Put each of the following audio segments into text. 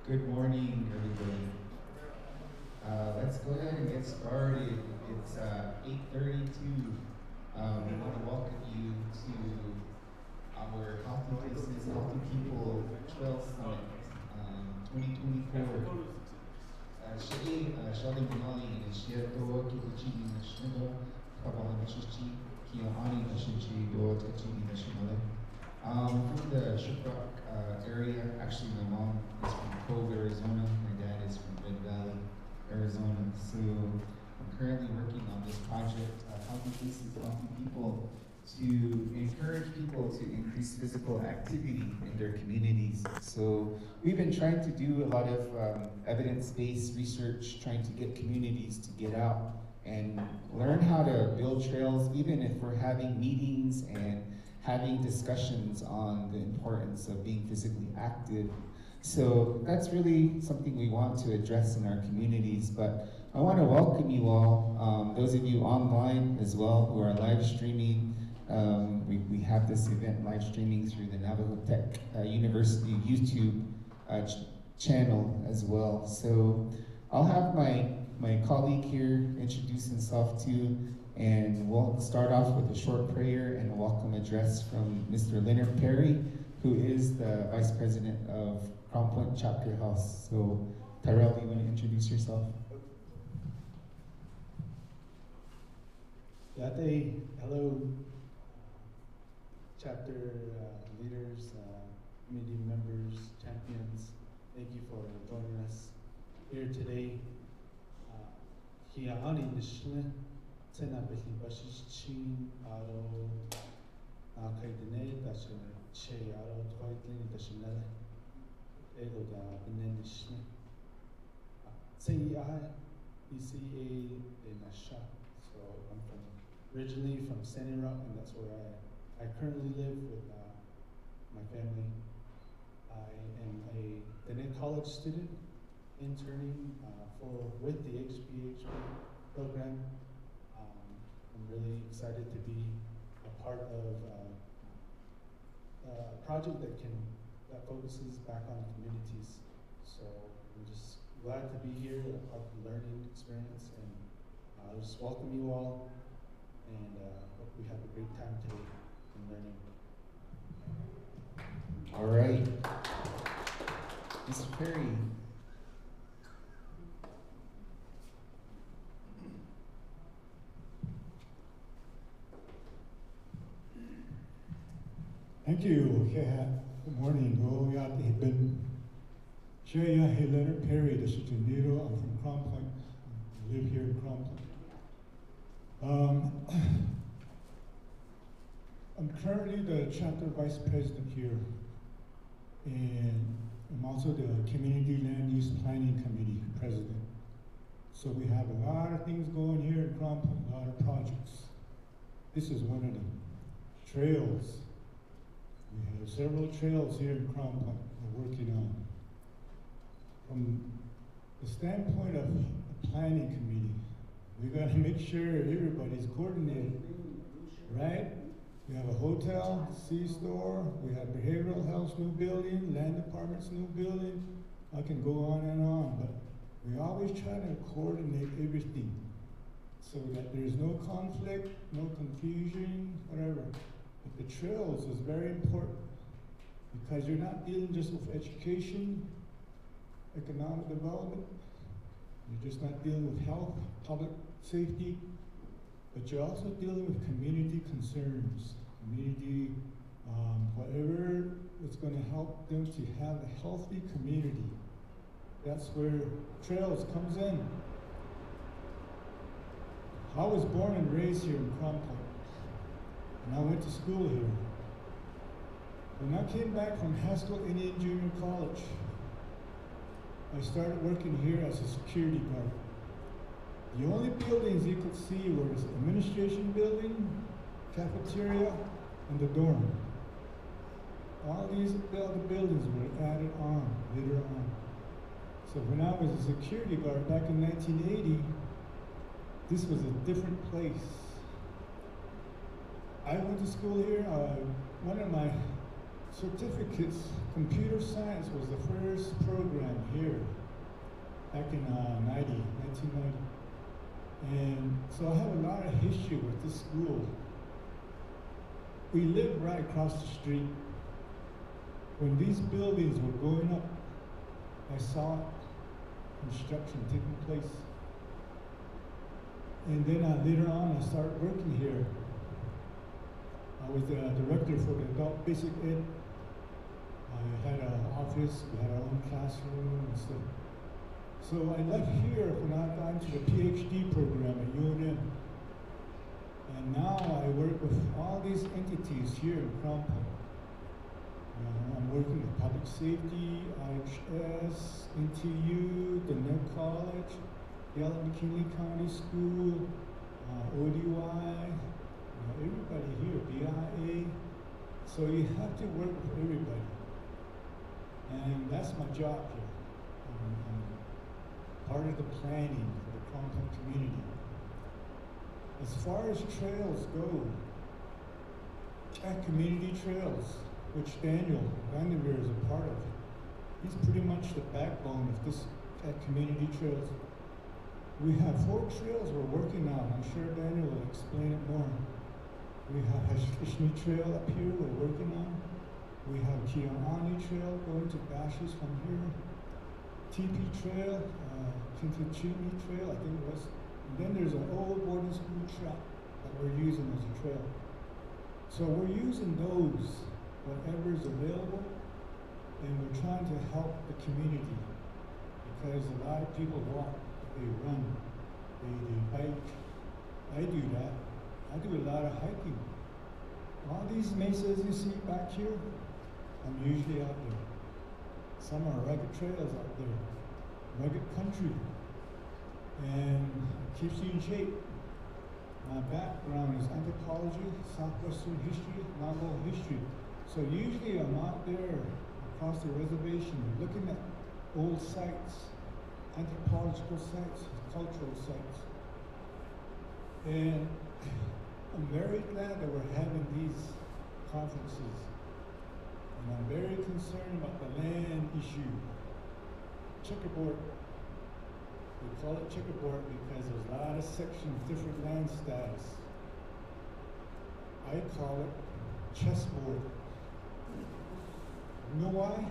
Good morning, everybody. Let's go ahead and get started. It's 8:32. We want to welcome you to our Healthy Places, Healthy People Trail Summit 2024. Sheldon Benali and Shiato Kikuchi National, Kabbalah Kiahani Nashichi Do Tachini National. From the Shiprock area, actually my mom is from Cove, Arizona. My dad is from Red Valley, Arizona. So I'm currently working on this project, Healthy Places, Healthy People, to encourage people to increase physical activity in their communities. So we've been trying to do a lot of evidence-based research, trying to get communities to get out and learn how to build trails, even if we're having meetings and having discussions on the importance of being physically active. So that's really something we want to address in our communities. But I want to welcome you all, those of you online as well who are live streaming. We have this event live streaming through the Navajo Tech University YouTube channel as well. So I'll have my colleague here introduce himself too, and we'll start off with a short prayer and a welcome address from Mr. Leonard Perry, who is the Vice President of Crown Point Chapter House. So Tyrell, do you want to introduce yourself? Yate, hello, chapter leaders, community members, champions. Thank you for joining us here today. Kia ani nishne, tena behi bashishin aro kaidene dashin che aro toitlin dashinale ego da binen nishne. CEI, ECA in Asha. So I'm originally from Standing Rock, and that's where I currently live with my family. I am a Dene College student interning with the HBH program. I'm really excited to be a part of a project that focuses back on communities. So I'm just glad to be here, a part of the learning experience, and I'll just welcome you all, and hope we have a great time today in learning. All right. Mr. Perry. Thank you. Good morning. Leonard Perry, this is Janito. I'm from Crown Point. I live here in Crown Point. I'm currently the chapter vice president here, and I'm also the Community Land Use Planning Committee president. So we have a lot of things going here in Crown Point, a lot of projects. This is one of them. Trails. We have several trails here in Crown Point we're working on. From the standpoint of the planning committee, we gotta make sure everybody's coordinated, right? We have a hotel, C-store, we have behavioral health new building, land department's new building. I can go on and on, but we always try to coordinate everything so that there's no conflict, no confusion, whatever. But the trails is very important because you're not dealing just with education, economic development. You're just not dealing with health, public safety, but you're also dealing with community concerns, community, whatever is going to help them to have a healthy community. That's where trails comes in. I was born and raised here in Crown Point, and I went to school here. When I came back from Haskell Indian Junior College, I started working here as a security guard. The only buildings you could see were the administration building, cafeteria, and the dorm. All these other buildings were added on later on. So when I was a security guard back in 1980, this was a different place. I went to school here. One of my certificates, computer science, was the first program here back in 1990. And so I have a lot of history with this school. We lived right across the street. When these buildings were going up, I saw construction taking place. And then later on, I started working here. I was the director for the adult basic ed. I had an office, we had our own classroom and stuff. So I left here when I got into the PhD program at UNM. And now I work with all these entities here in Crown Point. I'm working with public safety, IHS, NTU, the Neb College, Yellow McKinley County School, ODY, everybody here, BIA. So you have to work with everybody. And that's my job here. I'm part of the planning for the Crown Point community. As far as trails go, community trails, which Daniel Vanderveer is a part of, he's pretty much the backbone of this community trails. We have 4 trails we're working on. I'm sure Daniel will explain it more. We have Hashishni Trail up here we're working on. We have Kianani Trail going to Bashes from here. TP Trail, Kintuchini Trail, I think it was. And then there's an old boarding school track that we're using as a trail. So we're using those, whatever is available, and we're trying to help the community because a lot of people walk, they run, they bike. I do that. I do a lot of hiking. All these mesas you see back here, I'm usually out there. Some are rugged trails out there, rugged country, and it keeps you in shape. My background is anthropology, Southwestern history, Navajo history. So usually I'm out there across the reservation looking at old sites, anthropological sites, cultural sites. And I'm very glad that we're having these conferences. And I'm very concerned about the land issue. Checkerboard. We call it checkerboard because there's a lot of sections, different land status. I call it chessboard. You know why?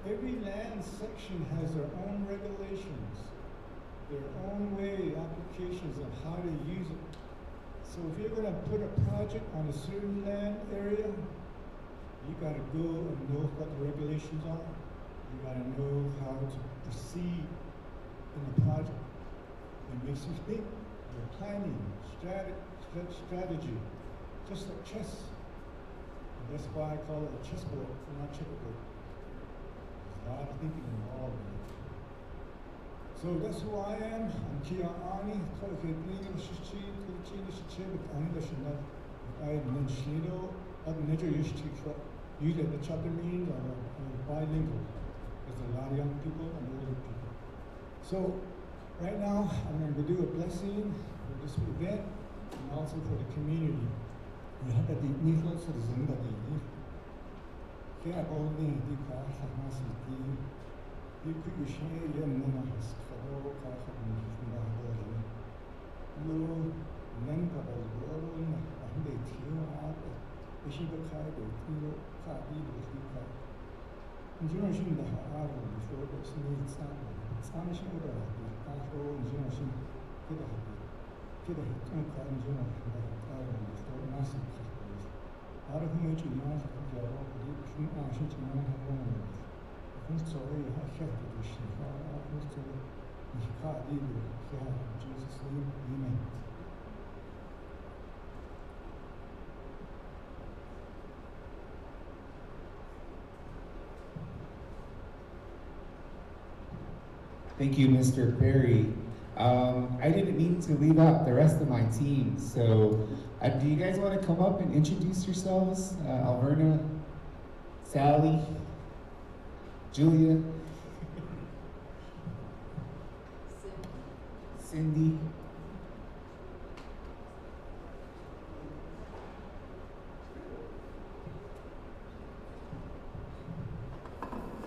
Every land section has their own regulations, their own way, applications of how to use it. So if you're going to put a project on a certain land area, you got to go and know what the regulations are. You got to know how to proceed in the project. It makes you think. You're planning, strategy, just like chess. And that's why I call it a chessboard, not checkerboard. There's a lot of thinking involved in it. So that's who I am. I'm Kia Ani, Koleketnino Shichi, Kuchino Shichi, Anida Shinat. I am Nenshino, Adnejo Yishti. Usually the chapter meetings are bilingual. There's a lot of young people and older people. So right now I'm going to do a blessing for this event and also for the community. We have the Niflo citizen that they Kia Bolni, the Kahamasi, you could share your namas, Karo, Kaham, Navajo. No, Navajo, and they tear out. Ishibakai, they tear, Kadi, the Hika. And Jonashin, the Harago, before the Smith Samuel, Sanish Oda, the Afro, and Jonashin, Kida, Tunka, and Jonashin, before Nasi. Out of whom you know, the Ashin to know how one. So I have to do shit. I can't either. In Jesus' name, amen. Thank you, Mr. Perry. I didn't mean to leave out the rest of my team, so do you guys want to come up and introduce yourselves? Alverna, Sally, Julia, Cindy.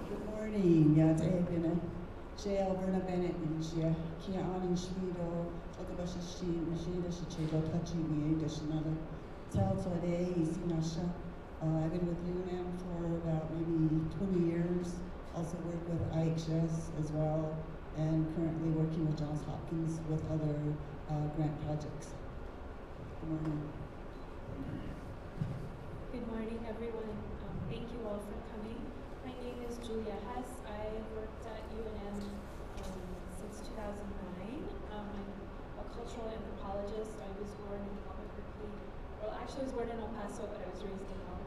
Good morning. Yatebina, J. Alverna Bennett, and Kia Ani Shmido, Otabashi, Machida Shichido, Tachi, Dashanada, Taltore, Isinasha. I've been with UNM for about maybe 20 years. Also work with IHS as well, and currently working with Johns Hopkins with other grant projects. Good morning. Good morning, everyone. Thank you all for coming. My name is Julia Hess. I worked at UNM since 2009. I'm a cultural anthropologist. I was born in Albuquerque. Well, actually, I was born in El Paso, but I was raised in Albuquerque.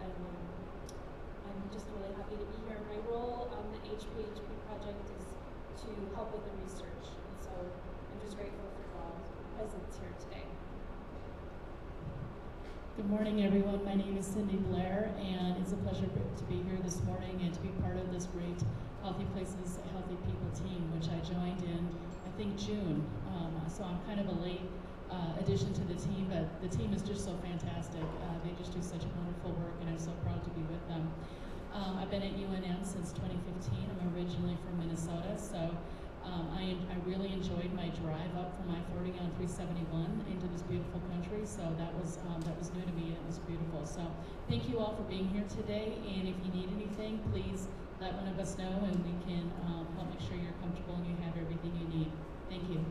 And I'm just really happy to be here. My role on the HPHP project is to help with the research. And so I'm just grateful for all presence here today. Good morning, everyone. My name is Cindy Blair, and it's a pleasure to be here this morning and to be part of this great Healthy Places, Healthy People team, which I joined in, I think, June. So I'm kind of a late addition to the team, but the team is just so fantastic. They just do such wonderful work, and I'm so proud to be with them. I've been at UNM since 2015. I'm originally from Minnesota, so I really enjoyed my drive up from I-40 on 371 into this beautiful country. So that was new to me, and it was beautiful. So thank you all for being here today. And if you need anything, please let one of us know, and we can help make sure you're comfortable and you have everything you need. Thank you.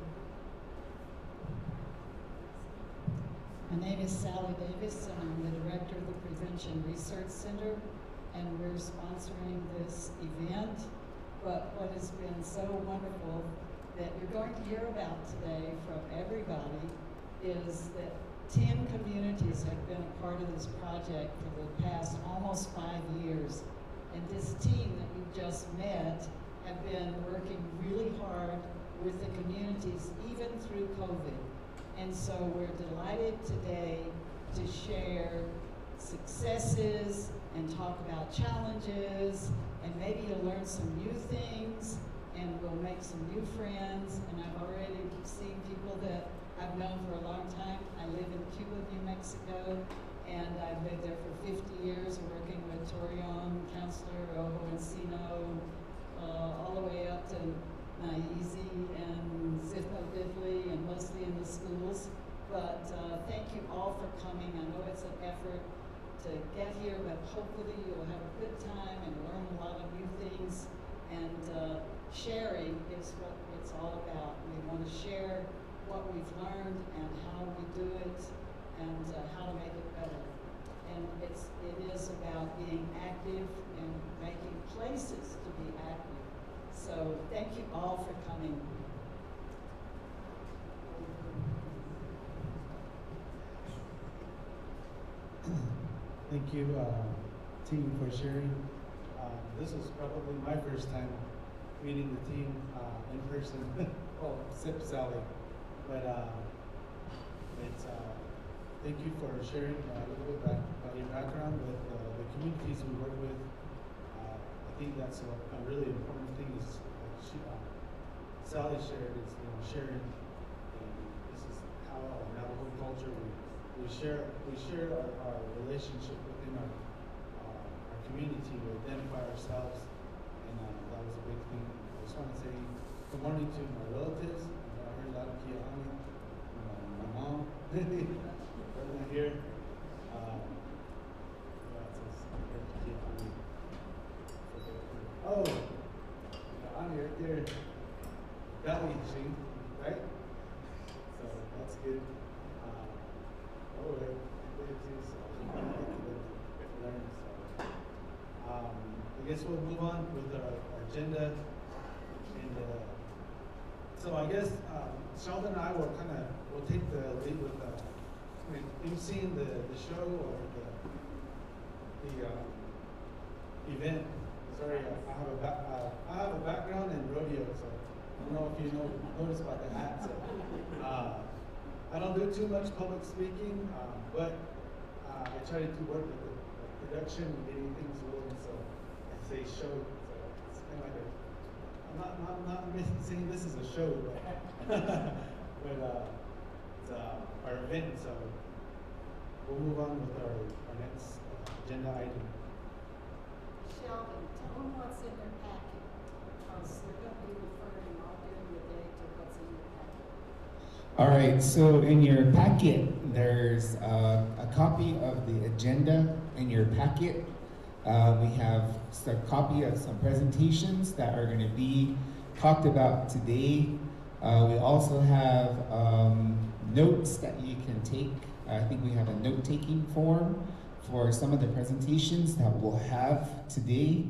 name is Sally Davis, and I'm the director of the Prevention Research Center, and we're sponsoring this event. But what has been so wonderful that you're going to hear about today from everybody is that 10 communities have been a part of this project for the past almost 5 years. And this team that you just met have been working really hard with the communities even through COVID. And so we're delighted today to share successes and talk about challenges, and maybe you'll learn some new things, and we'll make some new friends. And I've already seen people that I've known for a long time. I live in Cuba, New Mexico, and I've lived there for 50 years working with Torreon, Counselor, Ojo Encino, all the way up to Naizi and Zitho Bidley, and mostly in the schools. But thank you all for coming. I know it's an effort to get here, but hopefully you'll have a good time and learn a lot of new things. And sharing is what it's all about. We want to share what we've learned and how we do it, and how to make it better. And it is about being active and making places to be active. So thank you all for coming. Thank you, team, for sharing. This is probably my first time meeting the team in person. Oh, except Sally. But thank you for sharing a little bit about your background with the communities we work with. I think that's a really important thing is Sally shared is sharing. And this is how our Navajo culture we share our relationship within our community. We identify ourselves, and that was a big thing. I just want to say good morning to my relatives. I heard a lot of Kiahani, my mom, right here. Oh, Kiahani right there. Valley, right? So that's good. Oh, right there too. So learn. So I guess we'll move on with our agenda. And so I guess Sheldon and I will we'll take the lead with you've seen the show or the event. Sorry, I have a background in rodeo, so I don't know if you noticed about the hat. So, I don't do too much public speaking, but I try to work with the production and getting things rolling. So I say show. So it's kind of like I'm not saying this is a show, but it's our event. So we'll move on with our next agenda item. Sheldon, tell them what's in their packet, because they're going to be referring all during the day to what's in your packet. All right, so in your packet, there's a copy of the agenda in your packet. We have a copy of some presentations that are going to be talked about today. We also have notes that you can take. I think we have a note-taking form for some of the presentations that we'll have today.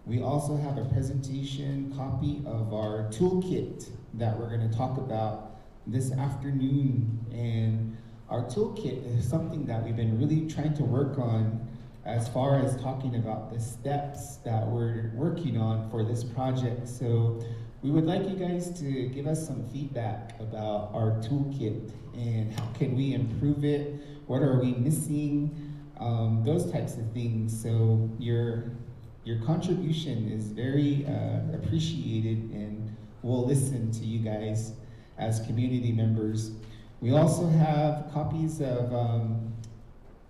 We also have a presentation copy of our toolkit that we're going to talk about this afternoon. And our toolkit is something that we've been really trying to work on as far as talking about the steps that we're working on for this project. So we would like you guys to give us some feedback about our toolkit and how can we improve it, what are we missing, those types of things. So your contribution is very appreciated, and we'll listen to you guys as community members. We also have copies of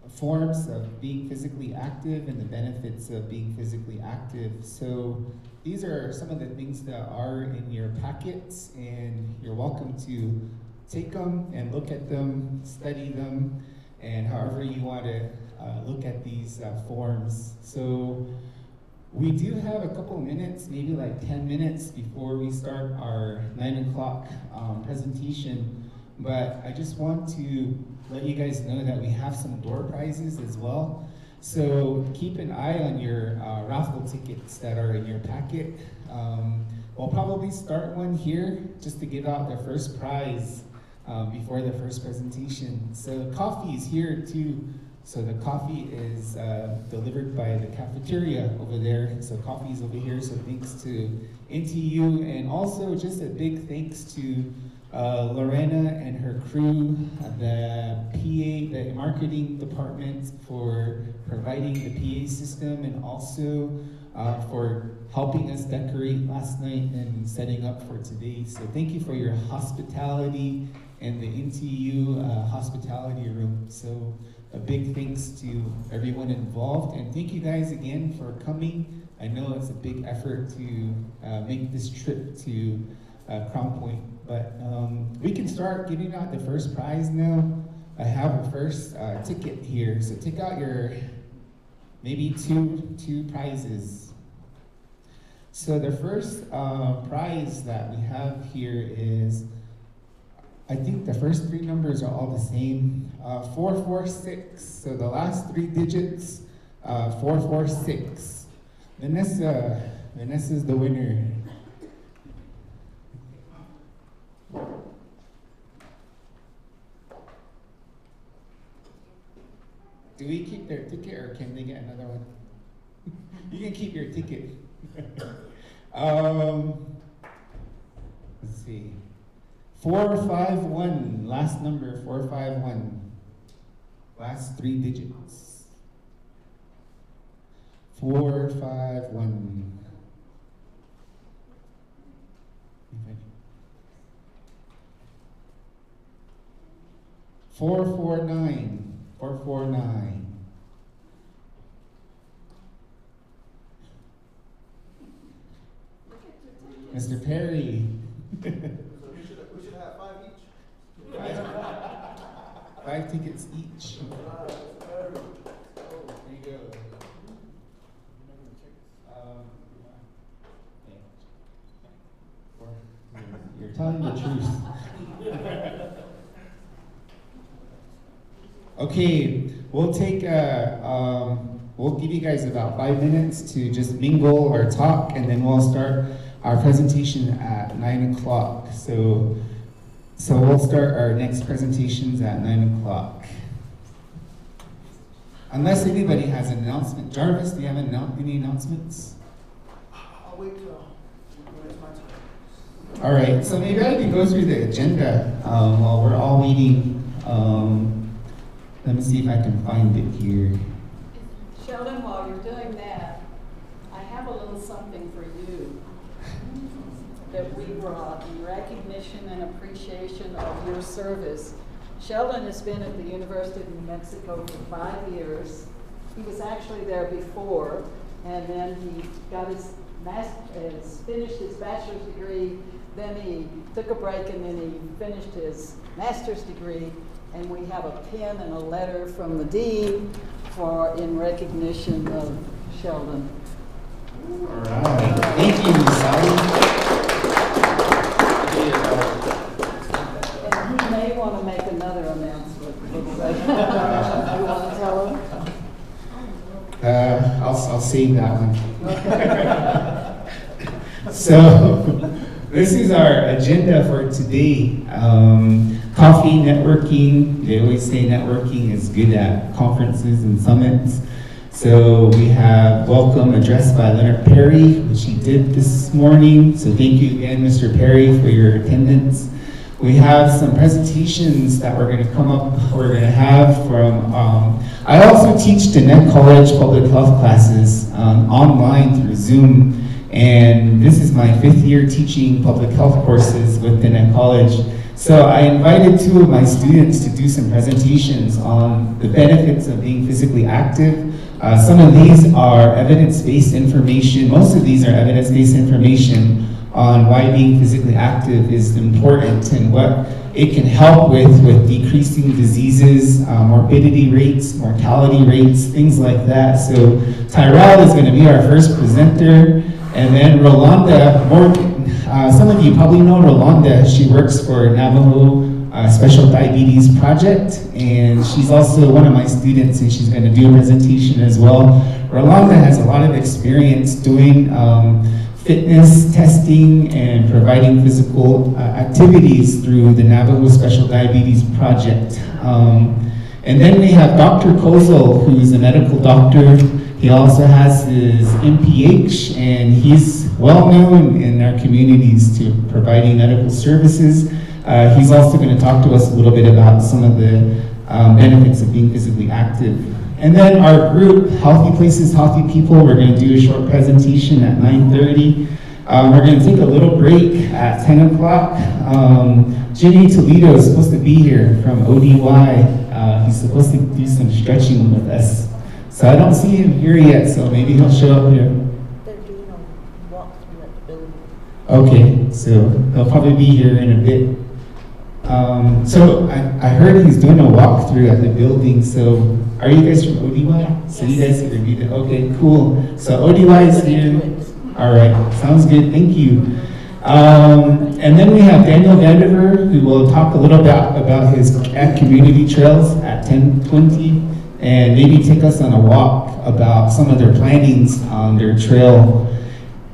forms of being physically active and the benefits of being physically active. So these are some of the things that are in your packets, and you're welcome to take them and look at them, study them, and however you want to look at these forms. So we do have a couple of minutes, maybe like 10 minutes before we start our 9 o'clock presentation. but I just want to let you guys know that we have some door prizes as well. So keep an eye on your raffle tickets that are in your packet. We'll probably start one here just to give out the first prize before the first presentation. So coffee is here too. So the coffee is delivered by the cafeteria over there. So coffee is over here. So thanks to NTU, and also just a big thanks to Lorena and her crew, the PA, the marketing department, for providing the PA system, and also for helping us decorate last night and setting up for today. So thank you for your hospitality and the NTU hospitality room. So a big thanks to everyone involved, and thank you guys again for coming. I know it's a big effort to make this trip to Crown Point, but we can start giving out the first prize now. I have a first ticket here, so take out your maybe two prizes. So the first prize that we have here is, I think the first three numbers are all the same, 446. So the last three digits, 446. Vanessa's the winner. Do we keep their ticket, or can they get another one? You can keep your ticket. Let's see. 451, last number, 451. Last three digits. 451. 449. 449. Mr. Perry. We should have 5 each. 5 tickets each. There you go. You're telling the truth. Okay, we'll take we'll give you guys about 5 minutes to just mingle or talk, and then we'll start our presentation at 9 o'clock. So we'll start our next presentations at 9 o'clock. Unless anybody has an announcement. Jarvis, do you have any announcements? I'll wait till it's my turn. All right, so maybe I can go through the agenda while we're all waiting. Let me see if I can find it here. Sheldon, while you're doing that, I have a little something for you that we brought in recognition and appreciation of your service. Sheldon has been at the University of New Mexico for 5 years. He was actually there before, and then he got finished his bachelor's degree, then he took a break, and then he finished his master's degree. And we have a pin and a letter from the dean in recognition of Sheldon. All right. Thank you, Sally. And he may want to make another announcement. You want to tell him? I'll save that one. So this is our agenda for today. Coffee, networking. They always say networking is good at conferences and summits. So we have welcome address by Leonard Perry, which he did this morning. So thank you again, Mr. Perry, for your attendance. We have some presentations that we're going to have from, I also teach Diné College public health classes online through Zoom. And this is my 5th year teaching public health courses with Diné College. So I invited 2 of my students to do some presentations on the benefits of being physically active. Some of these are evidence-based information. Most of these are evidence-based information on why being physically active is important and what it can help with decreasing diseases, morbidity rates, mortality rates, things like that. So Tyrell is going to be our first presenter, and then Rolanda Morgan. Some of you probably know Rolanda. She works for Navajo Special Diabetes Project, and she's also one of my students, and she's going to do a presentation as well. Rolanda has a lot of experience doing fitness testing and providing physical activities through the Navajo Special Diabetes Project. And then we have Dr. Kozel, who's a medical doctor. He also has his MPH, and he's well known in our communities to providing medical services. He's also going to talk to us a little bit about some of the benefits of being physically active. And then our group, Healthy Places, Healthy People, we're going to do a short presentation at 9:30. We're going to take a little break at 10 o'clock. Jimmy Toledo is supposed to be here from ODY. He's supposed to do some stretching with us. So I don't see him here yet, so maybe he'll show up here. They're doing a walkthrough at the building. Okay, so he'll probably be here in a bit. So I heard he's doing a walkthrough at the building, so are you guys from ODY? So you guys can read it. Okay, cool. So ODY is here. All right, sounds good, thank you. And then we have Daniel Vandiver, who will talk a little bit about his community trails at 10:20, and maybe take us on a walk about some of their plannings on their trail.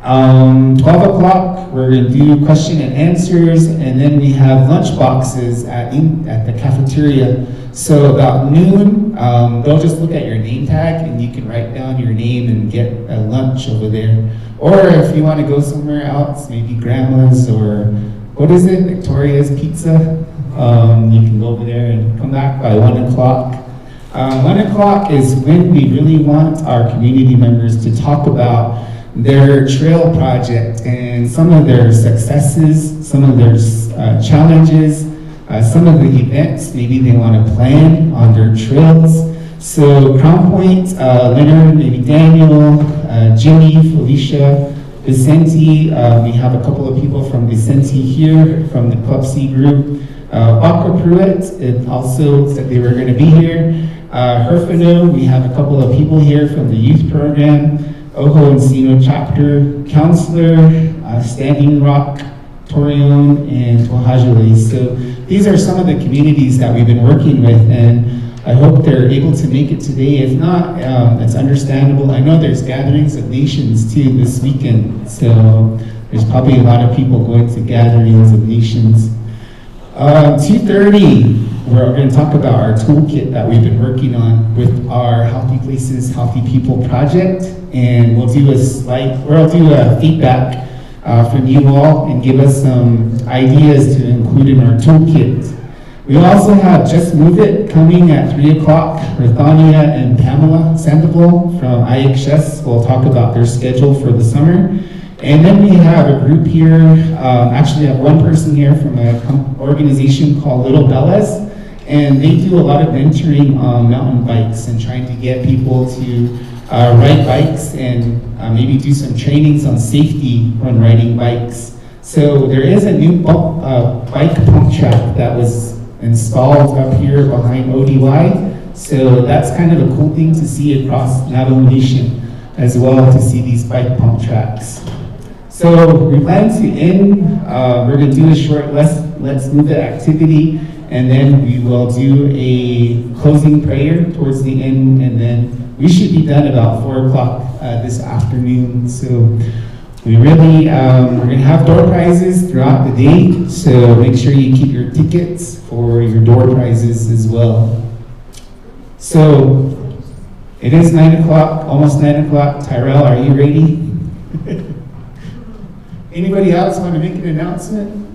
12 o'clock, we're going to do question and answers, and then we have lunch boxes at the cafeteria. So about noon, they'll just look at your name tag, and you can write down your name and get a lunch over there. Or if you want to go somewhere else, maybe Grandma's or, what is it, Victoria's Pizza, you can go over there and come back by 1 o'clock. 1 o'clock is when we really want our community members to talk about their trail project and some of their successes, some of their challenges, some of the events maybe they want to plan on their trails. So Crown Point, Leonard, maybe Daniel, Jimmy, Felicia, Vicente, we have a couple of people from Vicente here, from the Club C group. Baka Pruitt, it also said they were going to be here. Herfino, we have a couple of people here from the youth program. Ojo Encino chapter counselor, Standing Rock, Torreon, and Tohajale. So these are some of the communities that we've been working with, and I hope they're able to make it today. If not, it's understandable. I know there's gatherings of nations too this weekend, so there's probably a lot of people going to gatherings of nations. 2:30, we're going to talk about our toolkit that we've been working on with our Healthy Places, Healthy People project, and we'll do a feedback from you all and give us some ideas to include in our toolkit. We also have Just Move It coming at 3 o'clock. Rithania and Pamela Sandoval from IHS will talk about their schedule for the summer. And then we have a group here, actually have one person here from an organization called Little Bellas, and they do a lot of mentoring on mountain bikes and trying to get people to ride bikes and maybe do some trainings on safety when riding bikes. So there is a new bike pump track that was installed up here behind ODY. So that's kind of a cool thing to see across Navajo Nation as well, to see these bike pump tracks. So we plan to end, we're going to do a short Let's Move It activity, and then we will do a closing prayer towards the end, and then we should be done about 4 o'clock this afternoon. So we really, we're going to have door prizes throughout the day, so make sure you keep your tickets for your door prizes as well. So it is 9 o'clock, almost 9 o'clock. Tyrell, are you ready? Anybody else want to make an announcement?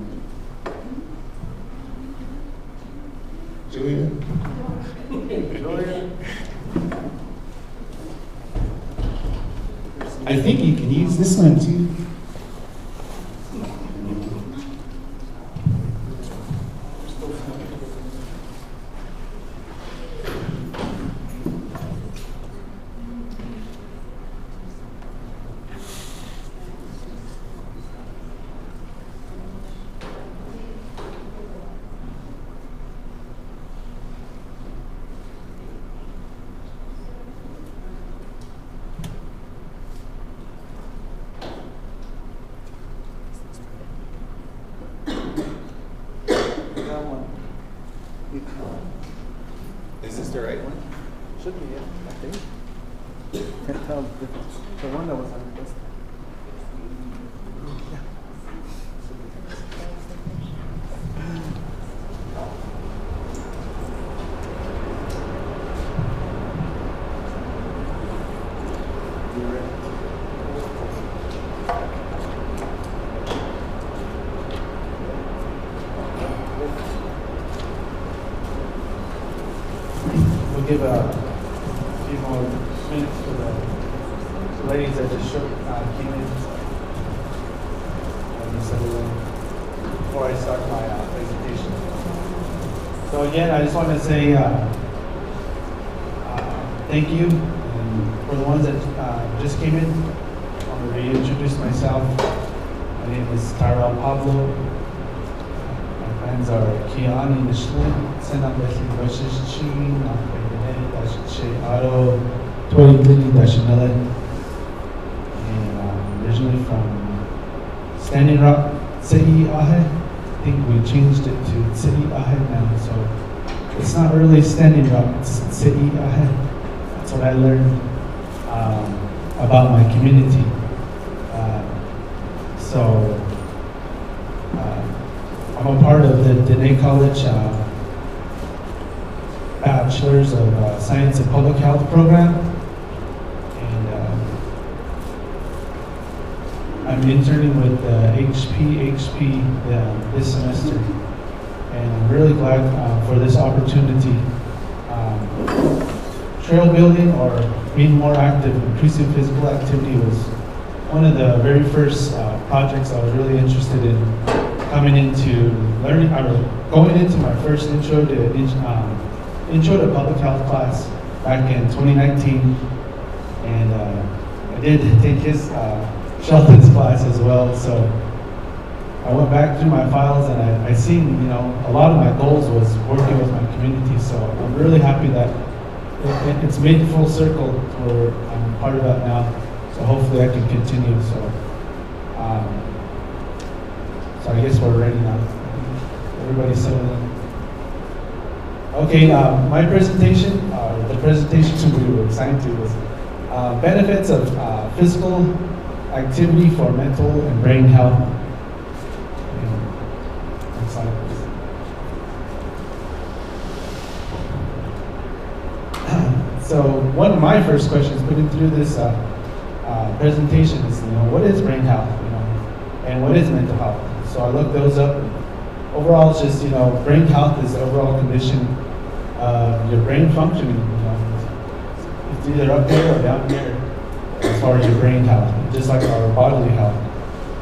Julia? I think you can use this one too. Is this the right one? Should be, yeah, I think. Can't tell the difference. The one that was on the list. Yeah. We'll give a few more minutes for the ladies that just came in. Before I start my presentation. So again, I just want to say thank you. And for the ones that just came in, I want to reintroduce myself. My name is Tyrell Pablo. My friends are Kiani Nishlin, Senabesi Bashishi, Nakayane, Dashiche Aro, Tori Lili Dashinele. And originally from Standing Rock, City Ahe. I think we changed it to City Ahe now, so it's not really Standing Rock, it's City Ahe. That's what I learned about my community. I'm a part of the Dene College Bachelor's of Science and Public Health program. I'm interning with HP this semester, and I'm really glad for this opportunity. Trail building, or being more active, increasing physical activity, was one of the very first projects I was really interested in coming into learning. I was going into my first intro to public health class back in 2019, and I did take his Shelton's class as well. So I went back through my files, and I seen, a lot of my goals was working with my community. So I'm really happy that it's made full circle where I'm part of that now. So hopefully I can continue. So I guess we're ready now. Everybody's settled in. Okay, my presentation, the presentation we were assigned to was benefits of physical activity for mental and brain health. Next slide, please. So one of my first questions putting through this presentation is, what is brain health, and what is mental health? So I looked those up. Overall, it's just, brain health is the overall condition of your brain functioning. It's either up there or down here as far as your brain health, just like our bodily health.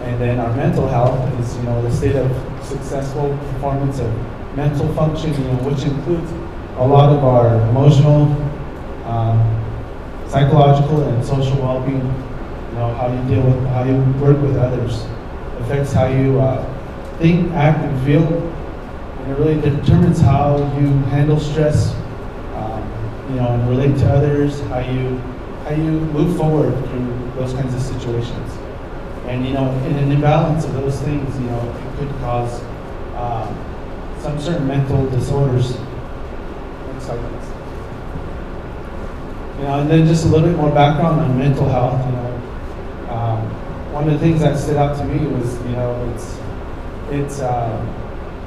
And then our mental health is, the state of successful performance of mental function, which includes a lot of our emotional, psychological, and social well-being. How you deal with, how you work with others, affects how you think, act, and feel, and it really determines how you handle stress, and relate to others, how you move forward through those kinds of situations. And in an imbalance of those things, it could cause some certain mental disorders. Next slide, please. And then just a little bit more background on mental health. One of the things that stood out to me was, it's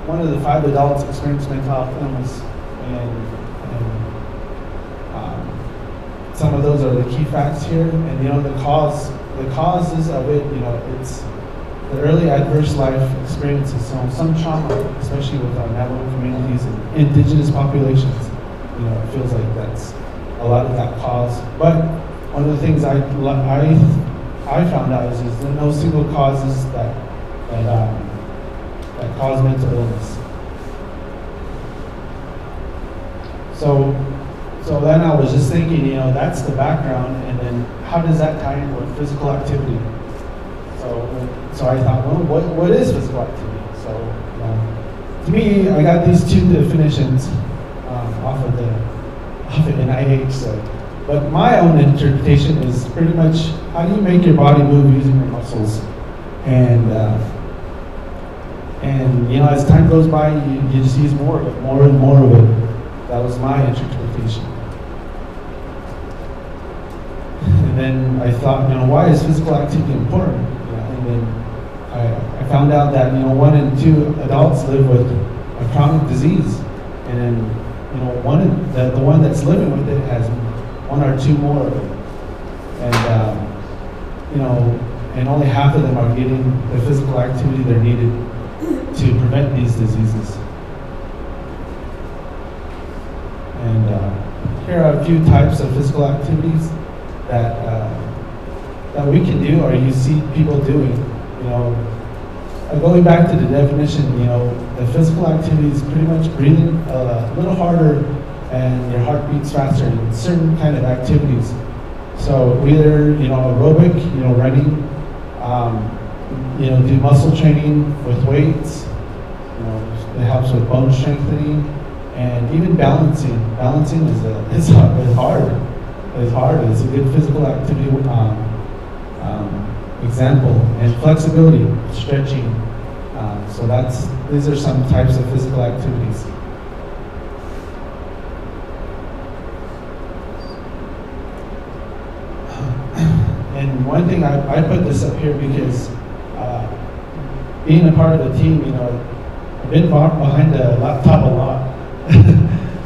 one of the 5 adults experience mental health illness, and some of those are the key facts here. And the causes of it, it's the early adverse life experiences. So some trauma, especially with our Navajo communities and indigenous populations, it feels like that's a lot of that cause. But one of the things I found out is there are no single causes that cause mental illness. So then I was just thinking, that's the background, and then how does that tie in with physical activity? So I thought, well, what is physical activity? So to me, I got these 2 definitions off of NIH. But my own interpretation is pretty much, how do you make your body move using your muscles? And And you know, as time goes by, you just use more of it, more and more of it. That was my interpretation. And then I thought, you know, why is physical activity important? And then I found out that, you know, 1 in 2 adults live with a chronic disease. And then, you know, the one that's living with it has 1 or 2 more of it. And, you know, and only half of them are getting the physical activity they're needed to prevent these diseases. And here are a few types of physical activities that that we can do, or you see people doing. You know, going back to the definition, you know, the physical activity is pretty much breathing a little harder and your heart beats faster in certain kind of activities. So either, you know, aerobic, you know, running, you know, do muscle training with weights. You know, it helps with bone strengthening, and even balancing. Balancing is hard. It's hard. It's a good physical activity example. And flexibility, stretching. So these are some types of physical activities. And one thing, I put this up here because being a part of the team, you know, I've been behind the laptop a lot.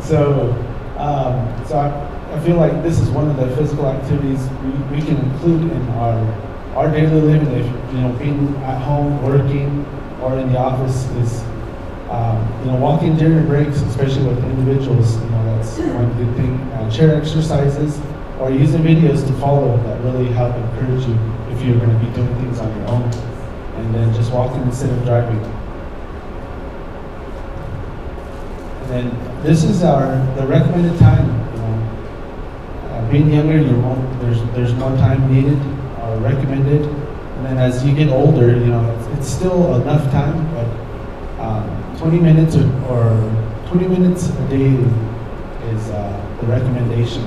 So I feel like this is one of the physical activities we can include in our daily living. If, you know, being at home, working, or in the office is, you know, walking during breaks, especially with individuals, you know, that's one good thing. Chair exercises, or using videos to follow that really help encourage you if you're going to be doing things on your own. And then just walking instead of driving. And then this is the recommended time. You know, being younger, there's no time needed or recommended. And then as you get older, you know, it's still enough time, but 20 minutes or 20 minutes a day is the recommendation.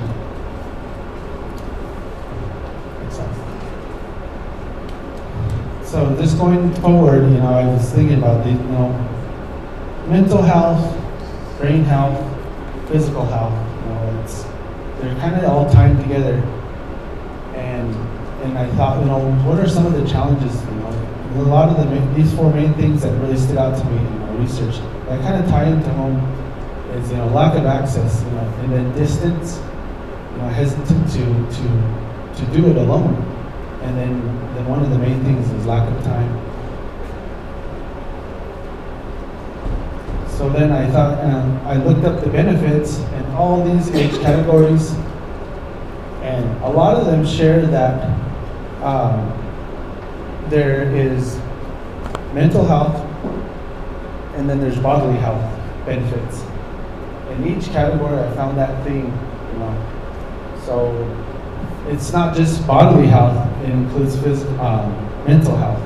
So just going forward, you know, I was thinking about you know, mental health, brain health, physical health. You know, they're kind of all tied together. And I thought, you know, what are some of the challenges? You know, a lot of these 4 main things that really stood out to me in my research that kind of tie into home is, you know, lack of access, you know, and then distance. You know, hesitant to do it alone. And then one of the main things is lack of time. So then I thought, I looked up the benefits in all these age categories, and a lot of them share that there is mental health, and then there's bodily health benefits. In each category, I found that theme, you know. So it's not just bodily health, it includes mental health.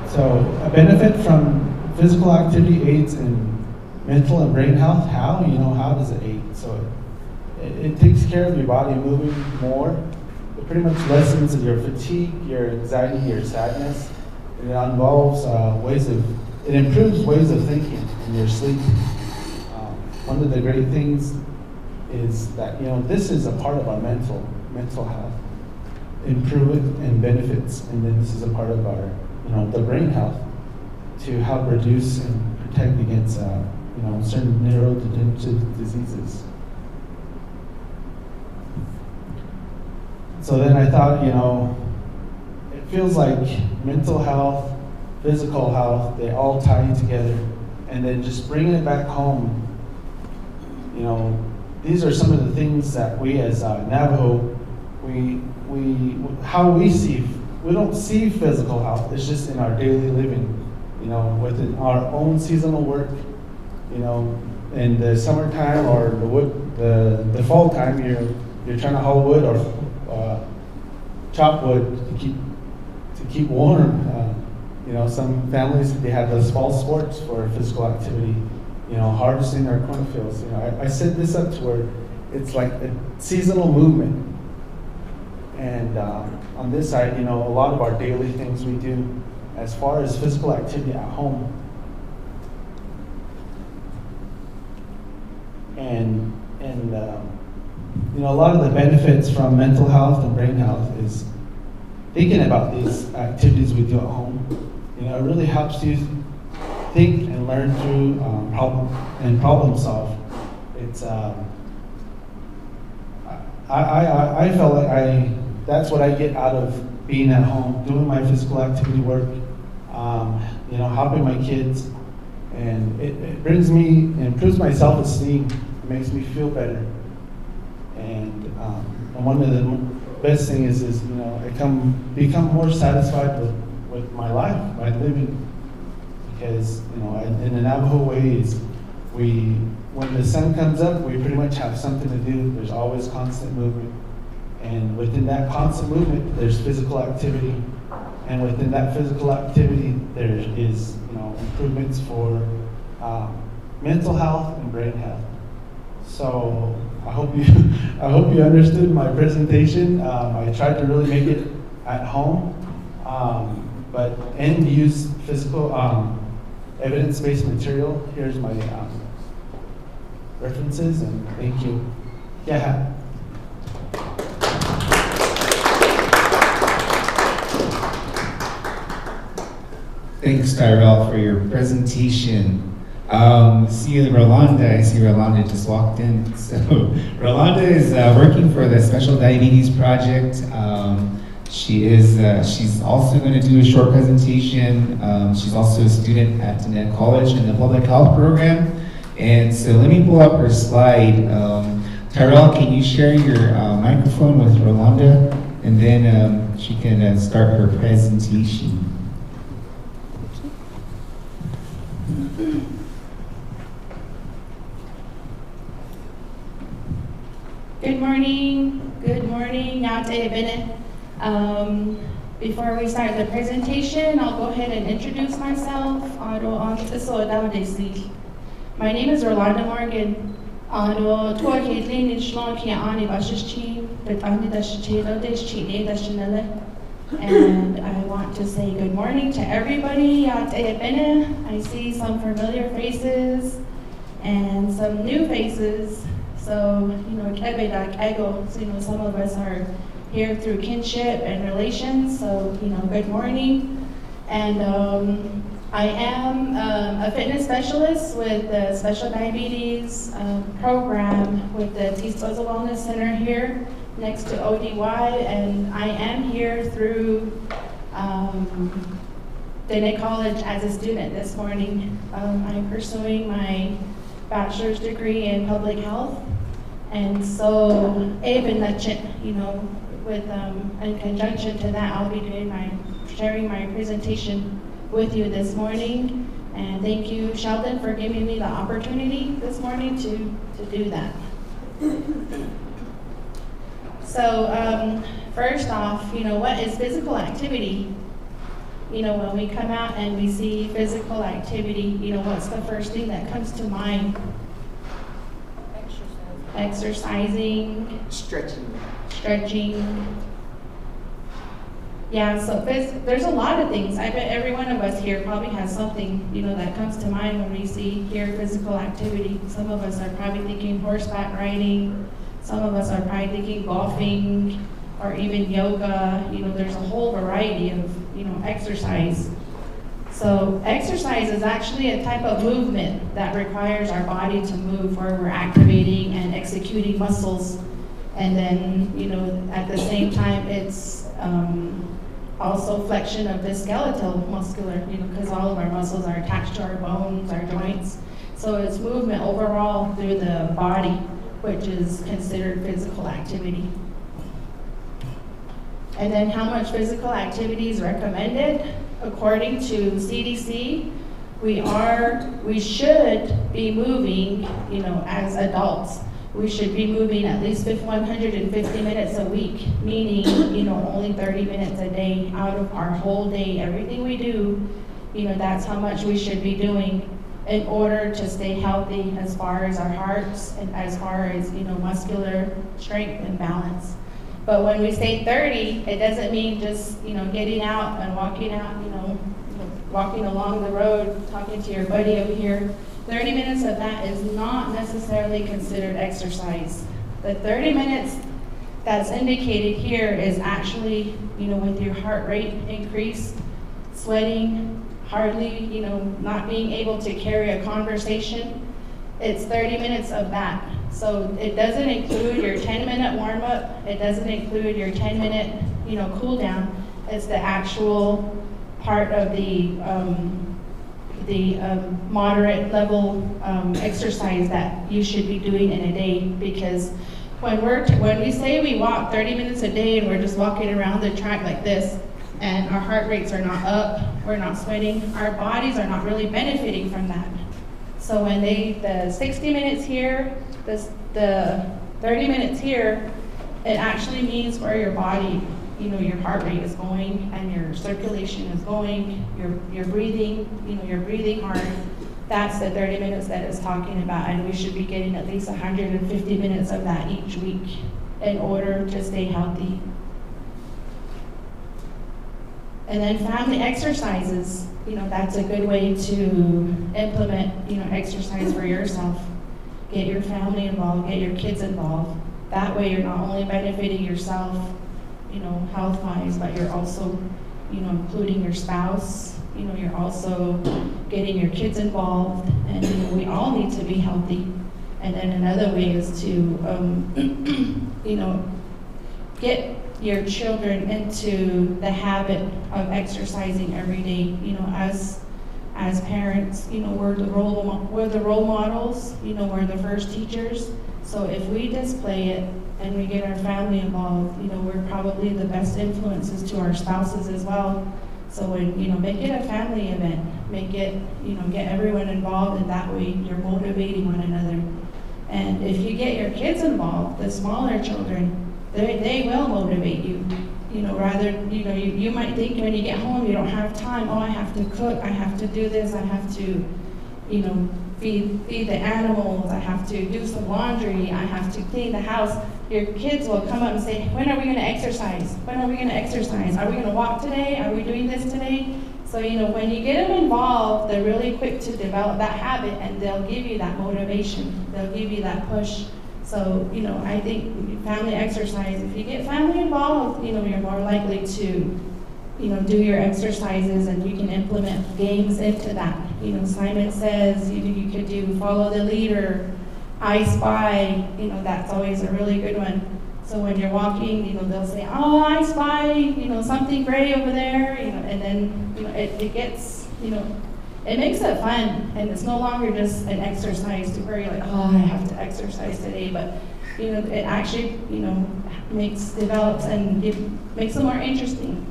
So a benefit from physical activity aids in mental and brain health. How? You know, how does it aid? So it takes care of your body moving more. It pretty much lessens your fatigue, your anxiety, your sadness. And it involves it improves ways of thinking in your sleep. One of the great things is that, you know, this is a part of our mental health, improve it and benefits, and then this is a part of our, you know, the brain health to help reduce and protect against, you know, certain neurodegenerative diseases. So then I thought, you know, it feels like mental health, physical health, they all tie together, and then just bringing it back home. You know, these are some of the things that we as Navajo, how we see, we don't see physical health, it's just in our daily living, you know, within our own seasonal work, you know, in the summertime or the fall time, you're trying to haul wood or chop wood to keep warm. You know, some families, they have those fall sports for physical activity. You know, harvesting our cornfields. You know, I set this up to where it's like a seasonal movement. And on this side, you know, a lot of our daily things we do as far as physical activity at home. And you know, a lot of the benefits from mental health and brain health is thinking about these activities we do at home. You know, it really helps you think and learn through problem solve. It's I felt like that's what I get out of being at home, doing my physical activity work, you know, helping my kids, and it brings me, improves my self-esteem. It makes me feel better, and one of the best things is you know, I become more satisfied with my life by living, because you know, in the Navajo ways, when the sun comes up, we pretty much have something to do. There's always constant movement, and within that constant movement, there's physical activity, and within that physical activity, there is you know, improvements for mental health and brain health. So I hope you understood my presentation. I tried to really make it at home, and use physical evidence-based material. Here's my references, and thank you. Yeah. Thanks, Tyrell, for your presentation. See Rolanda. I see Rolanda just walked in. So Rolanda is working for the Special Diabetes Project. She's also going to do a short presentation. She's also a student at Tenet College in the public health program. And so let me pull up her slide. Tyrell, can you share your microphone with Rolanda? And then she can start her presentation. Good morning. Good morning. Before we start the presentation, I'll go ahead and introduce myself. My name is Rolanda Morgan. And I want to say good morning to everybody. I see some familiar faces and some new faces. So, some of us are here through kinship and relations. So, good morning. And I am a fitness specialist with the Special Diabetes program with the Tistoza Wellness Center here next to ODY. And I am here through Tenet College as a student this morning. I'm pursuing my bachelor's degree in public health. And so, with in conjunction to that, I'll be sharing my presentation with you this morning. And thank you, Sheldon, for giving me the opportunity this morning to do that. So, first off, what is physical activity? When we come out and we see physical activity, what's the first thing that comes to mind? Exercising. Stretching. Yeah, so there's a lot of things. I bet every one of us here probably has something, that comes to mind when we hear physical activity. Some of us are probably thinking horseback riding. Some of us are probably thinking golfing or even yoga. There's a whole variety of, exercise. So exercise is actually a type of movement that requires our body to move, where we're activating and executing muscles. And then, at the same time, it's also flexion of the skeletal muscular, because all of our muscles are attached to our bones, our joints. So it's movement overall through the body, which is considered physical activity. And then how much physical activity is recommended? According to CDC, we should be moving, as adults. We should be moving at least 150 minutes a week, meaning, only 30 minutes a day out of our whole day. Everything we do, that's how much we should be doing in order to stay healthy as far as our hearts and as far as, muscular strength and balance. But when we say 30, it doesn't mean just, getting out and walking out, walking along the road, talking to your buddy over here. 30 minutes of that is not necessarily considered exercise. The 30 minutes that's indicated here is actually, with your heart rate increased, sweating, hardly, not being able to carry a conversation. It's 30 minutes of that. So it doesn't include your 10-minute warm-up. It doesn't include your 10-minute, cool down. It's the actual part of the moderate level exercise that you should be doing in a day. Because when we say we walk 30 minutes a day and we're just walking around the track like this, and our heart rates are not up, we're not sweating, our bodies are not really benefiting from that. So when the 60 minutes here, the 30 minutes here, it actually means where your body, your heart rate is going and your circulation is going, you're breathing, you're breathing hard. That's the 30 minutes that it's talking about, and we should be getting at least 150 minutes of that each week in order to stay healthy. And then family exercises, that's a good way to implement, exercise for yourself. Get your family involved, get your kids involved. That way you're not only benefiting yourself, health-wise, but you're also, including your spouse. You're also getting your kids involved, and we all need to be healthy. And then another way is to, get your children into the habit of exercising every day. As parents, we're the role models. We're the first teachers. So if we display it and we get our family involved, we're probably the best influences to our spouses as well. So when, make it a family event, make it, get everyone involved, and that way you're motivating one another. And if you get your kids involved, the smaller children, they will motivate you. Rather, you might think when you get home you don't have time, oh, I have to cook, I have to do this, I have to, feed the animals, I have to do some laundry, I have to clean the house. Your kids will come up and say, when are we going to exercise? When are we going to exercise? Are we going to walk today? Are we doing this today? So, when you get them involved, they're really quick to develop that habit, and they'll give you that motivation. They'll give you that push. So, I think family exercise, if you get family involved, you're more likely to, do your exercises, and you can implement games into that. Simon Says, you could do follow the leader, I Spy, that's always a really good one. So when you're walking, they'll say, oh, I spy, something gray over there, and then, it gets, it makes it fun, and it's no longer just an exercise to where you're like, oh, I have to exercise today, but, it actually, develops and makes it more interesting.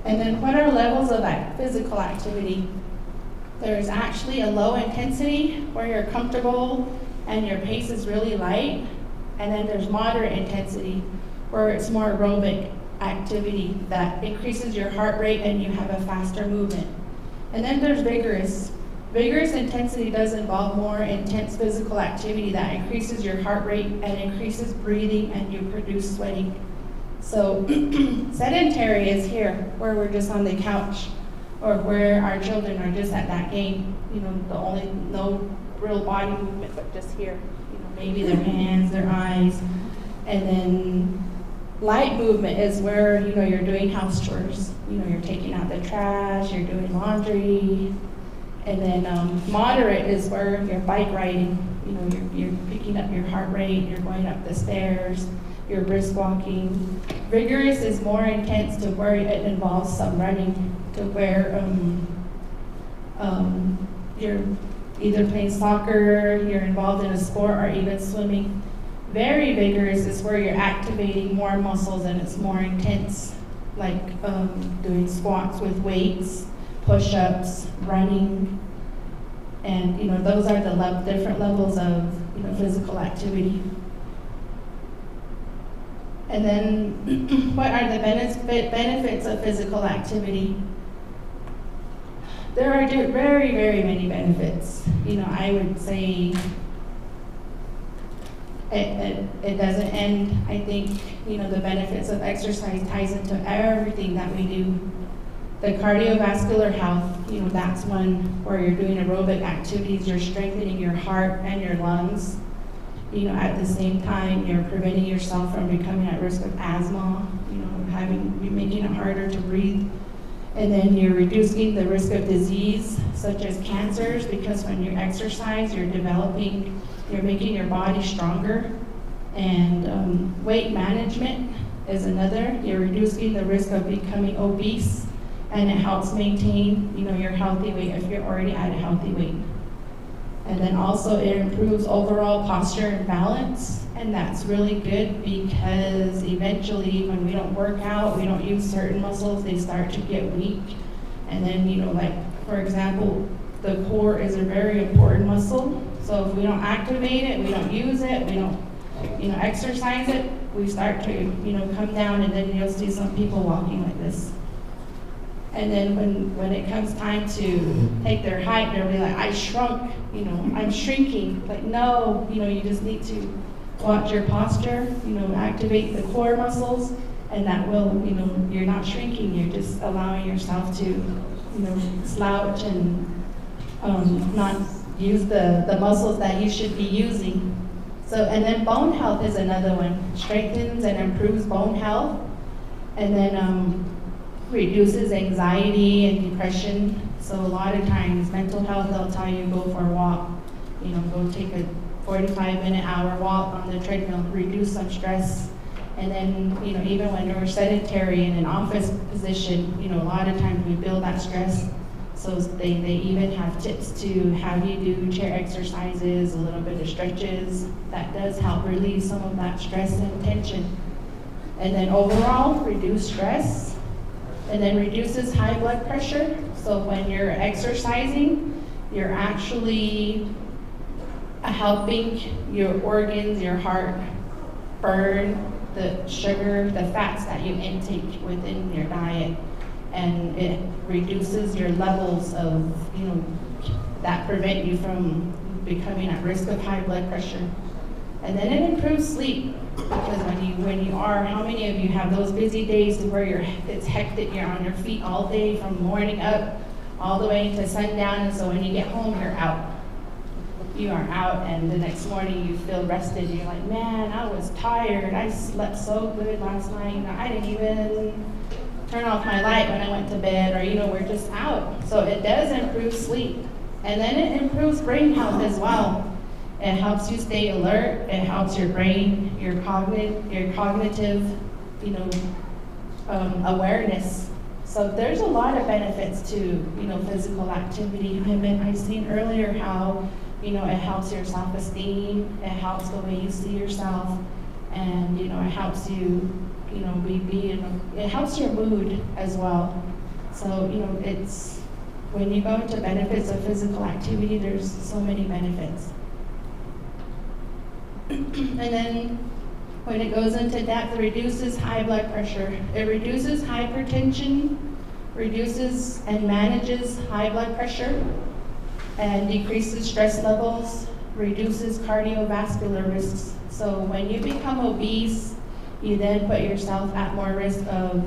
And then what are levels of physical activity? There's actually a low intensity where you're comfortable and your pace is really light. And then there's moderate intensity where it's more aerobic activity that increases your heart rate and you have a faster movement. And then there's vigorous. Vigorous intensity does involve more intense physical activity that increases your heart rate and increases breathing, and you produce sweating. So sedentary is here, where we're just on the couch, or where our children are just at that game. No real body movement, but just here. Maybe their hands, their eyes. And then light movement is where, you're doing house chores. You're taking out the trash, you're doing laundry. And then moderate is where you're bike riding. You're picking up your heart rate, you're going up the stairs, you're brisk walking. Vigorous is more intense to where it involves some running, to where you're either playing soccer, you're involved in a sport, or even swimming. Very vigorous is where you're activating more muscles and it's more intense, like doing squats with weights, push-ups, running, and those are the different levels of physical activity. And then what are the benefits of physical activity? There are very, very many benefits. I would say it doesn't end. I think, the benefits of exercise ties into everything that we do. The cardiovascular health, that's one where you're doing aerobic activities, you're strengthening your heart and your lungs. At the same time, you're preventing yourself from becoming at risk of asthma, you're making it harder to breathe. And then you're reducing the risk of disease, such as cancers, because when you exercise, you're making your body stronger. And weight management is another. You're reducing the risk of becoming obese, and it helps maintain, your healthy weight if you're already at a healthy weight. And then also it improves overall posture and balance, and that's really good because eventually when we don't work out, we don't use certain muscles, they start to get weak. And then, like, for example, the core is a very important muscle. So if we don't activate it, we don't use it, we don't, exercise it, we start to, come down, and then you'll see some people walking like this. And then when it comes time to take their height, they'll be like, I shrunk, I'm shrinking. Like, no, you just need to watch your posture, activate the core muscles, and that will, you're not shrinking, you're just allowing yourself to, slouch and not use the muscles that you should be using. So, and then bone health is another one. Strengthens and improves bone health. And then reduces anxiety and depression. So a lot of times, mental health, they'll tell you go for a walk, go take a 45-minute, hour walk on the treadmill, reduce some stress. And then, even when we're sedentary in an office position, a lot of times we build that stress. So they even have tips to have you do chair exercises, a little bit of stretches. That does help relieve some of that stress and tension. And then overall, reduce stress. And then reduces high blood pressure. So when you're exercising, you're actually helping your organs, your heart, burn the sugar, the fats that you intake within your diet. And it reduces your levels of, that prevent you from becoming at risk of high blood pressure. And then it improves sleep. Because when you are, how many of you have those busy days where it's hectic, you're on your feet all day from morning up all the way to sundown, and so when you get home, you're out. You are out, and the next morning you feel rested. You're like, man, I was tired. I slept so good last night. I didn't even turn off my light when I went to bed, or we're just out. So it does improve sleep. And then it improves brain health as well. It helps you stay alert. It helps your brain, your cognitive, awareness. So there's a lot of benefits to, physical activity. I've seen earlier how, it helps your self-esteem. It helps the way you see yourself, and it helps you, it helps your mood as well. So it's when you go into benefits of physical activity, there's so many benefits. And then when it goes into depth, it reduces high blood pressure. It reduces hypertension, reduces and manages high blood pressure, and decreases stress levels, reduces cardiovascular risks. So when you become obese, you then put yourself at more risk of,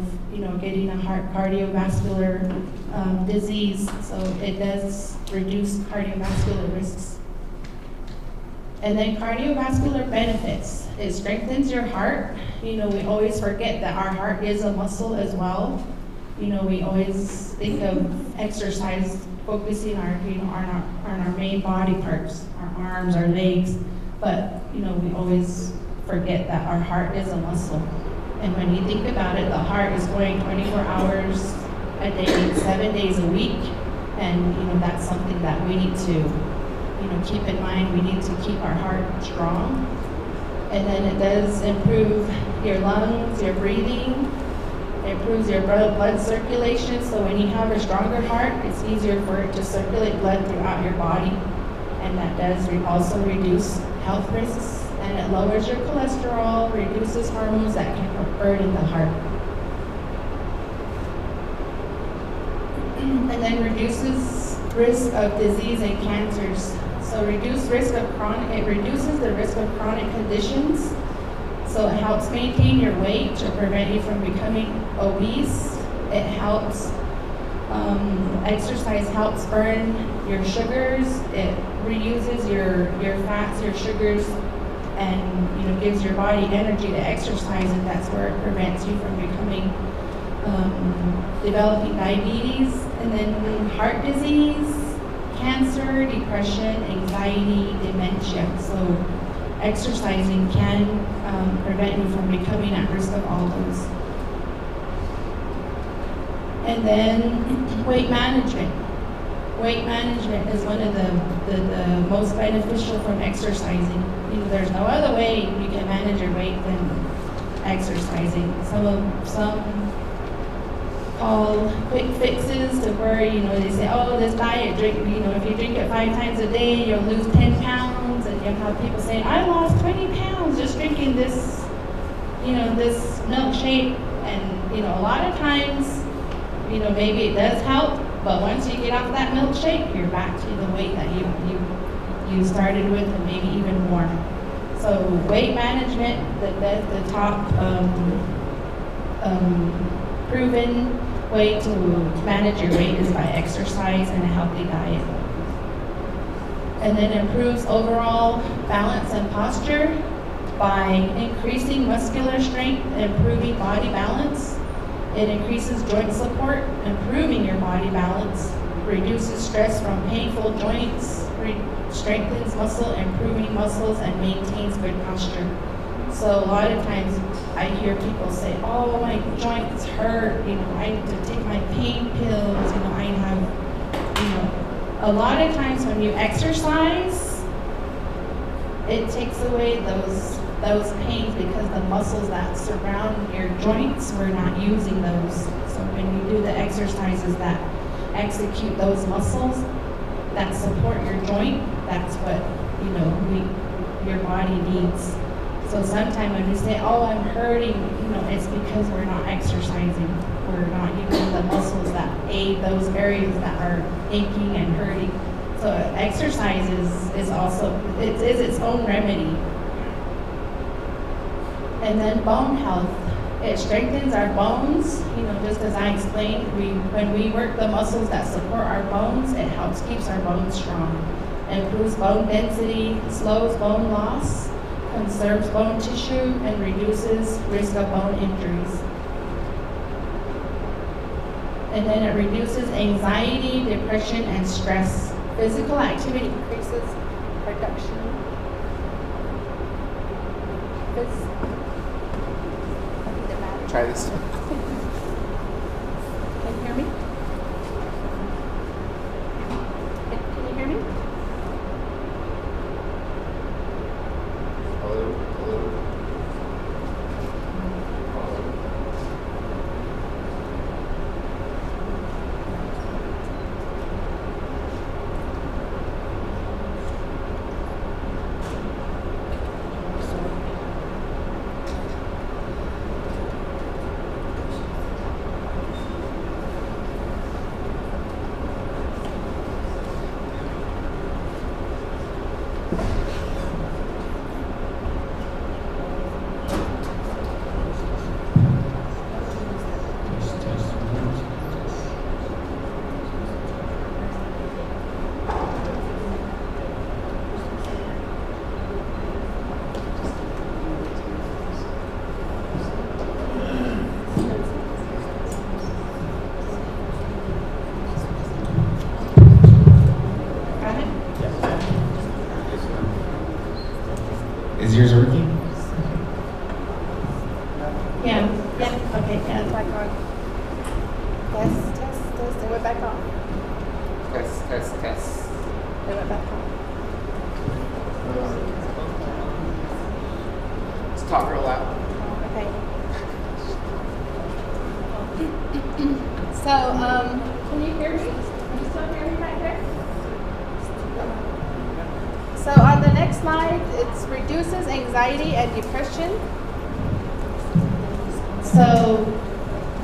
getting a cardiovascular disease. So it does reduce cardiovascular risks. And then cardiovascular benefits. It strengthens your heart. We always forget that our heart is a muscle as well. We always think of exercise focusing on our main body parts, our arms, our legs. But, we always forget that our heart is a muscle. And when you think about it, the heart is going 24 hours a day, 7 days a week. And, that's something that we need to keep in mind. We need to keep our heart strong. And then it does improve your lungs, your breathing. It improves your blood circulation. So when you have a stronger heart, it's easier for it to circulate blood throughout your body. And that does also reduce health risks. And it lowers your cholesterol, reduces hormones that can burden the heart. And then reduces risk of disease and cancers. So it reduces the risk of chronic conditions. So it helps maintain your weight to prevent you from becoming obese. It helps, exercise helps burn your sugars. It reuses your fats, your sugars, and gives your body energy to exercise, and that's where it prevents you from becoming, developing diabetes, and then heart disease, cancer, depression, anxiety, dementia. So exercising can prevent you from becoming at risk of all those. And then weight management. Weight management is one of the most beneficial from exercising. There's no other way you can manage your weight than exercising. Some call quick fixes to where, they say, oh, this diet drink, if you drink it 5 times a day, you'll lose 10 pounds. And you have people say, I lost 20 pounds just drinking this, this milkshake. And, a lot of times, maybe it does help, but once you get off that milkshake, you're back to the weight that you started with, and maybe even more. So weight management, the top proven way to manage your weight is by exercise and a healthy diet. And then improves overall balance and posture by increasing muscular strength, improving body balance. It increases joint support, improving your body balance, reduces stress from painful joints, strengthens muscle, improving muscles, and maintains good posture. So a lot of times I hear people say, oh, my joints hurt, I need to take my pain pills, I have, a lot of times when you exercise, it takes away those pains because the muscles that surround your joints, we're not using those. So when you do the exercises that execute those muscles that support your joint, that's what your body needs. So sometimes when we say, oh, I'm hurting, it's because we're not exercising. We're not using the muscles that aid those areas that are aching and hurting. So exercise is also, it is its own remedy. And then bone health. It strengthens our bones, just as I explained, when we work the muscles that support our bones, it keeps our bones strong. It improves bone density, slows bone loss, conserves bone tissue, and reduces risk of bone injuries. And then it reduces anxiety, depression, and stress. Physical activity increases production. Try this. Can you hear me? Can you hear me? Is yours working? Yeah, okay, yeah, it's back on. Test, it went back on. Test. It went back on. Let's talk real loud. Okay. So, can you hear me? Can you still hear me back there? So on the next slide, it reduces anxiety and depression. So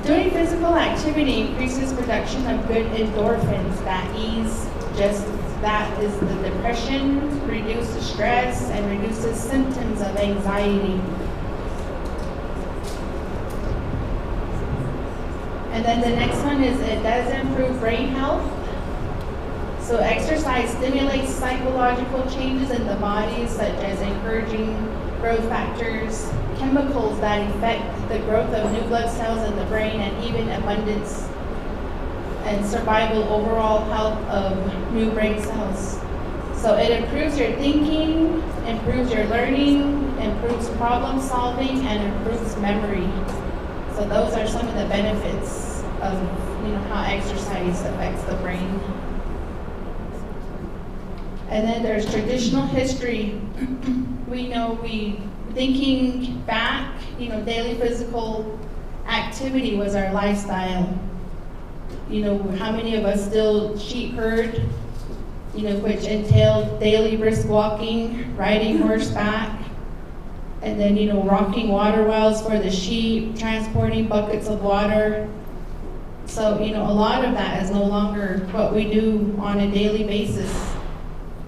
Doing physical activity increases production of good endorphins that ease that is the depression, reduces stress, and reduces symptoms of anxiety. And then the next one is it does improve brain health. So exercise stimulates psychological changes in the body, such as encouraging growth factors, chemicals that affect the growth of new blood cells in the brain, and even abundance and survival overall health of new brain cells. So it improves your thinking, improves your learning, improves problem solving, and improves memory. So those are some of the benefits of how exercise affects the brain. And then there's traditional history. We know thinking back, daily physical activity was our lifestyle. How many of us still sheep herd, which entailed daily brisk walking, riding horseback, and then, rocking water wells for the sheep, transporting buckets of water. So, a lot of that is no longer what we do on a daily basis.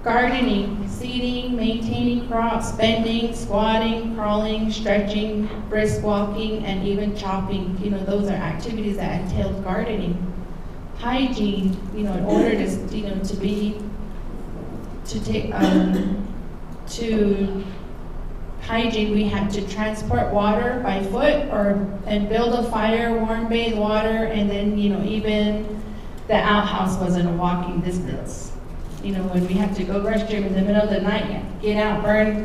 Gardening, seeding, maintaining crops, bending, squatting, crawling, stretching, brisk walking, and even chopping. Those are activities that entailed gardening. Hygiene, in order to hygiene, we had to transport water by foot and build a fire, warm bathe water, and then, even the outhouse wasn't a walking distance. When we had to go restroom in the middle of the night, you had to get out,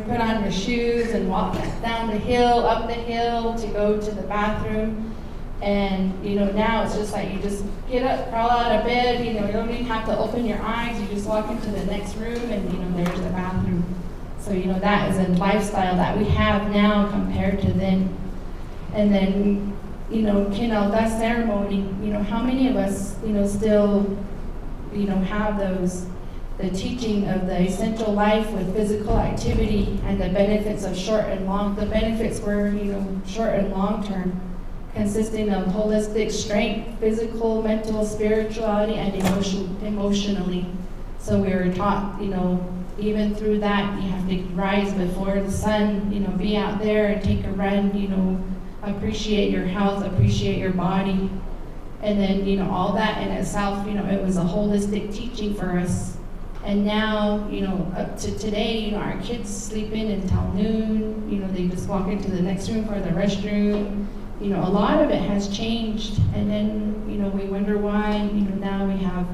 put on your shoes and walk down the hill, up the hill to go to the bathroom. And, now it's just like you just get up, crawl out of bed, you don't even have to open your eyes, you just walk into the next room and, there's the bathroom. So, that is a lifestyle that we have now compared to then. And then, Kinalda ceremony, how many of us, still, have the teaching of the essential life with physical activity and the benefits of short and long. The benefits were, short and long term, consisting of holistic strength, physical, mental, spirituality, and emotionally. So we were taught, even through that, you have to rise before the sun, be out there and take a run, appreciate your health, appreciate your body. And then, all that in itself, it was a holistic teaching for us. And now, up to today, our kids sleep in until noon, they just walk into the next room for the restroom. A lot of it has changed. And then, we wonder why, now we have,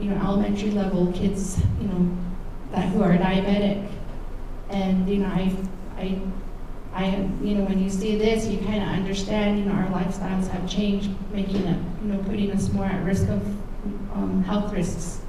elementary level kids, who are diabetic. And, when you see this, you kind of understand, our lifestyles have changed, making it, putting us more at risk of health risks.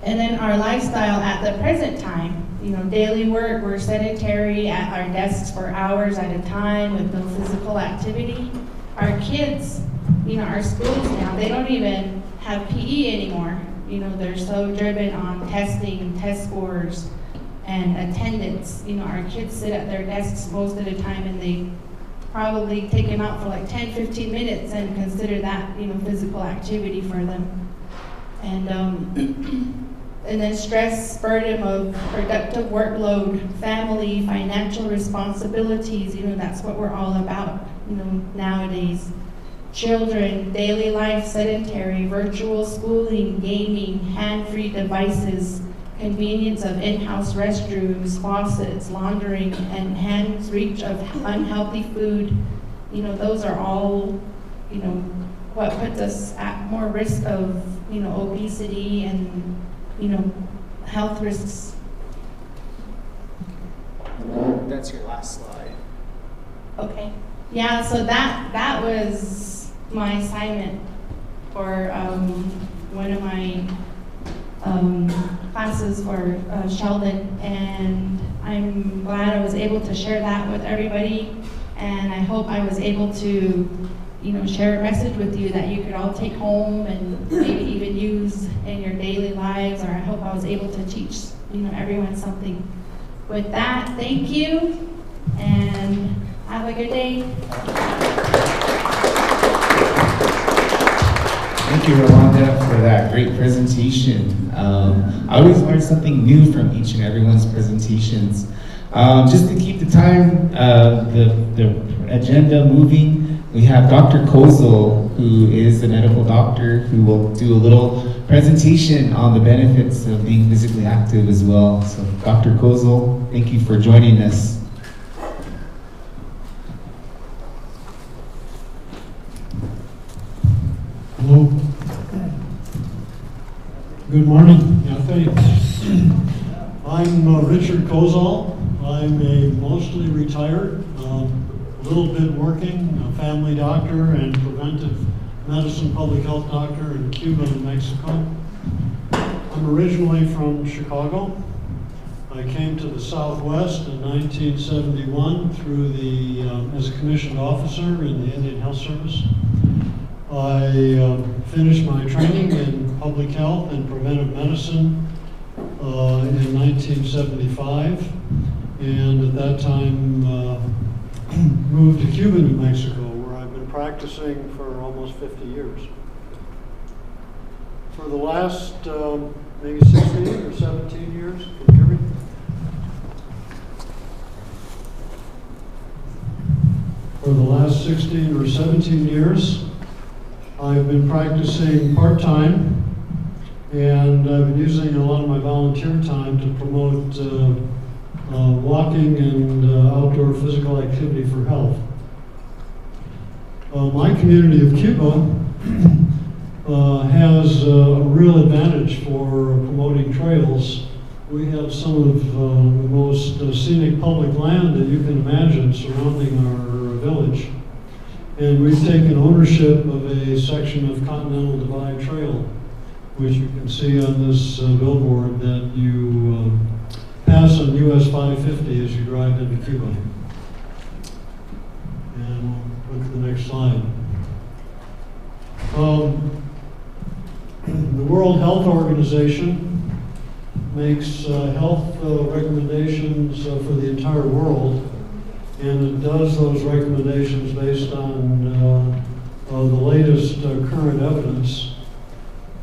And then our lifestyle at the present time, daily work, we're sedentary at our desks for hours at a time with no physical activity. Our kids, our schools now, they don't even have PE anymore. They're so driven on testing, test scores, and attendance. Our kids sit at their desks most of the time, and they probably take them out for like 10, 15 minutes and consider that, physical activity for them. And then stress, burden of productive workload, family, financial responsibilities, that's what we're all about, nowadays. Children, daily life, sedentary, virtual schooling, gaming, hand-free devices, convenience of in-house restrooms, faucets, laundering, and hands reach of unhealthy food. Those are all, what puts us at more risk of, obesity and, health risks. That's your last slide. Okay. Yeah, so that was my assignment for one of my classes for Sheldon, and I'm glad I was able to share that with everybody, and I hope I was able to share a message with you that you could all take home and maybe even use in your daily lives, or I hope I was able to teach, everyone something. With that, thank you, and have a good day. Thank you, Rolanda, for that great presentation. I always learn something new from each and everyone's presentations. Just to keep the time, the agenda moving, we have Dr. Kozel, who is a medical doctor, who will do a little presentation on the benefits of being physically active as well. So, Dr. Kozel, thank you for joining us. Hello. Good morning. Yeah, thanks. I'm Richard Kozel. I'm a mostly retired, a little bit working, a family doctor and preventive medicine public health doctor in Cuba and Mexico. I'm originally from Chicago. I came to the Southwest in 1971 through as a commissioned officer in the Indian Health Service. I finished my training in public health and preventive medicine in 1975, and at that time moved to Cuba, New Mexico, where I've been practicing for almost 50 years. For the last maybe 16 or 17 years, can you hear me? For the last 16 or 17 years, I've been practicing part-time, and I've been using a lot of my volunteer time to promote walking and outdoor physical activity for health. My community of Cuba has a real advantage for promoting trails. We have some of the most scenic public land that you can imagine surrounding our village. And we've taken ownership of a section of Continental Divide Trail, which you can see on this billboard that you pass on US 550 as you drive into Cuba. And we'll look at the next slide. The World Health Organization makes health recommendations for the entire world. And it does those recommendations based on the latest current evidence.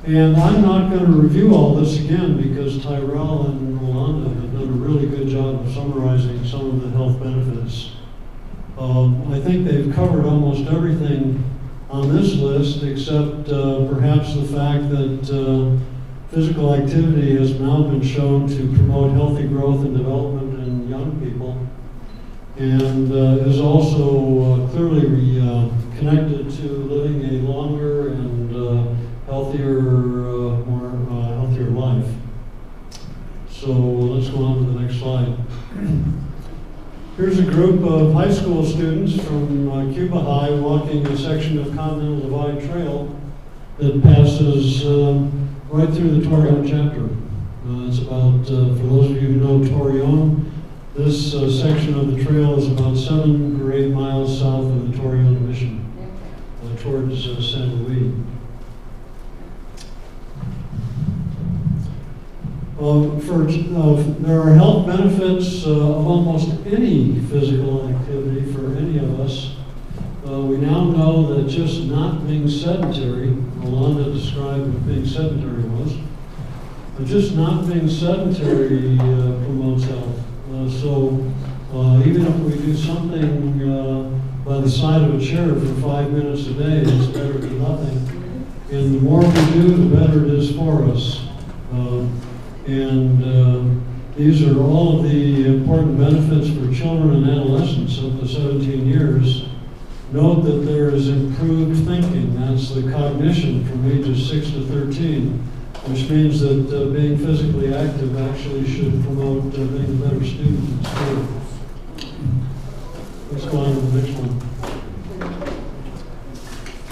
And I'm not going to review all this again because Tyrell and Rolanda have done a really good job of summarizing some of the health benefits. I think they've covered almost everything on this list except perhaps the fact that physical activity has now been shown to promote healthy growth and development in young people, and is also clearly connected to living a longer and healthier, healthier life. So let's go on to the next slide. Here's a group of high school students from Cuba High walking a section of Continental Divide Trail that passes right through the Torreon chapter. It's about, for those of you who know Torreon, this section of the trail is about 7 or 8 miles south of the Torreon Mission, towards San Luis. There are health benefits of almost any physical activity for any of us. We now know that just not being sedentary, Rolanda described what being sedentary was, but just not being sedentary promotes health. So even if we do something by the side of a chair for 5 minutes a day, it's better than nothing. And the more we do, the better it is for us. These are all of the important benefits for children and adolescents up to 17 years. Note that there is improved thinking. That's the cognition from ages 6 to 13. Which means that being physically active actually should promote being a better student in school. Let's go on to the next one.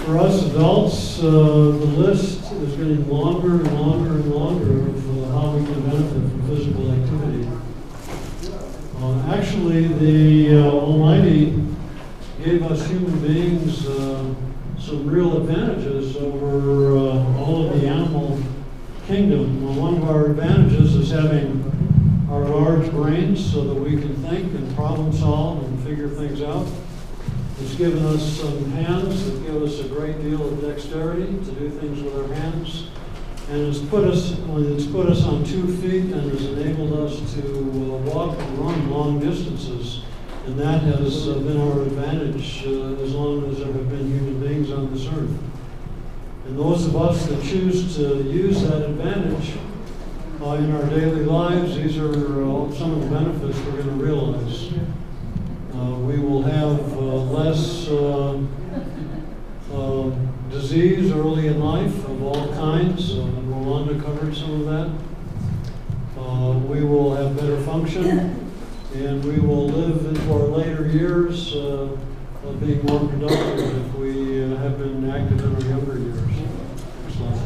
For us adults, the list is getting longer and longer and longer of how we can benefit from physical activity. Actually, the Almighty gave us human beings some real advantages over all of the animal kingdom. Well, one of our advantages is having our large brains so that we can think and problem solve and figure things out. It's given us some hands that give us a great great deal of dexterity to do things with our hands, and it's put us on 2 feet and has enabled us to walk and run long distances, and that has been our advantage as long as there have been human beings on this earth. And those of us that choose to use that advantage in our daily lives, these are some of the benefits we're going to realize. We will have less disease early in life of all kinds. Rolanda covered some of that. We will have better function, and we will live into our later years being more productive if we have been active in our younger years. Next slide.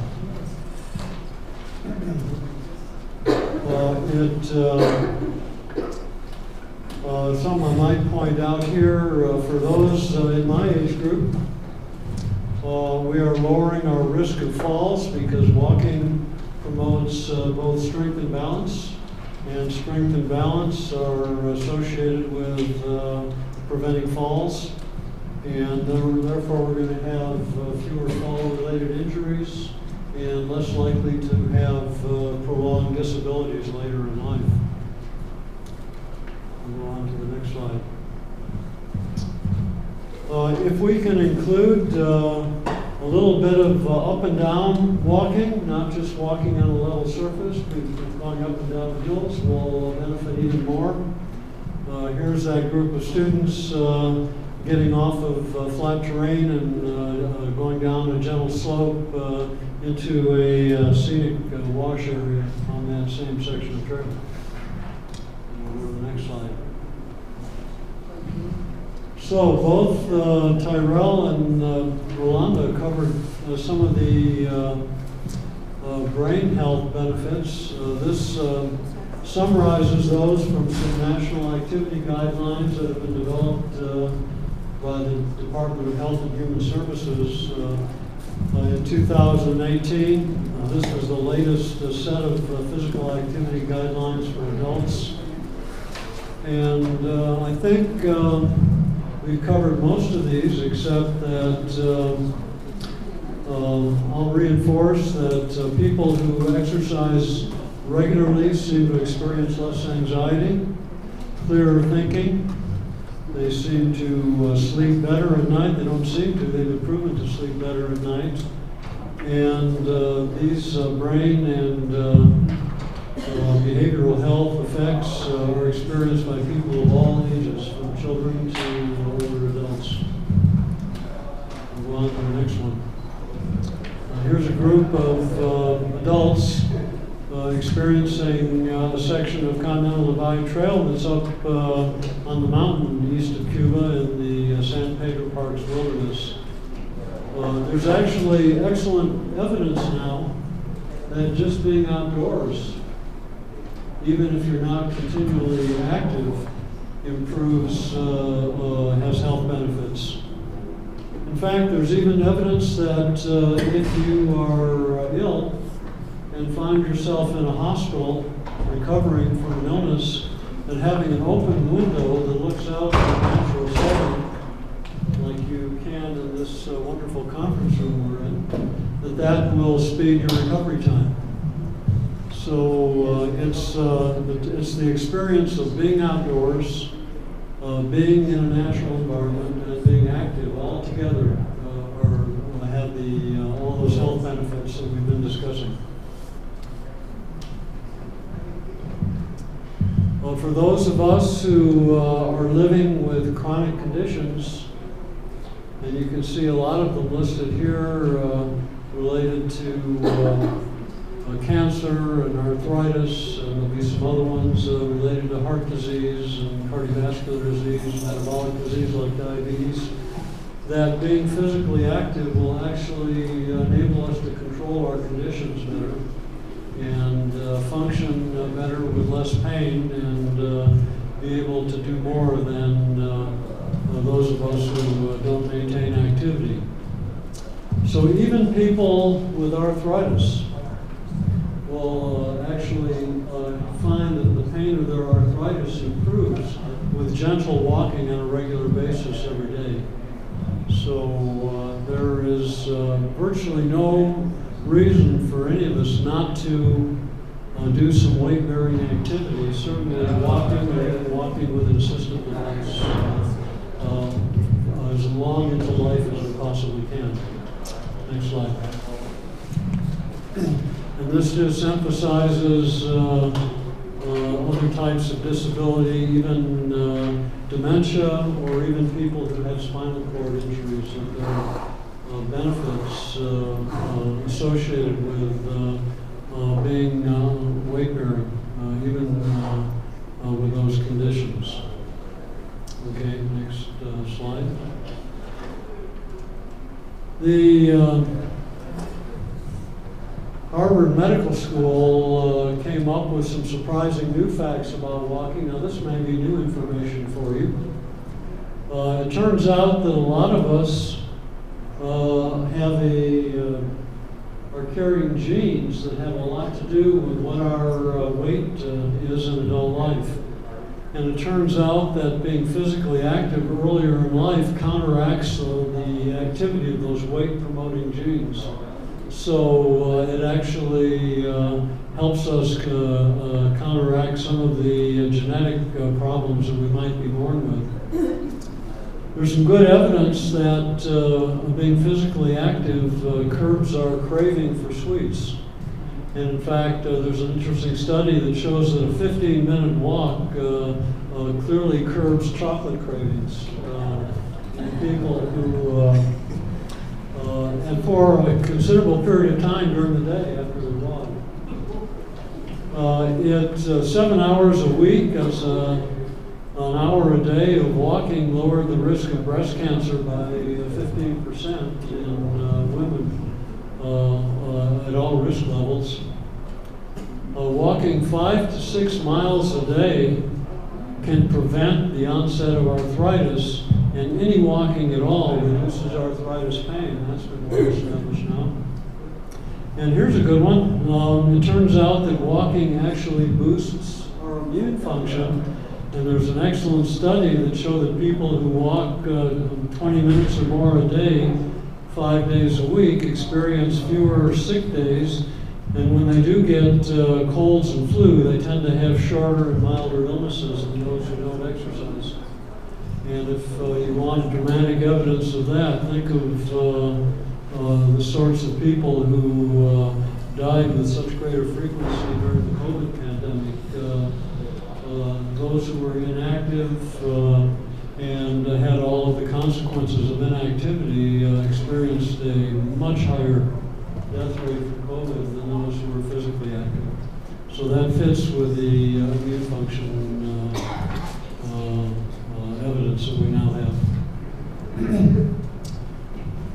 Something I might point out here, for those in my age group, we are lowering our risk of falls because walking promotes both strength and balance, and strength and balance are associated with preventing falls, and therefore we're going to have fewer fall-related injuries and less likely to have prolonged disabilities later in life. We'll go on to the next slide. If we can include a little bit of up and down walking, not just walking on a level surface, but going up and down the hills, will benefit even more. Here's that group of students getting off of flat terrain and going down a gentle slope into a scenic wash area on that same section of trail. We'll go to the next slide. So both Tyrell and Rolanda covered some of the brain health benefits. This summarizes those from some national activity guidelines that have been developed by the Department of Health and Human Services in 2018. This was the latest set of physical activity guidelines for adults. And I think we've covered most of these, except that I'll reinforce that people who exercise regularly seem to experience less anxiety, clearer thinking. They seem to sleep better at night. They don't seem to. They've been proven to sleep better at night. And these brain and behavioral health effects are experienced by people of all ages, from children to older adults. We'll go on to the next one. Here's a group of adults experiencing a section of Continental Divide Trail that's up on the mountain east of Cuba in the San Pedro Parks wilderness. There's actually excellent evidence now that just being outdoors, even if you're not continually active, improves, has health benefits. In fact, there's even evidence that if you are ill and find yourself in a hospital recovering from an illness, that having an open window that looks out at a natural setting, like you can in this wonderful conference room we're in, that will speed your recovery time. So it's the experience of being outdoors, being in a natural environment, and being active all together have all those health benefits that we've been discussing. For those of us who are living with chronic conditions, and you can see a lot of them listed here related to cancer and arthritis, and there'll be some other ones related to heart disease and cardiovascular disease, metabolic disease like diabetes, that being physically active will actually enable us to control our conditions better and function better with less pain and be able to do more than those of us who don't maintain activity. So even people with arthritis will actually find that the pain of their arthritis improves with gentle walking on a regular basis every day. So there is virtually no reason for any of us not to do some weight-bearing activities. Certainly walking with an assisted device as long into life as we possibly can. Next slide. And this just emphasizes other types of disability, even dementia, or even people who have spinal cord injuries, that there are benefits associated with being weight-bearing, even with those conditions. Okay, next slide. The Harvard Medical School came up with some surprising new facts about walking. Now, this may be new information for you. It turns out that a lot of us are carrying genes that have a lot to do with what our weight is in adult life. And it turns out that being physically active earlier in life counteracts the activity of those weight-promoting genes. So it actually helps us counteract some of the genetic problems that we might be born with. There's some good evidence that being physically active curbs our craving for sweets. And in fact, there's an interesting study that shows that a 15-minute walk clearly curbs chocolate cravings in people who, and for a considerable period of time during the day after they walk. 7 hours a week, as an hour a day of walking lowered the risk of breast cancer by 15% in women at all risk levels. Walking 5 to 6 miles a day can prevent the onset of arthritis, and any walking at all reduces arthritis pain. That's been well established now. And here's a good one. It turns out that walking actually boosts our immune function. And there's an excellent study that showed that people who walk 20 minutes or more a day, 5 days a week, experience fewer sick days. And when they do get colds and flu, they tend to have shorter and milder illnesses than those who don't exercise. And if you want dramatic evidence of that, think of the sorts of people who died with such greater frequency during the COVID pandemic. Those who were inactive and had all of the consequences of inactivity experienced a much higher death rate for COVID than those who were physically active. So that fits with the immune function evidence that we now have.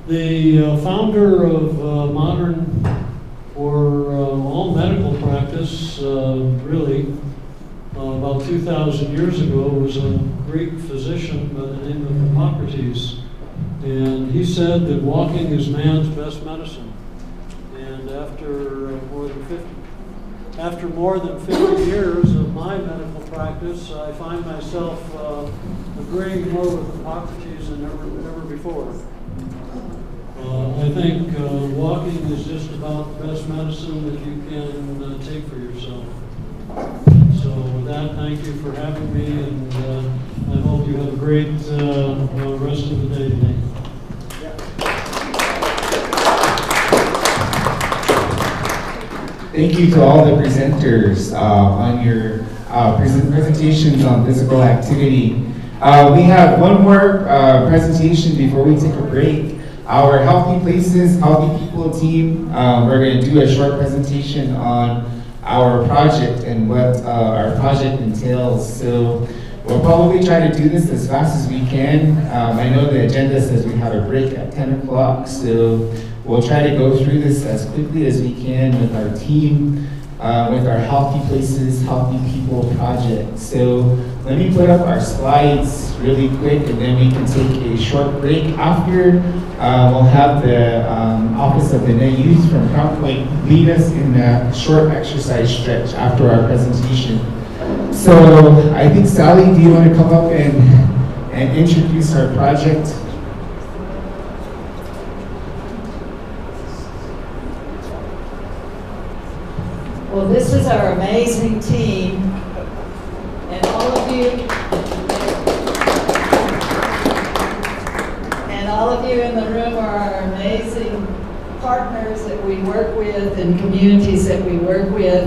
The founder of modern or all medical practice, really, about 2,000 years ago, was a Greek physician by the name of Hippocrates. And he said that walking is man's best medicine. And after more than 50 years of my medical practice, I find myself agreeing more with Hippocrates than ever before. I think walking is just about the best medicine that you can take for yourself. So with that, thank you for having me, and I hope you have a great rest of the day today. Thank you to all the presenters on your presentations on physical activity. We have one more presentation before we take a break. Our Healthy Places, Healthy People team, we're going to do a short presentation on our project and what our project entails. So we'll probably try to do this as fast as we can. I know the agenda says we have a break at 10 o'clock, so we'll try to go through this as quickly as we can with our team, with our Healthy Places, Healthy People project. So let me put up our slides really quick, and then we can take a short break. After, we'll have the Office of the Net Youth from Crown Point lead us in a short exercise stretch after our presentation. So I think, Sally, do you want to come up and introduce our project? Well, this is our amazing team, and all of you in the room are our amazing partners that we work with and communities that we work with.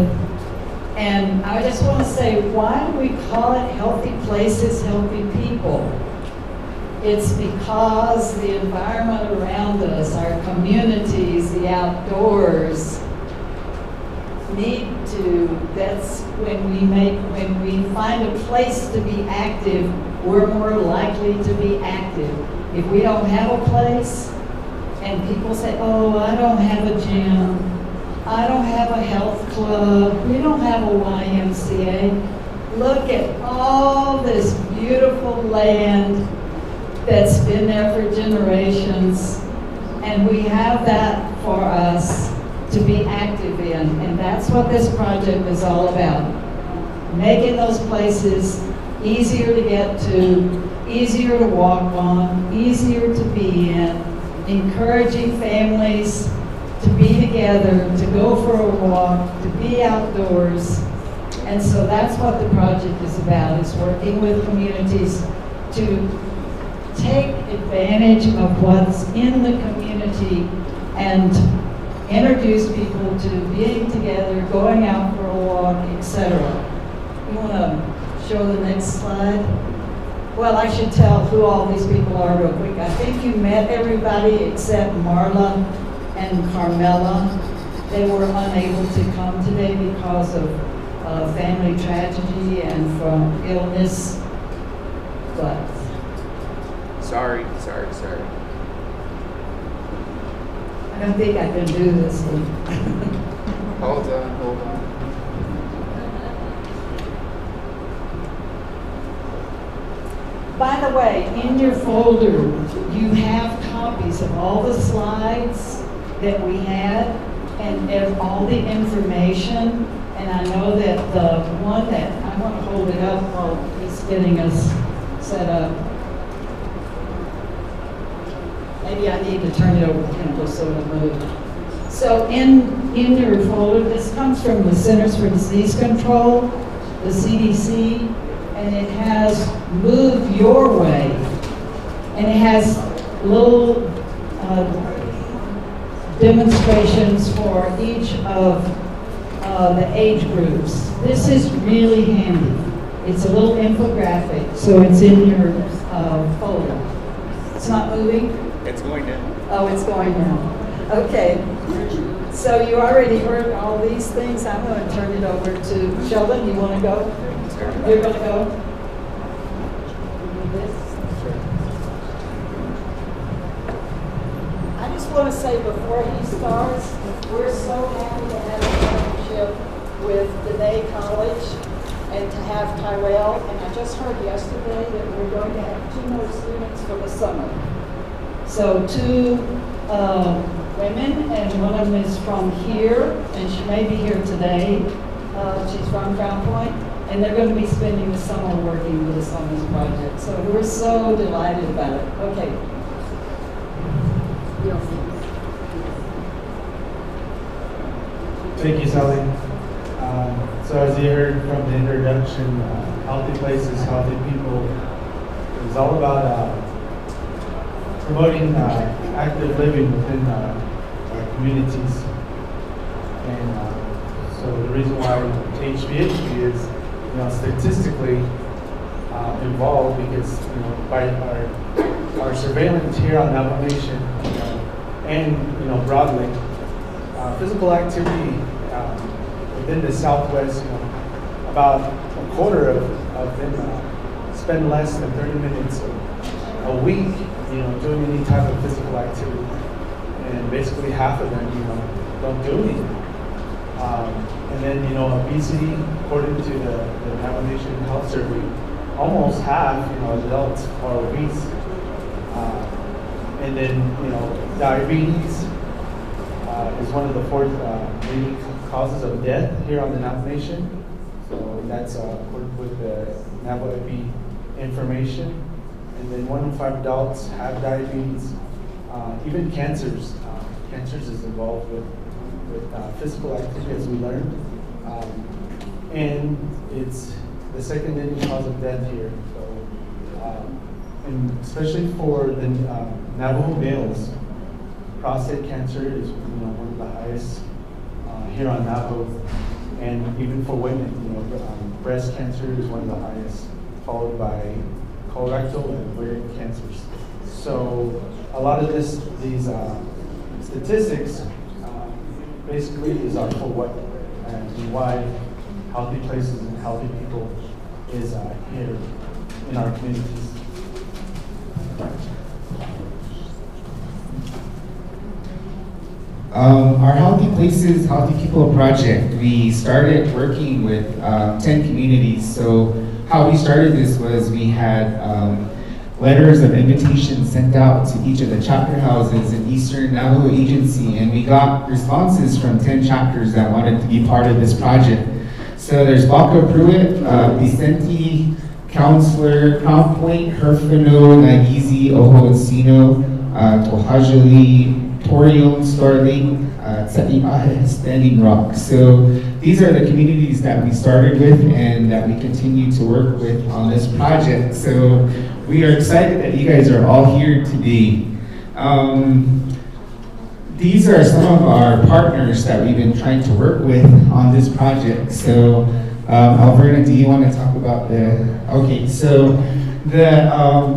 And I just want to say, why do we call it Healthy Places, Healthy People? It's because the environment around us, our communities, the outdoors, need to, that's when we find a place to be active, we're more likely to be active. If we don't have a place, and people say, oh, I don't have a gym, I don't have a health club, we don't have a YMCA. Look at all this beautiful land that's been there for generations, and we have that for us to be active in, and that's what this project is all about. Making those places easier to get to, easier to walk on, easier to be in, encouraging families to be together, to go for a walk, to be outdoors. And so that's what the project is about, is working with communities to take advantage of what's in the community and introduce people to being together, going out for a walk, etc. You want to show the next slide? Well, I should tell who all these people are real quick. I think you met everybody except Marla and Carmela. They were unable to come today because of family tragedy and from illness, but. Sorry. I don't think I can do this one. Hold on. By the way, in your folder, you have copies of all the slides that we had and all the information. And I know that the one that, I want to hold it up while he's getting us set up. Maybe I need to turn it over to him just so it'll move. So in your folder, this comes from the Centers for Disease Control, the CDC, and it has Move Your Way. And it has little demonstrations for each of the age groups. This is really handy. It's a little infographic, so it's in your folder. It's not moving? It's going now. Oh, it's going now. Okay. So you already heard all these things. I'm going to turn it over to Sheldon. You want to go? You're going to go? I just want to say before he starts, we're so happy to have a partnership with Dene College and to have Tyrell. And I just heard yesterday that we're going to have 2 more students for the summer. So 2 women, and one of them is from here, and she may be here today. She's from Crown Point, and they're going to be spending the summer working with us on this project. So we're so delighted about it. Okay. Thank you, Sally. So as you heard from the introduction, Healthy Places, Healthy People is all about promoting active living within our communities. And so the reason why HVHP is, statistically involved because, by our surveillance here on Navajo Nation and, broadly, physical activity within the Southwest, about a quarter of them spend less than 30 minutes a week, doing any type of physical activity. And basically half of them, don't do anything. And then, obesity, according to the Navajo Nation Health Survey, almost half, adults are obese. And then, diabetes is one of the 4 leading causes of death here on the Navajo Nation. So that's according with the Navajo Epi information. And then 1 in 5 adults have diabetes. Even cancers. Cancers is involved with physical activity, as we learned. And it's the second leading cause of death here. So, and especially for the Navajo males, prostate cancer is one of the highest here on Navajo, and even for women, breast cancer is one of the highest, followed by colorectal and ovarian cancers. So a lot of these statistics basically is our for what and why healthy places and healthy people is here in our communities. Our Healthy Places, Healthy People project, we started working with 10 communities. So how we started this was we had letters of invitation sent out to each of the chapter houses in Eastern Navajo Agency, and we got responses from 10 chapters that wanted to be part of this project. So there's Baca Pruitt, Vicente, Counselor, Crown Point, Herfino, Nagizi, Oho Encino, Tohajali, Torium, Starling, Standing Rock. So these are the communities that we started with and that we continue to work with on this project. So we are excited that you guys are all here today. These are some of our partners that we've been trying to work with on this project. So Alberta, do you want to talk about okay, so the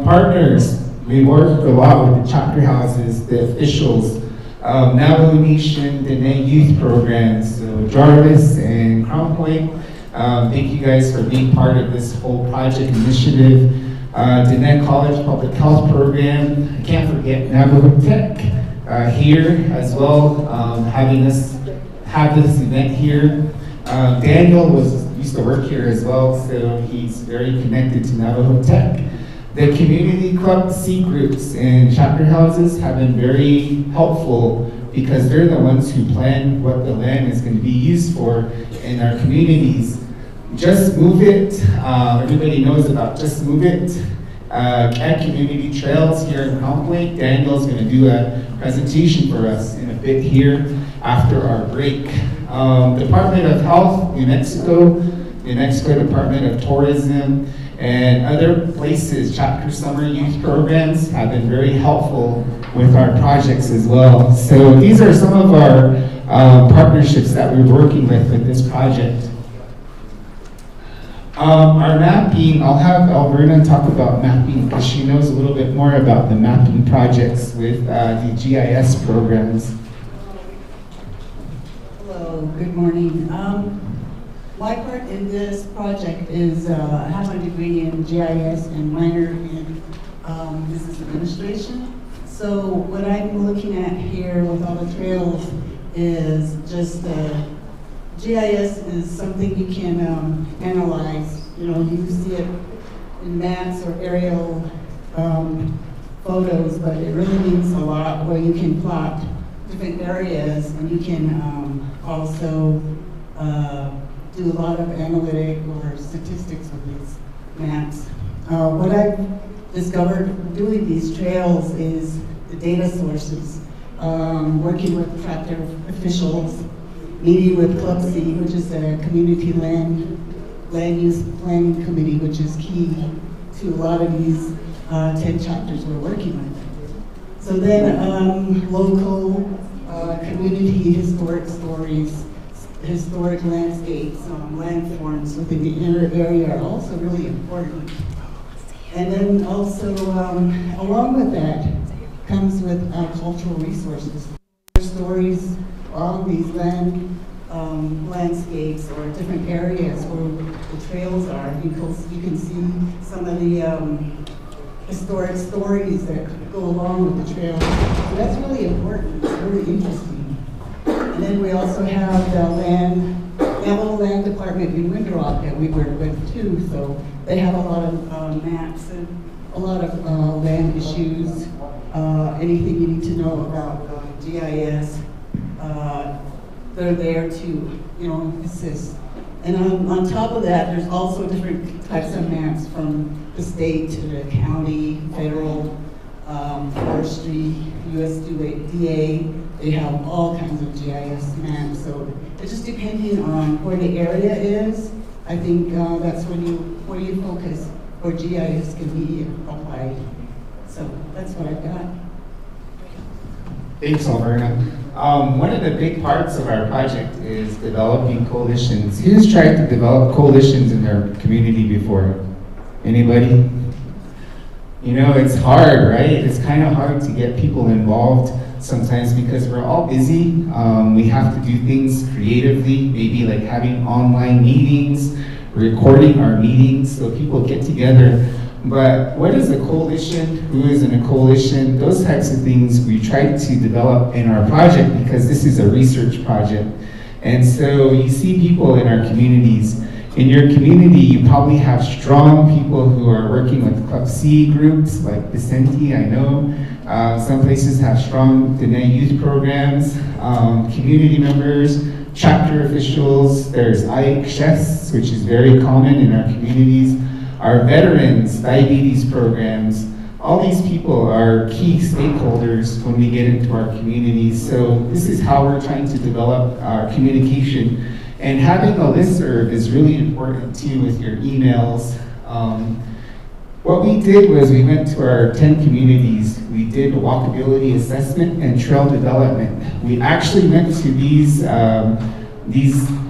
partners, we work a lot with the chapter houses, the officials, Navajo Nation, the Dene Youth Programs, so Jarvis and Crown Point. Thank you guys for being part of this whole project initiative. Dene College Public Health Program, I can't forget Navajo Tech here as well, having us have this event here. Daniel used to work here as well, so he's very connected to Navajo Tech. The community club C groups and chapter houses have been very helpful because they're the ones who plan what the land is going to be used for in our communities. Just Move It, everybody knows about Just Move It. At Community Trails here in Crown Point, Daniel's going to do a presentation for us in a bit here after our break. Department of Health, New Mexico Department of Tourism, and other places, chapter summer youth programs have been very helpful with our projects as well. So these are some of our partnerships that we're working with this project. Our mapping, I'll have Alberta talk about mapping because she knows a little bit more about the mapping projects with the GIS programs. Hello, good morning. My part in this project is I have a degree in GIS and minor in business administration. So what I'm looking at here with all the trails is just GIS is something you can analyze. You see it in maps or aerial photos, but it really means a lot where you can plot different areas and you can also do a lot of analytic or statistics with these maps. What I've discovered doing these trails is the data sources, working with chapter officials, meeting with Club C, which is a community land use planning committee, which is key to a lot of these 10 chapters we're working with. So then local community historic stories, historic landscapes, landforms within the inner area are also really important. And then also, along with that, comes with cultural resources. Stories on these landscapes or different areas where the trails are. You can see some of the historic stories that go along with the trails. So that's really important. It's really interesting. And then we also have the Navajo Land Department in Windrock that we work with too. So they have a lot of maps and a lot of land issues. Anything you need to know about GIS, they're there to, assist. And on top of that, there's also different types of maps from the state to the county, federal, forestry, USDA, they have all kinds of GIS maps. So it's just depending on where the area is. I think that's where you focus, where GIS can be applied. So that's what I've got. Thanks, Alberta. One of the big parts of our project is developing coalitions. Who's tried to develop coalitions in their community before? Anybody? You know, it's hard, right? It's kind of hard to get people involved sometimes because we're all busy. We have to do things creatively, maybe like having online meetings, recording our meetings so people get together. But what is a coalition? Who is in a coalition? Those types of things we tried to develop in our project because this is a research project. And so you see people in our communities. In your community, you probably have strong people who are working with Club C groups like Vicente, I know. Some places have strong Dene youth programs, community members, chapter officials. There's IAC chefs, which is very common in our communities. Our veterans, diabetes programs, all these people are key stakeholders when we get into our communities. So this is how we're trying to develop our communication. And having a listserv is really important too with your emails. What we did was we went to our 10 communities. We did a walkability assessment and trail development. We actually went to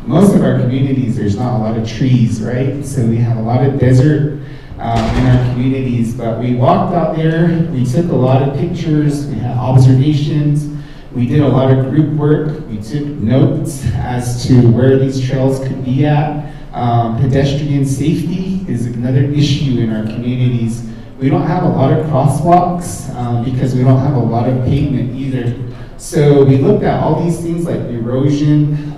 most of our communities, there's not a lot of trees, right? So we have a lot of desert in our communities, but we walked out there, we took a lot of pictures, we had observations, we did a lot of group work, we took notes as to where these trails could be at. Pedestrian safety is another issue in our communities. We don't have a lot of crosswalks because we don't have a lot of pavement either. So we looked at all these things like erosion,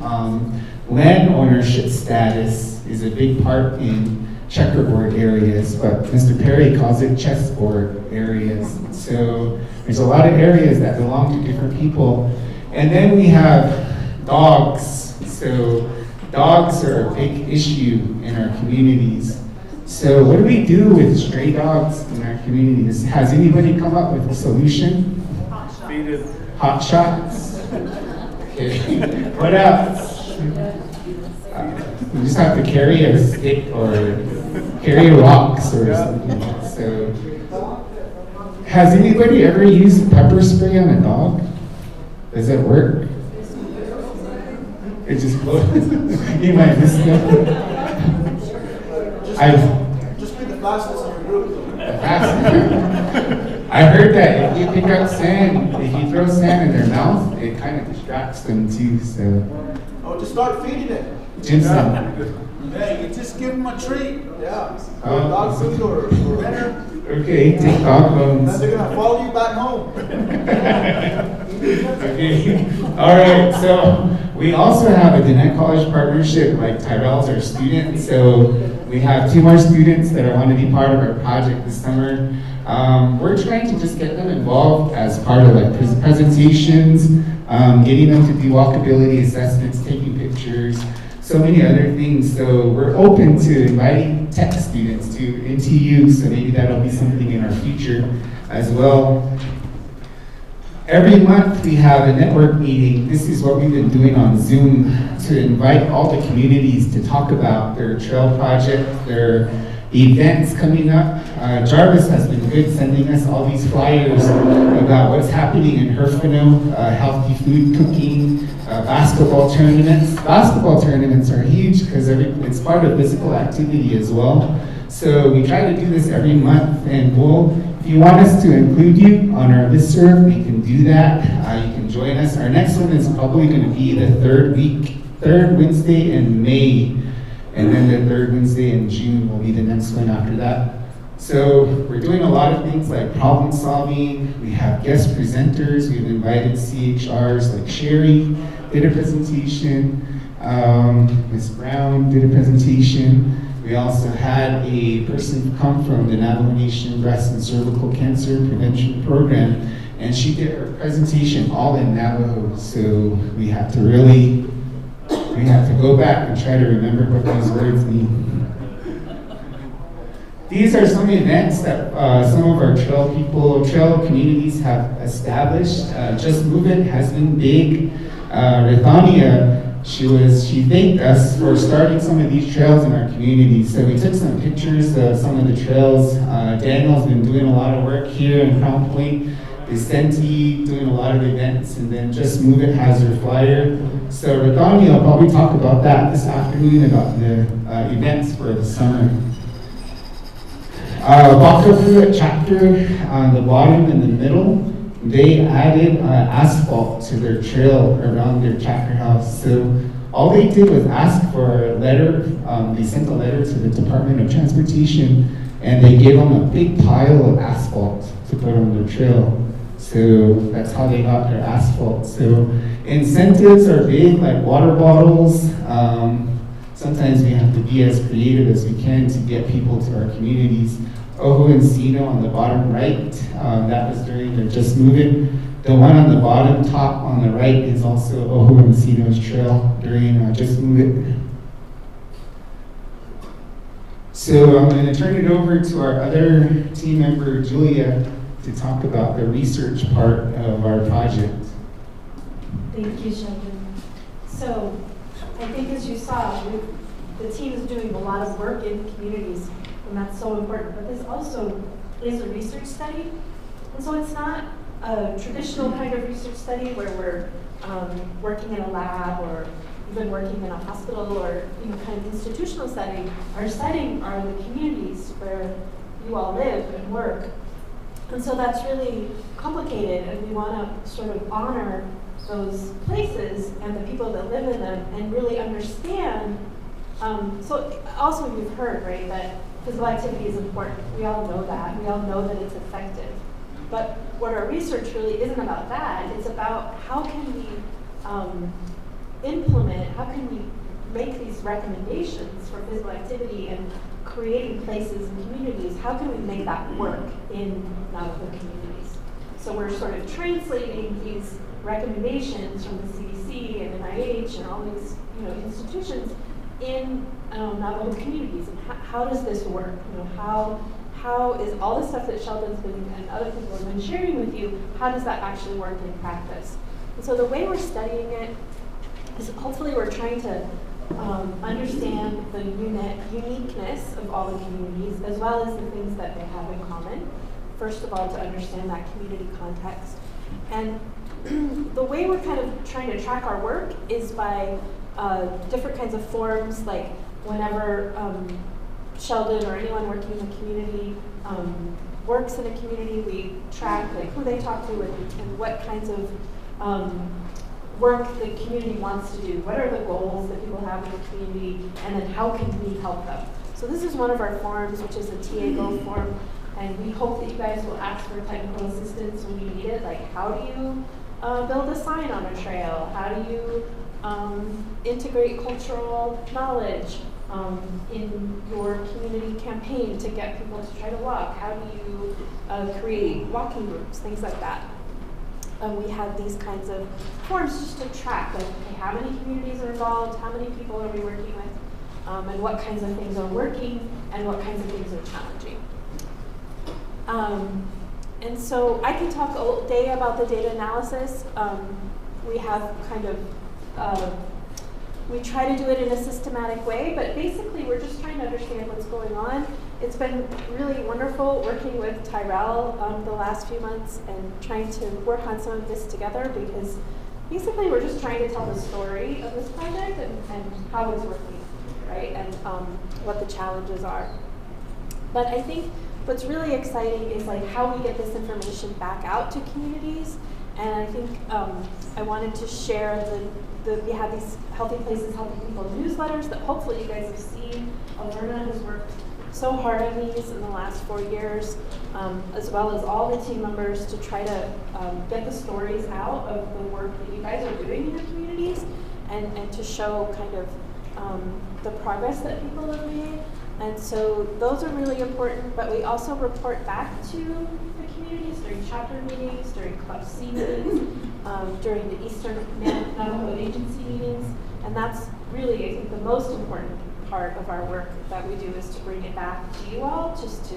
land ownership status is a big part in checkerboard areas, but Mr. Perry calls it chessboard areas. So there's a lot of areas that belong to different people. And then we have dogs. So dogs are a big issue in our communities. So what do we do with stray dogs in our communities? Has anybody come up with a solution? Hot shots? Okay. What else? You just have to carry a stick or carry rocks or something. So, has anybody ever used pepper spray on a dog? Does it work? It just blows. You might miss it. Just be the fastest in your group. I heard that if you pick up sand, if you throw sand in their mouth, it kind of distracts them too. So. Oh, just start feeding it. Jimson. Yeah, you just give them a treat. Yeah. Dog food or dinner. Okay, take dog bones. Then they're gonna follow you back home. Okay. All right. So we also have a Dene College partnership. Like Tyrell's our student, so we have 2 more students that want to be part of our project this summer. We're trying to just get them involved as part of like presentations, getting them to do walkability assessments, taking pictures, so many other things. So we're open to inviting tech students to NTU, so maybe that'll be something in our future as well. Every month we have a network meeting. This is what we've been doing on Zoom to invite all the communities to talk about their trail project, their events coming up. Jarvis has been good sending us all these flyers about what's happening in Herfinale, healthy food cooking, basketball tournaments. Basketball tournaments are huge because it's part of physical activity as well. So we try to do this every month, and if you want us to include you on our listserv, we can do that. You can join us. Our next one is probably going to be the third Wednesday in May, and then the third Wednesday in June will be the next one after that. So we're doing a lot of things like problem solving. We have guest presenters. We've invited CHRs like Sherry did a presentation. Ms. Brown did a presentation. We also had a person come from the Navajo Nation Breast and Cervical Cancer Prevention Program, and she did her presentation all in Navajo. So we have to go back and try to remember what these words mean. these are some events that some of our trail communities have established. Just Move It has been big. Rithania, she thanked us for starting some of these trails in our community. So we took some pictures of some of the trails. Daniel's been doing a lot of work here in Crown Point. Vicente doing a lot of events, and then Just Move It has their flyer. So Rithania will probably talk about that this afternoon, about the events for the summer. Baka Pruitt chapter on the bottom and the middle, they added asphalt to their trail around their chapter house. So all they did was ask for a letter. They sent a letter to the Department of Transportation, and they gave them a big pile of asphalt to put on their trail. So that's how they got their asphalt. So incentives are big, like water bottles. Sometimes we have to be as creative as we can to get people to our communities. Ojo Encino on the bottom right, that was during the Just Move It. The one on the bottom top on the right is also Ojo Encino's trail during Just Move It. So I'm going to turn it over to our other team member, Julia, to talk about the research part of our project. Thank you, Sheldon. So I think as you saw, the team is doing a lot of work in communities, and that's so important. But this also is a research study. And so it's not a traditional kind of research study where we're working in a lab or even working in a hospital or kind of institutional setting. Our setting are the communities where you all live and work. And so that's really complicated, and we want to sort of honor those places and the people that live in them and really understand. So also you've heard, right, that physical activity is important. We all know that. We all know that it's effective. But what our research really isn't about that. It's about how can we implement, how can we make these recommendations for physical activity and creating places and communities, how can we make that work in Navajo communities? So we're sort of translating these recommendations from the CDC and NIH and all these institutions in Navajo communities. And how does this work? How is all the stuff that Sheldon's been and other people have been sharing with you, how does that actually work in practice? And so the way we're studying it is hopefully we're trying to understand the uniqueness of all the communities, as well as the things that they have in common. First of all, to understand that community context. And the way we're kind of trying to track our work is by different kinds of forms, like whenever Sheldon or anyone working in the community works in a community, we track like who they talk to and what kinds of work the community wants to do. What are the goals that people have in the community, and then how can we help them? So this is one of our forms, which is a TA-GO form, and we hope that you guys will ask for technical assistance when you need it. Like, how do you build a sign on a trail? How do you integrate cultural knowledge in your community campaign to get people to try to walk? How do you create walking groups, things like that? We have these kinds of forms just to track, like, okay, how many communities are involved, how many people are we working with, and what kinds of things are working, and what kinds of things are challenging. And so I can talk all day about the data analysis. We have kind of, we try to do it in a systematic way, but basically we're just trying to understand what's going on. It's been really wonderful working with Tyrell the last few months and trying to work on some of this together, because basically we're just trying to tell the story of this project and how it's working, right? And what the challenges are. But I think what's really exciting is like how we get this information back out to communities. And I think I wanted to share we have these Healthy Places, Healthy People newsletters that hopefully you guys have seen. Alberta has worked so hard on these in the last 4 years, as well as all the team members, to try to get the stories out of the work that you guys are doing in your communities, and to show kind of the progress that people have made. And so those are really important, but we also report back to the communities during chapter meetings, during Club C meetings, during the Eastern Navajo Agency meetings, and that's really, I think, the most important part of our work that we do is to bring it back to you all, just to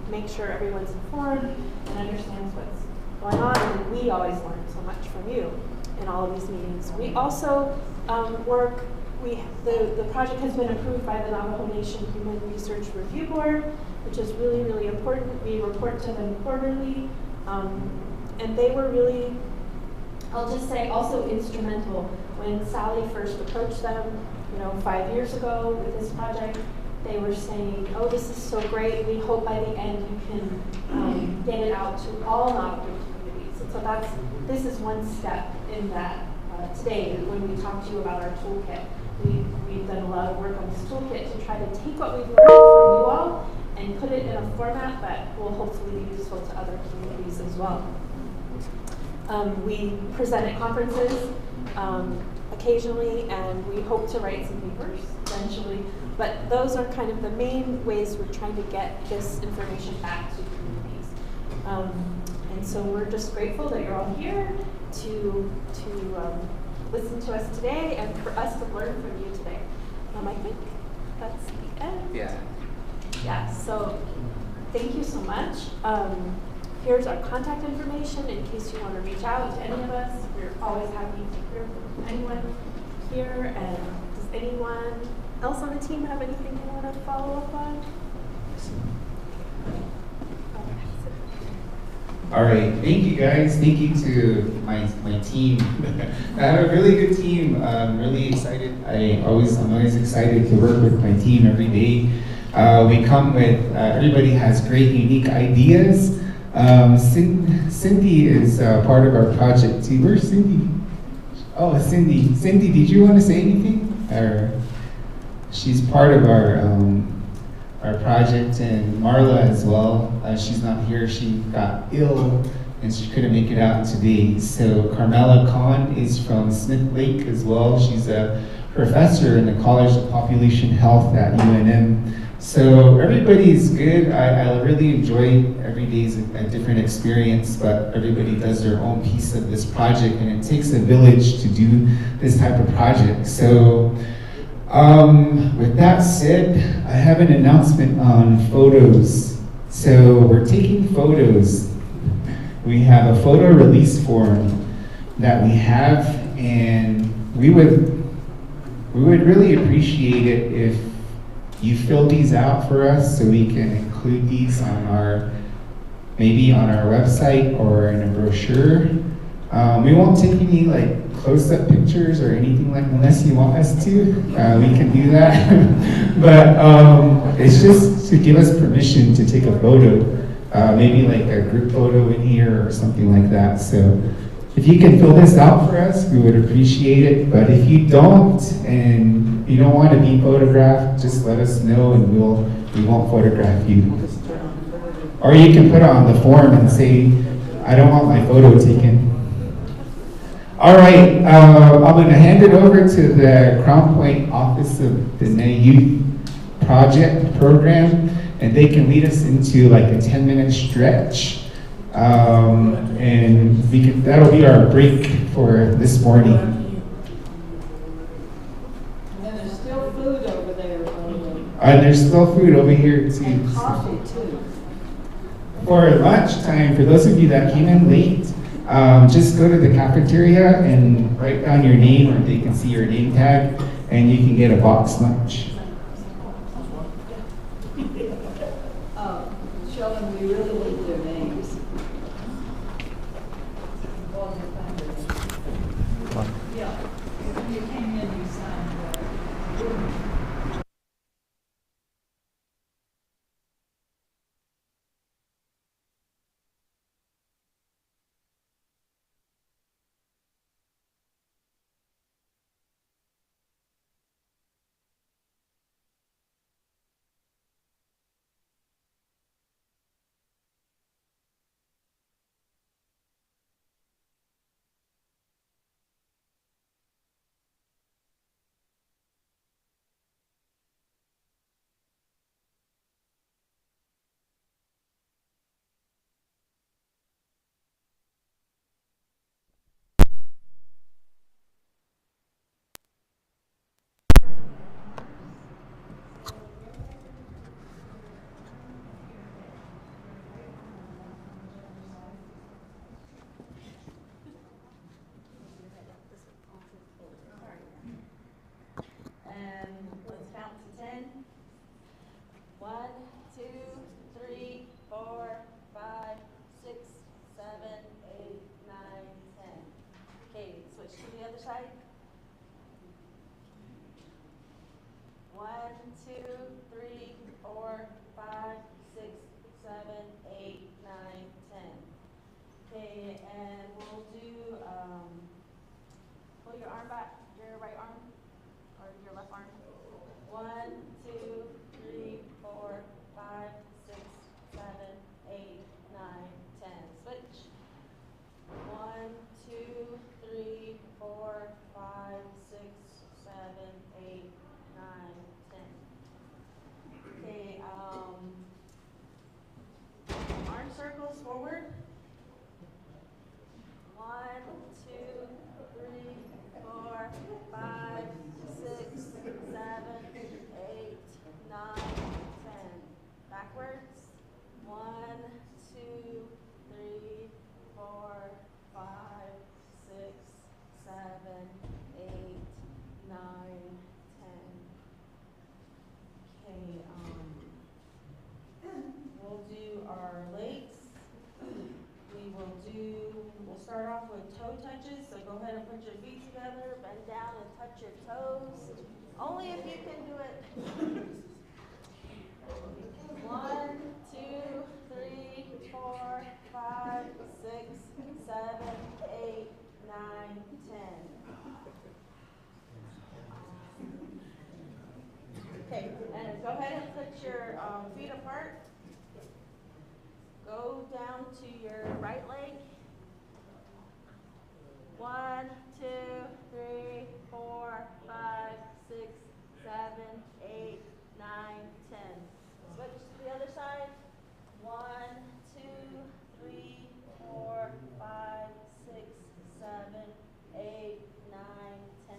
make sure everyone's informed and understands what's going on. And we always learn so much from you in all of these meetings. We also the project has been approved by the Navajo Nation Human Research Review Board, which is really, really important. We report to them quarterly, and they were really, I'll just say, also instrumental when Sally first approached them, 5 years ago with this project. They were saying, "Oh, this is so great. We hope by the end you can get it out to all Navajo communities." And so this is one step in that. Today, when we talk to you about our toolkit, we've done a lot of work on this toolkit to try to take what we've learned from you all and put it in a format that will hopefully be useful to other communities as well. We present at conferences occasionally, and we hope to write some papers eventually. But those are kind of the main ways we're trying to get this information back to communities. And so we're just grateful that you're all here to listen to us today and for us to learn from you today. I think that's the end. Yeah. Yeah, so thank you so much. Here's our contact information in case you want to reach out to any of us. We're always happy to hear from anyone here. And does anyone else on the team have anything they want to follow up on? All right, thank you guys. Thank you to my team. I have a really good team. I'm really excited. I'm always excited to work with my team every day. We come with, everybody has great, unique ideas. Cindy is part of our project too. Where's Cindy? Oh, Cindy. Cindy, did you want to say anything? Or she's part of our project, and Marla as well. She's not here. She got ill and she couldn't make it out today. So Carmela Khan is from Smith Lake as well. She's a professor in the College of Population Health at UNM. So everybody's good. I really enjoy every day's a different experience, but everybody does their own piece of this project, and it takes a village to do this type of project. So with that said, I have an announcement on photos. So we're taking photos. We have a photo release form that we have, and we would really appreciate it if you fill these out for us so we can include these on maybe on our website or in a brochure. We won't take any close-up pictures or anything unless you want us to. We can do that. But it's just to give us permission to take a photo, maybe like a group photo in here or something like that. So if you can fill this out for us, we would appreciate it. But if you don't and you don't want to be photographed, just let us know and we won't photograph you. Or you can put it on the form and say, I don't want my photo taken. All right, I'm going to hand it over to the Crown Point Office of the Youth Project Program, and they can lead us into like a 10-minute stretch. And that'll be our break for this morning. And then there's still food over there. And there's still food over here too. And coffee too. For lunchtime, for those of you that came in late, just go to the cafeteria and write down your name, or they can see your name tag, and you can get a box lunch. Sheldon, we really need their names. Yeah, if you came in, you signed. side. 1, 2, 3, 4, 5, 6, 7, 8, 9, 10. Okay, and we'll do, pull your arm back, your right arm, or your left arm. 1, 2, 3, 4, 5, 6, 7, 8, 9, 10. Switch. 1, 2, 3, 4, 5, 6, 7, 8, 9, 10. Okay, arm circles forward. 1, 2, 3, 4, 5, 6, 7, 8, 9, 10. Backwards. 1, 2, 3, 4, 5, 6, 7, 8, 9, 10. Okay, we'll do our legs. We'll start off with toe touches, so go ahead and put your feet together, bend down and touch your toes. Only if you can do it. 1, 2, 3, 4, 5, 6, 7, 8, 9, 10. Okay, and go ahead and put your feet apart. Go down to your right leg. 1, 2, 3, 4, 5, 6, 7, 8, 9, 10. Switch to the other side. 1, 2, 3, 4, 5, 6, 7, 8, 9, 10.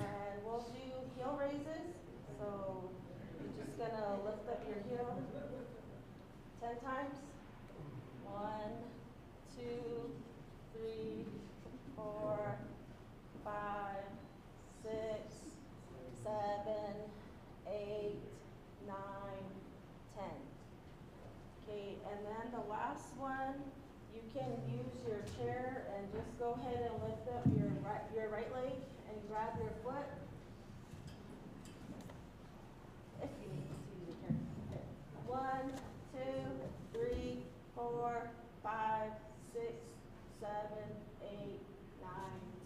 And we'll do heel raises. So you're just gonna lift up your heel 10 times. 1, 2, 3, 4, 5, 6, 7, 8, 9, 10. Okay, and then the last one, you can use your chair and just go ahead and lift up your right leg and grab your foot. If you need to use your chair. Okay. 1, 2, 3, 4, 5, 6, 7, 8, 9,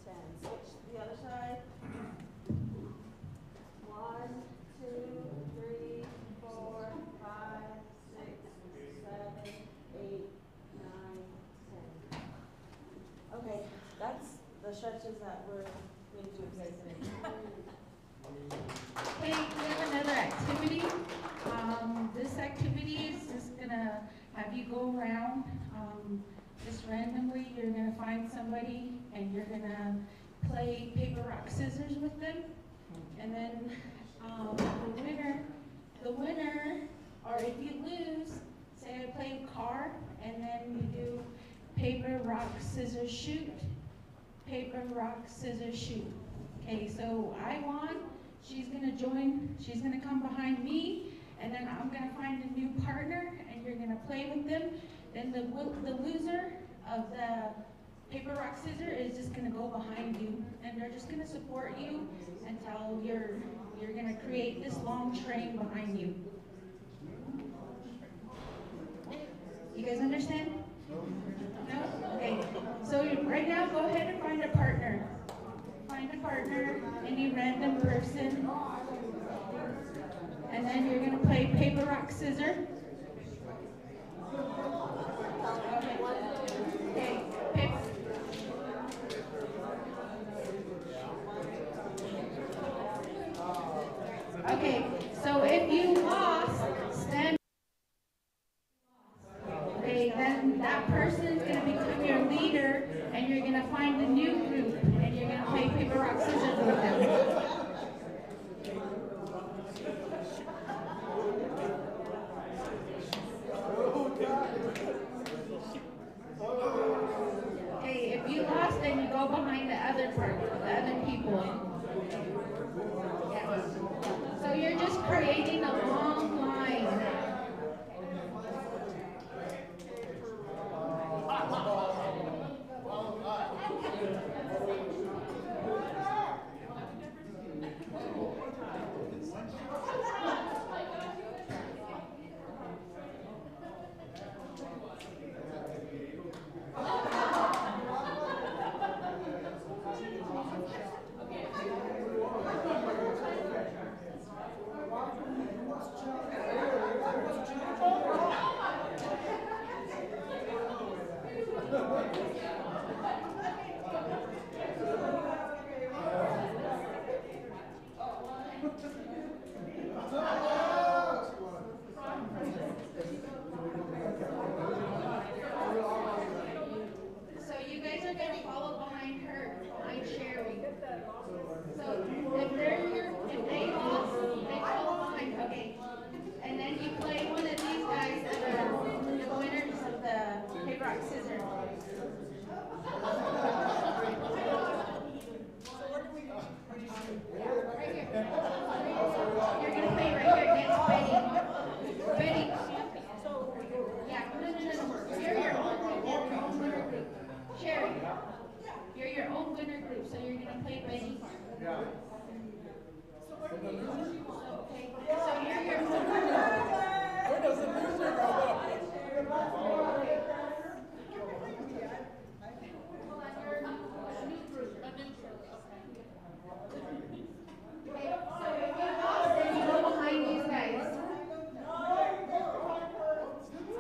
10. Switch to the other side. 1, 2, 3, 4, 5, 6, 7, 8, 9, 10. Okay, that's the stretches that we're going to do today. Okay, we have another activity. This activity is just gonna have you go around, just randomly. You're gonna find somebody and you're gonna play paper, rock, scissors with them. And then the winner, or if you lose, say I play car, and then you do paper, rock, scissors, shoot. Paper, rock, scissors, shoot. Okay, so I won. She's gonna join, she's gonna come behind me, and then I'm gonna find a new partner, and you're gonna play with them. Then the loser of the paper, rock, scissors is just gonna go behind you, and they're just gonna support you until you're gonna create this long train behind you. You guys understand? No? Okay. So right now, go ahead and find a partner. Find a partner, any random person. And then you're gonna play paper, rock, scissors. Okay. Okay, so if you lost, stand. Okay, then that person is going to become your leader, and you're going to find a new group, and you're going to play paper, rock, scissors with them. Okay, if you lost, then you go behind the other people. Yeah. So you're just creating a long line. So you guys are gonna follow behind her, behind Sherry. So if they lose, they follow behind, okay. And then you play one of these guys that are the winners of the paper, rock, scissors. Right here. You're gonna play right here against Betty. Betty. Yeah, no. You're your own winner group. Sherry, you're your own winner group, so you're gonna play Betty. Okay, so you're your own Where does the loser go?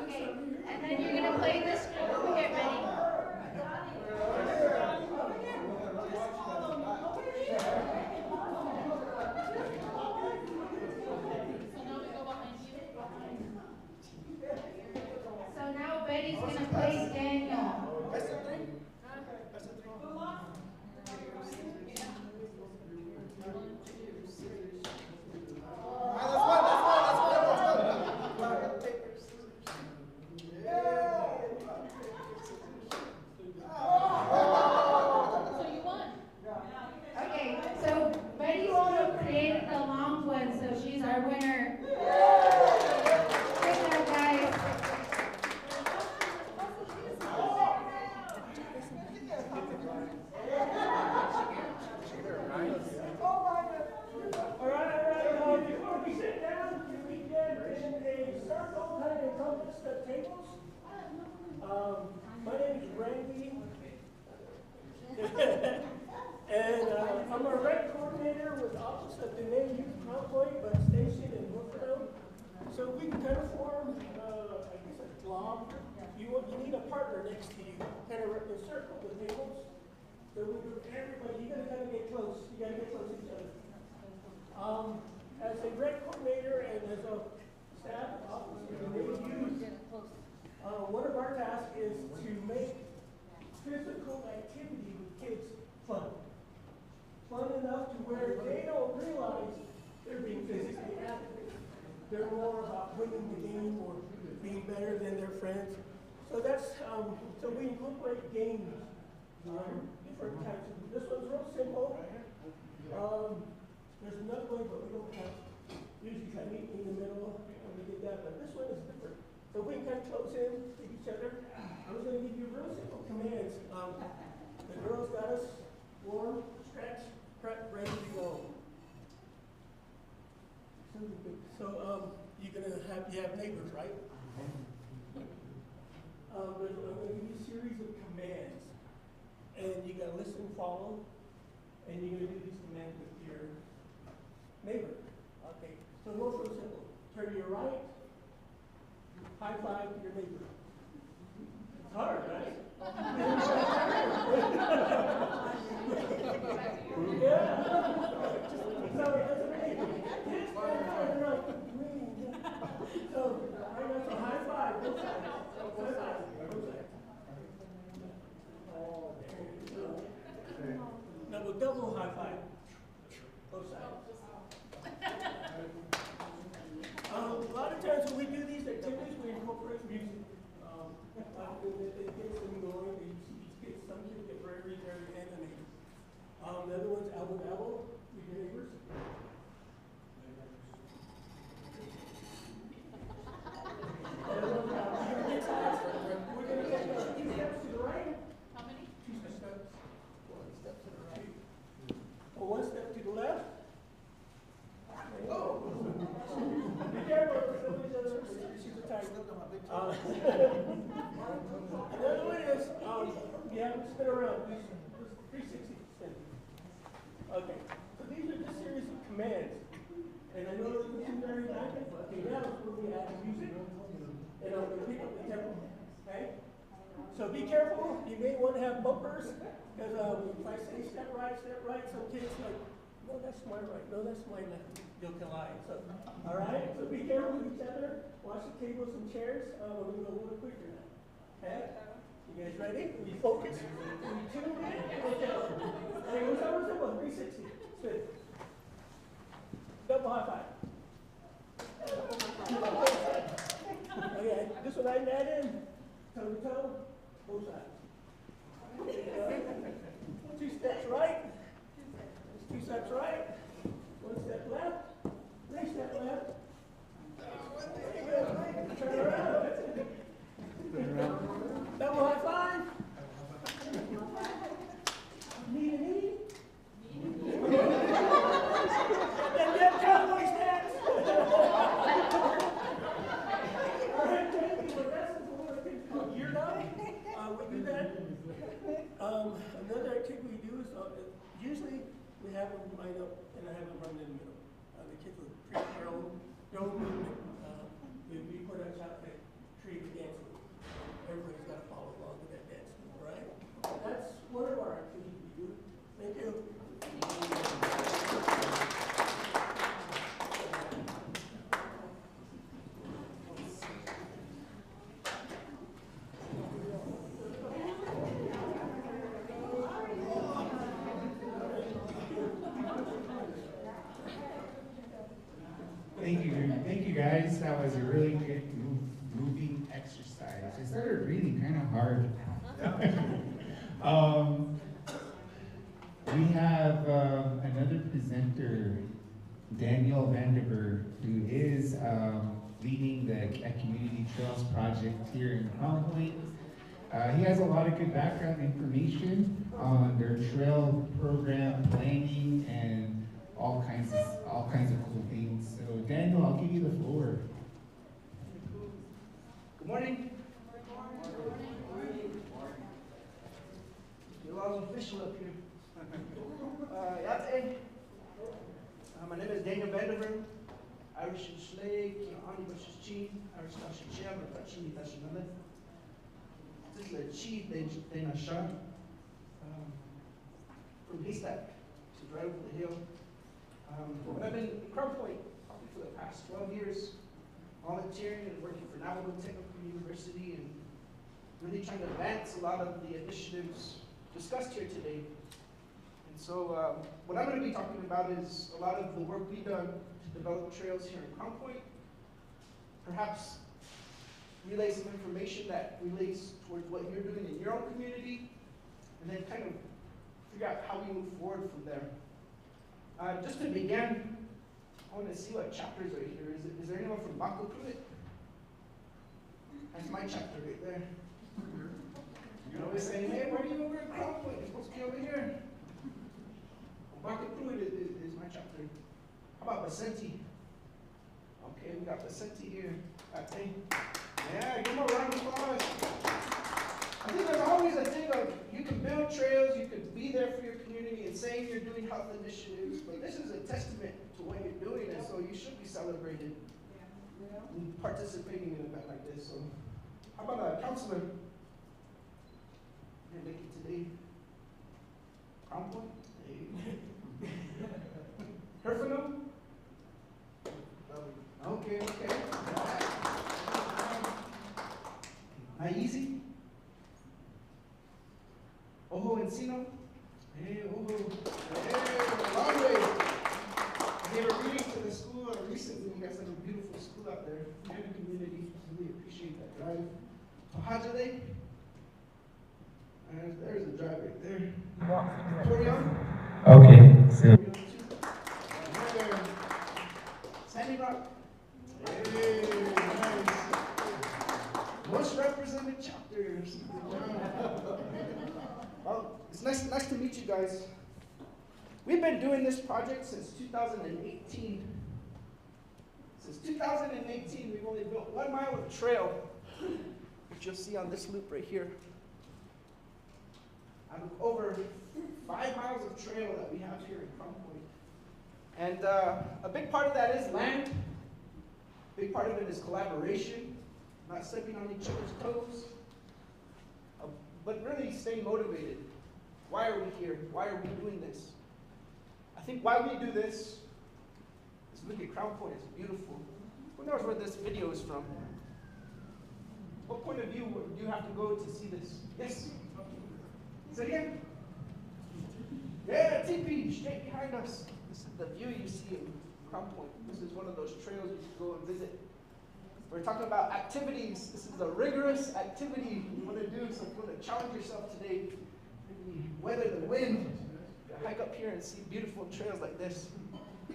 Okay, and then you're gonna play this group over here, Betty. So now Betty's gonna play Daniel. So you won. Okay, so Betty Waldo created the long one, so she's our winner. Good job, guys. All right, before we sit down, can we get in a circle, kind of encompass the tables? My name is Randy. And I'm a rec coordinator with the Office of the Navy Youth Convoy, but stationed in Brooklyn. So we can kind of form, I guess, a blob. You need a partner next to you, kind of encircle the tables. So everybody, you gotta kind of get close. You gotta get close to each other. As a rec coordinator and as a staff officer of the Navy Youth, one of our tasks is to make physical activity with kids fun. Fun enough to where they don't realize they're being physically active. They're more about winning the game or being better than their friends. So that's, so we incorporate games, different types of, this one's real simple. There's another way, but we don't have, usually I meet in the middle when we get that, but this one is different. So we can kind of close in to each other. I was going to give you real simple commands. The girls got us warm, stretch, prep, ready to go. So you have neighbors, right? I'm going to give you a series of commands, and you got to listen, follow, and you're going to do these commands with your neighbor. Okay. So real simple. Turn to your right. High five to your neighbor. It's hard, right? Yeah. So so high five. Both sides. High five. Both sides. Oh, there you go. Now we'll double high five. Both sides. A lot of times when we do these activities, we incorporate music. It gets them going. You see these kids, some kids get very, very animated. The other one's elbow to elbow with your neighbors. We're going to take 2 steps to the right. How many? 2 steps. 1 step to the right. Or 1 step to the left. Oh! Be careful, she's a tight. Another one is, you have to spin around, 360 spin. Okay, so these are just series of commands. And I know this is very active. Okay, now it's where we add music. And I'm going to pick up the tempo. Okay? So be careful. You may want to have bumpers, because if I say step right, some kids like, no, that's my right, no, that's my left. You'll collide. So, all right. So be careful with each other. Watch the tables and chairs. We're going to go a little quicker now. Okay? You guys ready? Will you focus? Will you tune in? Okay. Hey, what's that? 360. Spin. Double high five. Okay, this one I net in. Toe to toe. Both sides. 2 steps right. 2 steps right. 1 step left. 3 steps left. Turn around. That's it. Double high five. Knee to knee. And then cowboy stance. All right, thank you. Well, that's a little bit geared up. We do that. Another activity we do is usually we have them line up and I have them run in the middle. The kids will create their own movement. We put a shot that create a dance move. Everybody's got to follow along with that dance move, all right? That's one of our activities we do. Thank you. Thank you guys. That was a really good moving exercise. I started breathing kind of hard. We have another presenter, Daniel Vanderberg, who is leading the Community Trails Project here in Crown Point. He has a lot of good background information on their trail program planning and all kinds of cool things. So Daniel, I'll give you the floor. Good morning. You're all official up here. My name is Daniel Vanderberg. Irish Slay, Kiani Bashchi, Irish Tashim, Tachini Tashinale. This is the chief Dana Shah from Haystack. She's right over the hill. I've been in Crown Point probably for the past 12 years, volunteering and working for Navajo Technical University and really trying to advance a lot of the initiatives discussed here today. And so what I'm going to be talking about is a lot of the work we've done to develop trails here in Crown Point, perhaps relay some information that relates towards what you're doing in your own community, and then kind of figure out how we move forward from there. Just to begin, I want to see what chapters are here. Is there anyone from Bako Pruitt? That's my chapter right there. You're always saying, hey, why are you over at Crown Point? You're supposed to be over here. Bako Pruitt is my chapter. How about Vicente? Okay, we got Vicente here. Okay. Yeah, give him a round of applause. I think there's always a thing of you can build trails, you can be there for your community and saying you're doing health initiatives, but this is a testament to what you're doing, and so you should be celebrated in participating in an event like this. So, how about a counselor? Here, Nikki today. Crown Point? Hey. Herfingham? Okay. Easy. Ojo Encino. Hey, Ojo. Hey, long way. They were reading to the school recently. You guys have a beautiful school out there. You're in the community. Really appreciate that drive. Tohajale. There's a drive right there. Torion. Okay, so. Sandy Rock. Hey, nice. Most represented chapters. Well, it's nice to meet you guys. We've been doing this project since 2018. Since 2018, we've only built 1 mile of trail, which you'll see on this loop right here. Out of over 5 miles of trail that we have here in Crown Point. And a big part of that is land. A big part of it is collaboration, not stepping on each other's toes. A staying motivated? Why are we here? Why are we doing this? I think why we do this is look at Crown Point, it's beautiful. Who knows where this video is from? What point of view do you have to go to see this? Yes? Say it again? Yeah, TP, straight behind us. This is the view you see in Crown Point. This is one of those trails you should go and visit. We're talking about activities. This is a rigorous activity you want to do, so if you want to challenge yourself today, maybe weather the wind, hike up here and see beautiful trails like this.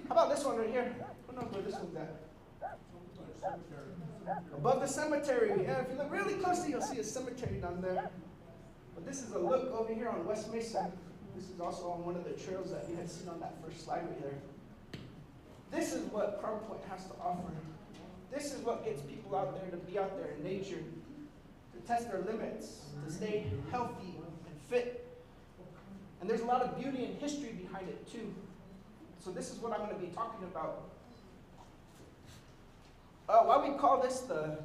How about this one right here? Who knows where this one's at? Above the cemetery. Yeah, if you look really closely, you'll see a cemetery down there. But this is a look over here on West Mesa. This is also on one of the trails that you had seen on that first slide right there. This is what Crown Point has to offer. This is what gets people out there to be out there in nature, to test their limits, to stay healthy and fit. And there's a lot of beauty and history behind it too. So this is what I'm going to be talking about. Why we call this the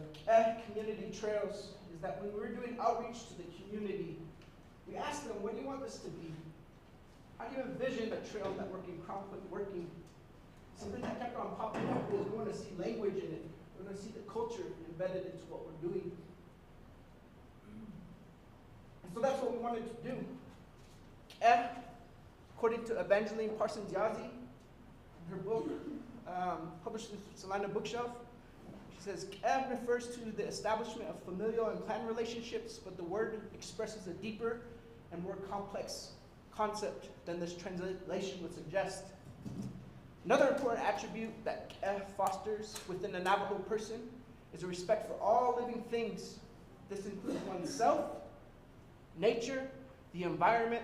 community trails is that when we were doing outreach to the community, we asked them, what do you want this to be? How do you envision a trail network in Crown Point working? Something that kept on popping up was we want to see language in it. We want to see the culture embedded into what we're doing. And so that's what we wanted to do. According to Evangeline Parsons Yazzie, in her book, published in Salina Bookshelf, she says, refers to the establishment of familial and clan relationships, but the word expresses a deeper and more complex concept than this translation would suggest. Another important attribute that fosters within the Navajo person is a respect for all living things. This includes oneself, nature, the environment,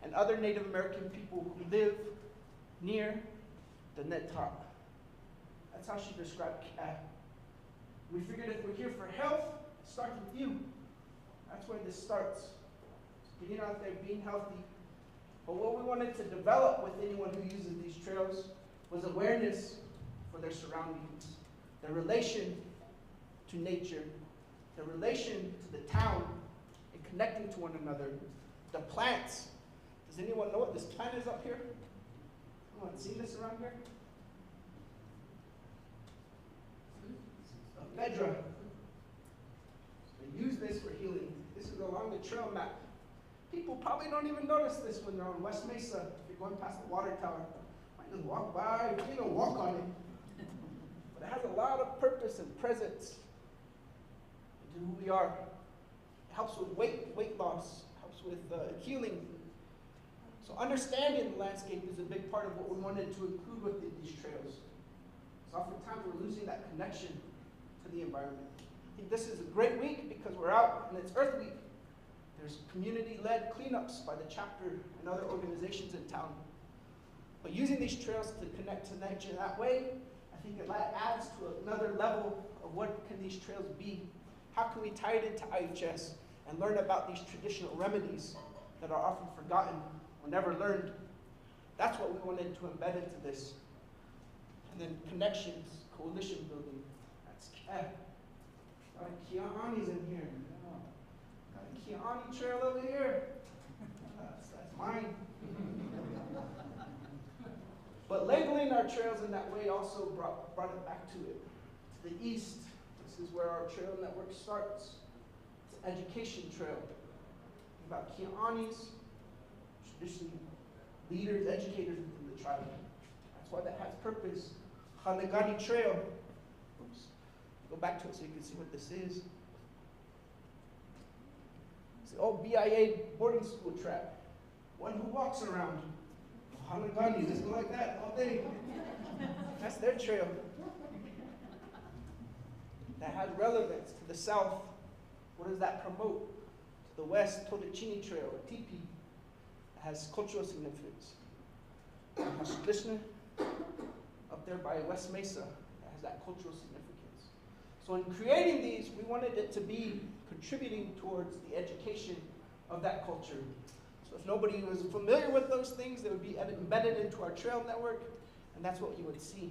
and other Native American people who live near the Nettah. That's how she described We figured if we're here for health, it starts with you. That's where this starts. Getting out there, being healthy. But what we wanted to develop with anyone who uses these trails was awareness for their surroundings, their relation to nature, their relation to the town, and connecting to one another. The plants. Does anyone know what this plant is up here? Anyone seen this around here? A bedra. They use this for healing. This is along the trail map. People probably don't even notice this when they're on West Mesa. If you're going past the water tower, might just walk by, you can't even walk on it. But it has a lot of purpose and presence into who we are. It helps with weight loss, helps with healing. So understanding the landscape is a big part of what we wanted to include within these trails. So oftentimes we're losing that connection to the environment. I think this is a great week because we're out and it's Earth Week. There's community-led cleanups by the chapter and other organizations in town. But using these trails to connect to nature that way, I think it adds to another level of what can these trails be. How can we tie it into IHS and learn about these traditional remedies that are often forgotten or never learned? That's what we wanted to embed into this. And then connections, coalition building. That's a lot of Kia'anis in here. Got a Kia'ani trail over here. That's mine. But labeling our trails in that way also brought it back to it. To the east, this is where our trail network starts. It's an education trail. About Kia'anis, traditionally leaders, educators within the tribe. That's why that has purpose. Hanagani Trail. Oops. Go back to it so you can see what this is. It's the old BIA boarding school track. One who walks around. Hanagani, just go like that all day. That's their trail. That has relevance to the south. What does that promote? To the west, Todachini Trail, or Tipi. It has cultural significance. Hashkishna, up there by West Mesa, that has that cultural significance. So in creating these, we wanted it to be contributing towards the education of that culture. So if nobody was familiar with those things, they would be embedded into our trail network, and that's what you would see.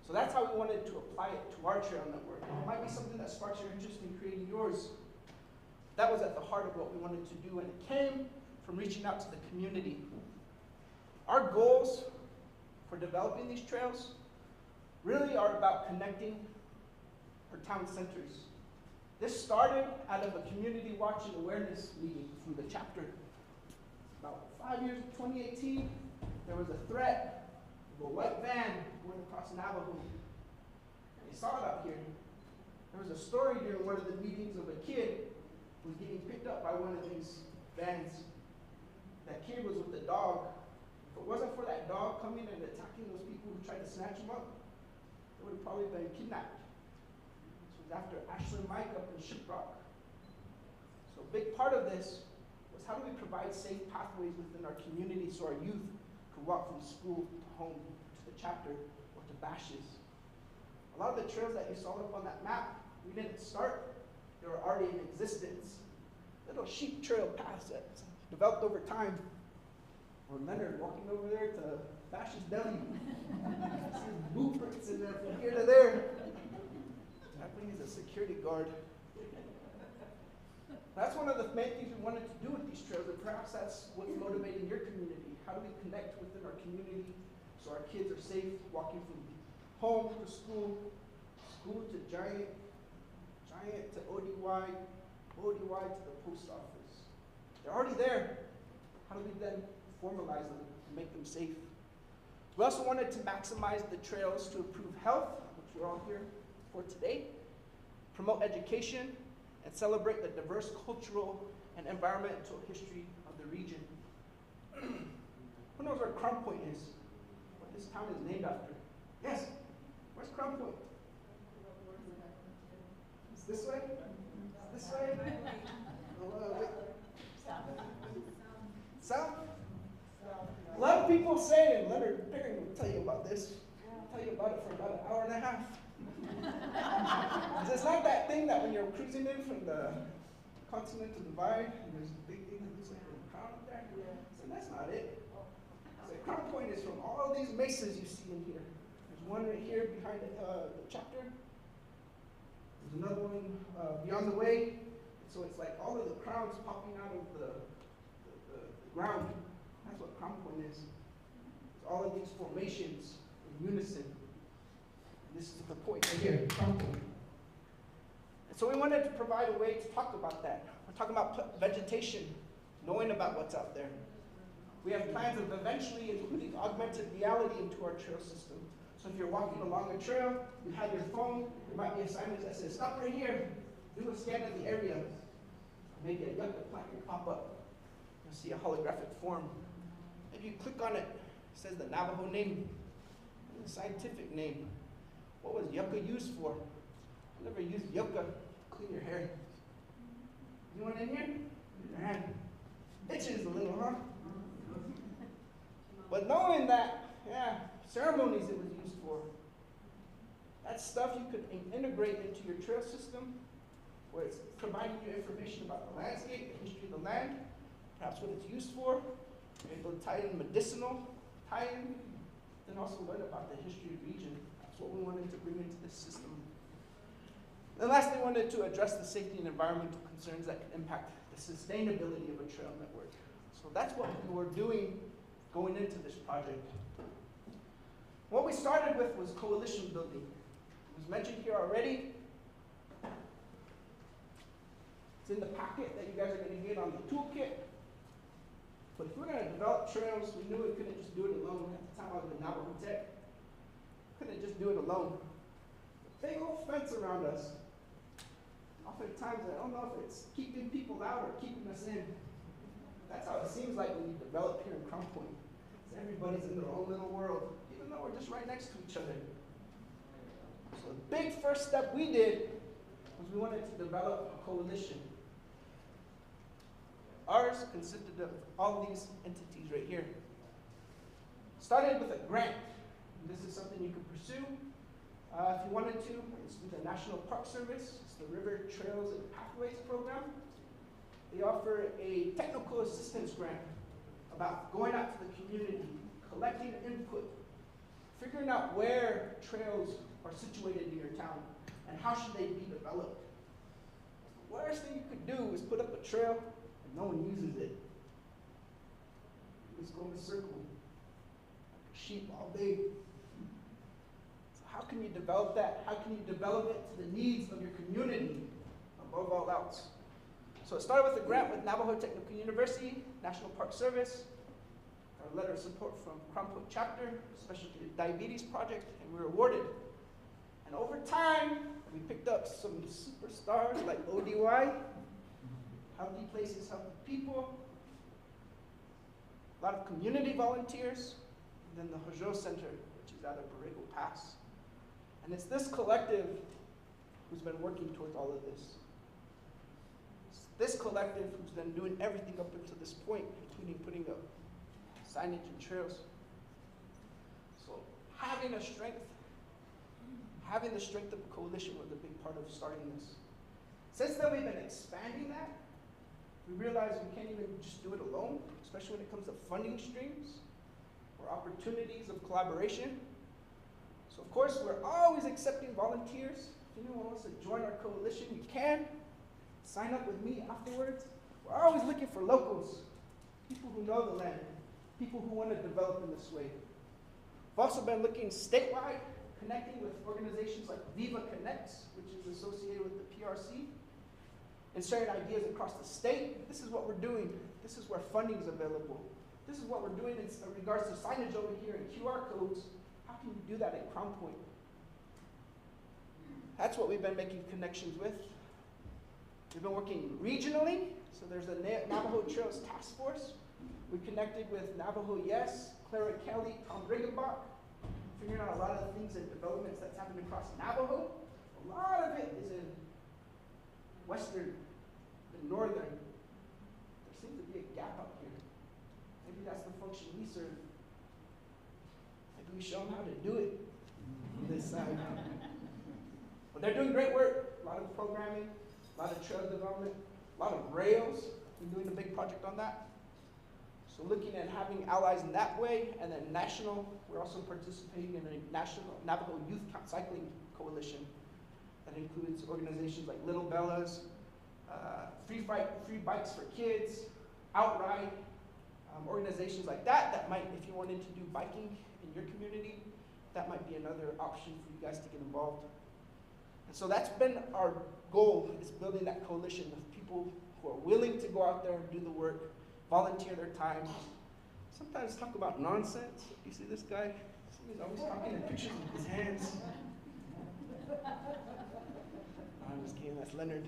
So that's how we wanted to apply it to our trail network. It might be something that sparks your interest in creating yours. that was at the heart of what we wanted to do, and it came from reaching out to the community. Our goals for developing these trails really are about connecting our town centers. This started out of a community watch and awareness meeting from the chapter. About 5 years, 2018, there was a threat of a white van going across Navajo. And they saw it up here. There was a story during one of the meetings of a kid who was getting picked up by one of these vans. That kid was with a dog. If it wasn't for that dog coming and attacking those people who tried to snatch him up, they would have probably been kidnapped. This was after Ashley and Mike up in Shiprock. So a big part of this was how do we provide safe pathways within our community so our youth could walk from school to home, to the chapter, or to bashes. A lot of the trails that you saw up on that map, we didn't start, they were already in existence. Little sheep trail paths that developed over time. Or Leonard walking over there to Bash's Deli. Seeing boot prints in there from here to there. That thing is a security guard. That's one of the main things we wanted to do with these trails, and perhaps that's what's motivating your community. How do we connect within our community so our kids are safe walking from home to school, school to Giant, Giant to ODY, ODY to the post office. They're already there. How do we then formalize them and make them safe? We also wanted to maximize the trails to improve health, which we're all here for today, promote education, and celebrate the diverse cultural and environmental history of the region. Who knows where Crown Point is? What this town is named after? Yes? Where's Crown Point? It's this way? This way? Wait. South? A lot of people say, and Leonard Perry will tell you about this. I'll tell you about it for about an hour and a half. It's like that thing that when you're cruising in from the Continental Divide, and there's a big thing that looks like a crown up there. So that's not it. So Crown Point is from all these mesas you see in here. There's one right here behind the chapter. There's another one beyond the way. So it's like all of the crowns popping out of the ground. That's what Crown Point is. It's all of these formations in unison. This is the point right here, Crown Point. And so we wanted to provide a way to talk about that. We're talking about vegetation, knowing about what's out there. We have plans of eventually including augmented reality into our trail system. So if you're walking along a trail, you have your phone, there might be a signage that says, stop right here, do a scan of the area. Maybe a yucca plant will pop up. You'll see a holographic form. If you click on it, it says the Navajo name, the scientific name. What was yucca used for? I never used yucca to clean your hair. Anyone in here? Your hand itches a little, huh? But knowing that, yeah, ceremonies it was used for. That's stuff you could integrate into your trail system, where it's providing you information about the landscape, the history of the land, perhaps what it's used for. You're able to tie in medicinal, tie-in, then also learn about the history of the region. That's what we wanted to bring into this system. And lastly, we wanted to address the safety and environmental concerns that can impact the sustainability of a trail network. So that's what we were doing going into this project. What we started with was coalition building. It was mentioned here already. It's in the packet that you guys are going to get on the toolkit. But if we're going to develop trails, we knew we couldn't just do it alone. At the time I was in Navajo Tech, couldn't just do it alone. The big old fence around us. Oftentimes, I don't know if it's keeping people out or keeping us in. That's how it seems like when you develop here in Crown Point. Everybody's in their own little world, even though we're just right next to each other. So the big first step we did was we wanted to develop a coalition. Ours consisted of all these entities right here. Started with a grant. This is something you could pursue. If you wanted to, it's through the National Park Service. It's the River Trails and Pathways Program. They offer a technical assistance grant about going out to the community, collecting input, figuring out where trails are situated in your town, and how should they be developed. worst thing you could do is put up a trail and no one uses it. You just go in a circle, like a sheep all day. So how can you develop that? How can you develop it to the needs of your community above all else? So it started with a grant with Navajo Technical University, National Park Service, a letter of support from Crown Point Chapter, Special Diabetes Project, and we were awarded. And over time, we picked up some superstars like ODY, Healthy Places, Healthy People, a lot of community volunteers, and then the Hojo Center, which is out of Borrego Pass. And it's this collective who's been working towards all of this. It's this collective who's been doing everything up until this point, including putting up signage and trails. So having the strength of a coalition was a big part of starting this. Since then, we've been expanding that. We realized we can't even just do it alone, especially when it comes to funding streams or opportunities of collaboration. So of course, we're always accepting volunteers. If anyone wants to join our coalition, you can. Sign up with me afterwards. We're always looking for locals, people who know the land, people who want to develop in this way. We've also been looking statewide, connecting with organizations like Viva Connects, which is associated with the PRC, and sharing ideas across the state. This is what we're doing. This is where funding is available. This is what we're doing in regards to signage over here and QR codes. How can you do that at Crown Point? That's what we've been making connections with. We've been working regionally, so there's a Navajo Trails Task Force. We connected with Navajo Yes, Clara Kelly, Tom Riggenbach, figuring out a lot of the things and developments that's happening across Navajo. A lot of it is in western and northern. There seems to be a gap up here. Maybe that's the function we serve. Maybe we show them how to do it on this side. But they're doing great work. A lot of programming, a lot of trail development, a lot of rails. We're doing a big project on that. So looking at having allies in that way, and then national, we're also participating in a national Navajo Youth Cycling Coalition that includes organizations like Little Bellas, Free Bikes for Kids, Outride, organizations like that, that might, if you wanted to do biking in your community, that might be another option for you guys to get involved. And so that's been our goal, is building that coalition of people who are willing to go out there and do the work, volunteer their time, sometimes talk about nonsense. You see this guy? He's always talking in pictures with his hands. I'm just kidding, that's Leonard.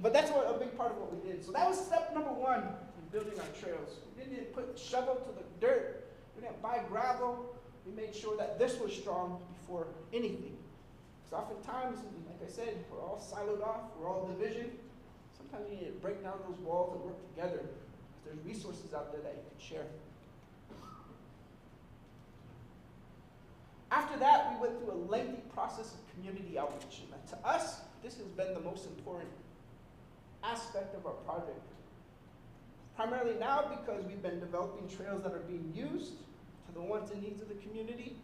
But that's what a big part of what we did. So that was step number one in building our trails. We didn't put shovel to the dirt. We didn't buy gravel. We made sure that this was strong before anything. Because oftentimes, like I said, we're all siloed off, we're all division. Sometimes you need to break down those walls and work together. There's resources out there that you can share. After that, we went through a lengthy process of community outreach. And to us, this has been the most important aspect of our project. Primarily now because we've been developing trails that are being used to the wants and needs of the community,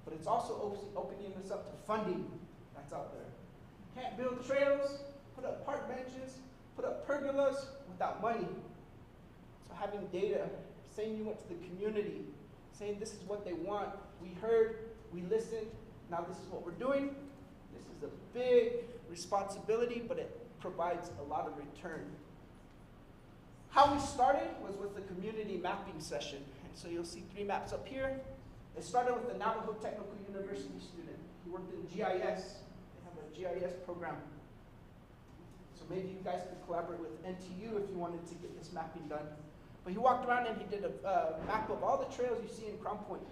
but it's also opening us up to funding that's out there. Can't build trails, put up park benches, put up pergolas without money. So having data, saying you went to the community, saying this is what they want, we heard, we listened, now this is what we're doing. This is a big responsibility, but it provides a lot of return. How we started was with the community mapping session. And so you'll see 3 maps up here. It started with the Navajo Technical University student. He worked in GIS. They have a GIS program. So maybe you guys could collaborate with NTU if you wanted to get this mapping done. But he walked around and he did a map of all the trails you see in Crown Point.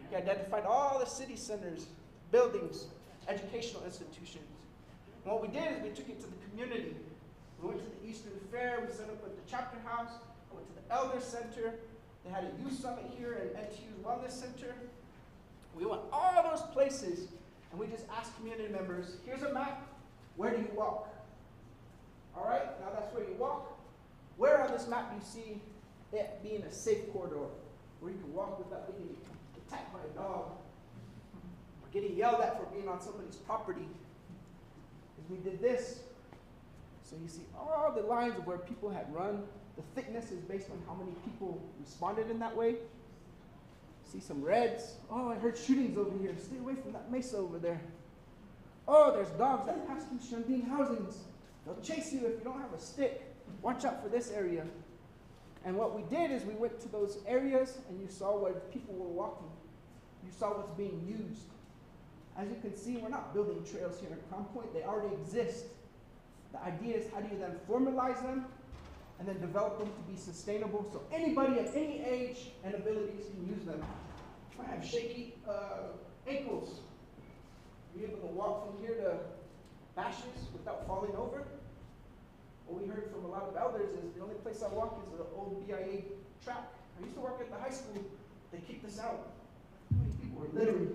He identified all the city centers, buildings, educational institutions. And what we did is we took it to the community. We went to the Eastern Fair, we set up at the chapter house, I went to the Elder Center, they had a youth summit here at NTU's Wellness Center. We went all those places and we just asked community members, here's a map, where do you walk? All right, now that's where you walk. Where on this map do you see it being a safe corridor, where you can walk without being attacked by a dog, or getting yelled at for being on somebody's property? we did this. So you see all the lines of where people had run. The thickness is based on how many people responded in that way. See some reds. Oh, I heard shootings over here. Stay away from that mesa over there. Oh, there's dogs that pass through Shanding housings. They'll chase you if you don't have a stick. Watch out for this area. And what we did is we went to those areas and you saw where people were walking. You saw what's being used. As you can see, we're not building trails here at Crown Point. They already exist. The idea is how do you then formalize them and then develop them to be sustainable so anybody of any age and abilities can use them. If I have shaky ankles, be able to walk from here to Bashes without falling over. What we heard from a lot of elders is the only place I walk is the old BIA track. I used to work at the high school. They kicked us out. Many people were littering.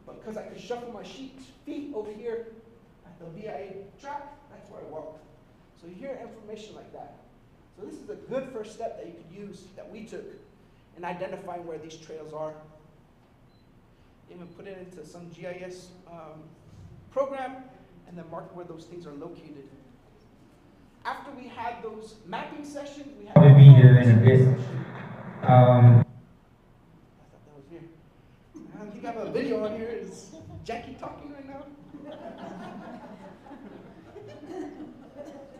But because I could shuffle my feet over here at the BIA track, that's where I walk. So you hear information like that. So this is a good first step that you could use, that we took, in identifying where these trails are. Even put it into some GIS program, and then mark where those things are located. After we had those mapping sessions, we had... I'll be here in a bit. I thought that was here. I don't think I have a video on here. Is Jackie talking right now?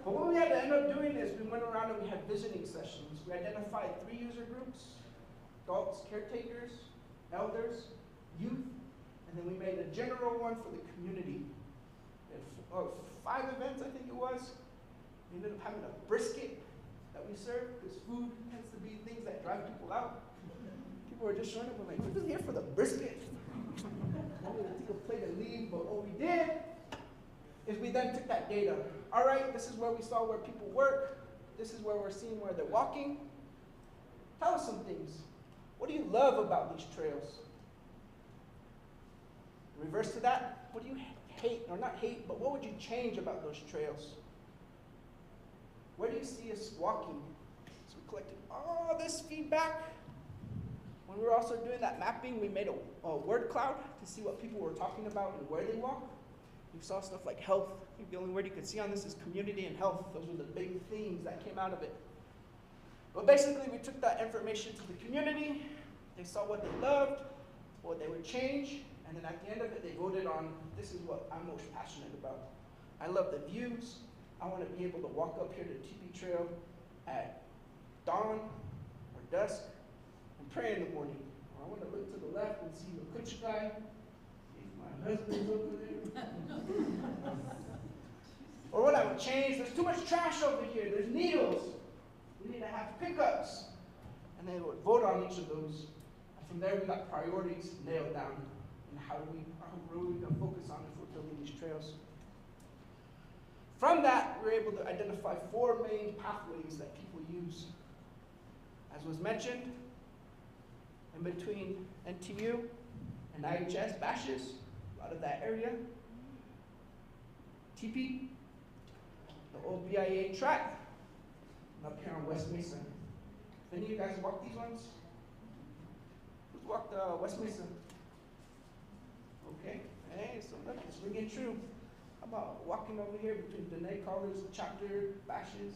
But what we had to end up doing is we went around and we had visiting sessions. We identified 3 user groups: adults, caretakers, elders, youth, and then we made a general one for the community. We had 5 events, I think it was. We ended up having a brisket that we served, because food tends to be things that drive people out. People were just showing up and like, we're just here for the brisket. I'm going to take a plate and leave, but what we did is we then took that data. All right, this is where we saw where people work. This is where we're seeing where they're walking. Tell us some things. What do you love about these trails? Reverse to that, what do you hate, or not hate, but what would you change about those trails? Where do you see us walking? So we collected all this feedback. When we were also doing that mapping, we made a word cloud to see what people were talking about and where they walk. We saw stuff like health. I think the only word you could see on this is community and health. Those were the big themes that came out of it. But basically, we took that information to the community. They saw what they loved, what they would change, and then at the end of it, they voted on, this is what I'm most passionate about. I love the views. I want to be able to walk up here to Teepee Trail at dawn or dusk and pray in the morning. Or I want to look to the left and see the Kutch guy. My husband's over there. Or what I would change, there's too much trash over here. There's needles. We need to have pickups. And they would vote on each of those. And from there, we got priorities nailed down. And how do we can focus on if we're building these trails. From that, we were able to identify 4 main pathways that people use. As was mentioned, in between NTU and IHS, Bashes, a lot of that area. Teepee, the old BIA track, and up here on West Mesa. If any of you guys walked these ones? Who's walked West Mesa? Okay, hey, so look, it's ringing true. How about walking over here between Dene College, Chapter, Bashes?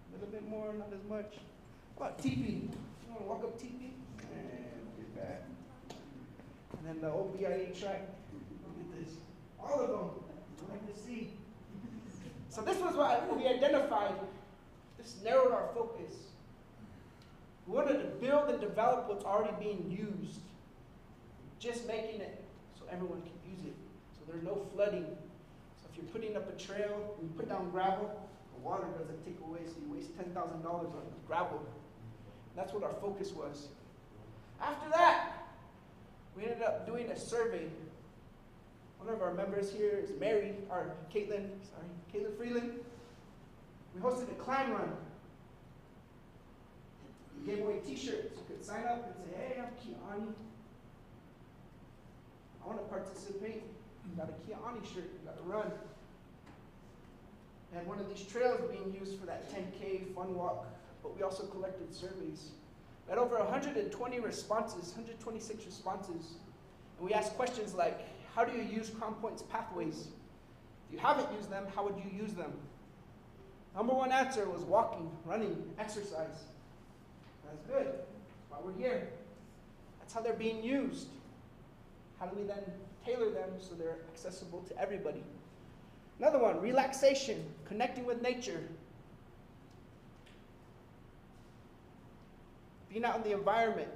A little bit more, not as much. How about Teepee? You want to walk up Teepee? And get back. And then the old BIA track. Look at this. All of them. I like to see. So this was what we identified. This narrowed our focus. We wanted to build and develop what's already being used. Just making it so everyone can use it. So there's no flooding. So if you're putting up a trail and you put down gravel, the water doesn't take away, so you waste $10,000 on gravel. That's what our focus was. After that, we ended up doing a survey. One of our members here is Caitlin Freeland. We hosted a climb run. We gave away t-shirts. You could sign up and say, hey, I'm Kiani. I want to participate. You got a Kiani shirt, you got to run. And one of these trails being used for that 10K fun walk, but we also collected surveys. We had over 120 responses, 126 responses. And we asked questions like, how do you use Crown Point's pathways? If you haven't used them, how would you use them? Number one answer was walking, running, exercise. That's good. That's why we're here. That's how they're being used. How do we then tailor them so they're accessible to everybody? Another one, relaxation, connecting with nature. Being out in the environment.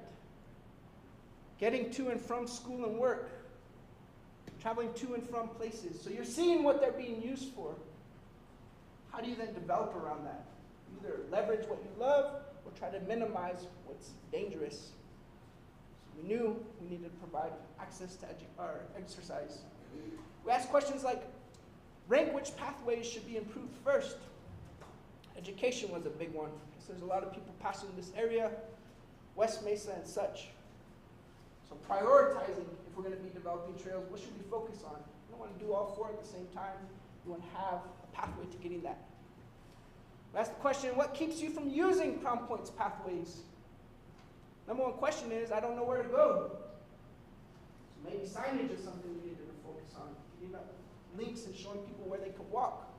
Getting to and from school and work. Traveling to and from places. So you're seeing what they're being used for. How do you then develop around that? Either leverage what you love or try to minimize what's dangerous. So we knew we needed to provide access to exercise. We asked questions like, rank which pathways should be improved first. Education was a big one. So there's a lot of people passing this area, West Mesa and such. So prioritizing, if we're going to be developing trails, what should we focus on? We don't want to do all four at the same time. We want to have a pathway to getting that. We asked the question, what keeps you from using Crown Point's pathways? Number one question is, I don't know where to go. So maybe signage is something we need to focus on. Giving up links and showing people where they can walk.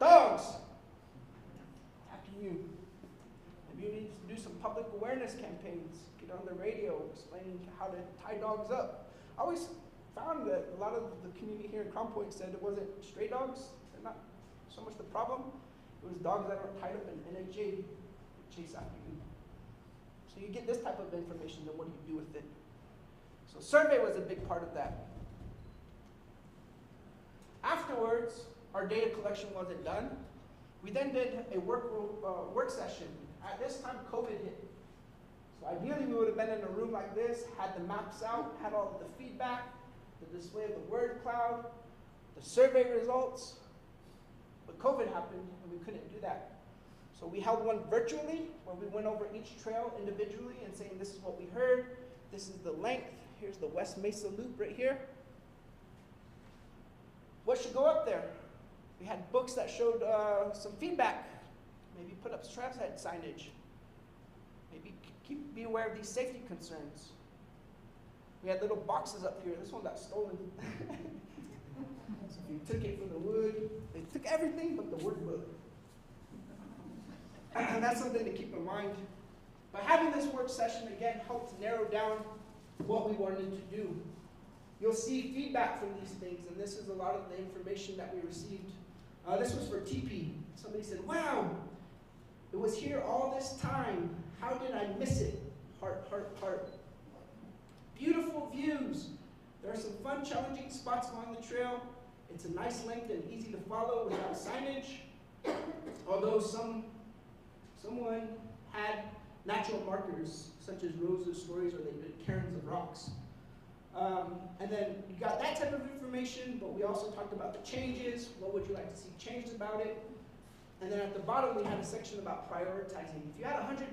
Dogs. After you. Maybe you need to do some public awareness campaigns. Get on the radio explaining how to tie dogs up. I always found that a lot of the community here in Crown Point said it wasn't stray dogs. They're not so much the problem. It was dogs that are tied up in NHA chase after you. So you get this type of information, then what do you do with it? So survey was a big part of that. Afterwards, our data collection wasn't done. We then did a work session. At this time, COVID hit. So ideally, we would have been in a room like this, had the maps out, had all of the feedback, the display of the word cloud, the survey results. But COVID happened, and we couldn't do that. So we held one virtually, where we went over each trail individually and saying, this is what we heard, this is the length, here's the West Mesa Loop right here. What should go up there? We had books that showed some feedback. Maybe put up trailhead signage. Maybe be aware of these safety concerns. We had little boxes up here. This one got stolen. So if you took it for the wood, they took everything but the word book. And that's something to keep in mind. But having this work session, again, helped narrow down what we wanted to do. You'll see feedback from these things, and this is a lot of the information that we received. This was for TP. Somebody said, wow, it was here all this time. How did I miss it? Heart, heart, heart. Beautiful views. There are some fun, challenging spots along the trail. It's a nice length and easy to follow without signage. Although someone had natural markers, such as roses, stories, or they did cairns of rocks. And then you got that type of information, but we also talked about the changes. What would you like to see changed about it? And then at the bottom, we had a section about prioritizing. If you had $100,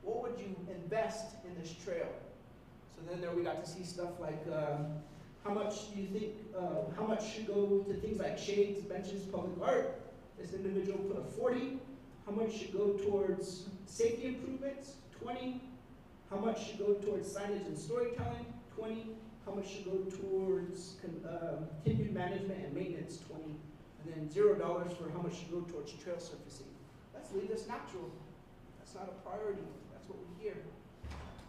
what would you invest in this trail? So then there we got to see stuff like how much do you think, how much should go to things like shades, benches, public art? This individual put a 40. How much should go towards safety improvements? 20. How much should go towards signage and storytelling? 20. How much should go towards continued management and maintenance? 20. And then $0 for how much should go towards trail surfacing. Let's leave this natural. That's not a priority. That's what we hear.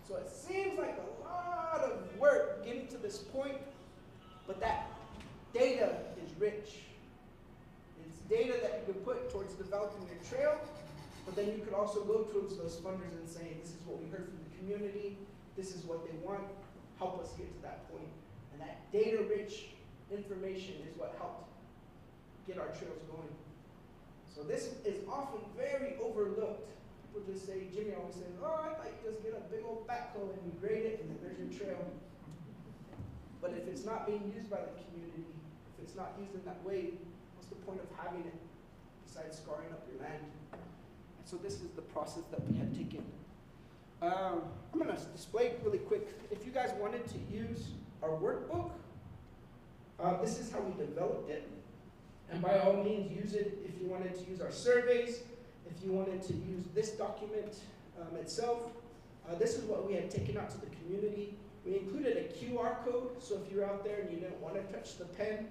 So it seems like a lot of work getting to this point, but that data is rich. It's data that you could put towards developing your trail, but then you could also go towards those funders and say, this is what we heard from the community, this is what they want, help us get to that point. And that data-rich information is what helped get our trails going. So this is often very overlooked. People just say, Jimmy always says, oh, I thought you just get a big old backhoe and you grade it and then there's your trail. But if it's not being used by the community, if it's not used in that way, what's the point of having it besides scarring up your land? And so this is the process that we had taken. I'm going to display really quick. If you guys wanted to use our workbook, this is how we developed it. And by all means, use it if you wanted to use our surveys, if you wanted to use this document itself. This is what we had taken out to the community. We included a QR code, so if you're out there and you didn't want to touch the pen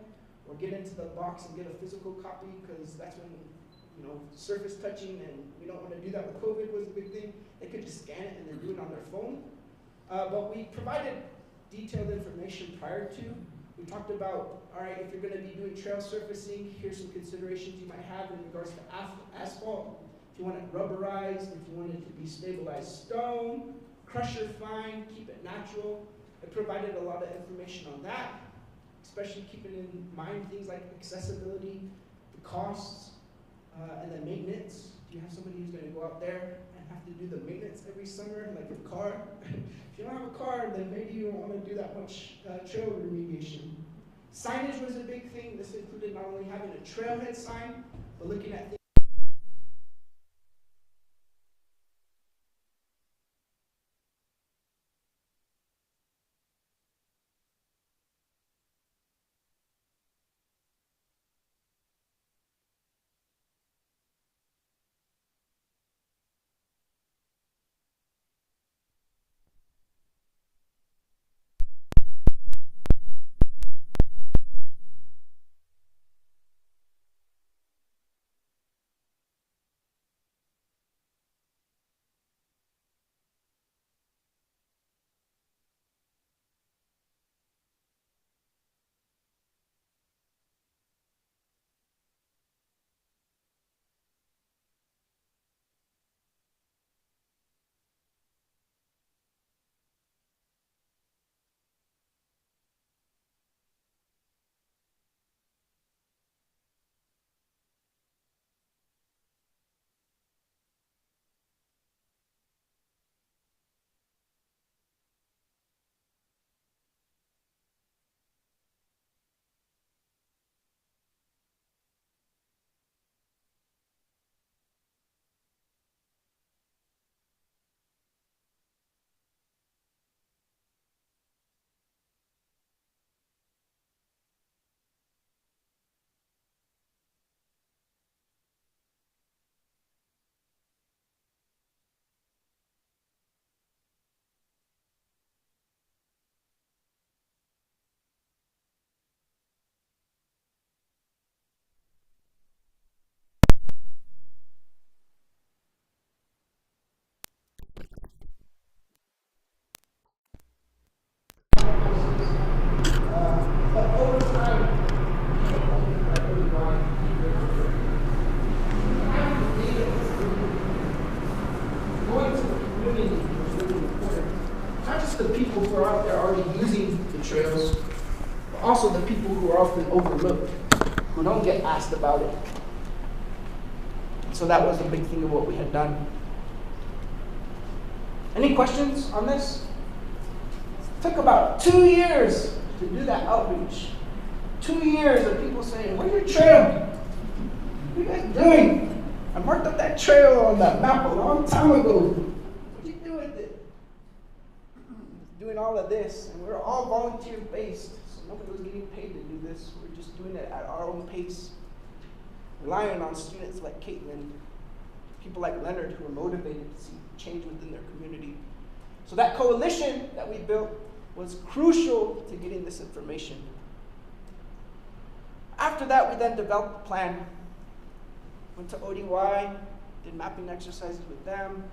or get into the box and get a physical copy, because that's when, surface touching, and we don't want to do that with COVID was a big thing. They could just scan it and then do it on their phone. But we provided detailed information prior to. We talked about, all right, if you're going to be doing trail surfacing, here's some considerations you might have in regards to asphalt. If you want it rubberized, if you want it to be stabilized stone, crusher fine, keep it natural. I provided a lot of information on that, especially keeping in mind things like accessibility, the costs, and then maintenance. Do you have somebody who's going to go out there and have to do the maintenance every summer, like a car? If you don't have a car, then maybe you don't want to do that much trail remediation. Signage was a big thing. This included not only having a trailhead sign, but looking at things. Who are out there already using the trails, but also the people who are often overlooked, who don't get asked about it. So that was a big thing of what we had done. Any questions on this? It took about 2 years to do that outreach. 2 years of people saying, where's your trail? What are you guys doing? I marked up that trail on that map a long time ago. What'd you do with it? Doing all of this, and we're all volunteer based, so nobody was getting paid to do this. We're just doing it at our own pace, relying on students like Caitlin, people like Leonard who are motivated to see change within their community. So that coalition that we built was crucial to getting this information. After that, we then developed a plan. Went to ODY, did mapping exercises with them,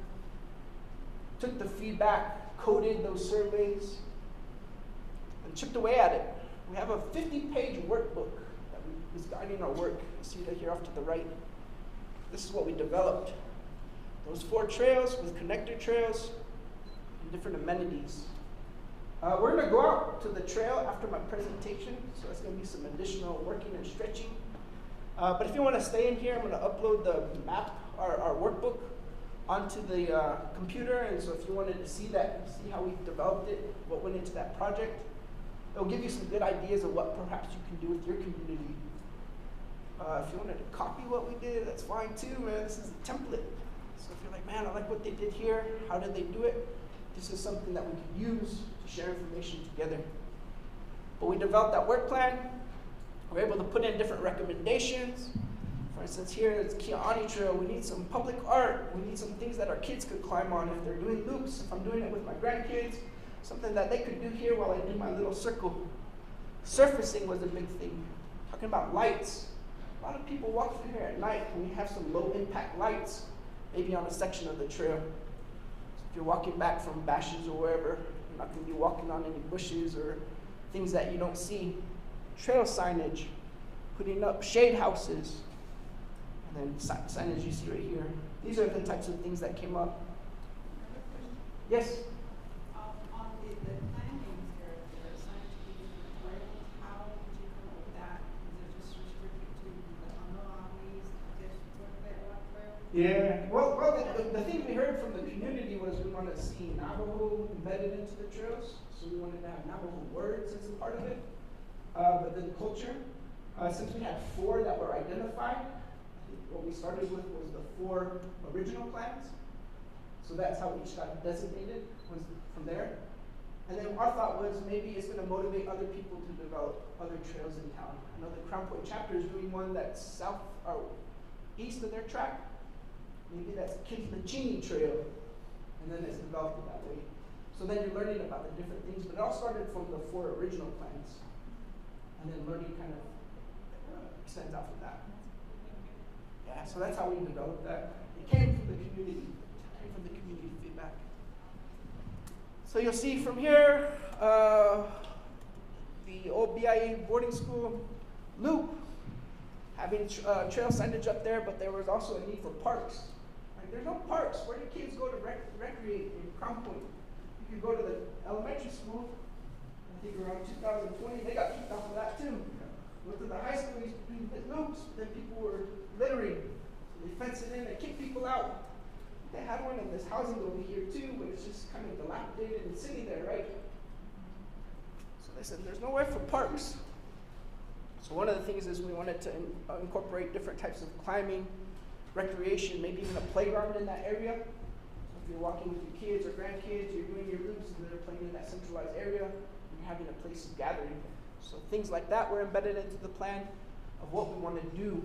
took the feedback, coded those surveys, and chipped away at it. We have a 50-page workbook that is guiding our work. You see that here off to the right. This is what we developed. Those 4 trails with connector trails and different amenities. We're going to go out to the trail after my presentation, so that's going to be some additional working and stretching. But if you want to stay in here, I'm going to upload the map, our workbook, onto the computer, and so if you wanted to see that, see how we developed it, what went into that project, it'll give you some good ideas of what perhaps you can do with your community. If you wanted to copy what we did, that's fine too, man. This is a template. So if you're like, man, I like what they did here, how did they do it? This is something that we can use to share information together. But we developed that work plan. We're able to put in different recommendations. For instance, here it's Kia'ani Trail. We need some public art. We need some things that our kids could climb on if they're doing loops. If I'm doing it with my grandkids, something that they could do here while I do my little circle. Surfacing was a big thing. Talking about lights. A lot of people walk through here at night, and we have some low impact lights, maybe on a section of the trail. So if you're walking back from Bashes or wherever, you're not going to be walking on any bushes or things that you don't see. Trail signage, putting up shade houses, and then signage you see right here. These are the types of things that came up. Yes? On the plantings here, there are assigned to be different trails. How did you come up with that? Is it just restricted to the Navajo, trail? Yeah. Well, the thing we heard from the community was we want to see Navajo embedded into the trails, so we wanted to have Navajo words as a part of it. But then culture, since we had 4 that were identified, what we started with was the 4 original plans. So that's how each got designated, was from there. And then our thought was maybe it's going to motivate other people to develop other trails in town. I know the Crown Point chapter is doing one that's south or east of their track. Maybe that's Kinsmachini Trail, and then it's developed that way. So then you're learning about the different things, but it all started from the 4 original plans. And then learning kind of extends out from that. Yeah, so that's how we developed that. It came from the community. From the community feedback. So you'll see from here, the old BIA boarding school loop, having trail signage up there, but there was also a need for parks. Like, there's no parks. Where do kids go to recreate in Crown Point? You can go to the elementary school, I think around 2020, they got kicked off of that too. Went to the high school, used to do loops, then people were littering. So they fenced it in, they kicked people out. They had one in this housing over here too, but it's just kind of dilapidated and sitting there, right? So they said there's nowhere for parks. So one of the things is we wanted to incorporate different types of climbing, recreation, maybe even a playground in that area. So if you're walking with your kids or grandkids, you're doing your loops and they're playing in that centralized area, and you're having a place of gathering. So things like that were embedded into the plan of what we want to do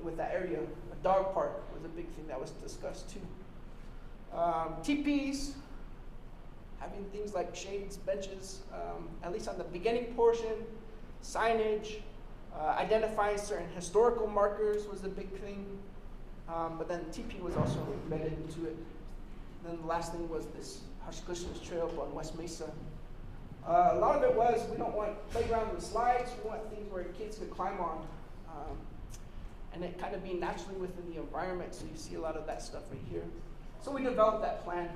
with that area. A dog park was a big thing that was discussed too. TPs, having things like shades, benches, at least on the beginning portion, signage, identifying certain historical markers was a big thing. But then TP was also embedded into it. And then the last thing was this Hushkush's Trail on West Mesa. A lot of it was we don't want playgrounds with slides, we want things where kids could climb on. And it kind of being naturally within the environment, so you see a lot of that stuff right here. So we developed that plan.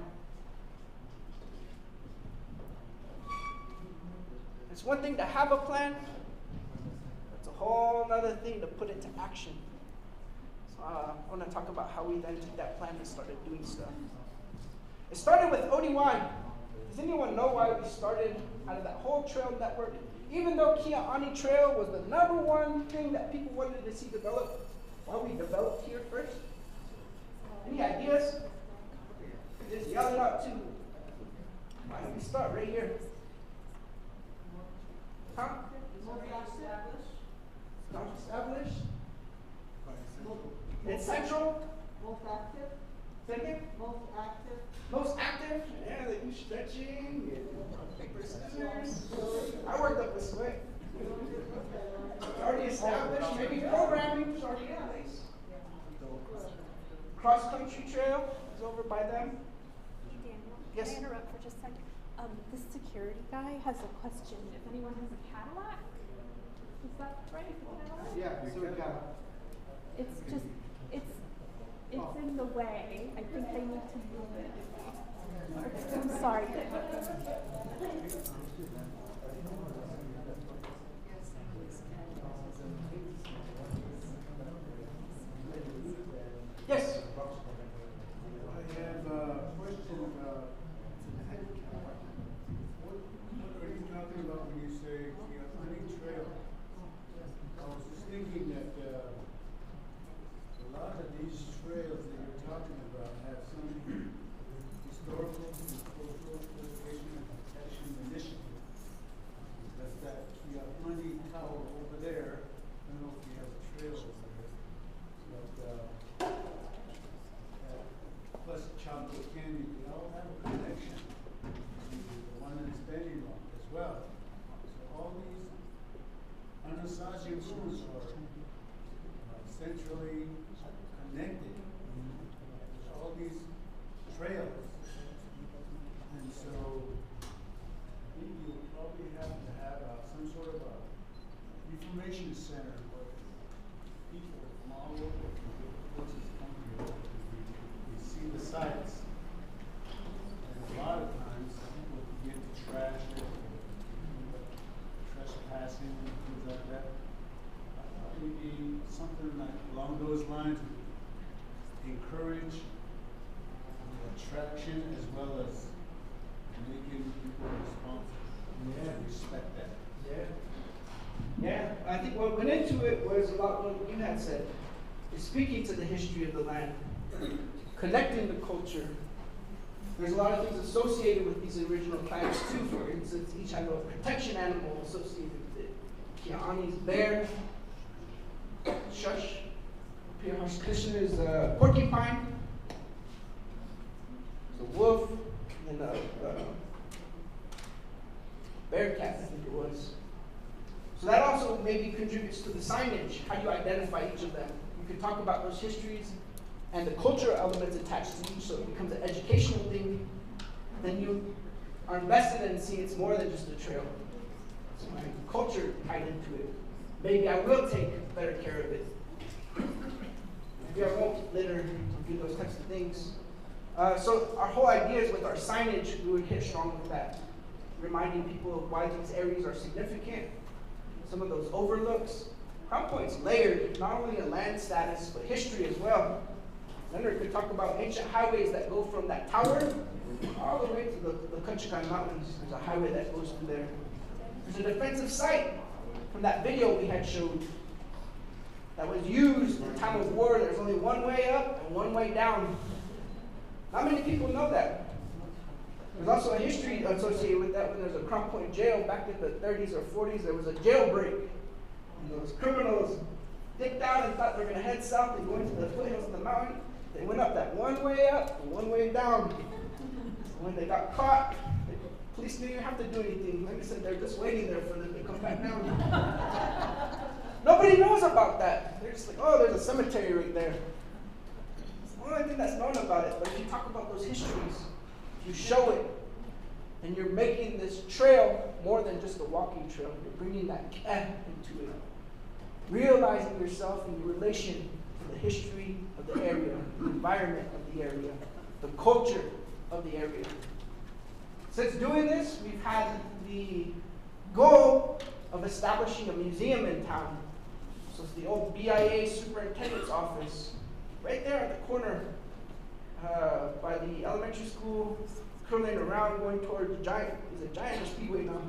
It's one thing to have a plan, it's a whole other thing to put into action. So I want to talk about how we then took that plan and started doing stuff. It started with ODY. Does anyone know why we started out of that whole trail network? Even though Kia'ani Trail was the #1 thing that people wanted to see developed, why we developed here first? Any ideas? Just yell it out too. Why don't we start right here? Huh? Not established. It's central. Most active. Second? Most active. Most active? Yeah, they do stretching and paper scissors. I worked up this way. Already established, maybe programming is already in place. Cross country trail is over by them. Hey Daniel, Yes. can I interrupt for just a second? This security guy has a question. If anyone has a Cadillac, is that right? Cadillac? Yeah, so we've got. It's just, it's in the way. I think they need to move it. I'm sorry. Yes. I have a question. What are you talking about when you say Kia'ani Trail? I was just thinking that a lot of these trails that you're talking about have some historical and cultural preservation and protection initiative. That's that Kia'ani Tower over there. I don't know if you have a trail over there, but plus Chaco Canyon, they all have a connection. centrally connected. There's all these trails. And so I think you'll probably have to have some sort of a information center where people from all over the places come here. We see the sites. And a lot of times people begin to trash it, trespassing and things like that. Maybe something like along those lines would encourage attraction as well as making people responsible. Yeah. Respect that. Yeah. Yeah, I think what went into it was about what you had said. It's speaking to the history of the land, connecting the culture. There's a lot of things associated with these original plants too. For instance, each have a protection animal associated with it. Kiani's bear, shush. Piahar's Krishna is a porcupine. There's a wolf, and a bear cat, I think it was. So that also maybe contributes to the signage. How do you identify each of them? You can talk about those histories and the cultural elements attached to each, so it becomes an educational thing. Then you are invested in seeing it's more than just a trail. So my culture tied into it. Maybe I will take better care of it. Maybe I won't litter or do those types of things. So our whole idea is with our signage, we would hit strong with that, reminding people of why these areas are significant. Some of those overlooks. Crown Point's layered, not only in land status, but history as well. Leonard could talk about ancient highways that go from that tower all the way to the Kutchikan Mountains. There's a highway that goes through there. There's a defensive site from that video we had showed that was used in time of war. There's only one way up and one way down. Not many people know that. There's also a history associated with that. When there's a Crown Point jail back in the 30s or 40s, there was a jailbreak. And those criminals dipped out and thought they were going to head south and go into the foothills of the mountain. They went up that one way up and one way down. When they got caught, the police didn't even have to do anything. Like I said, they're just waiting there for them to come back down. Nobody knows about that. They're just like, oh, there's a cemetery right there. It's the only thing that's known about it. But if you talk about those histories, you show it, and you're making this trail more than just a walking trail. You're bringing that keh into it. Realizing yourself in your relation to the history of the area, the environment of the area, the culture of the area. Since doing this, we've had the goal of establishing a museum in town. So it's the old BIA superintendent's office, right there at the corner by the elementary school, curling around, going towards the Giant. Is it Giant or Speedway now?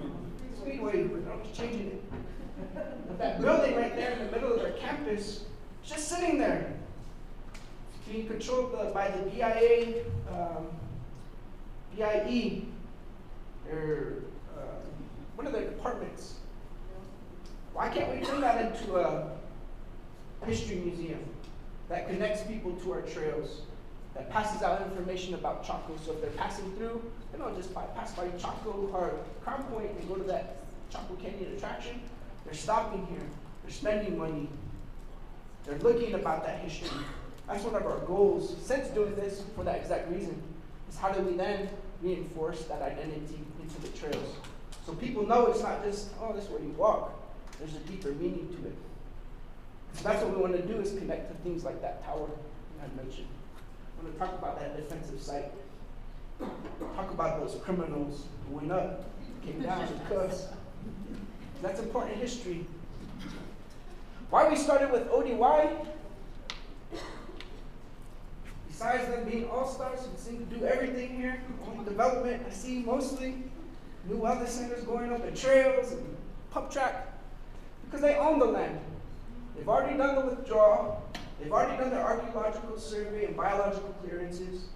Speedway, but I'm just changing it. But that building right there in the middle of their campus, just sitting there, being controlled by the BIA, BIE, one of their departments. Why can't we turn that into a history museum that connects people to our trails, that passes out information about Chaco? So if they're passing through, they don't just pass by Chaco or Crown Point and go to that Chaco Canyon attraction. They're stopping here. They're spending money. They're looking about that history. That's one of our goals since doing this for that exact reason. Is how do we then reinforce that identity into the trails? So people know it's not just, oh, this is where you walk. There's a deeper meaning to it. So that's what we want to do, is connect to things like that tower I mentioned. I want to talk about that defensive site. Talk about those criminals who went up, came down, and cuffs. That's important history. Why we started with ODY, besides them being all-stars who seem to do everything here, on development, I see mostly new wellness centers going up and trails and pump track, because they own the land. They've already done the withdrawal. They've already done their archaeological survey and biological clearances.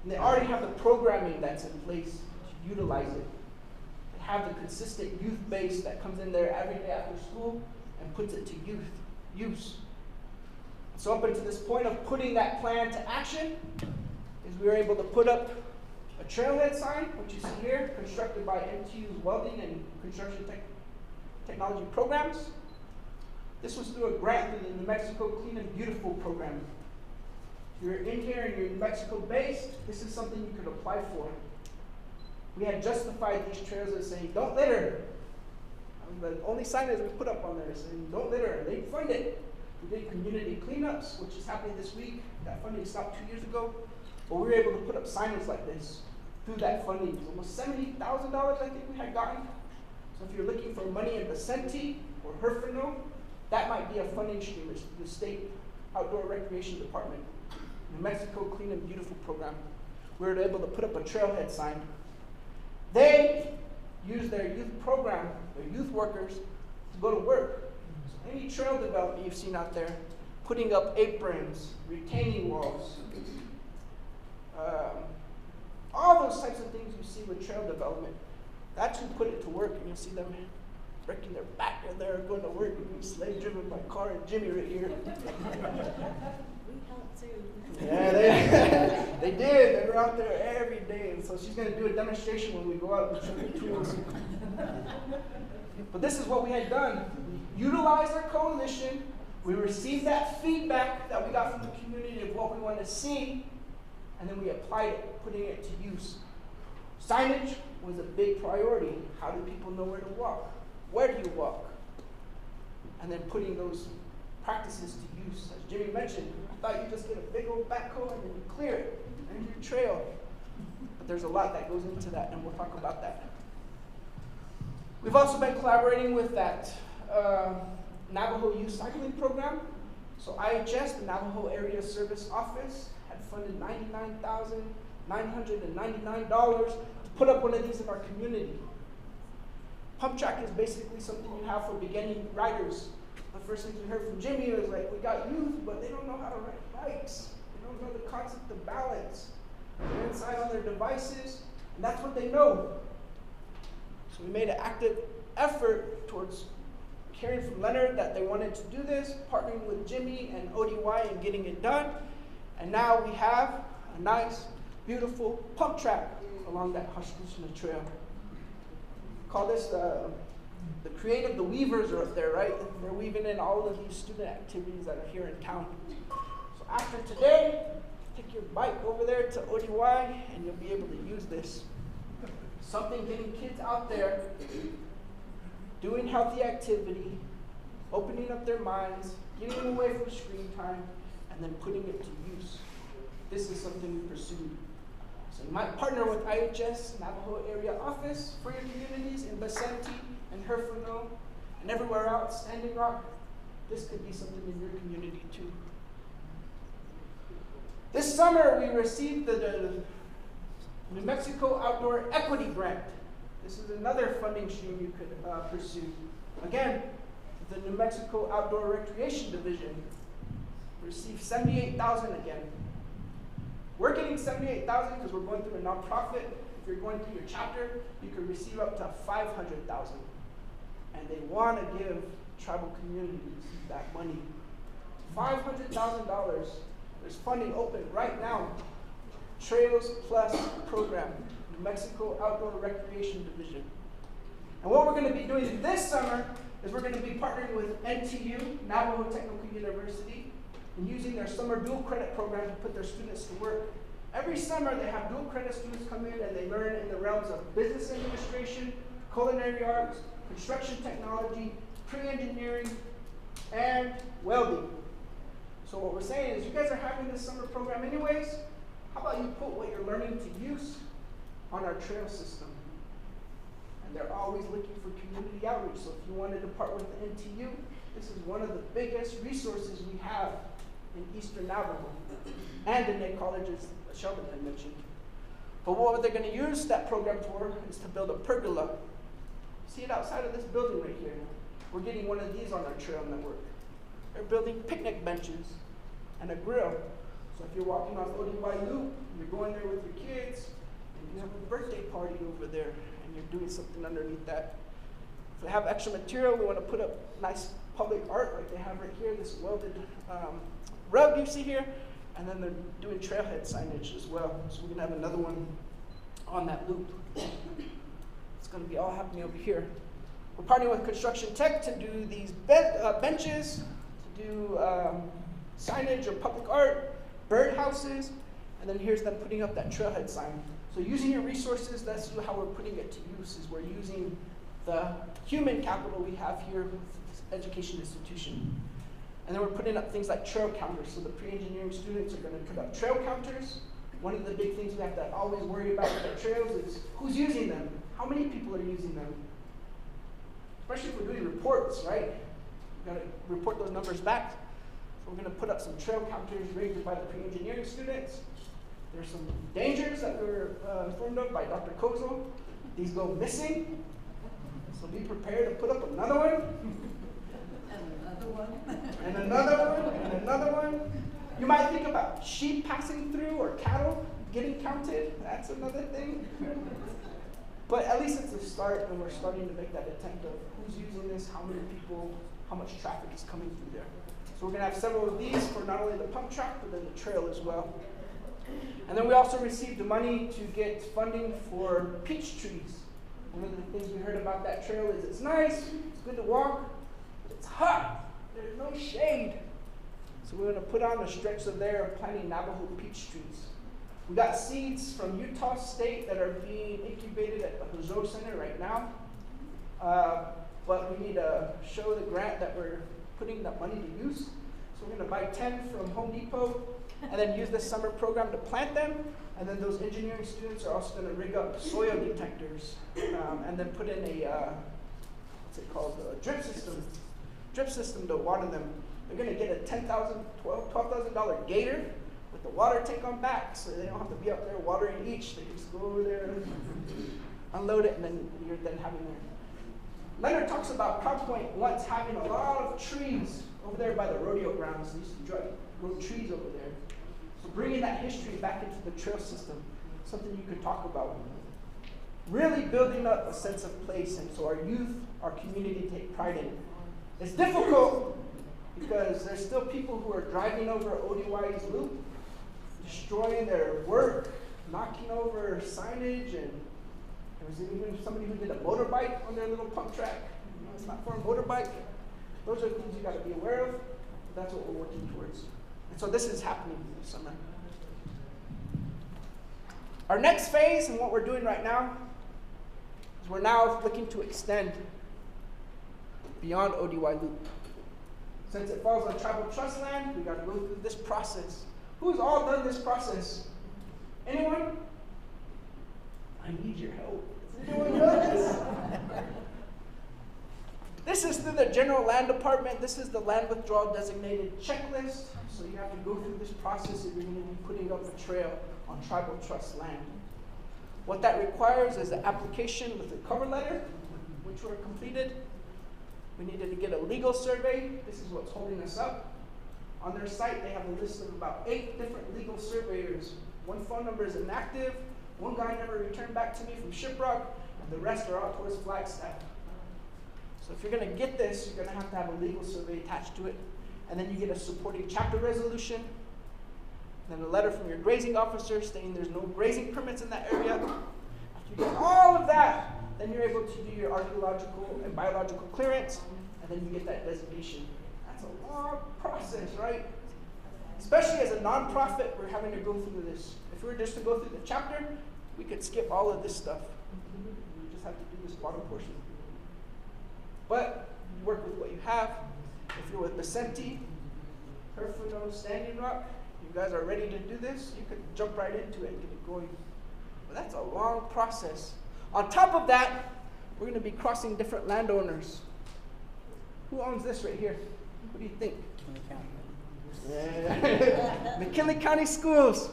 And they already have the programming that's in place to utilize it. They have the consistent youth base that comes in there every day after school and puts it to use. So up until this point of putting that plan to action, is we were able to put up a trailhead sign, which you see here, constructed by MTU's welding and construction technology programs. This was through a grant through the New Mexico Clean and Beautiful program. If you're in here and you're New Mexico based, this is something you could apply for. We had justified these trails as saying, don't litter. The only signage we put up on there is saying, don't litter, and they fund it. We did community cleanups, which is happening this week. That funding stopped 2 years ago. But we were able to put up signage like this through that funding. Almost $70,000 I think we had gotten. So if you're looking for money in Vicente or Herfinale, that might be a funding stream. It's the state outdoor recreation department. New Mexico Clean and Beautiful program. We were able to put up a trailhead sign. They use their youth program, their youth workers, to go to work. So any trail development you've seen out there, putting up aprons, retaining walls, all those types of things you see with trail development, that's who put it to work, and you'll see them breaking their back and they're going to work and being slave driven by Carr and Jimmy right here. We helped too. Yeah, they did. They were out there every day. And so she's going to do a demonstration when we go out and show the tools. But this is what we had done. We utilized our coalition. We received that feedback that we got from the community of what we want to see. And then we applied it, putting it to use. Signage was a big priority. How do people know where to walk? Where do you walk? And then putting those practices to use. As Jimmy mentioned, I thought you just get a big old backhoe and then you clear it. And your trail. But there's a lot that goes into that, and we'll talk about that. We've also been collaborating with that Navajo Youth Cycling Program. So IHS, the Navajo Area Service Office, had funded $99,999 to put up one of these in our community. Pump track is basically something you have for beginning riders. The first thing we heard from Jimmy was like, we got youth, but they don't know how to ride bikes. They don't know the concept of balance. They're inside on their devices, and that's what they know. So we made an active effort towards hearing from Leonard that they wanted to do this, partnering with Jimmy and ODY and getting it done. And now we have a nice, beautiful pump track along that Hushkushna Trail. Call this the creative, the weavers are up there, right? They're weaving in all of these student activities that are here in town. So after today, take your bike over there to ODY and you'll be able to use this. Something getting kids out there, doing healthy activity, opening up their minds, getting them away from screen time, and then putting it to use. This is something we pursued. So you might partner with IHS, Navajo Area Office, for your communities in Vicente and Herfinale, and everywhere else, Standing Rock. This could be something in your community too. This summer, we received the New Mexico Outdoor Equity Grant. This is another funding stream you could pursue. Again, the New Mexico Outdoor Recreation Division received $78,000 again. We're getting $78,000 because we're going through a nonprofit. If you're going through your chapter, you could receive up to $500,000. And they want to give tribal communities that money. $500,000. There's funding open right now. Trails Plus program, New Mexico Outdoor Recreation Division. And what we're going to be doing this summer is we're going to be partnering with NTU, Navajo Technical University, and using their summer dual credit program to put their students to work. Every summer they have dual credit students come in and they learn in the realms of business administration, culinary arts, construction technology, pre-engineering, and welding. So what we're saying is you guys are having this summer program anyways, how about you put what you're learning to use on our trail system? And they're always looking for community outreach. So if you wanted to partner with the NTU, this is one of the biggest resources we have in Eastern Navajo and in the colleges Sheldon had mentioned. But what they're going to use that program for is to build a pergola. See it outside of this building right here. We're getting one of these on our trail network. They're building picnic benches and a grill. So if you're walking on ODY Loop, you're going there with your kids, and you have a birthday party over there, and you're doing something underneath that. If we have extra material, we want to put up nice public art like they have right here, this welded rug you see here, and then they're doing trailhead signage as well. So we're going to have another one on that loop. It's going to be all happening over here. We're partnering with construction tech to do these benches, to do signage or public art, bird houses, and then here's them putting up that trailhead sign. So using your resources, that's how we're putting it to use, is we're using the human capital we have here with this education institution. And then we're putting up things like trail counters. So the pre-engineering students are going to put up trail counters. One of the big things we have to always worry about with our trails is who's using them? How many people are using them? Especially if we're doing reports, right? We've got to report those numbers back. So we're going to put up some trail counters rated by the pre-engineering students. There's some dangers that we were informed of by Dr. Kozel. These go missing. So be prepared to put up another one. And another one, and another one. You might think about sheep passing through or cattle getting counted. That's another thing. But at least it's a start, and we're starting to make that attempt of who's using this, how many people, how much traffic is coming through there. So we're going to have several of these for not only the pump track, but then the trail as well. And then we also received the money to get funding for peach trees. One of the things we heard about that trail is it's nice, it's good to walk, but it's hot. There's no shade. So we're going to put on a stretch of there planting Navajo peach trees. We got seeds from Utah State that are being incubated at the Hazo Center right now. But we need to show the grant that we're putting that money to use. So we're going to buy 10 from Home Depot and then use this summer program to plant them. And then those engineering students are also going to rig up soil detectors and then put in a, what's it called, a drip system to water them. They're going to get a $12,000 gator with the water tank on back, so they don't have to be up there watering each. They can just go over there, unload it, and then you're then having their. Leonard talks about Crown Point once having a lot of trees over there by the rodeo grounds. They used to grow trees over there. So bringing that history back into the trail system, something you could talk about. Really building up a sense of place, and so our youth, our community take pride in it. It's difficult because there's still people who are driving over ODY's loop, destroying their work, knocking over signage, and there was even somebody who did a motorbike on their little pump track. You know, it's not for a motorbike. Those are things you got to be aware of, but that's what we're working towards. And so this is happening this summer. Our next phase and what we're doing right now is we're now looking to extend beyond ODY Loop. Since it falls on tribal trust land, we got to go through this process. Who's all done this process? Anyone? I need your help. Has anyone done this? This is through the General Land Department. This is the land withdrawal designated checklist. So you have to go through this process if you're going to be putting up a trail on tribal trust land. What that requires is an application with a cover letter, which were completed. We needed to get a legal survey. This is what's holding us up. On their site, they have a list of about 8 different legal surveyors. One phone number is inactive. One guy never returned back to me from Shiprock, and the rest are out towards Flagstaff. So if you're going to get this, you're going to have a legal survey attached to it. And then you get a supporting chapter resolution, then a letter from your grazing officer stating there's no grazing permits in that area. After you get all of that, then you're able to do your archaeological and biological clearance, and then you get that designation. That's a long process, right? Especially as a nonprofit, we're having to go through this. If we were just to go through the chapter, we could skip all of this stuff. We just have to do this bottom portion. But you work with what you have. If you're with Vicente, Herfuno, Standing Rock, you guys are ready to do this, you could jump right into it and get it going. But that's a long process. On top of that, we're going to be crossing different landowners. Who owns this right here? What do you think? Yeah. McKinley County Schools.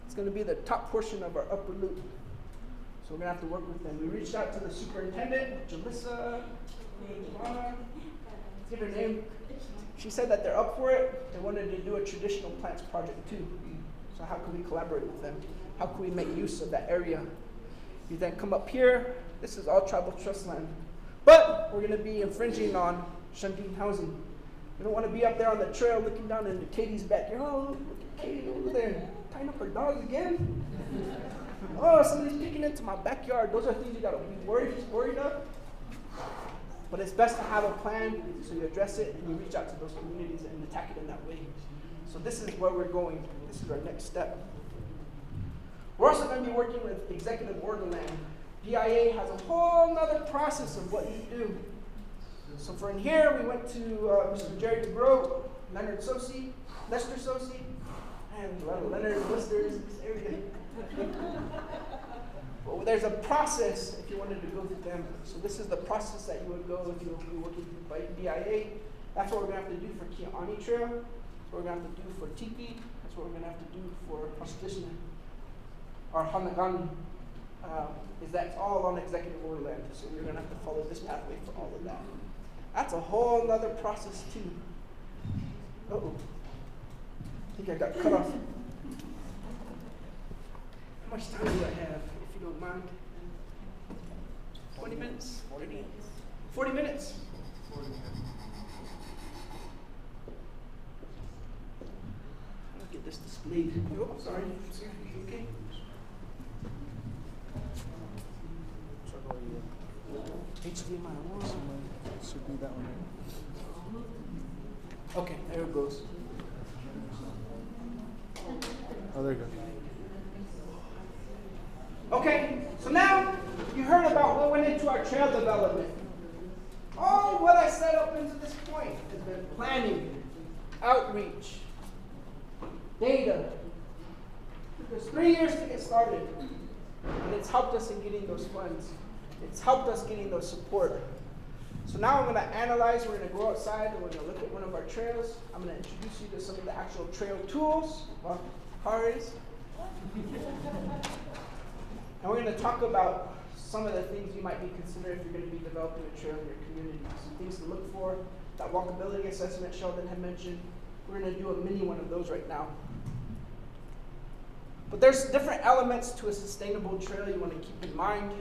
It's going to be the top portion of our upper loop. So we're going to have to work with them. We reached out to the superintendent, Jalissa, give her name. She said that they're up for it. They wanted to do a traditional plants project too. So how can we collaborate with them? How can we make use of that area? You then come up here. This is all tribal trust land. But we're going to be infringing on Shandin housing. We don't want to be up there on the trail looking down into Katie's backyard. Oh, look at Katie over there, tying up her dog again. Oh, somebody's peeking into my backyard. Those are things you got to be worried of. But it's best to have a plan, so you address it and you reach out to those communities and attack it in that way. So this is where we're going. This is our next step. We're also going to be working with executive order land. BIA has a whole nother process of what you do. So for in here, we went to Mr. Jerry DeGroat, Leonard Sosi, Lester Sosi, and a lot of Leonard and Lesters in this area. Well, there's a process if you wanted to go through them. So this is the process that you would go if you were working through BIA. That's what we're going to have to do for Kia'ani Trail. That's what we're going to have to do for Tiki. That's what we're going to have to do for Constitution or Hanagani. Is that it's all on executive order land. So we're going to have to follow this pathway for all of that. That's a whole other process too. Uh-oh. I think I got cut off. How much time do I have, if you don't mind? 20 minutes? 40 minutes? 40 minutes. I'll get this displayed. Oh, sorry. Okay. HDMI 1. Should be that one. Okay, there it goes. Oh, there you go. Okay, so now you heard about what went into our trail development. All what I set up into this point has been planning, outreach, data. It took us 3 years to get started, and it's helped us in getting those funds. It's helped us getting those support. So now I'm going to analyze, we're going to go outside, and we're going to look at one of our trails. I'm going to introduce you to some of the actual trail tools, well, cars. And we're going to talk about some of the things you might be considering if you're going to be developing a trail in your community. Some things to look for, that walkability assessment Sheldon had mentioned. We're going to do a mini one of those right now. But there's different elements to a sustainable trail you want to keep in mind.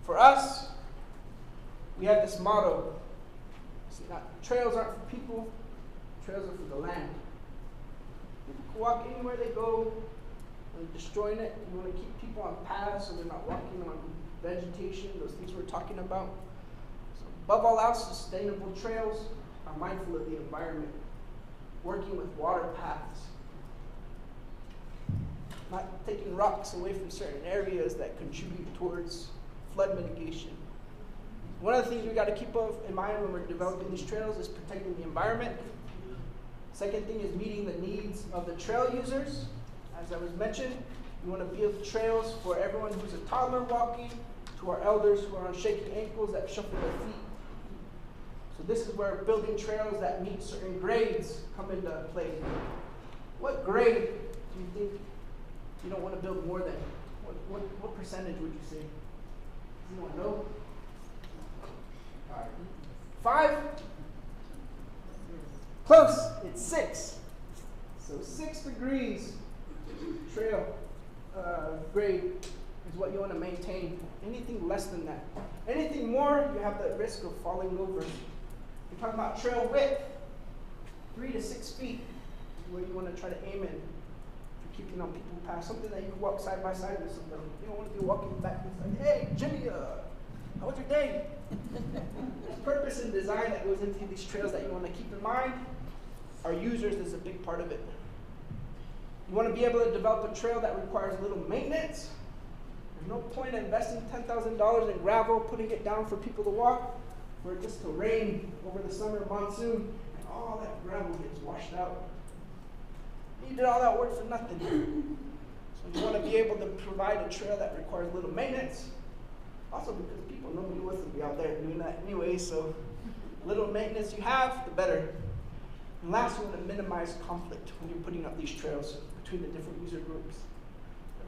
For us, we have this motto. Trails aren't for people, trails are for the land. People can walk anywhere they go, and destroying it. We want to keep people on paths so they're not walking on vegetation, those things we're talking about. So above all else, sustainable trails are mindful of the environment, working with water paths, not taking rocks away from certain areas that contribute towards flood mitigation. One of the things we got to keep in mind when we're developing these trails is protecting the environment. Second thing is meeting the needs of the trail users. As I was mentioned, we want to build trails for everyone who's a toddler walking, to our elders who are on shaky ankles that shuffle their feet. So this is where building trails that meet certain grades come into play. What grade do you think you don't want to build more than? What percentage would you say? Anyone know? 5? Close. It's 6. So 6 degrees trail grade is what you want to maintain. Anything less than that. Anything more, you have the risk of falling over. We're talking about trail width. 3 to 6 feet is where you want to try to aim in for keeping on people's paths. Something that you can walk side by side with somebody. You don't want to be walking back and say, hey, Jimmy, how was your day? There's purpose and design that goes into these trails that you want to keep in mind. Our users is a big part of it. You want to be able to develop a trail that requires little maintenance. There's no point in investing $10,000 in gravel, putting it down for people to walk, for it just to rain over the summer monsoon, and all that gravel gets washed out. You did all that work for nothing. So you want to be able to provide a trail that requires little maintenance. Also because nobody wants to be out there doing that anyway, so little maintenance you have, the better. And last, you want to minimize conflict when you're putting up these trails between the different user groups.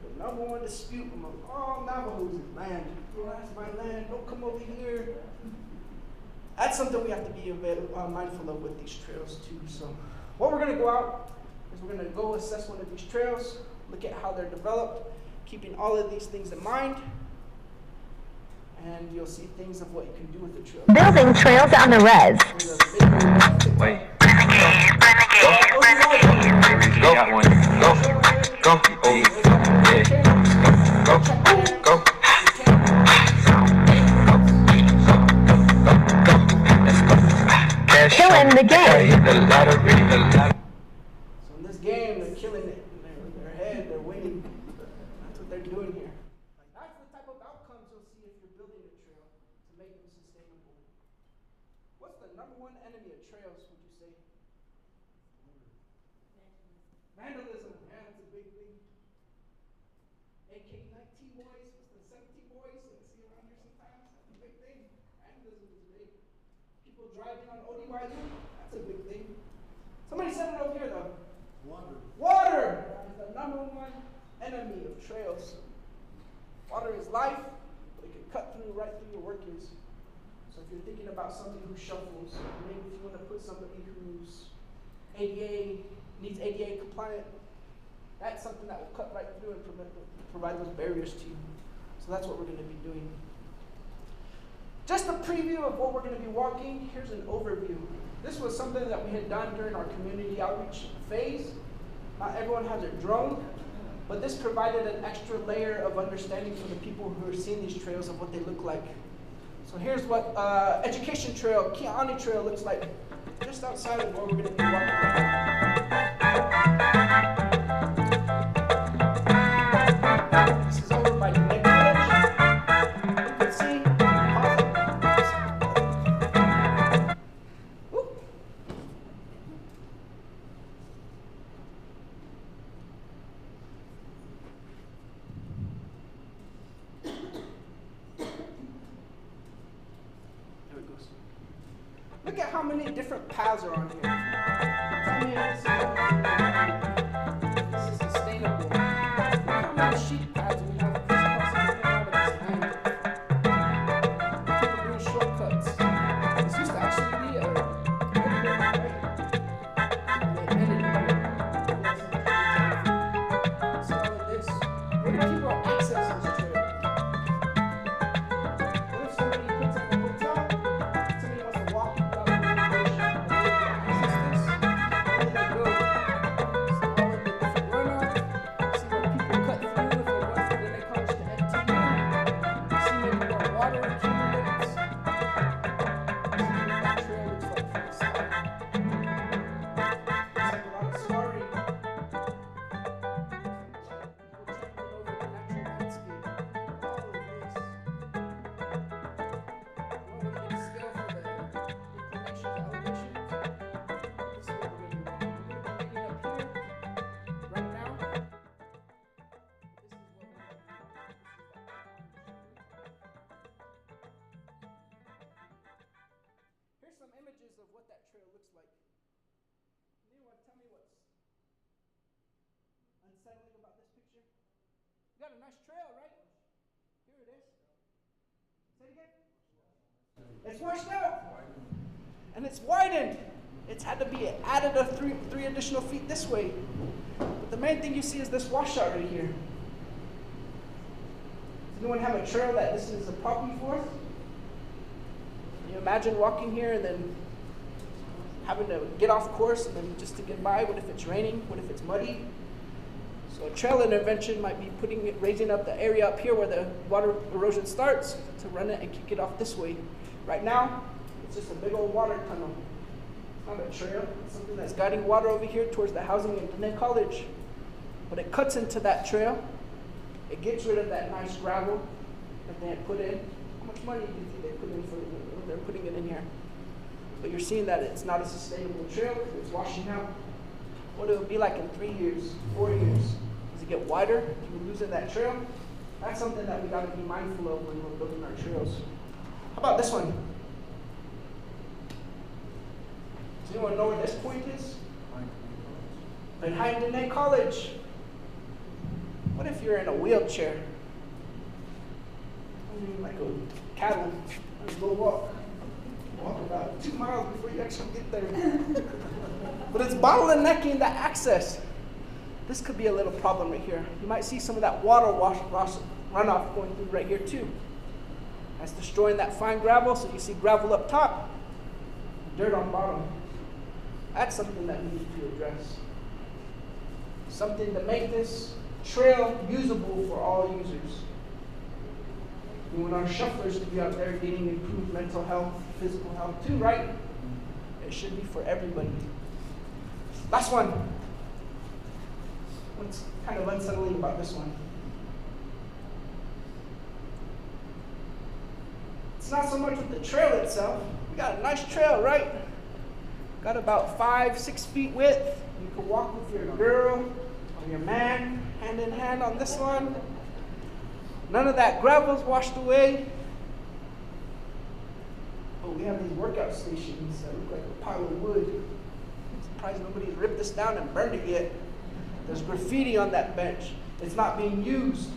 The number one dispute among all Navajos is land. Oh, that's my land, don't come over here. That's something we have to be mindful of with these trails too. So what we're going to go out is we're going to go assess one of these trails, look at how they're developed, keeping all of these things in mind. And you'll see things of what you can do with the trail. Building trails on the res. Wait. Go. Got one. Go. Oh, yeah. Go. the lottery, the lottery. So in this game, they're killing it. In their head, they're winning. That's what they're doing here. That's the type of outcomes you'll see if you're building a trail to make them sustainable. What's the number one enemy of trails, would you say? Vandalism. Yeah, that's a big thing. AK-19 boys, what's the 70 boys that I see around here sometimes? That's a big thing. Vandalism is big. People driving on ODY, that's a big thing. Somebody said it over here though. Water. Water is the number one enemy of trails. Water is life, but it can cut through right through your workings. So if you're thinking about somebody who shuffles, maybe if you want to put somebody who's needs ADA compliant, that's something that will cut right through and provide those barriers to you. So that's what we're going to be doing. Just a preview of what we're going to be walking. Here's an overview. This was something that we had done during our community outreach phase. Not everyone has a drone, but this provided an extra layer of understanding for the people who are seeing these trails of what they look like. So here's what Education Trail, Kiani Trail looks like, just outside of where we're going to be walking right now. This is over by UNM College. You can see. Look at how many different paths are on here. Tell me if this is sustainable. Look how many sheep paths we have across the land. People doing shortcuts. This used to actually be a so all of this. Where do people access this trail? What if somebody puts up a hotel? Somebody wants to walk without access this? Where do they go? See all of the different runoff. See where people cut through if they're going from the college to MTU. See maybe where water accumulates. See what that trail looks like from the side. It's like a lot of scarring. Here's some images of what that trail looks like. Can anyone tell me what's unsettling about this picture? You got a nice trail, right? Here it is. Say it again. It's washed out. And it's widened. It's had to be added of three additional feet this way. But the main thing you see is this washout right here. Does anyone have a trail that this is a problem for? Can you imagine walking here and then having to get off course and then just to get by? What if it's raining? What if it's muddy? So a trail intervention might be raising up the area up here where the water erosion starts to run it and kick it off this way. Right now, it's just a big old water tunnel. It's not a trail. It's something that's guiding water over here towards the housing in UNM College. But it cuts into that trail. It gets rid of that nice gravel that they had put in. How much money do you think they put in for when they're putting it in here? But you're seeing that it's not a sustainable trail. It's washing out. What it would be like in 3 years, 4 years. Does it get wider? You're losing that trail. That's something that we got to be mindful of when we're building our trails. How about this one? Does anyone know where this point is? Behind UNM College. What if you're in a wheelchair? Like a cattle, go walk about 2 miles before you actually get there. But it's bottlenecking the access. This could be a little problem right here. You might see some of that water runoff going through right here too. That's destroying that fine gravel, so you see gravel up top, dirt on bottom. That's something that we need to address. Something to make this trail usable for all users. We want our shufflers to be out there getting improved mental health, physical health too, right? It should be for everybody. Last one. What's kind of unsettling about this one? It's not so much with the trail itself. We got a nice trail, right? Got about 5-6 feet width. You can walk with your girl or your man hand in hand on this one. None of that gravel's washed away. But we have these workout stations that look like a pile of wood. I'm surprised nobody's ripped this down and burned it yet. There's graffiti on that bench. It's not being used.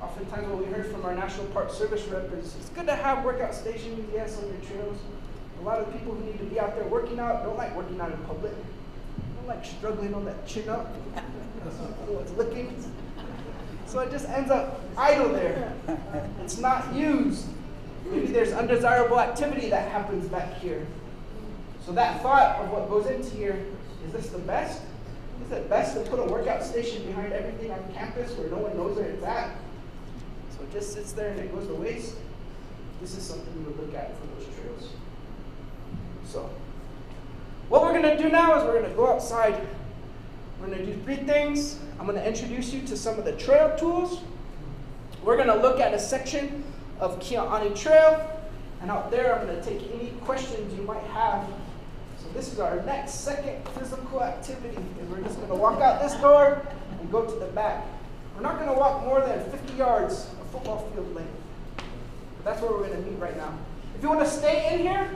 Oftentimes what we heard from our National Park Service rep is it's good to have workout stations, yes, on your trails. A lot of people who need to be out there working out don't like working out in public. Don't like struggling on that chin up. Everyone's looking. So it just ends up idle there. It's not used. Maybe there's undesirable activity that happens back here. So that thought of what goes into here, is this the best? Is it best to put a workout station behind everything on campus where no one knows where it's at? So it just sits there and it goes to waste? This is something we would look at for those trails. So, what we're going to do now is we're going to go outside. We're going to do 3 things. I'm going to introduce you to some of the trail tools. We're going to look at a section of Kia'ani Trail. And out there, I'm going to take any questions you might have. So this is our next second physical activity. And we're just going to walk out this door and go to the back. We're not going to walk more than 50 yards of football field length. But that's where we're going to meet right now. If you want to stay in here,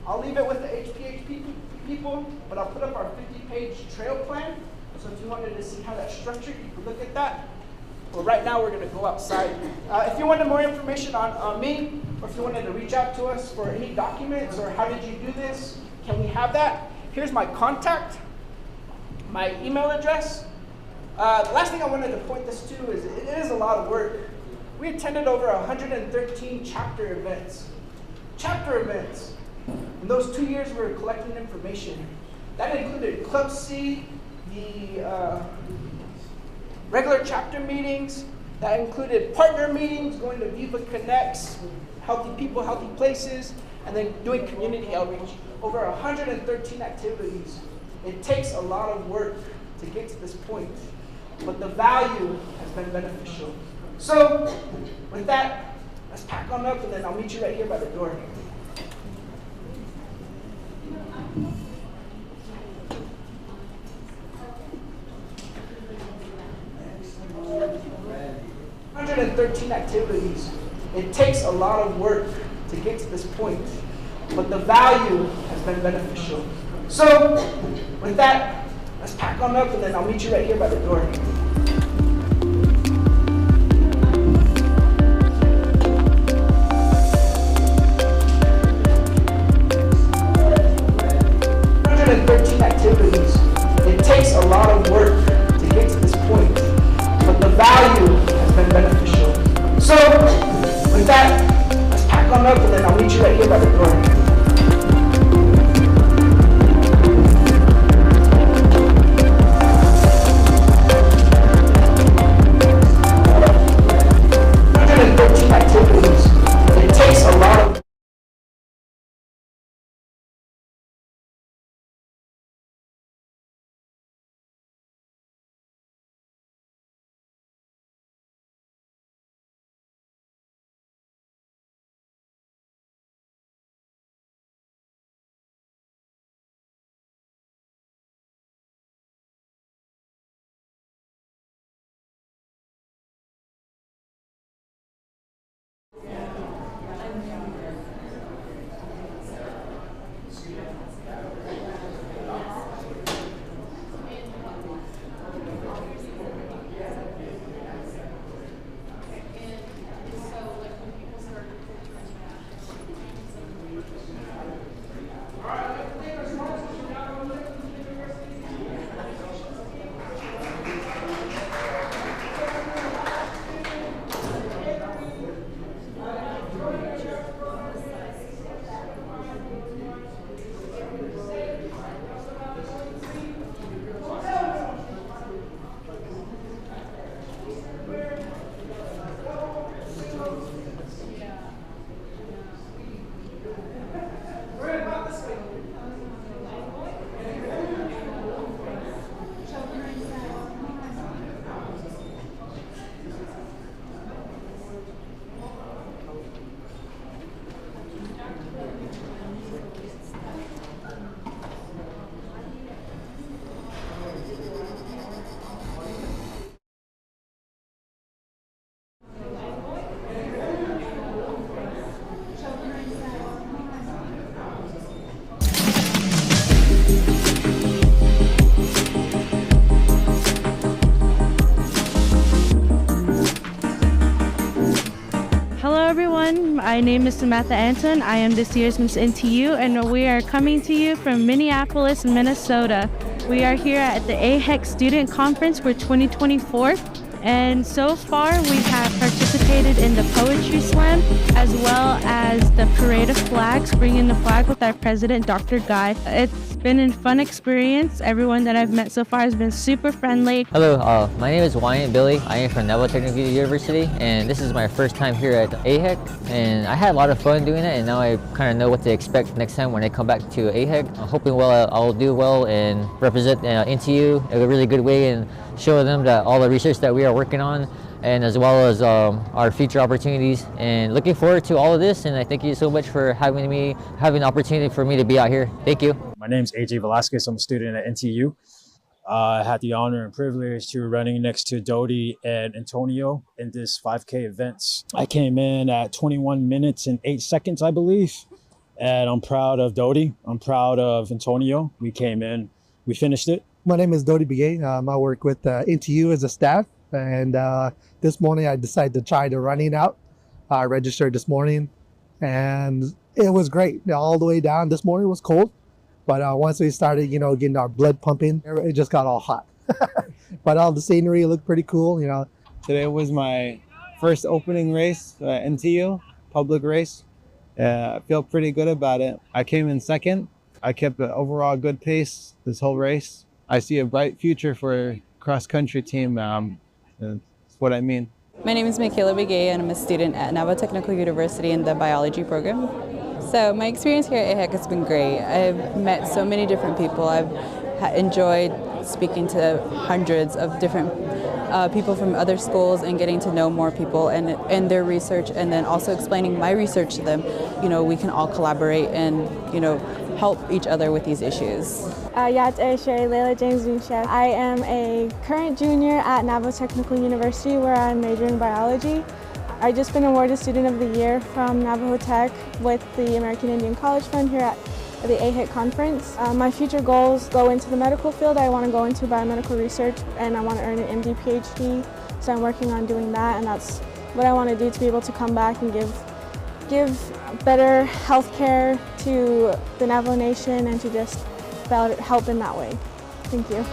I'll leave it with the HPHP people, but I'll put up our 50-page trail plan. So if you wanted to see how that's structured, you can look at that. But right now, we're going to go outside. If you wanted more information on me, or if you wanted to reach out to us for any documents, or how did you do this, can we have that? Here's my contact, my email address. The last thing I wanted to point this to is it is a lot of work. We attended over 113 chapter events. Chapter events. In those 2 years, we were collecting information. That included Club C, the regular chapter meetings. That included partner meetings, going to Viva Connects, healthy people, healthy places, and then doing community outreach. Over 113 activities. It takes a lot of work to get to this point, but the value has been beneficial. So, with that, let's pack on up, and then I'll meet you right here by the door. Excellent. 113 activities. It takes a lot of work to get to this point, but the value has been beneficial. So, with that, let's pack on up, and then I'll meet you right here by the door. Activities. It takes a lot of work to get to this point, but the value has been beneficial. So, with that, let's pack on up, and then I'll meet you right here by the door. My name is Samantha Anton. I am this year's Miss NTU, and we are coming to you from Minneapolis, Minnesota. We are here at the AHEC Student Conference for 2024. And so far, we have participated in the Poetry Slam, as well as the Parade of Flags, bringing the flag with our president, Dr. Guy. It's been a fun experience. Everyone that I've met so far has been super friendly. Hello, my name is Wyatt Billy. I am from Navajo University, and this is my first time here at AHEC. And I had a lot of fun doing it, and now I kind of know what to expect next time when I come back to AHEC. I'm hoping I'll do well and represent NTU in a really good way and show them that all the research that we are working on, and as well as our future opportunities, and looking forward to all of this. And I thank you so much for having an opportunity for me to be out here. Thank you. My name is AJ Velasquez. I'm a student at NTU. I had the honor and privilege to running next to Dodie and Antonio in this 5K event. I came in at 21 minutes and 8 seconds, I believe. And I'm proud of Dodie. I'm proud of Antonio. We came in, we finished it. My name is Dodie Begay. I work with NTU as a staff, and this morning I decided to try the running out. I registered this morning, and it was great. All the way down. This morning was cold, but once we started, getting our blood pumping, it just got all hot. But all the scenery looked pretty cool, Today was my first opening race, NTU, public race. I feel pretty good about it. I came in second. I kept an overall good pace this whole race. I see a bright future for cross-country team. That's what I mean. My name is Michaela Begay, and I'm a student at Navajo Technical University in the biology program. So my experience here at AHEC has been great. I've met so many different people. I've enjoyed speaking to hundreds of different people from other schools and getting to know more people and their research, and then also explaining my research to them. We can all collaborate and, help each other with these issues. Layla James Vinsha. I am a current junior at Navajo Technical University, where I'm majoring in biology. I've just been awarded Student of the Year from Navajo Tech with the American Indian College Fund here at the AHIC conference. My future goals go into the medical field. I want to go into biomedical research, and I want to earn an MD PhD. So I'm working on doing that, and that's what I want to do to be able to come back and give better health care to the Navajo Nation and to just help in that way. Thank you.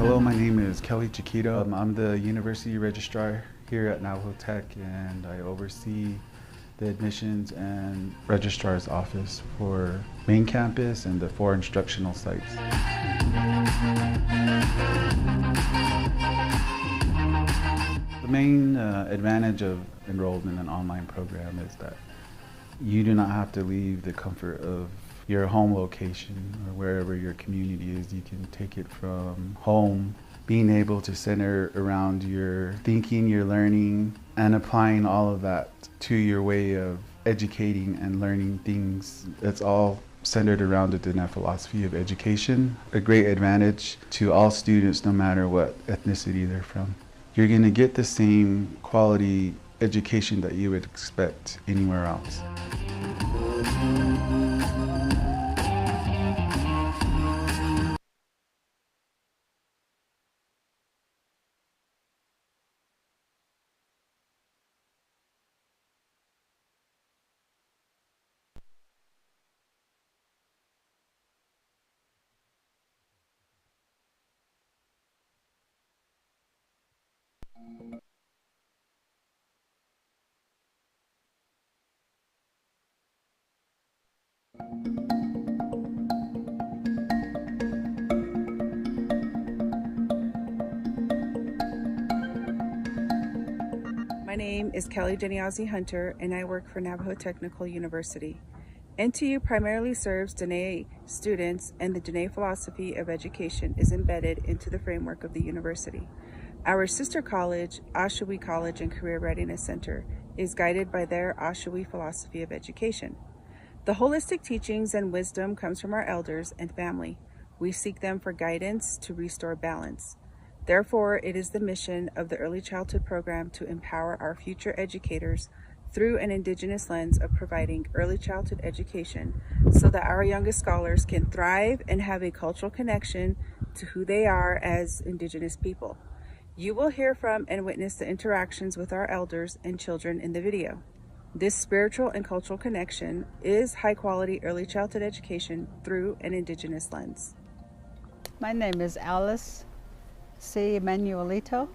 Hello, my name is Kelly Chiquito. I'm the University Registrar here at Navajo Tech, and I oversee the admissions and registrar's office for main campus and the 4 instructional sites. The main advantage of enrolled in an online program is that you do not have to leave the comfort of your home location or wherever your community is. You can take it from home, being able to center around your thinking, your learning, and applying all of that to your way of educating and learning things. It's all centered around the Diné philosophy of education. A great advantage to all students, no matter what ethnicity they're from. You're going to get the same quality education that you would expect anywhere else. My name is Kelly Deniazi Hunter, and I work for Navajo Technical University. NTU primarily serves Diné students, and the Diné philosophy of education is embedded into the framework of the university. Our sister college, Oshawi College and Career Readiness Center, is guided by their Oshawi philosophy of education. The holistic teachings and wisdom comes from our elders and family. We seek them for guidance to restore balance. Therefore, it is the mission of the Early Childhood Program to empower our future educators through an Indigenous lens of providing early childhood education so that our youngest scholars can thrive and have a cultural connection to who they are as Indigenous people. You will hear from and witness the interactions with our elders and children in the video. This spiritual and cultural connection is high-quality early childhood education through an Indigenous lens. My name is Alice C. Manuelito,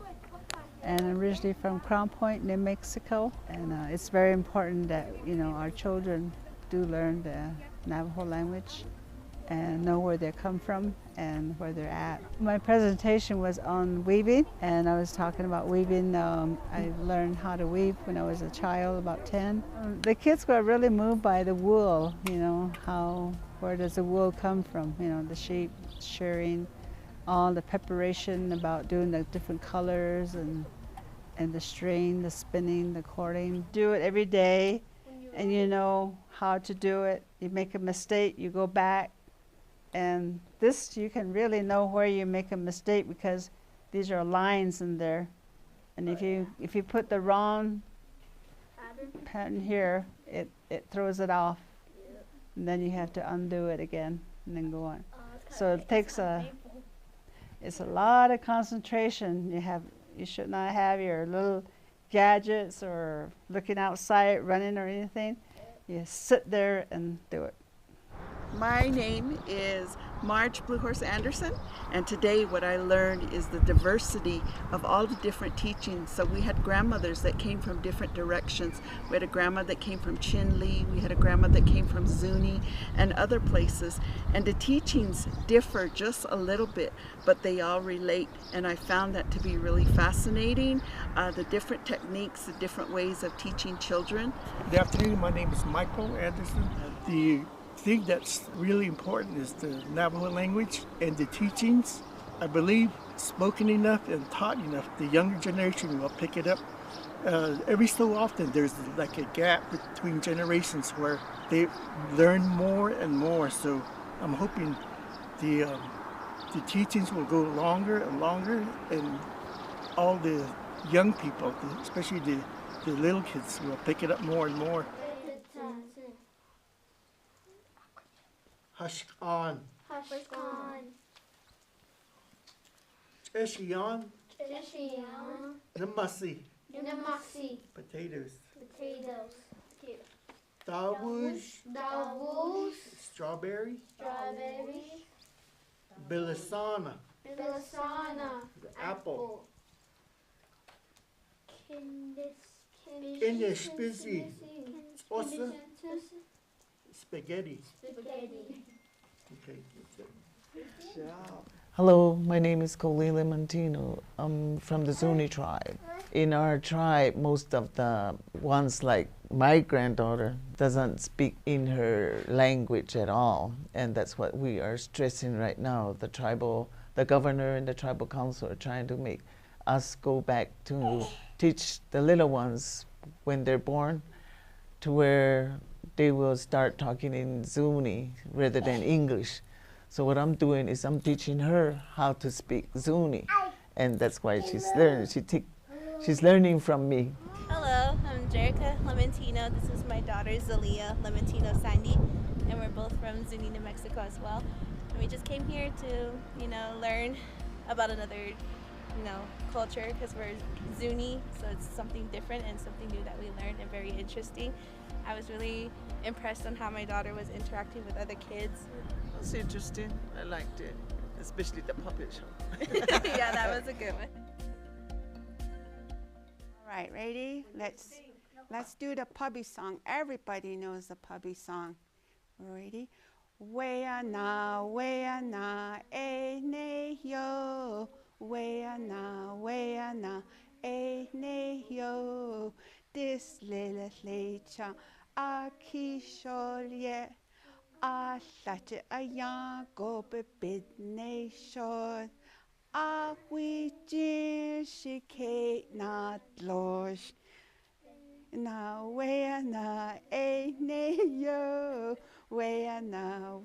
and I'm originally from Crown Point, New Mexico. And it's very important that, our children do learn the Navajo language and know where they come from and where they're at. My presentation was on weaving, and I was talking about weaving. I learned how to weave when I was a child, about 10. The kids were really moved by the wool, where does the wool come from, the sheep shearing, all the preparation about doing the different colors and the string, the spinning, the cording. Do it every day, and you know how to do it. You make a mistake, you go back, and this you can really know where you make a mistake because these are lines in there, and if you put the wrong pattern here, it throws it off, and then you have to undo it again and then go on. So it takes it's a lot of concentration. You should not have your little gadgets or looking outside, running or anything. You sit there and do it. My name is Marge Blue Horse Anderson, and today what I learned is the diversity of all the different teachings. So we had grandmothers that came from different directions. We had a grandma that came from Chinle, we had a grandma that came from Zuni and other places, and the teachings differ just a little bit, but they all relate, and I found that to be really fascinating, the different techniques, the different ways of teaching children. Good afternoon, my name is Michael Anderson. The thing that's really important is the Navajo language and the teachings. I believe spoken enough and taught enough, the younger generation will pick it up. Every so often there's like a gap between generations where they learn more and more. So I'm hoping the teachings will go longer and longer, and all the young people, especially the little kids, will pick it up more and more. Hush on. Hush on. Cheshion. Cheshion. Namasi. Namasi. Potatoes. Potatoes. Dawush. Dawush. Strawberry. Strawberries. Bilisana. Bilasana. Apple. Kindish. Busy. Spaghetti. Spaghetti. Okay. Hello, my name is Colila Montino. I'm from the Zuni tribe. In our tribe, most of the ones like my granddaughter doesn't speak in her language at all, and that's what we are stressing right now. The governor and the tribal council are trying to make us go back to teach the little ones when they're born to where they will start talking in Zuni rather than English. So what I'm doing is I'm teaching her how to speak Zuni, and that's why she's learning. She's learning from me. Hello, I'm Jerica Lementino. This is my daughter Zalia Lementino Sandy, and we're both from Zuni, New Mexico as well. And we just came here to, learn about another, culture, because we're Zuni, so it's something different and something new that we learned and very interesting. I was really impressed on how my daughter was interacting with other kids. It was interesting. I liked it, especially the puppet show. Yeah, that was a good one. All right, ready? Let's do the puppy song. Everybody knows the puppy song. Ready? Wea na, e ne yo. Wea na, e ne yo. This little lecha, a kishol a lache a yang go be bid nation. A we jin she kate not losh. Na wea na e ne yo. Wea na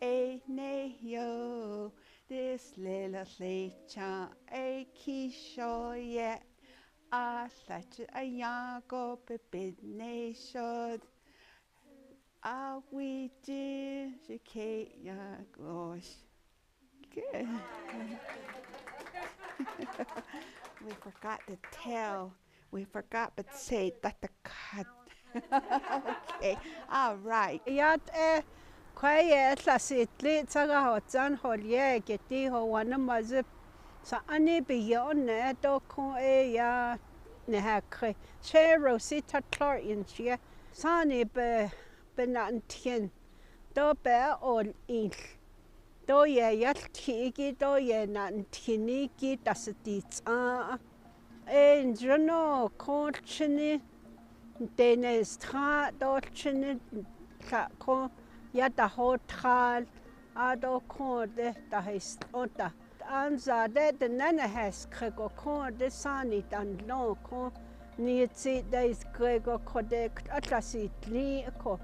e ne yo. This little lecha a kisho yet. A lache a yang go be bid nation. Ah, we did educate ya, gosh. Good. We forgot to tell. We forgot to say that the cut. Okay, all right. Yat kwaye tlasitli tsaga hotsan holye keti ho wana mazip sa ani biyone do ko ya ne hakre che rosita clar in chia sani be benantien do be on in do ye yaltigi do ye nantinigi dasdits en jono konchini denestra dolchini ko ya da hotel ado ko de da ist ota anza de nana has krego ko de sani dan lo ko ni tsi de is krego ko de atlasi li ko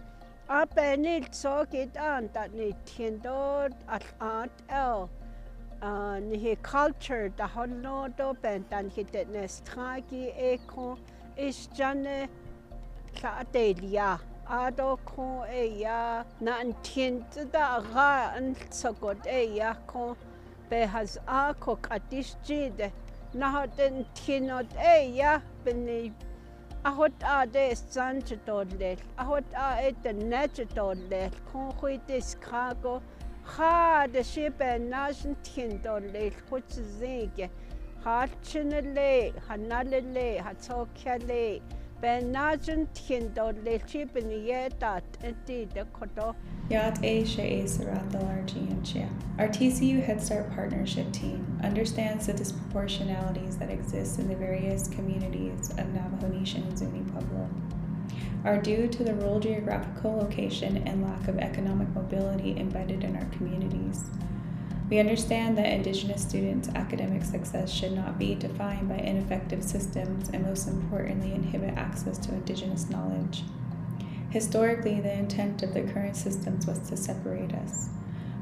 apenil so git an dat ni tiendo at el ni culture da hollo do ben dan hit nestragi e ko is jane sa delia ado ko ya na tiendo da ga an so god ya ko be has a ko katishjide na den tienot ya beni ahot a de sanchitodle ahot a et netchitodle ko huitis kago ha de ship and nation tiendodle which zige hatchinale hanalele hatokale ben nation tiendodle chip in yeta enti de koto Yat A She'e Sarat Largianchia. Our TCU Head Start partnership team understands the disproportionalities that exist in the various communities of Navajo Nation and Zuni Pueblo are due to the rural geographical location and lack of economic mobility embedded in our communities. We understand that Indigenous students' academic success should not be defined by ineffective systems and, most importantly, inhibit access to Indigenous knowledge. Historically, the intent of the current systems was to separate us,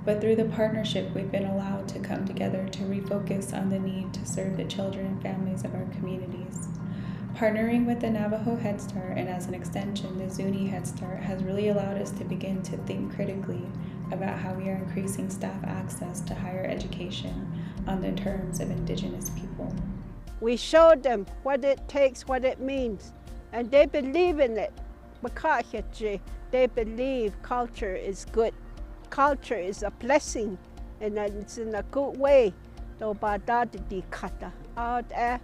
but through the partnership, we've been allowed to come together to refocus on the need to serve the children and families of our communities. Partnering with the Navajo Head Start and as an extension, the Zuni Head Start has really allowed us to begin to think critically about how we are increasing staff access to higher education on the terms of Indigenous people. We showed them what it takes, what it means, and they believe in it. They believe culture is good. Culture is a blessing, and it's in a good way. To bada di kata out there.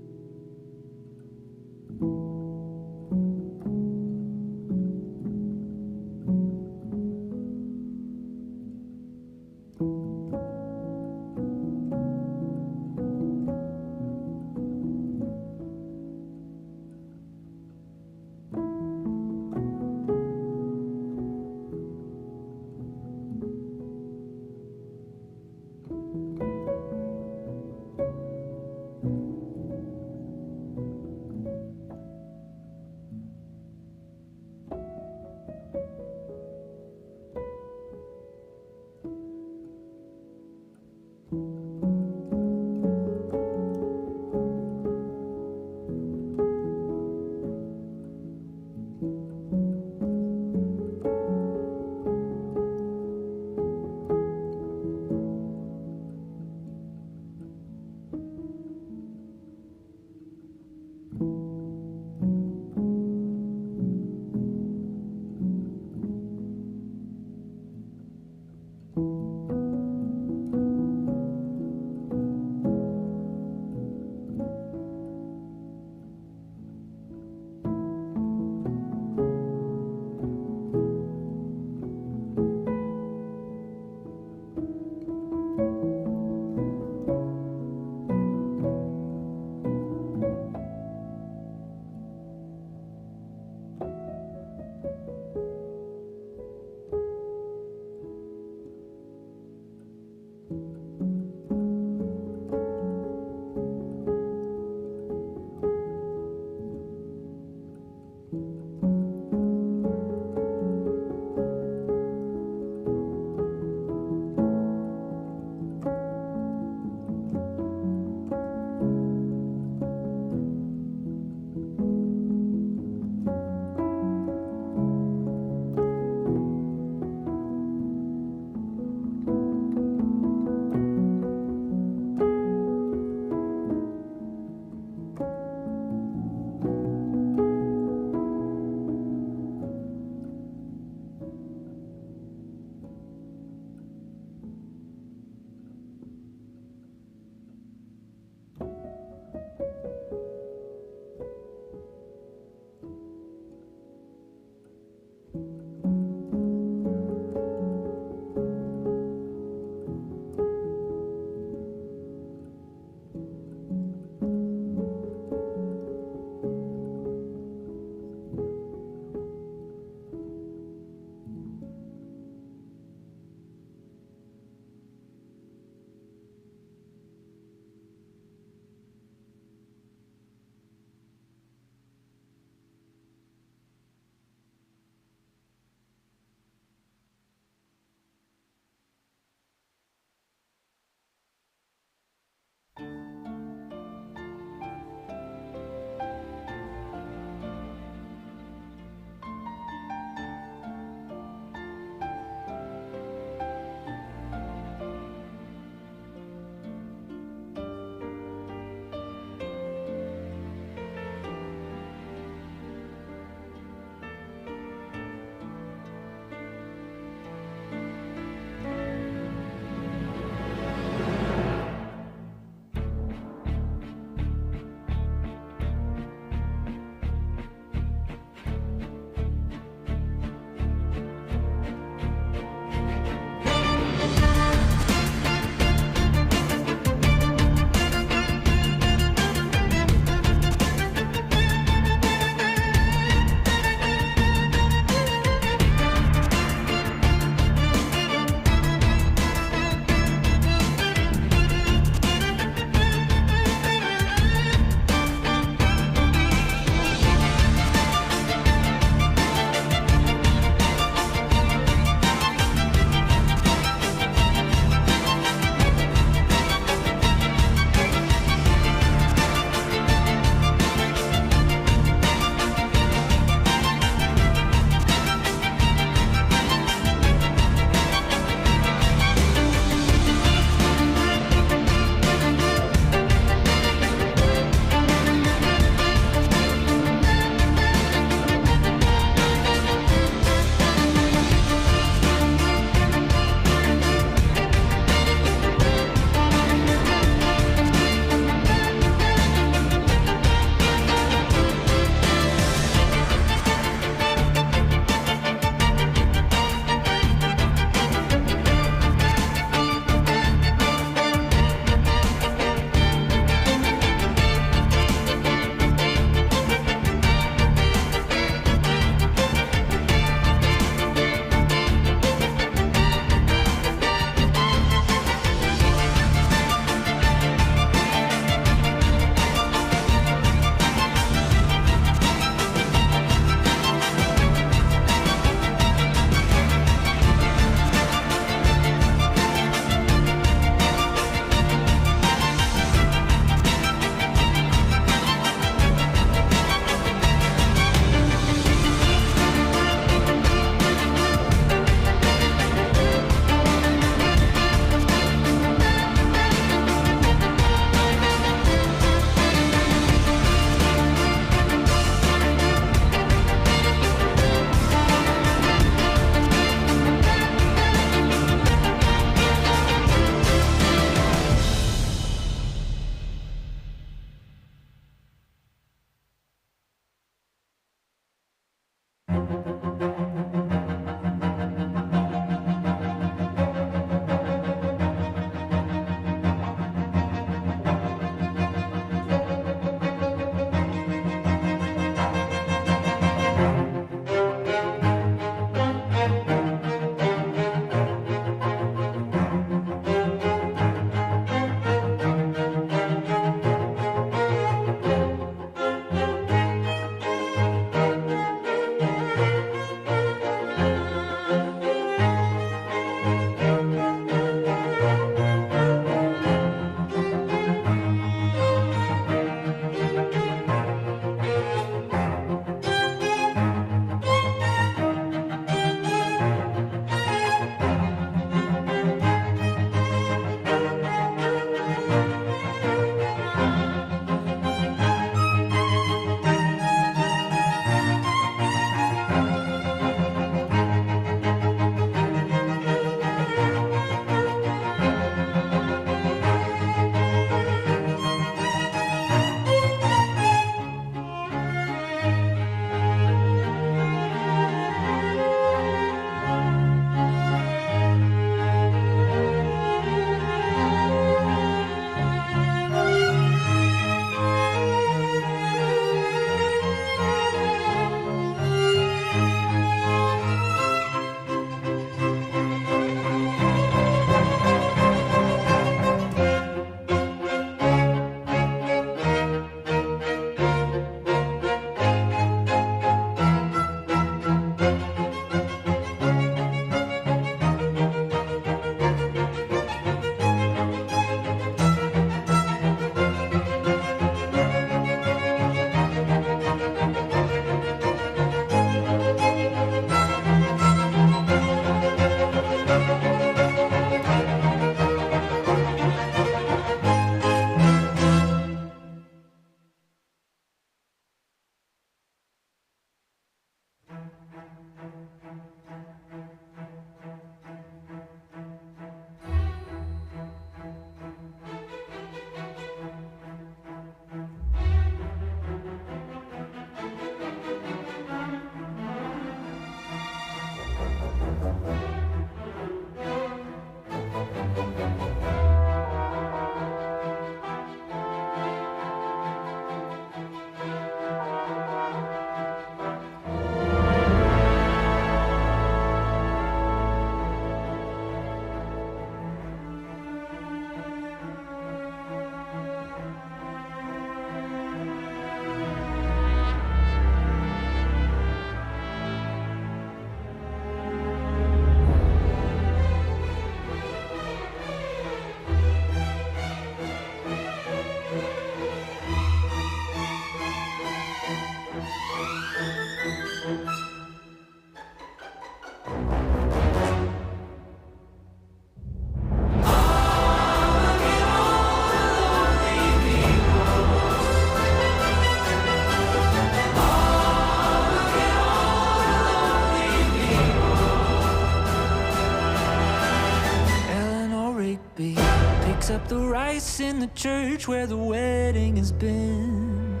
Picks up the rice in the church where the wedding has been.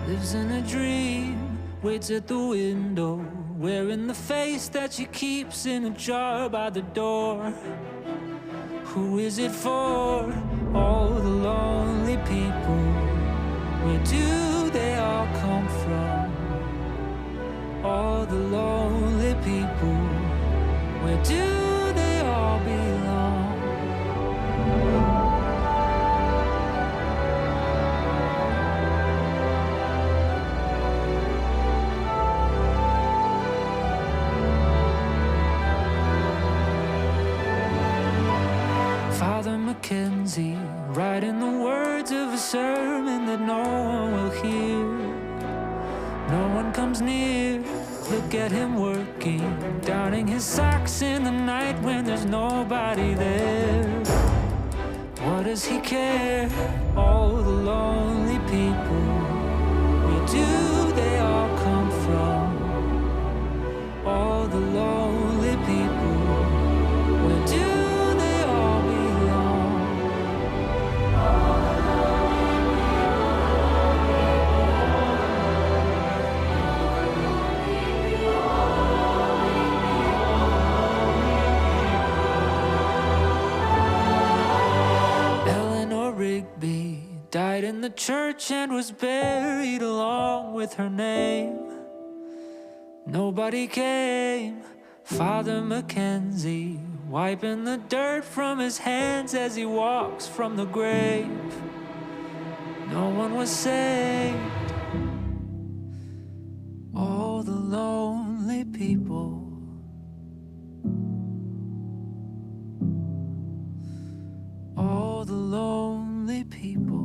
Lives in a dream, waits at the window, wearing the face that she keeps in a jar by the door. Who is it for? All the lonely people. Where do they all come from? All the lonely people. Where do they all belong? Father Mackenzie, writing the words of a sermon that no one will hear. No one comes near. Look at him working, downing his socks in the night when there's nobody there. What does he care? All the lonely people. Where do they all come from? All the lonely people. Where do they all belong? Died in the church and was buried along with her name. Nobody came. Father Mackenzie, wiping the dirt from his hands as he walks from the grave. No one was saved. All the lonely people. All the lonely people.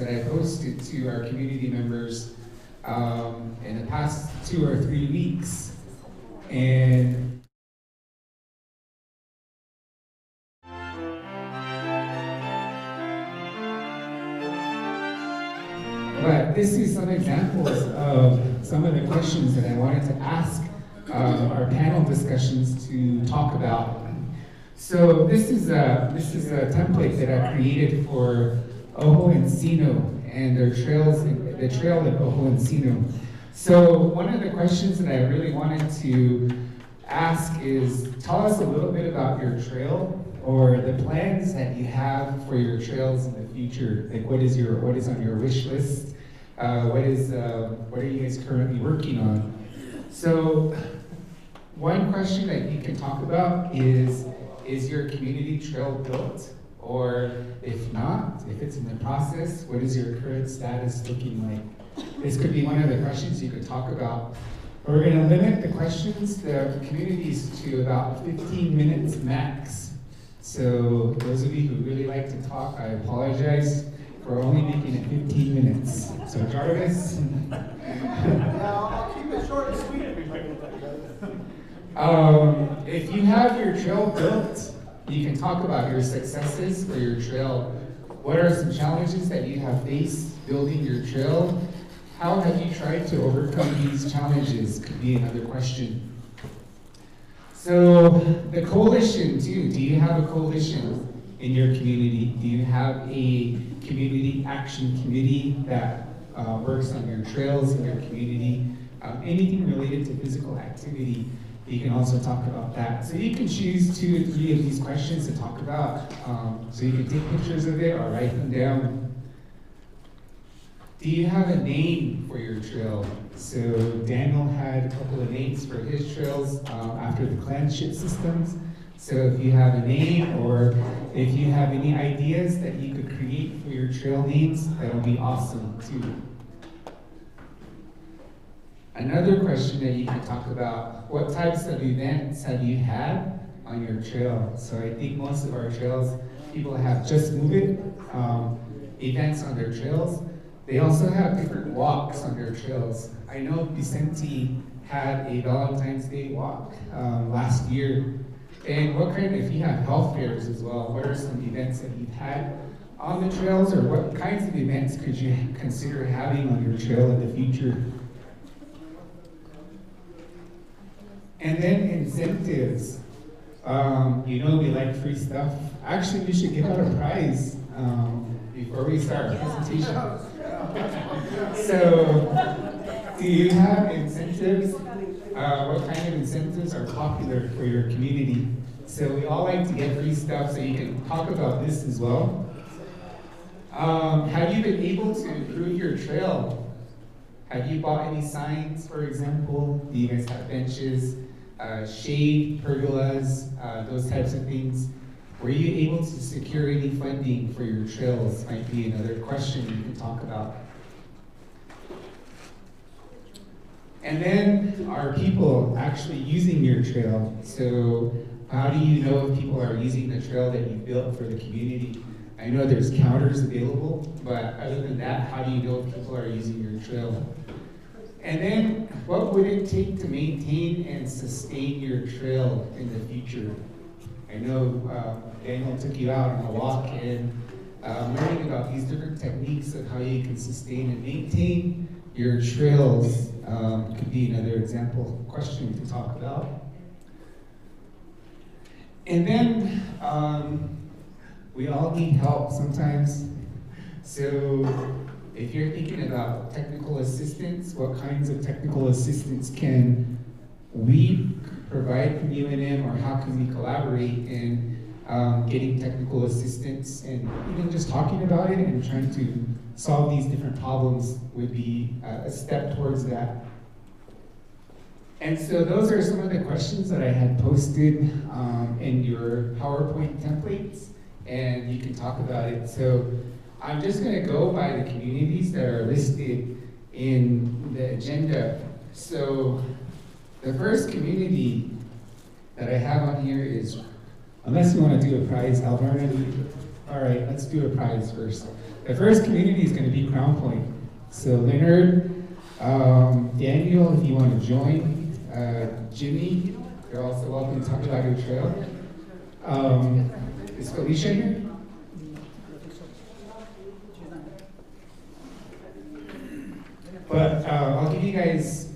that I posted to our community members in the past 2 or 3 weeks. And but this is some examples of some of the questions that I wanted to ask our panel discussions to talk about. So this is a template that I created for Ojo Encino and their trails, the trail at Ojo Encino. So one of the questions that I really wanted to ask is, tell us a little bit about your trail or the plans that you have for your trails in the future. Like what is on your wish list? What are you guys currently working on? So one question that you can talk about is your community trail built? Or if not, if it's in the process, what is your current status looking like? This could be one of the questions you could talk about. But we're gonna limit the questions, the communities, to about 15 minutes max. So those of you who really like to talk, I apologize for only making it 15 minutes. So Jarvis? I'll keep it short and sweet. If you have your trail built, you can talk about your successes for your trail. What are some challenges that you have faced building your trail? How have you tried to overcome these challenges? Could be another question. So the coalition too, do you have a coalition in your community? Do you have a community action committee that works on your trails in your community? Anything related to physical activity, you can also talk about that. So you can choose 2 or 3 of these questions to talk about. So you can take pictures of it or write them down. Do you have a name for your trail? So Daniel had a couple of names for his trails after the clanship systems. So if you have a name or if you have any ideas that you could create for your trail names, that would be awesome too. Another question that you can talk about, what types of events have you had on your trail? So I think most of our trails, people have Just Move It events on their trails. They also have different walks on their trails. I know Vicente had a Valentine's Day walk last year. And what kind of, if you have health fairs as well, what are some events that you've had on the trails, or what kinds of events could you consider having on your trail in the future? And then incentives. You know we like free stuff. Actually, we should give out a prize before we start our presentation. So, do you have incentives? What kind of incentives are popular for your community? So we all like to get free stuff, so you can talk about this as well. Have you been able to improve your trail? Have you bought any signs, for example? Do you guys have benches, shade, pergolas, those types of things? Were you able to secure any funding for your trails? Might be another question you can talk about. And then, are people actually using your trail? So how do you know if people are using the trail that you built for the community? I know there's counters available, but other than that, how do you know if people are using your trail? And then, what would it take to maintain and sustain your trail in the future? I know Daniel took you out on a walk and learning about these different techniques of how you can sustain and maintain your trails could be another example question to talk about. And then we all need help sometimes. So if you're thinking about technical assistance, what kinds of technical assistance can we provide from UNM, or how can we collaborate in getting technical assistance, and even just talking about it and trying to solve these different problems would be a step towards that. And so those are some of the questions that I had posted in your PowerPoint templates, and you can talk about it. So I'm just gonna go by the communities that are listed in the agenda. So the first community that I have on here is, unless you wanna do a prize, Alvarna, all right, let's do a prize first. The The first community is going to be Crown Point. So Leonard, Daniel, if you want to join, Jimmy, you're also welcome to talk about your trail. Is Felicia here? But I'll give you guys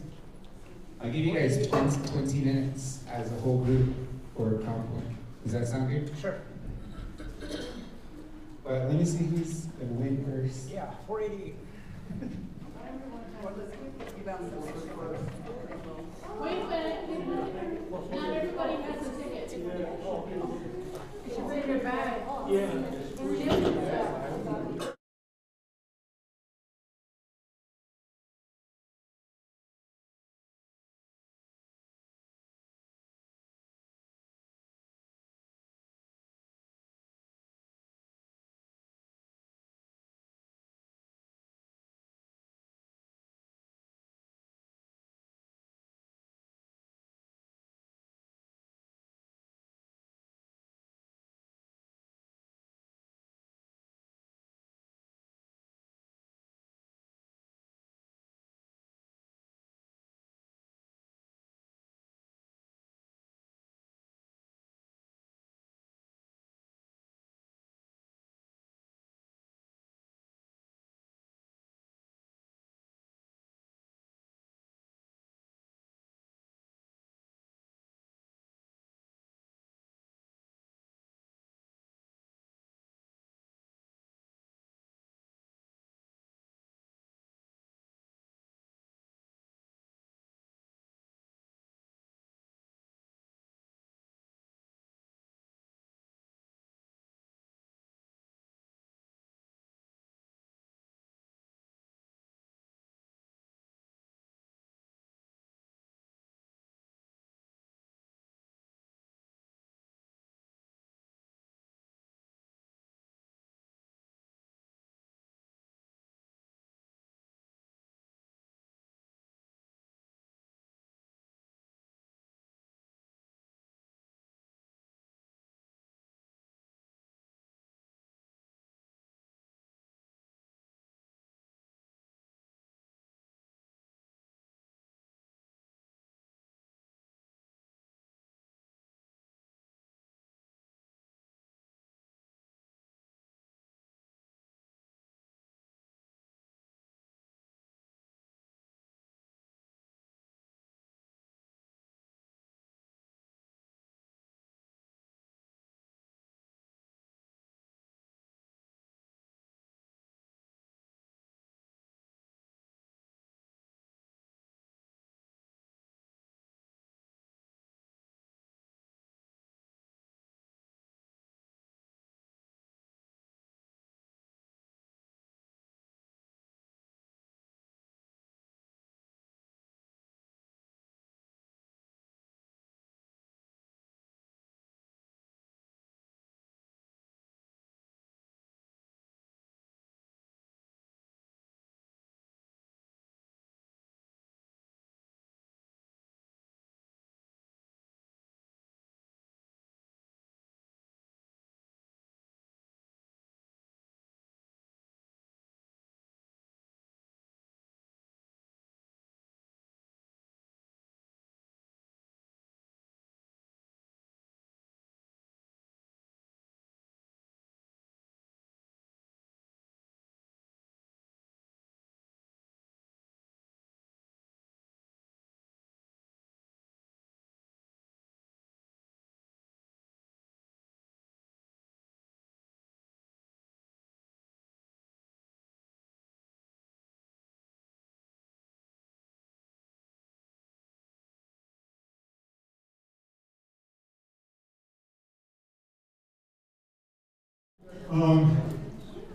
20 minutes as a whole group for Crown Point. Does that sound good? Sure. But let me see who's gonna win first. Yeah, 488. Wait a minute. Not everybody has a ticket. You should bring your bag. Yeah.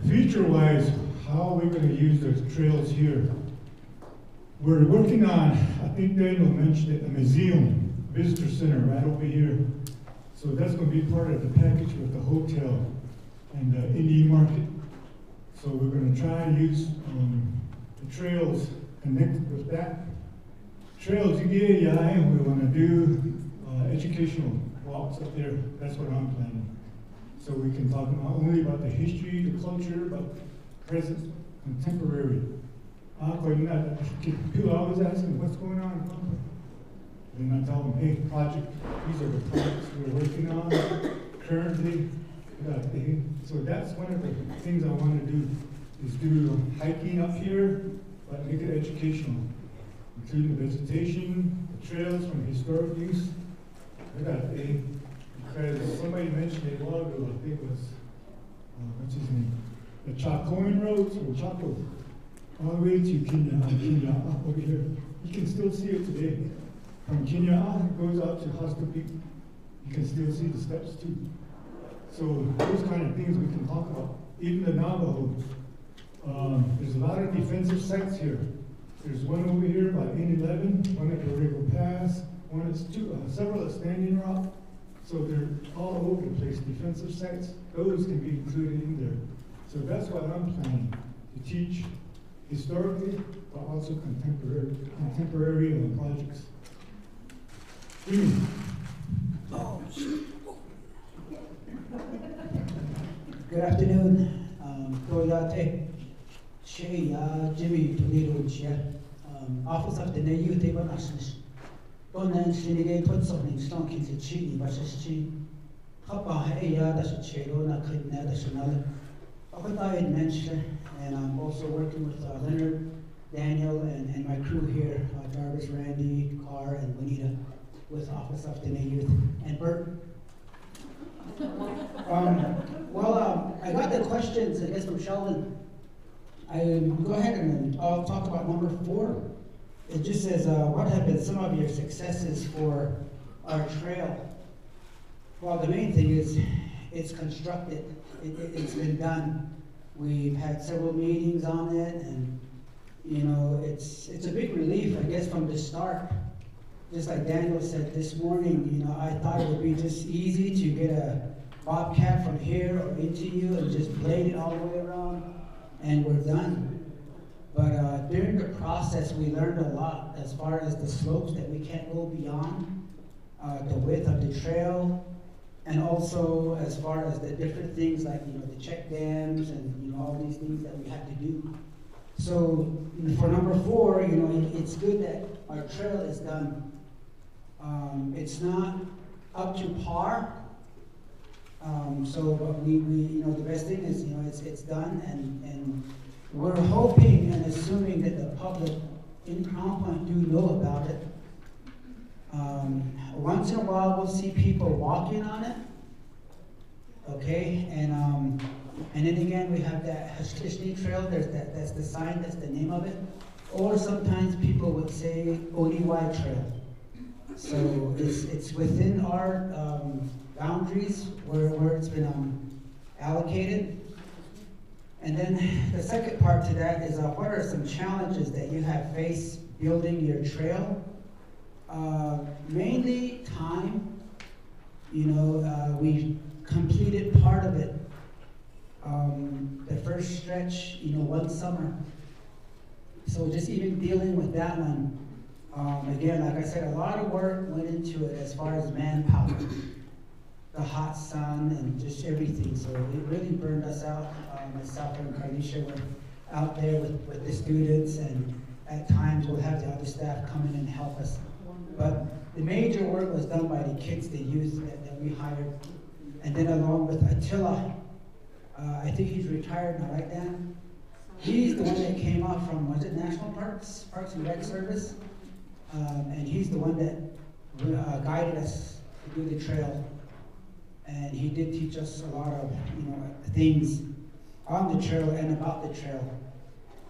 Future-wise, how are we going to use the trails here? We're working on, I think Daniel mentioned it, a museum, visitor center right over here. So that's going to be part of the package with the hotel and the Indian market. So we're going to try and use the trails connected with that. Trails, and we want to do educational walks up there. That's what I'm planning. So we can talk not only about the history, the culture, but present, contemporary. People always ask me, what's going on? And I tell them, hey, these are the projects we're working on currently. So that's one of the things I want to do, is do hiking up here, but make it educational, including the vegetation, the trails from historic use. Because somebody mentioned it a while ago, I think it was, what's his name? The Chacoin Road, or Chaco, all the way to Kenya, over here. You can still see it today. From Kenya, it goes out to Hostel Peak. You can still see the steps too. So those kind of things we can talk about. Even the Navajo, there's a lot of defensive sites here. There's one over here by N11, one at Borrego Pass, one is several at Standing Rock. So they're all over the place, defensive sites. Those can be included in there. So that's what I'm planning, to teach historically, but also contemporary projects. Good afternoon. Toyate, Shea, Jimmy, Toledo, Chia. Office of the Youth Labor Nationals. Donan Shinigate put something stonking to Chini, but she's Chi. Papa, hey, that's a Chelo, not couldn't add a Chanel. I had mentioned, and I'm also working with Leonard, Daniel, and my crew here, Jarvis, Randy, Carr, and Juanita, with Office of the Youth, and Bert. I got the questions, I guess, from Sheldon. I go ahead and I'll talk about number 4. It just says, what have been some of your successes for our trail? Well, the main thing is it's constructed. It's been done. We've had several meetings on it, and you know, it's a big relief, I guess, from the start. Just like Daniel said this morning, you know, I thought it would be just easy to get a bobcat from here or into you and just blade it all the way around, and we're done. But during the process, we learned a lot as far as the slopes that we can't go beyond, the width of the trail, and also as far as the different things like, you know, the check dams and, you know, all these things that we have to do. So for number 4, you know, it's good that our trail is done. It's not up to par. So we, you know, the best thing is, you know, it's done, and we're hoping and assuming that the public in Crown Point do know about it. Once in a while, we'll see people walking on it, okay? And then again, we have that Hashkishni Trail. That's the sign. That's the name of it. Or sometimes people would say Oniwai Trail. So it's within our boundaries where it's been allocated. And then the second part to that is what are some challenges that you have faced building your trail? Mainly time. You know, we completed part of it, the first stretch, you know, one summer. So just even dealing with that one, again, like I said, a lot of work went into it as far as manpower, the hot sun and just everything. So it really burned us out. Myself and Carnisha were out there with the students, and at times we'll have the other staff come in and help us. But the major work was done by the kids, the youth that we hired. And then along with Attila, I think he's retired now, right, Dan? He's the one that came out from, was it National Parks and Rec Service? And he's the one that guided us to do the trail. And he did teach us a lot of, you know, things on the trail and about the trail.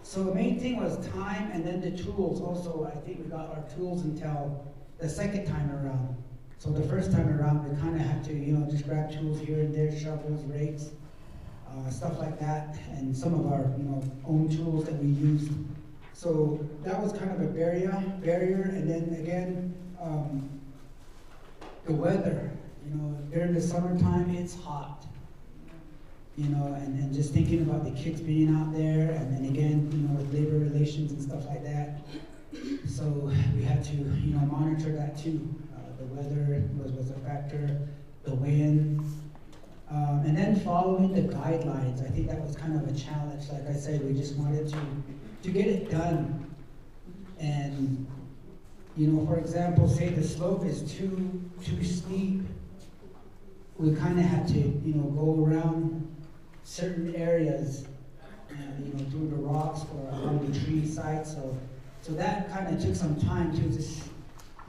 So the main thing was time, and then the tools. Also, I think we got our tools until the second time around. So the first time around, we kind of had to, you know, just grab tools here and there, shovels, rakes, stuff like that, and some of our, you know, own tools that we used. So that was kind of a barrier. And then again, the weather. You know, during the summertime, it's hot. You know, and just thinking about the kids being out there, and then again, you know, with labor relations and stuff like that. So we had to, you know, monitor that too. The weather was a factor, the wind. And then following the guidelines, I think that was kind of a challenge. Like I said, we just wanted to get it done. And, you know, for example, say the slope is too steep, we kind of had to, you know, go around certain areas, and, you know, through the rocks or along the tree side. So that kind of took some time to just,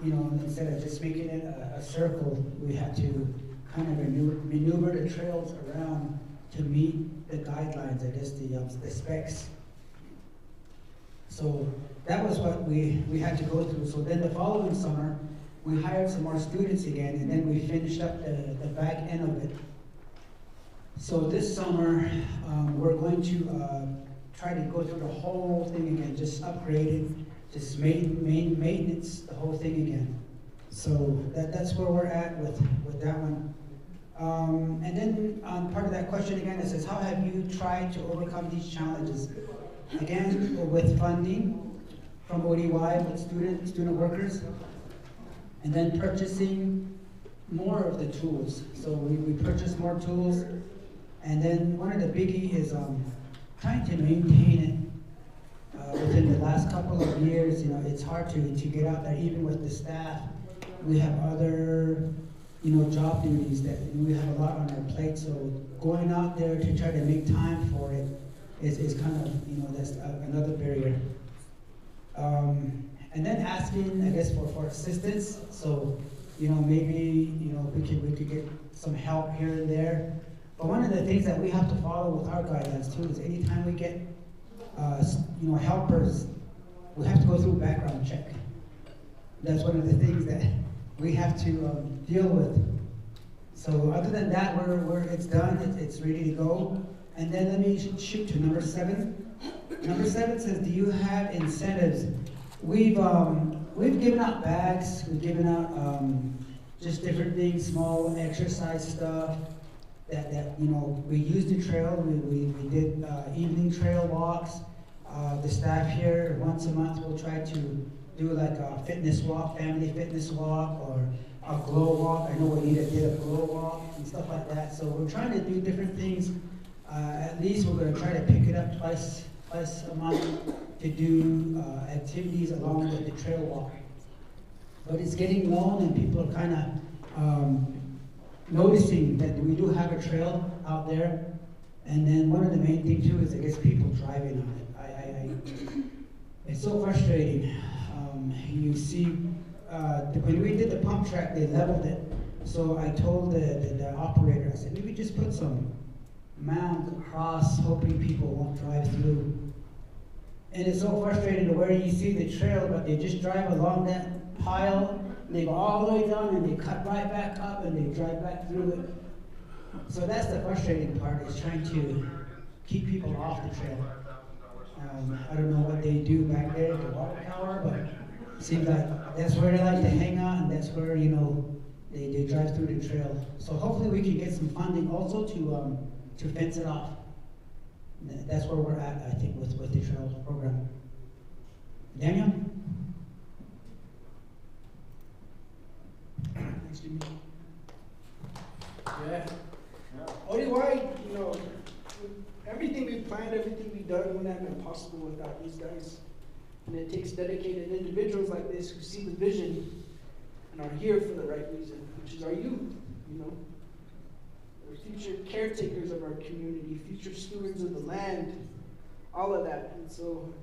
you know, instead of just making it a circle, we had to kind of maneuver the trails around to meet the guidelines, I guess the specs. So that was what we had to go through. So then the following summer, we hired some more students again, and then we finished up the back end of it. So this summer, we're going to try to go through the whole thing again, just upgrade it, just maintenance the whole thing again. So that's where we're at with that one. And then on part of that question again, it says, how have you tried to overcome these challenges? Again, with funding from ODY, with student workers, and then purchasing more of the tools. So we purchased more tools, and then one of the biggie is trying to maintain it. Within the last couple of years, you know, it's hard to get out there, even with the staff. We have other, you know, job duties that we have a lot on our plate, so going out there to try to make time for it is kind of, you know, that's another barrier. And then asking, I guess, for assistance. So, you know, maybe, you know, we could get some help here and there. But one of the things that we have to follow with our guidelines too is anytime we get, you know, helpers, we have to go through a background check. That's one of the things that we have to deal with. So other than that, it's done, it's ready to go. And then let me shoot to number 7. Number 7 says, do you have incentives? We've given out bags, we've given out just different things, small exercise stuff that you know, we used the trail, we did evening trail walks. The staff here, once a month, will try to do like a fitness walk, family fitness walk, or a glow walk. I know Juanita did a glow walk and stuff like that. So we're trying to do different things. At least we're going to try to pick it up twice a month to do activities along with the trail walk. But it's getting known, and people are kind of noticing that we do have a trail out there. And then one of the main things too is, I guess, people driving on it. It's so frustrating. You see, when we did the pump track, they leveled it. So I told the operator, I said, maybe just put some mounds across, hoping people won't drive through. And it's so frustrating to where you see the trail, but they just drive along that pile, and they go all the way down, and they cut right back up, and they drive back through it. So that's the frustrating part, is trying to keep people off the trail. I don't know what they do back there at the water tower, but it seems like that's where they like to hang out, and that's where, you know, they drive through the trail. So hopefully we can get some funding also to fence it off. That's where we're at, I think, with the trail program. Daniel? Thanks, Jimmy. Yeah. ODY, you know, everything we planned, everything we done wouldn't have been possible without these guys. And it takes dedicated individuals like this who see the vision and are here for the right reason, which is our youth, you know. We're future caretakers of our community, future stewards of the land, all of that. And so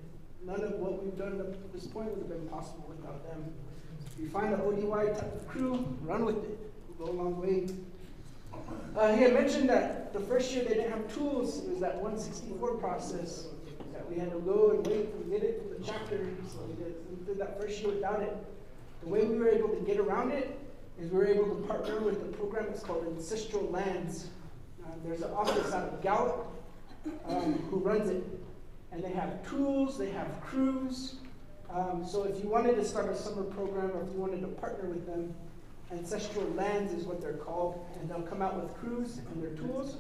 none of what we've done up to this point would have been possible without them. If you find an ODY type of crew, run with it. We'll go a long way. He had mentioned that the first year they didn't have tools. It was that 164 process that we had to go and wait and get it from the chapter. So we did that first year without it. The way we were able to get around it is we were able to partner with a program that's called Ancestral Lands. There's an office out of Gallup who runs it. And they have tools, they have crews. So if you wanted to start a summer program, or if you wanted to partner with them, Ancestral Lands is what they're called, and they'll come out with crews and their tools,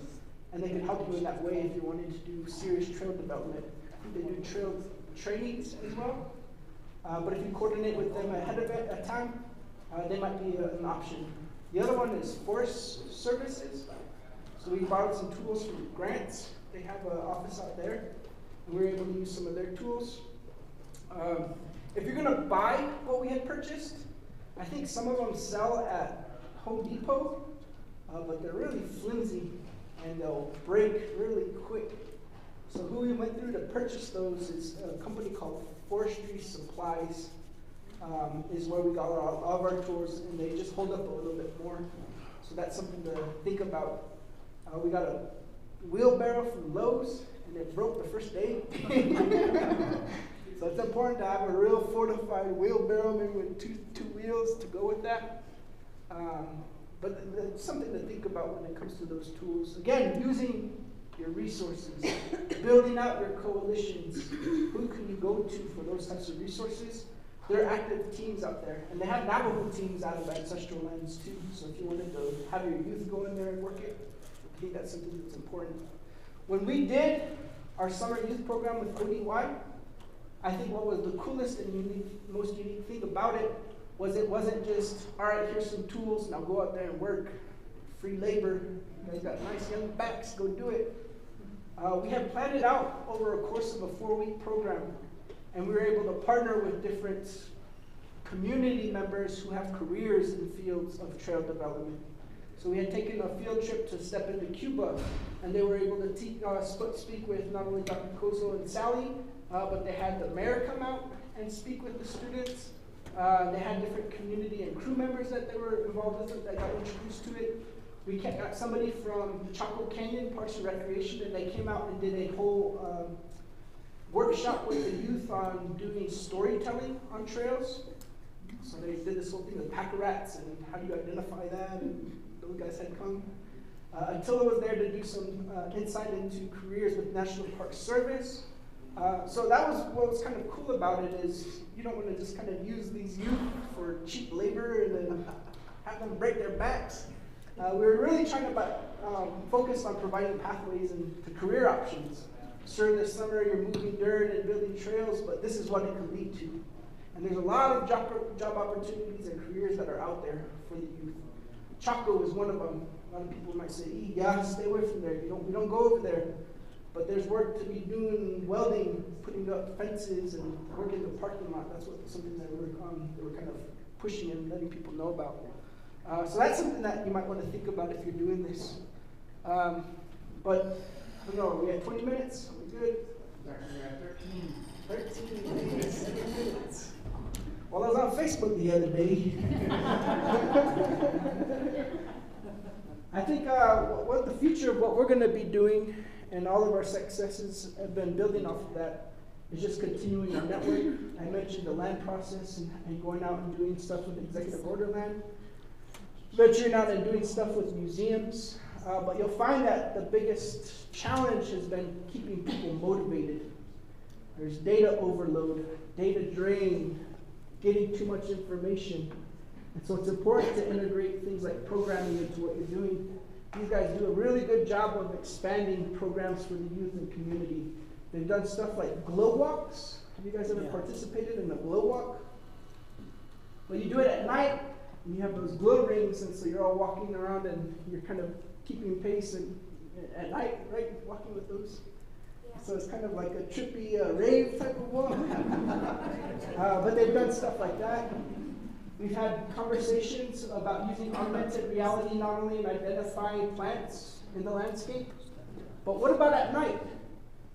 and they can help you in that way if you wanted to do serious trail development. They do trail trainings as well, but if you coordinate with them ahead of it, at time, they might be an option. The other one is Forest Services. So we borrowed some tools from Grants. They have an office out there, and we were able to use some of their tools. If you're gonna buy what we had purchased, I think some of them sell at Home Depot, but they're really flimsy and they'll break really quick. So who we went through to purchase those is a company called Forestry Supplies, is where we got all of our tools, and they just hold up a little bit more. So that's something to think about. We got a wheelbarrow from Lowe's, and it broke the first day. So it's important to have a real fortified wheelbarrow, maybe with two wheels to go with that. But it's something to think about when it comes to those tools. Again, using your resources, building out your coalitions. Who can you go to for those types of resources? There are active teams out there, and they have Navajo teams out of ancestral lands too. So if you wanted to have your youth go in there and work it, I think that's something that's important. When we did our summer youth program with ODY, I think what was the coolest and most unique thing about it wasn't just, all right, here's some tools, now go out there and work. Free labor, you guys got nice young backs, go do it. We had planned it out over a course of a 4-week program, and we were able to partner with different community members who have careers in fields of trail development. So we had taken a field trip to step into Cuba, and they were able to speak with not only Dr. Kozo and Sally, but they had the mayor come out and speak with the students. They had different community and crew members that they were involved with that got introduced to it. We got somebody from Chaco Canyon Parks and Recreation, and they came out and did a whole workshop with the youth on doing storytelling on trails. So they did this whole thing with pack-a-rats and how do you identify that, and those guys had come. Attila was there to do some insight into careers with National Park Service. So that was what was kind of cool about it is you don't want to just kind of use these youth for cheap labor and then have them break their backs. We were really trying to focus on providing pathways and to career options. Sure, this summer you're moving dirt and building trails, but this is what it could lead to. And there's a lot of job opportunities and careers that are out there for the youth. Chaco is one of them. A lot of people might say, yeah, stay away from there. We don't go over there. But there's work to be doing, welding, putting up fences, and working the parking lot. That's something that they were kind of pushing and letting people know about. So that's something that you might want to think about if you're doing this. But I don't know, we had 20 minutes? Are we good? We're at 13 minutes. Well, I was on Facebook the other day. I think what the future of what we're going to be doing and all of our successes have been building off of that is just continuing our network. I mentioned the land process and going out and doing stuff with executive order land, venturing out and doing stuff with museums. But you'll find that the biggest challenge has been keeping people motivated. There's data overload, data drain, getting too much information. And so it's important to integrate things like programming into what you're doing. These guys do a really good job of expanding programs for the youth and community. They've done stuff like glow walks. Have you guys ever participated in a glow walk? Well, you do it at night, and you have those glow rings, and so you're all walking around and you're kind of keeping pace and at night, right? Walking with those. So it's kind of like a trippy rave type of walk. But they've done stuff like that. We've had conversations about using augmented reality not only in identifying plants in the landscape, but what about at night?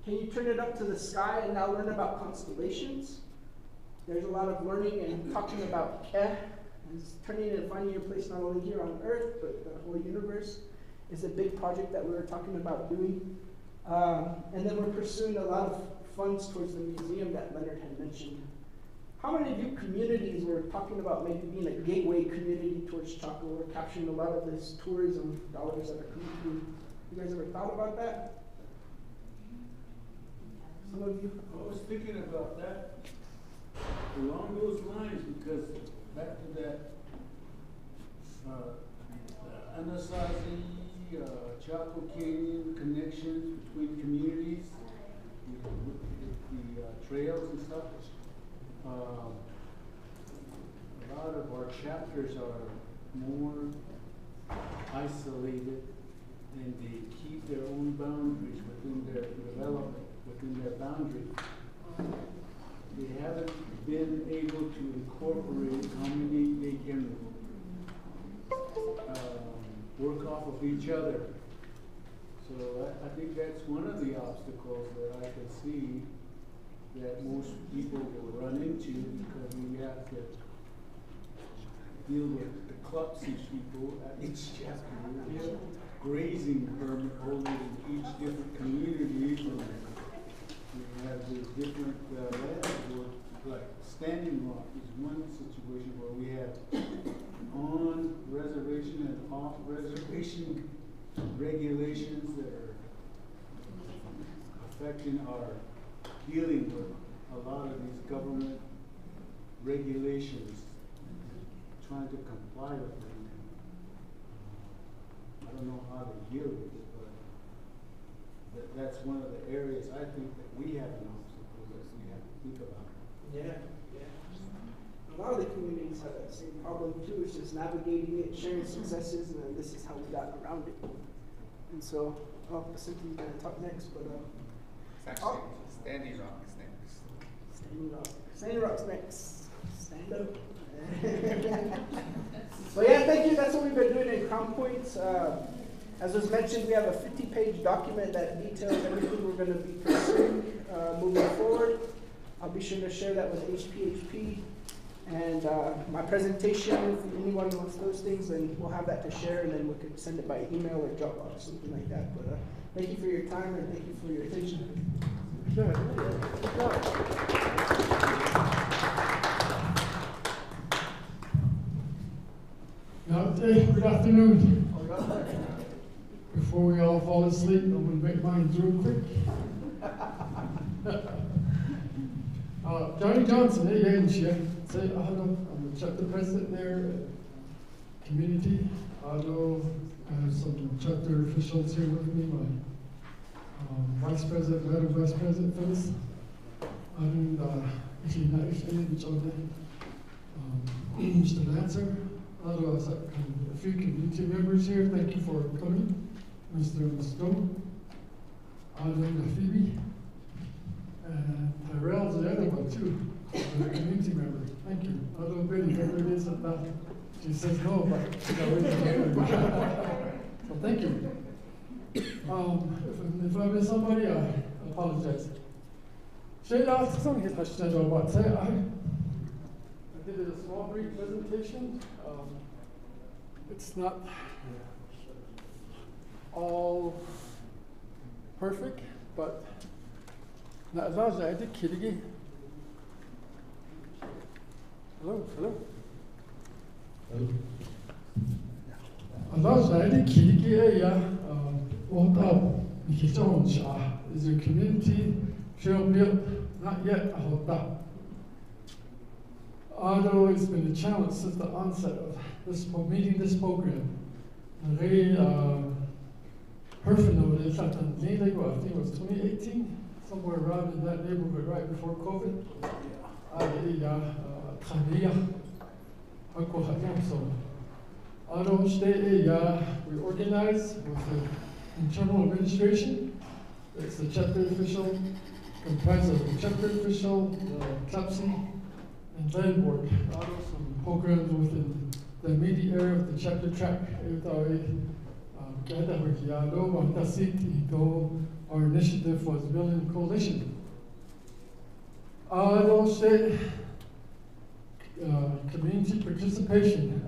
Can you turn it up to the sky and now learn about constellations? There's a lot of learning and talking about Keh, and turning and finding your place not only here on Earth, but the whole universe is a big project that we were talking about doing. And then we're pursuing a lot of funds towards the museum that Leonard had mentioned. How many of you communities were talking about maybe being a gateway community towards Chaco or capturing a lot of this tourism dollars that are coming through? You guys ever thought about that? Some of you? I was thinking about that along those lines because back to that Anasazi, Chaco Canyon connections between communities, the trails and stuff. A lot of our chapters are more isolated and they keep their own boundaries within their development, within their boundaries. They haven't been able to incorporate how many they can work off of each other. So I think that's one of the obstacles that I can see that most people will run into, because we have to deal with the clumsy people at each chapter. We have grazing permit holders in each different community, and we have the different lands. Like Standing Rock is one situation where we have on reservation and off reservation regulations that are affecting our dealing with a lot of these government regulations, trying to comply with them. I don't know how to deal with it, but that's one of the areas I think that we have an obstacle that we have to think about. Yeah, yeah. A lot of the communities have that same problem too. It's just navigating it, sharing successes, and then this is how we got around it. And so, Cynthia's gonna talk next, but it's actually Standing Rock is next. Standing Rock. Standing Rock's next. Stand up. But yeah, thank you. That's what we've been doing in Crown Point. As was mentioned, we have a 50-page document that details everything we're going to be pursuing moving forward. I'll be sure to share that with HPHP. And my presentation, if anyone wants those things, then we'll have that to share, and then we could send it by email or Dropbox or something like that. But thank you for your time, and thank you for your attention. Good afternoon. Before we all fall asleep, I'm going to make mine real quick. Johnny Johnson, I'm the chapter president there, community. I have some chapter officials here with me, my vice president, madam vice president for this. And Mr. Lancer. A few community members here, thank you for coming. Mr. Stone, Phoebe, and Tyrell's the other one too, a community member. Thank you. Although Betty, whoever it is, she says no, but she got away from her. So thank you. If I miss somebody, I apologize. Shade asked something about say I did a small brief presentation. It's not all perfect, but hello. Is a community trail built? Not yet, I hope not. Although it's been a challenge since the onset of this meeting, this program. Herfinode is at the I think it was 2018, somewhere around in that neighborhood right before COVID. So, although we organized with the internal administration. It's the chapter official, comprised of the chapter official, the CLAPSI, and land board. Also some programs within the immediate area of the chapter track. Our initiative was building a coalition. Community participation.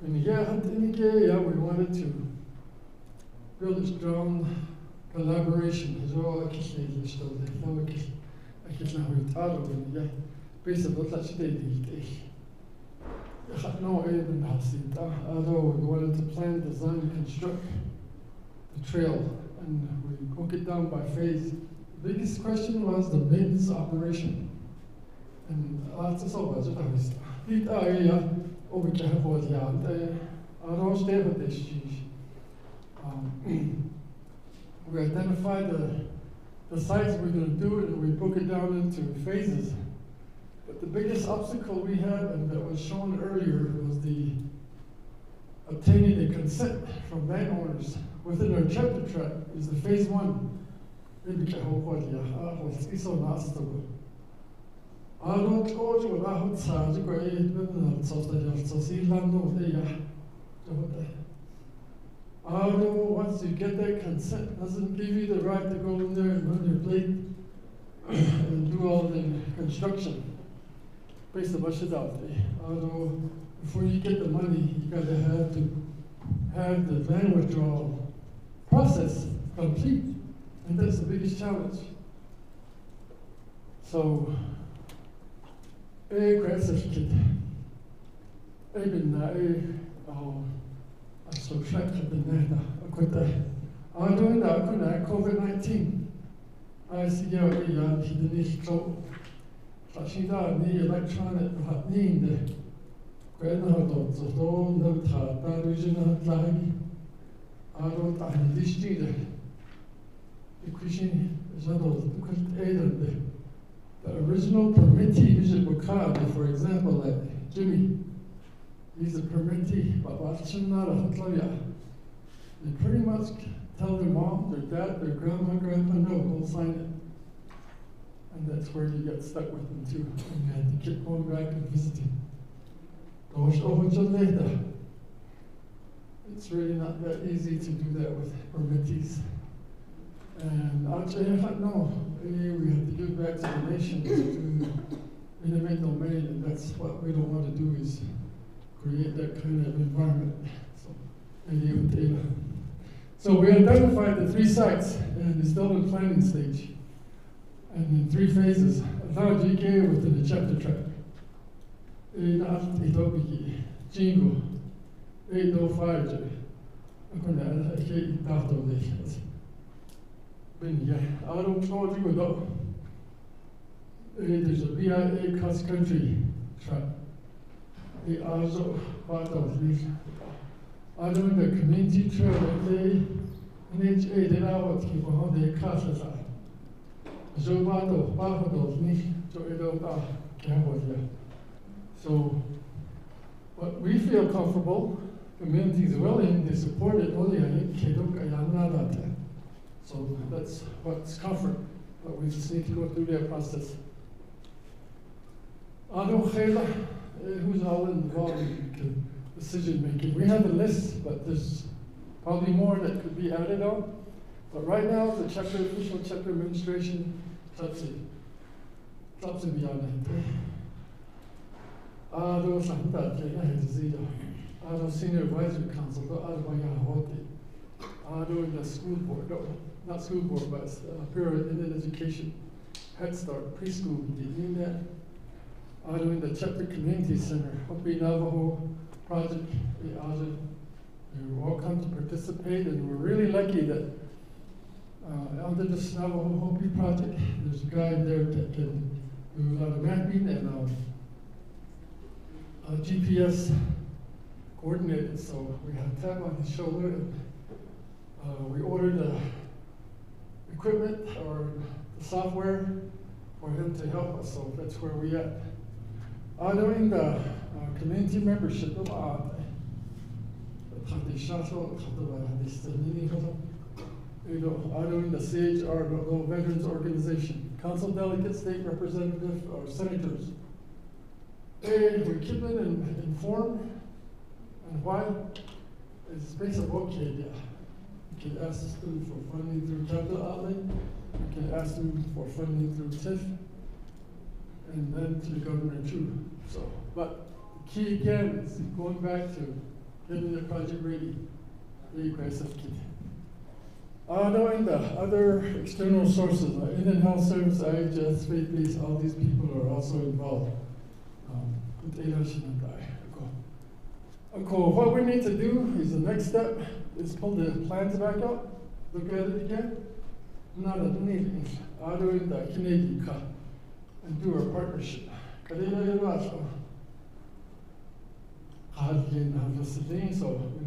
We wanted to build a strong collaboration. Although we wanted to plan, design, and construct the trail, and we broke it down by phase. The biggest question was the maintenance operation. And that's all about we identified the sites we're going to do it, and we broke it down into phases. But the biggest obstacle we had, and that was shown earlier, was the obtaining the consent from landowners within our chapter tract is the phase one. Once you get that consent, doesn't give you the right to go in there and run your blade and do all the construction. Based on before you get the money, you gotta have the land withdrawal process complete, and that's the biggest challenge. So, grad certificate. I've been so trapped in there. I'm doing that. COVID-19. I see you hidden so. Flashing down the electronic need. Grandhadot, so don't know that original line. I don't have this street. The Christian is not the original permittee vision card, for example, like Jimmy. He's a permittee, but they pretty much tell their mom, their dad, their grandma, grandpa, no, we'll sign it. And that's where you get stuck with them too. And you have to keep going back and visiting. It's really not that easy to do that with permittees. And no, we have to give back to the nation to innovate domain, and that's what we don't want to do is create that kind of environment. So we identified the 3 sites, and it's still in planning stage. And in 3 phases, GK within the chapter track. In Itopiki, Jingo, 805, I'm going to hate that of this. I don't know what you would. There's a BIA cross country track. They also part of this. I don't the community trail that they NHA did out to keep on the classes. Zobato, Bahados, Nish, to Edota, Cambodia. So, but we feel comfortable, community is willing, they support it only in Kedok Ayanada. So that's what's comfort, but we just need to go through that process. Ado Khela, who's all involved in decision making. We have a list, but there's probably more that could be added on. But right now, the chapter official chapter administration, Tapsi beyond it. Ado Santa, Ado Senior Advisory Council, Ado in the school board, not school board, but period in education, Head Start, preschool, that. Ado in the chapter community center, Hopi Navajo project, you're welcome to participate, and we're really lucky that under this Navajo Hopi project, there's a guy there that can do a lot of mapping and GPS coordinated, so we have tap on his shoulder, and we ordered the equipment or the software for him to help us, so that's where we at. Doing the community membership, doing the CHR, the Veterans Organization, council delegates, state representatives, or senators. And we keep them informed, and why? It's based on okay, yeah. You can ask them for funding through capital outlay, you can ask them for funding through TIF, and then to the government too. So, but the key again is going back to getting the project ready. The aggressive kid. Knowing the other external sources, like Indian Health Service, IHS, faith-based, all these people are also involved. What we need to do is the next step is pull the plans back up, look at it again. Not a need, doing the Canadian cut and do our partnership. So we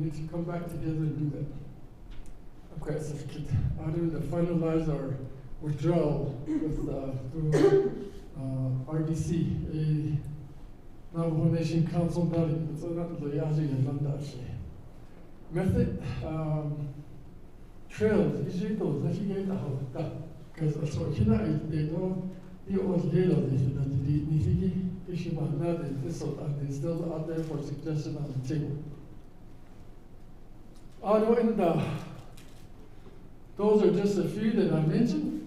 need to come back together and do that. Okay, so doing the finalize our withdrawal with RDC, a Navajo Nation Council delegate. So not the Yaji Landa actually. Method, trails, usually those, let's get the whole stuff. Because that's what they know, they always get on this, that the Nifiki, Ishimana, they're still out there for suggestion on the table. And those are just a few that I mentioned.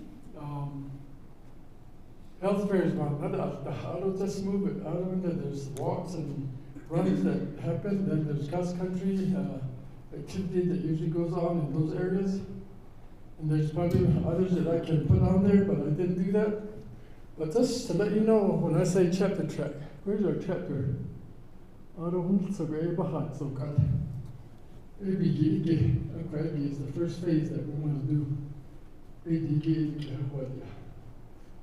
Health fairs, I don't just move it. Out of it, there's walks and runs that happen. Then there's cross country activity that usually goes on in those areas. And there's probably others that I can put on there, but I didn't do that. But just to let you know, when I say chapter track, where's our chapter? ABG is the first phase that we want to do.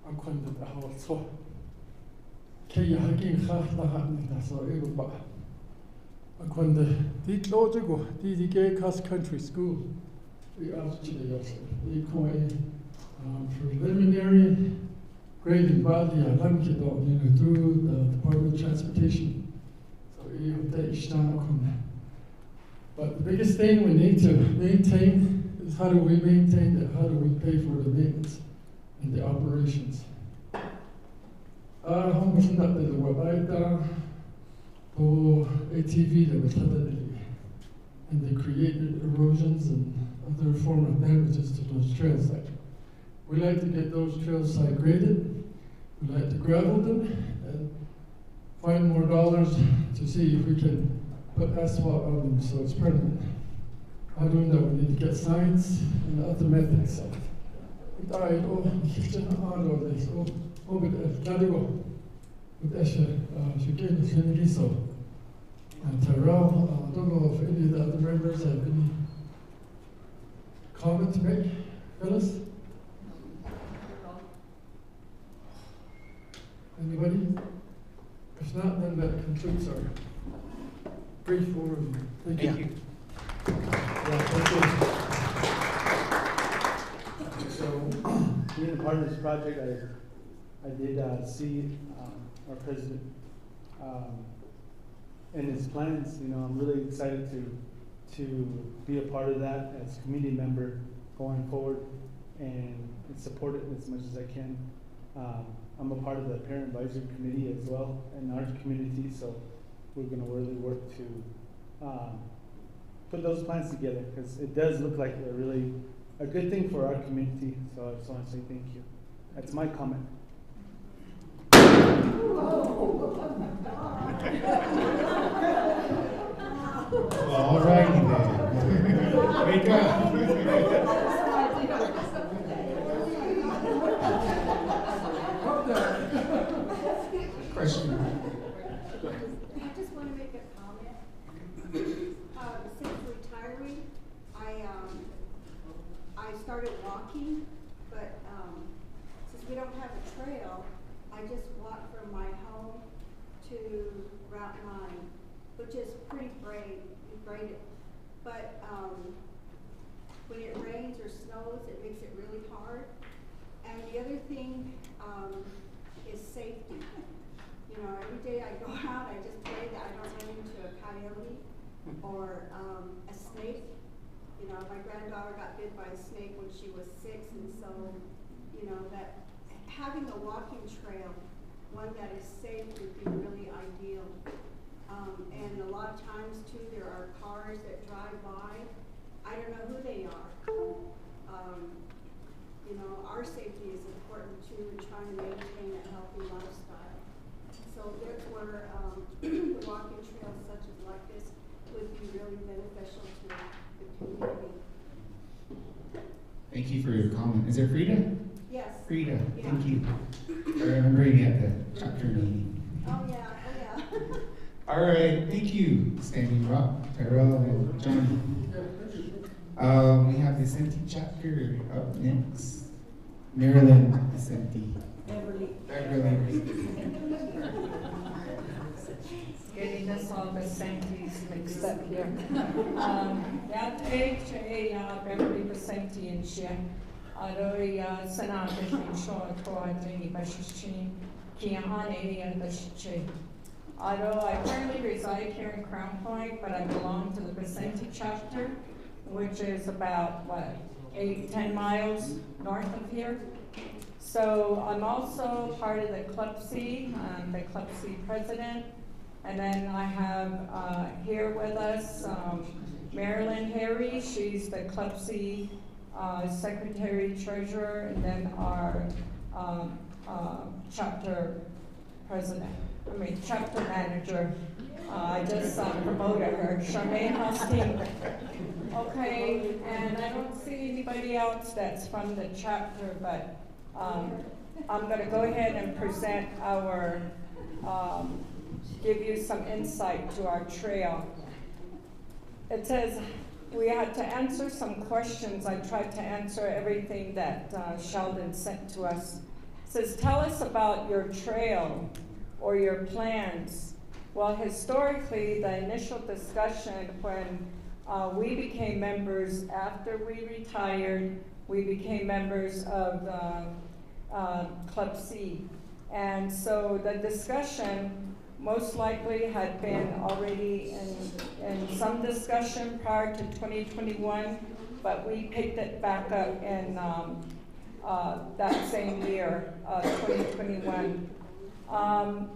I'm going to the house. So, I'm going to cross country school. We asked preliminary grading body through the Department of Transportation. So, but the biggest thing we need to maintain is how do we maintain that? How do we pay for the maintenance and the operations? ATV that was and they created erosions and other form of damages to those trails. We like to get those trails side graded. We like to gravel them and find more dollars to see if we can put asphalt on them so it's permanent. How doing that? We need to get science and other methods. And Tyrell, I don't know if any of the other members have any comment to make. Phyllis? Anybody? If not, then that concludes our brief overview. Thank you. Yeah, thank you. So, being a part of this project, I did see our president and his plans. I'm really excited to be a part of that as a community member going forward and support it as much as I can. I'm a part of the parent advisory committee as well in our community, so we're going to really work to put those plans together because it does look like a good thing for our community. So I just want to say thank you. That's my comment. All righty then. Wake up. Question. I just want to make a comment. Since retiring, I started walking, but since we don't have a trail, I just walk from my home to Route 9, which is pretty graded. But when it rains or snows, it makes it really hard. And the other thing is safety. Every day I go out, I just pray that I don't run into a coyote or a snake. My granddaughter got bit by a snake when she was 6, and so, that having a walking trail, one that is safe, would be really ideal. And a lot of times too, there are cars that drive by. I don't know who they are. Our safety is important too in trying to maintain a healthy lifestyle. So that's where the walking trails such as like this would be really beneficial to the community. Thank you for your comment. Is it Frida? Yes. Frida, yeah. Thank you for remembering at the chapter meeting. Oh yeah. All right, thank you, Standing Rock, Tyrell, and Johnny. We have the Senti chapter up next. Marilyn Senti. Beverly. Getting us all the Sentis mixed up here. That Beverly Senti and Shia. Aroi Sanat and Shaw Toadri Bashichin, Kiahane and the Shiche. Although I currently reside here in Crown Point, but I belong to the Vicente chapter, which is about, 8-10 miles north of here. So I'm also part of the Club C. I'm the Club C president. And then I have here with us Marilyn Harry. She's the Club C secretary treasurer, and then our chapter chapter manager. I just promoted her, Charmaine Hosting. Okay, and I don't see anybody else that's from the chapter, but I'm going to go ahead and present our, give you some insight to our trail. It says we had to answer some questions. I tried to answer everything that Sheldon sent to us. It says, tell us about your trail or your plans. Well, historically, the initial discussion when we became members after we retired, we became members of Club C. And so the discussion most likely had been already in some discussion prior to 2021, but we picked it back up in that same year, 2021.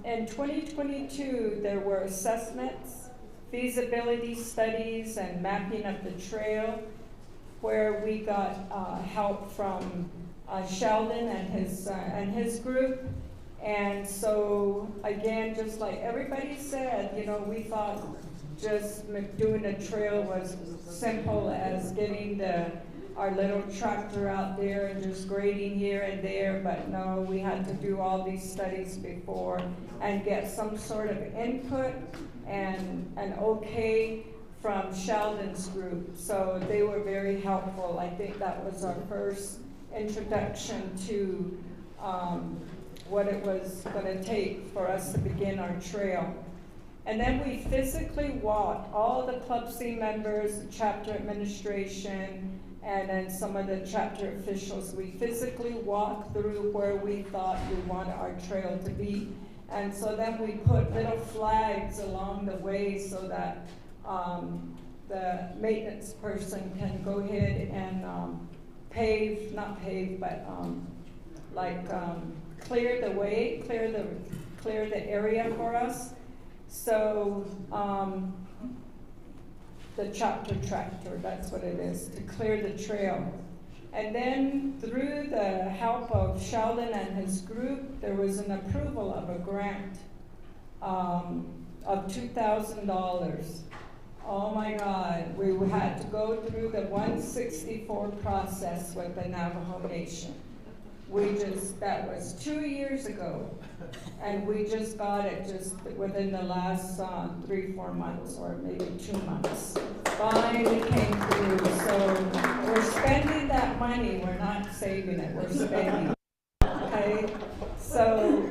In 2022, there were assessments, feasibility studies, and mapping of the trail, where we got help from Sheldon and his group. And so, again, just like everybody said, you know, we thought just doing a trail was simple as getting our little tractor out there and just grading here and there, but no, we had to do all these studies before and get some sort of input and an okay from Sheldon's group. So they were very helpful. I think that was our first introduction to what it was going to take for us to begin our trail. And then we physically walked, all the Club C members, the chapter administration, and then some of the chapter officials. We physically walked through where we thought we wanted our trail to be. And so then we put little flags along the way so that the maintenance person can go ahead and clear the way, clear the area for us. So the chapter tractor, that's what it is, to clear the trail. And then through the help of Sheldon and his group, there was an approval of a grant of $2,000. Oh my God, we had to go through the 164 process with the Navajo Nation. That was 2 years ago, and we just got it just within the last 3-4 months, or maybe 2 months. Finally came through, so we're spending that money, we're not saving it, we're spending it, okay? So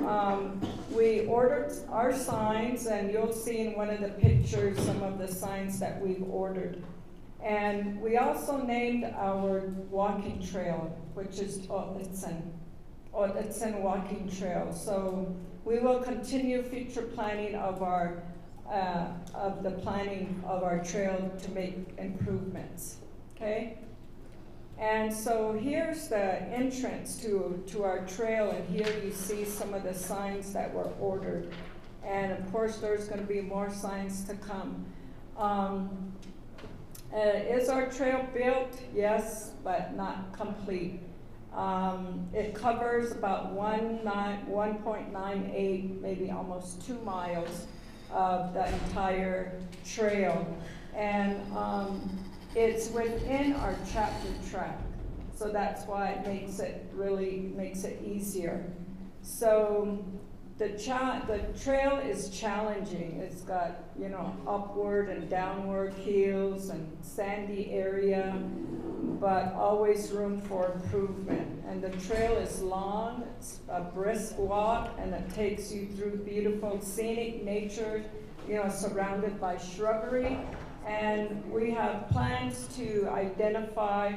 we ordered our signs, and you'll see in one of the pictures some of the signs that we've ordered. And we also named our walking trail, which is Otlitzen Walking Trail. So we will continue future planning of the planning of our trail to make improvements. Okay? And so here's the entrance to our trail, and here you see some of the signs that were ordered. And of course, there's going to be more signs to come. Is our trail built? Yes, but not complete. It covers about 1.98, maybe almost 2 miles of the entire trail. And it's within our chapter track. So that's why it makes it easier. So the trail is challenging. It's got, you know, upward and downward hills and sandy area, but always room for improvement. And the trail is long, it's a brisk walk, and it takes you through beautiful scenic nature, you know, surrounded by shrubbery. And we have plans to identify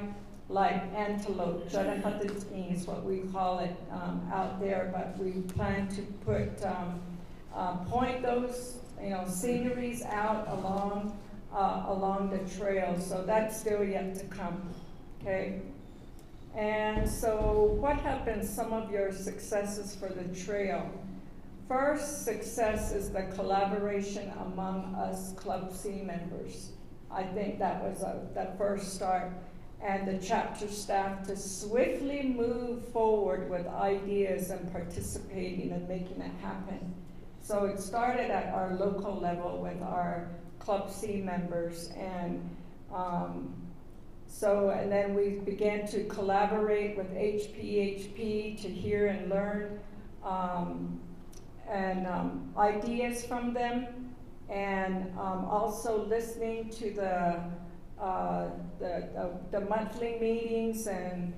like antelope. Jarahatitkin is what we call it out there, but we plan to put, point those, sceneries out along the trail. So that's still yet to come, okay? And so what have been some of your successes for the trail? First success is the collaboration among us Club C members. I think that was the first start. And the chapter staff to swiftly move forward with ideas and participating and making it happen. So it started at our local level with our Club C members, and and then we began to collaborate with HPHP to hear and learn ideas from them, and also listening to the monthly meetings and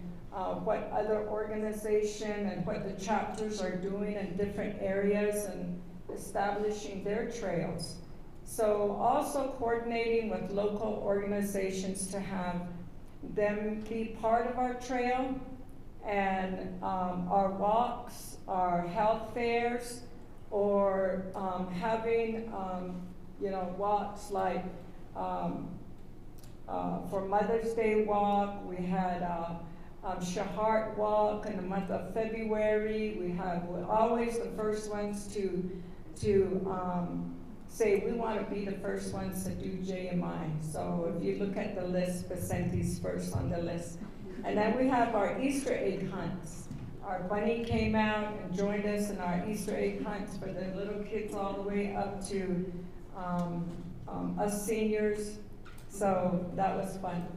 what other organization and what the chapters are doing in different areas and establishing their trails. So also coordinating with local organizations to have them be part of our trail, and our walks, our health fairs, or having walks like for Mother's Day walk. We had Shahart walk in the month of February. We're always the first ones to say we want to be the first ones to do JMI. So if you look at the list, Vicenti's first on the list. And then we have our Easter egg hunts. Our bunny came out and joined us in our Easter egg hunts for the little kids all the way up to us seniors. So that was fun.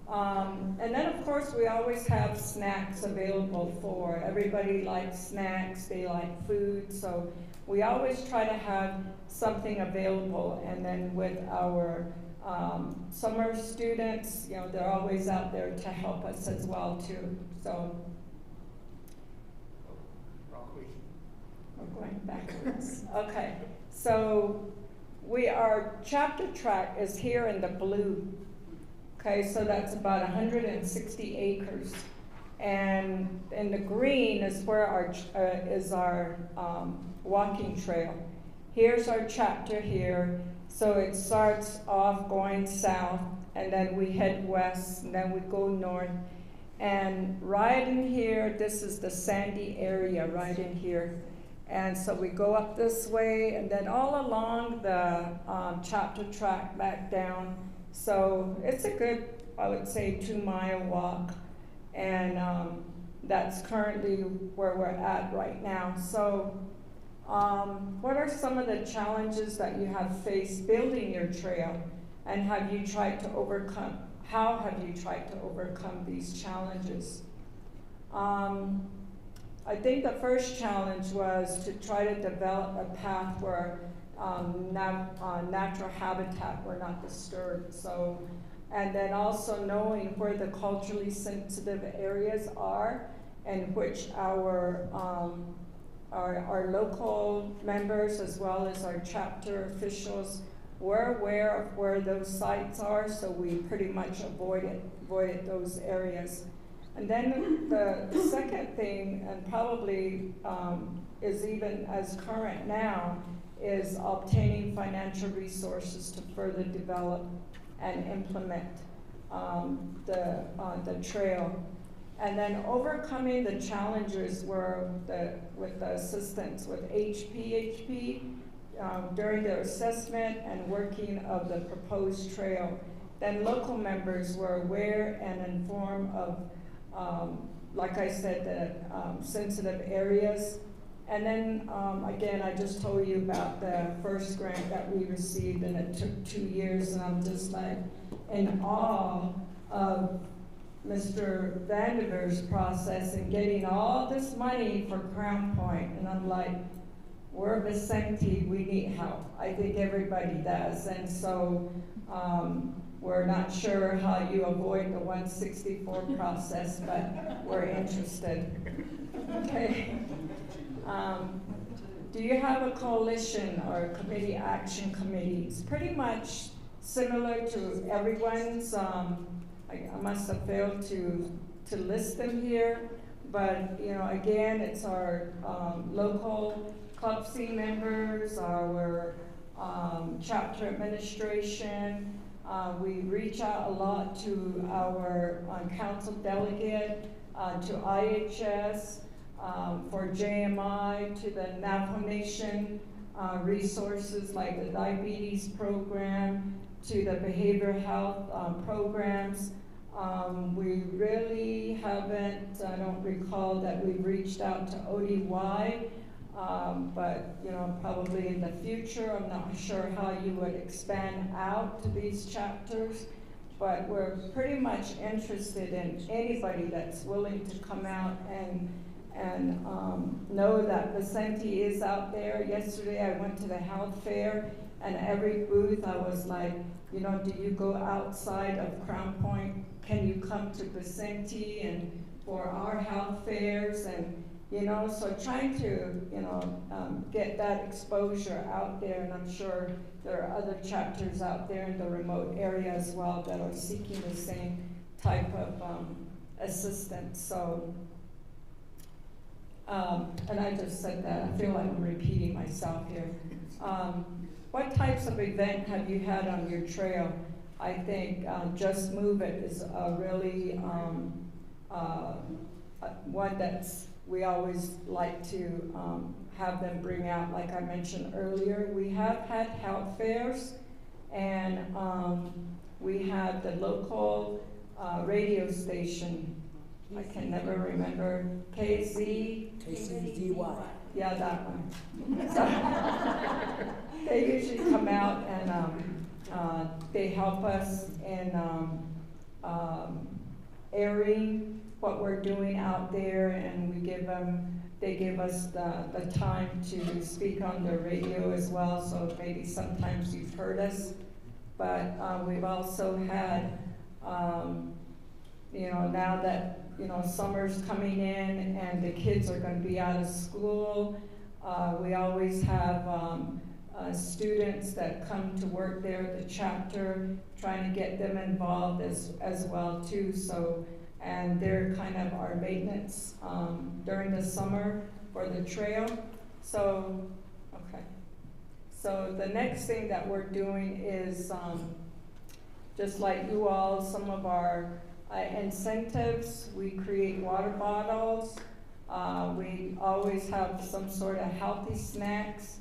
And then of course we always have snacks available for everybody. Likes snacks, they like food, so we always try to have something available. And then with our summer students, they're always out there to help us as well too. So we're going backwards. Okay, so our chapter track is here in the blue. Okay, so that's about 160 acres. And in the green is where our walking trail. Here's our chapter here. So it starts off going south, and then we head west, and then we go north. And right in here, this is the sandy area right in here. And so we go up this way, and then all along the chapter track back down. So it's a good, I would say, 2-mile walk. And that's currently where we're at right now. So what are some of the challenges that you have faced building your trail? And how have you tried to overcome these challenges? I think the first challenge was to try to develop a path where natural habitat were not disturbed. So, and then also knowing where the culturally sensitive areas are, and which our local members as well as our chapter officials were aware of where those sites are, so we pretty much avoided those areas. And then the second thing, and probably is even as current now, is obtaining financial resources to further develop and implement the trail. And then overcoming the challenges were with the assistance with HPHP during their assessment and working of the proposed trail. Then local members were aware and informed of, like I said, the sensitive areas. And then again, I just told you about the first grant that we received, and it took 2 years, and I'm just like in awe of Mr. Vandiver's process in getting all this money for Crown Point. And I'm like, we're Vicente, we need help. I think everybody does. And so we're not sure how you avoid the 164 process, but we're interested. Okay. Do you have a coalition or a committee action committee? It's pretty much similar to everyone's. I must have failed to list them here, but again, it's our local Club C members, our chapter administration. We reach out a lot to our council delegate, to IHS, for JMI, to the Navajo Nation resources like the diabetes program, to the behavioral health programs. We really haven't, I don't recall that we've reached out to ODY, but probably in the future. I'm not sure how you would expand out to these chapters, but we're pretty much interested in anybody that's willing to come out and know that Vicente is out there. Yesterday I went to the health fair, and every booth I was like, do you go outside of Crown Point? Can you come to Vicente and for our health fairs? And so trying to get that exposure out there, and I'm sure there are other chapters out there in the remote area as well that are seeking the same type of assistance. So. And I just said that. I feel like I'm repeating myself here. What types of event have you had on your trail? I think Just Move It is a really one that's we always like to have them bring out. Like I mentioned earlier, we have had health fairs, and we have the local radio station. I can never remember. KZY. Yeah, that one. So, they usually come out and they help us in airing what we're doing out there, and they give us the time to speak on the radio as well, so maybe sometimes you've heard us. But we've also had, now that summer's coming in and the kids are going to be out of school, we always have students that come to work there at the chapter, trying to get them involved as well too. So, and they're kind of our maintenance during the summer for the trail. So, okay. So the next thing that we're doing is just like you all, some of our incentives. We create water bottles. We always have some sort of healthy snacks.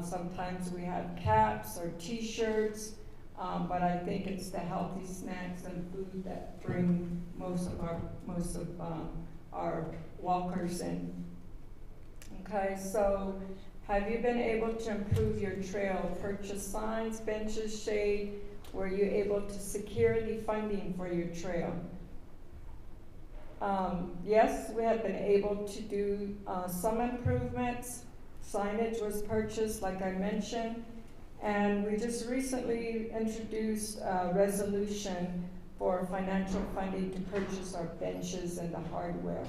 Sometimes we have caps or t-shirts, but I think it's the healthy snacks and food that bring most of our walkers in. Okay, so have you been able to improve your trail? Purchase signs, benches, shade? Were you able to secure any funding for your trail? Yes, we have been able to do some improvements. Signage was purchased, like I mentioned, and we just recently introduced a resolution for financial funding to purchase our benches and the hardware.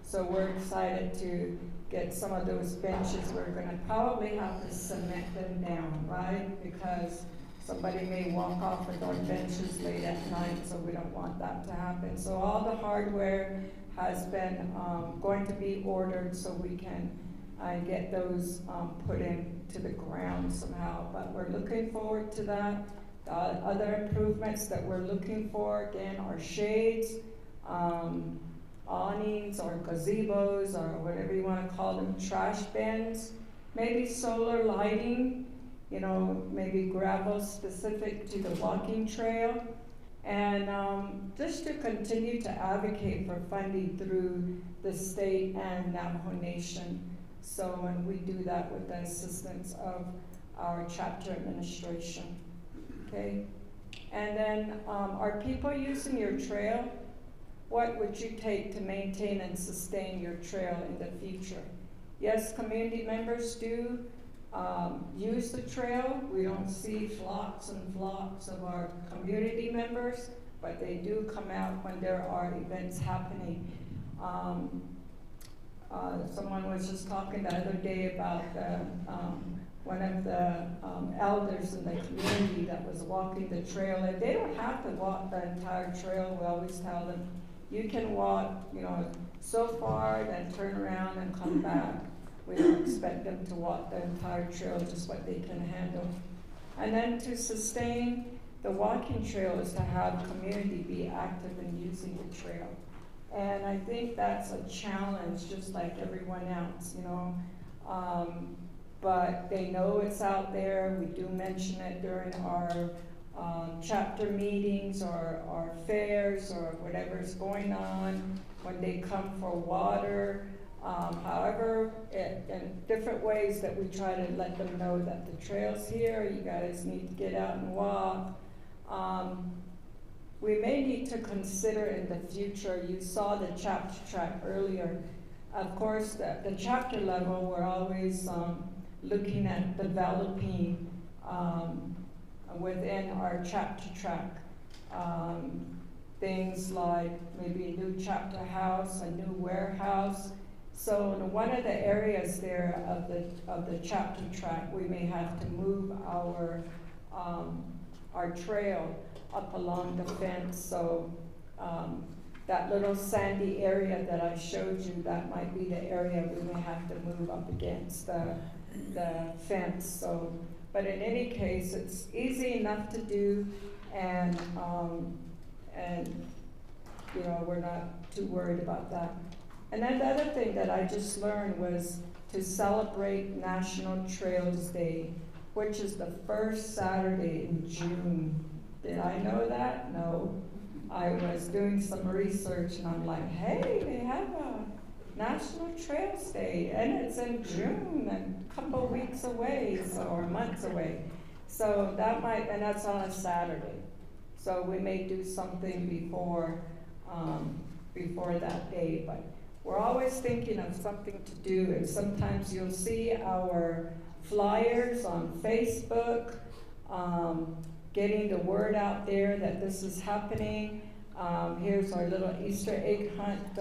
So we're excited to get some of those benches. We're going to probably have to cement them down, right? Because somebody may walk off with our benches late at night, so we don't want that to happen. So all the hardware has been going to be ordered so we can get those put into the ground somehow. But we're looking forward to that. Other improvements that we're looking for, again, are shades, awnings or gazebos or whatever you want to call them, trash bins, maybe solar lighting, maybe gravel specific to the walking trail, and just to continue to advocate for funding through the state and Navajo Nation. So, and we do that with the assistance of our chapter administration. Okay, and then are people using your trail? What would you take to maintain and sustain your trail in the future? Yes, community members do use the trail. We don't see flocks and flocks of our community members, but they do come out when there are events happening. Someone was just talking the other day about the one of the elders in the community that was walking the trail, and they don't have to walk the entire trail. We always tell them, you can walk, you know, so far, then turn around and come back. We don't expect them to walk the entire trail, just what they can handle. And then to sustain the walking trail is to have community be active in using the trail. And I think that's a challenge, just like everyone else, you know. But they know it's out there. We do mention it during our chapter meetings or our fairs or whatever's going on, when they come for water. However, in different ways that we try to let them know that the trail's here, you guys need to get out and walk. We may need to consider in the future, you saw the chapter track earlier. Of course, the chapter level, we're always looking at developing within our chapter track things like maybe a new chapter house, a new warehouse. So in one of the areas there of the chapter track, we may have to move our trail up along the fence. So that little sandy area that I showed you, that might be the area we may have to move up against the fence. So, but in any case, it's easy enough to do, and you know, we're not too worried about that. And then the other thing that I just learned was to celebrate National Trails Day, which is the first Saturday in June. Did I know that? No. I was doing some research and I'm like, hey, they have a National Trails Day and it's in June and a couple weeks away, or months away. So that might, and that's on a Saturday. So we may do something before that day, but we're always thinking of something to do, and sometimes you'll see our flyers on Facebook, getting the word out there that this is happening. Here's our little Easter egg hunt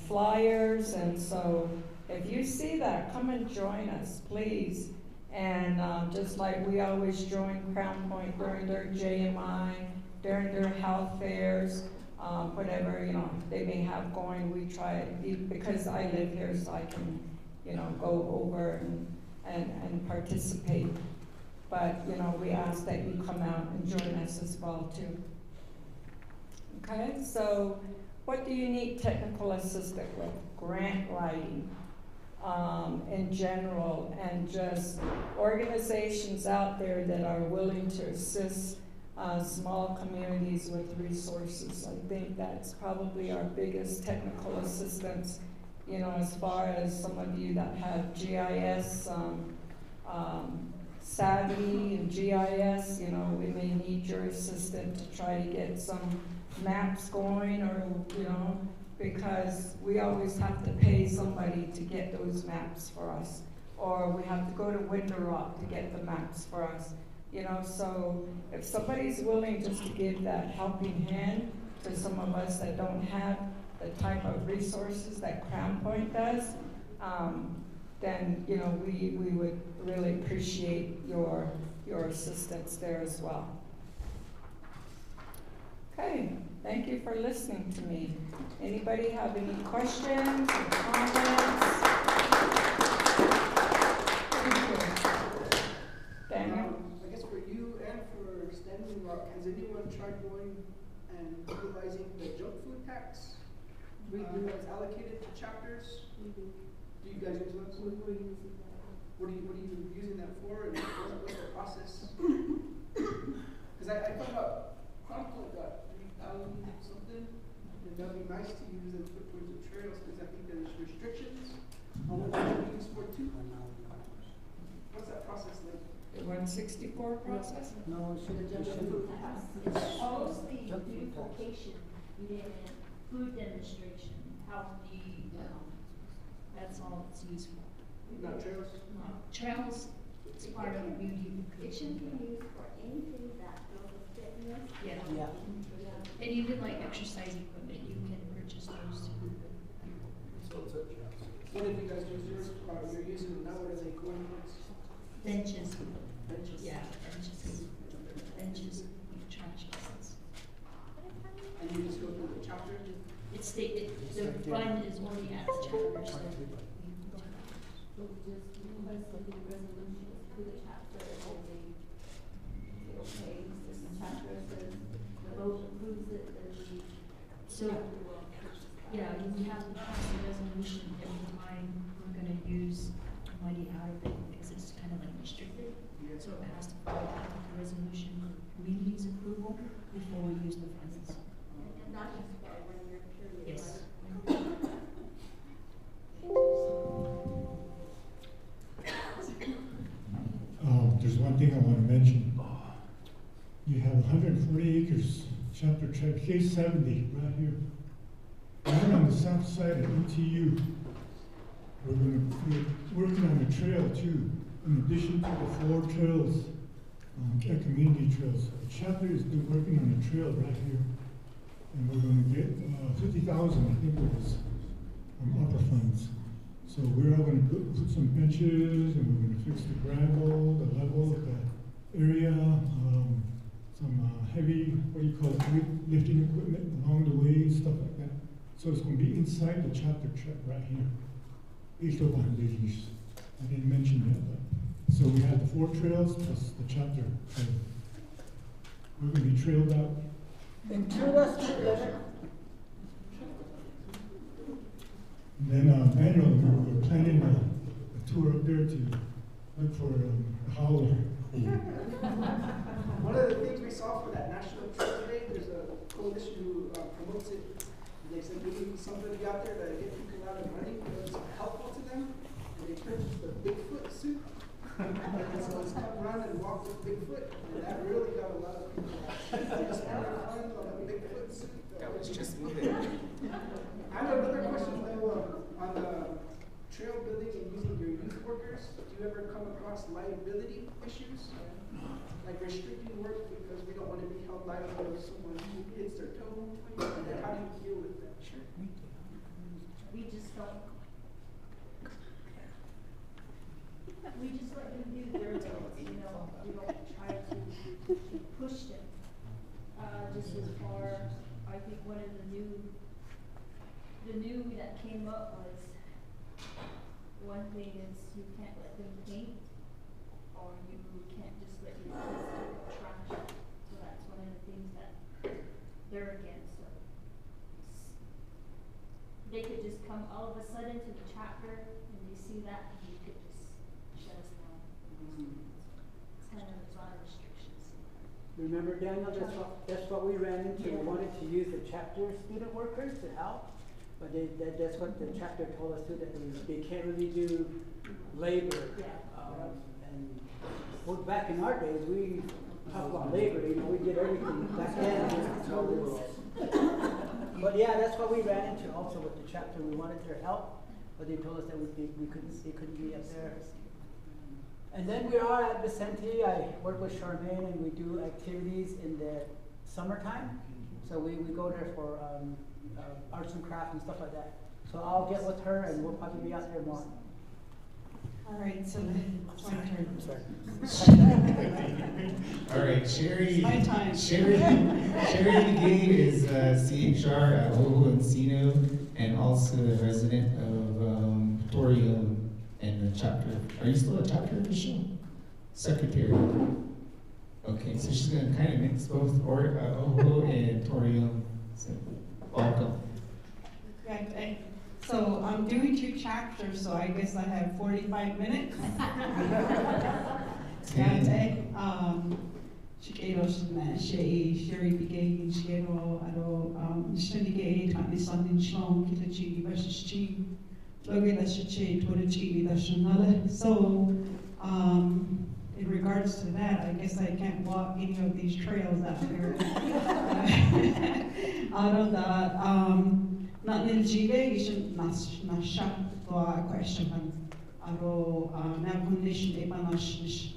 flyers, and so if you see that, come and join us, please. And just like we always join Crown Point during their JMI, during their health fairs, whatever, you know, they may have going, we try, because I live here, so I can, you know, go over and participate. But, you know, we ask that you come out and join us as well, too. Okay, so what do you need technical assistance with? Grant writing in general, and just organizations out there that are willing to assist small communities with resources. I think that's probably our biggest technical assistance, you know, as far as some of you that have GIS savvy and GIS, you know, we may need your assistance to try to get some maps going, or, you know, because we always have to pay somebody to get those maps for us, or we have to go to Window Rock to get the maps for us. You know, so if somebody's willing just to give that helping hand to some of us that don't have the type of resources that Crown Point does, then, you know, we would really appreciate your assistance there as well. Okay, thank you for listening to me. Anybody have any questions or comments? Daniel? I guess for you and for Standing Rock, has anyone tried going and utilizing the junk food tax that's allocated to chapters? Do you guys use those? What are you using that for, and what's the process? Because I found out Chronicle got 3,000 something, and that would be nice to use and put towards the trails, because I think there's restrictions on what they're used for too. What's that process like? The 164 process? No, it's mostly beautification, food demonstration, healthy, that's all it's used for. Not trails? No, trails, it's part of beautification. It can be used for anything that goes with fitness. Yeah. And even like exercise equipment, you can purchase those too. What if you guys use yours, or you're using them now, what are they going towards? Benches. Yeah, benches, trash cans. And you just go through the chapter? It's the fund is already at the chapter, so. So, yeah, you have to pass a resolution every time we're gonna use money out of it, because it's kind of like restricted. So it has to follow the resolution, community's approval before we use the funds. Not just for a 1 year period. Yes. There's one thing I want to mention. You have 140 acres, chapter K70 right here. Right on the south side of ETU. We're working on a trail too, in addition to the 4 trails, community trails. The chapter is working on a trail right here. And we're going to get 50,000, I think it was, from ARPA funds. So we're all going to put some benches, and we're going to fix the gravel, the level of the area, some heavy, what do you call it, lifting equipment along the way, stuff like that. So it's going to be inside the chapter track right here. I didn't mention that, but so we have the 4 trails plus the chapter trail. We're going to be trailed out. And through us together. And then Manuel, we're planning a tour up there to look for a howler. One of the things we saw for that National Trail Day, there's a coalition who promotes it. They said we need somebody out there to get people out and running that was helpful to them. And they purchased a Bigfoot suit. And so it's come run and walk with Bigfoot. And that really got a lot of people out. They just wanted to run on a Bigfoot suit. That was just me there. I have another question though, on the trail building and using your youth workers. Do you ever come across liability issues? Like restricting work because we don't want to be held liable if someone hits their toe? And then how do you deal with that? Sure. We just don't. We just let them do their things, you know, we don't try to push them. Just as far, I think one of the new that came up was, one thing is you can't let them paint, or you can't just let your kids do trash. So that's one of the things that they're against. So they could just come all of a sudden to the chapter and they see that and you could just shut us down. It's kind of a lot of restrictions. Remember, Daniel, that's what we ran into. We wanted to use the chapter student workers to help, but that's what the chapter told us too, that they can't really do labor. And well, back in our days, we talked about labor, you know, we did everything back then. But yeah, that's what we ran into also with the chapter. We wanted their help, but they told us that they couldn't be up there. And then we are at Vicente. I work with Charmaine, and we do activities in the summertime. So we go there for arts and crafts and stuff like that. So I'll get with her, and we'll probably be out there more. All right, so it's my turn. All right, Sherry. It's my time. Sherry McGee is CHR at Ojo Encino, and also a resident of Torreon and the chapter. Are you still a chapter official? Secretary. Okay, so she's gonna kind of mix both Ojo and Torreon. So welcome. Okay. So I'm doing 2 chapters, so I guess I have 45 minutes. Shigero Sherry Begay, Shigero, Ado, Shenigay, Tani Sandin Shlong, Kitachi, Vashichi, Logilashichi, Torachi, Dashanala. So, in regards to that, I guess I can't walk any of these trails out here. Out of that, not Niljive, you should not shut the question. Aro, now condition, Ebanash,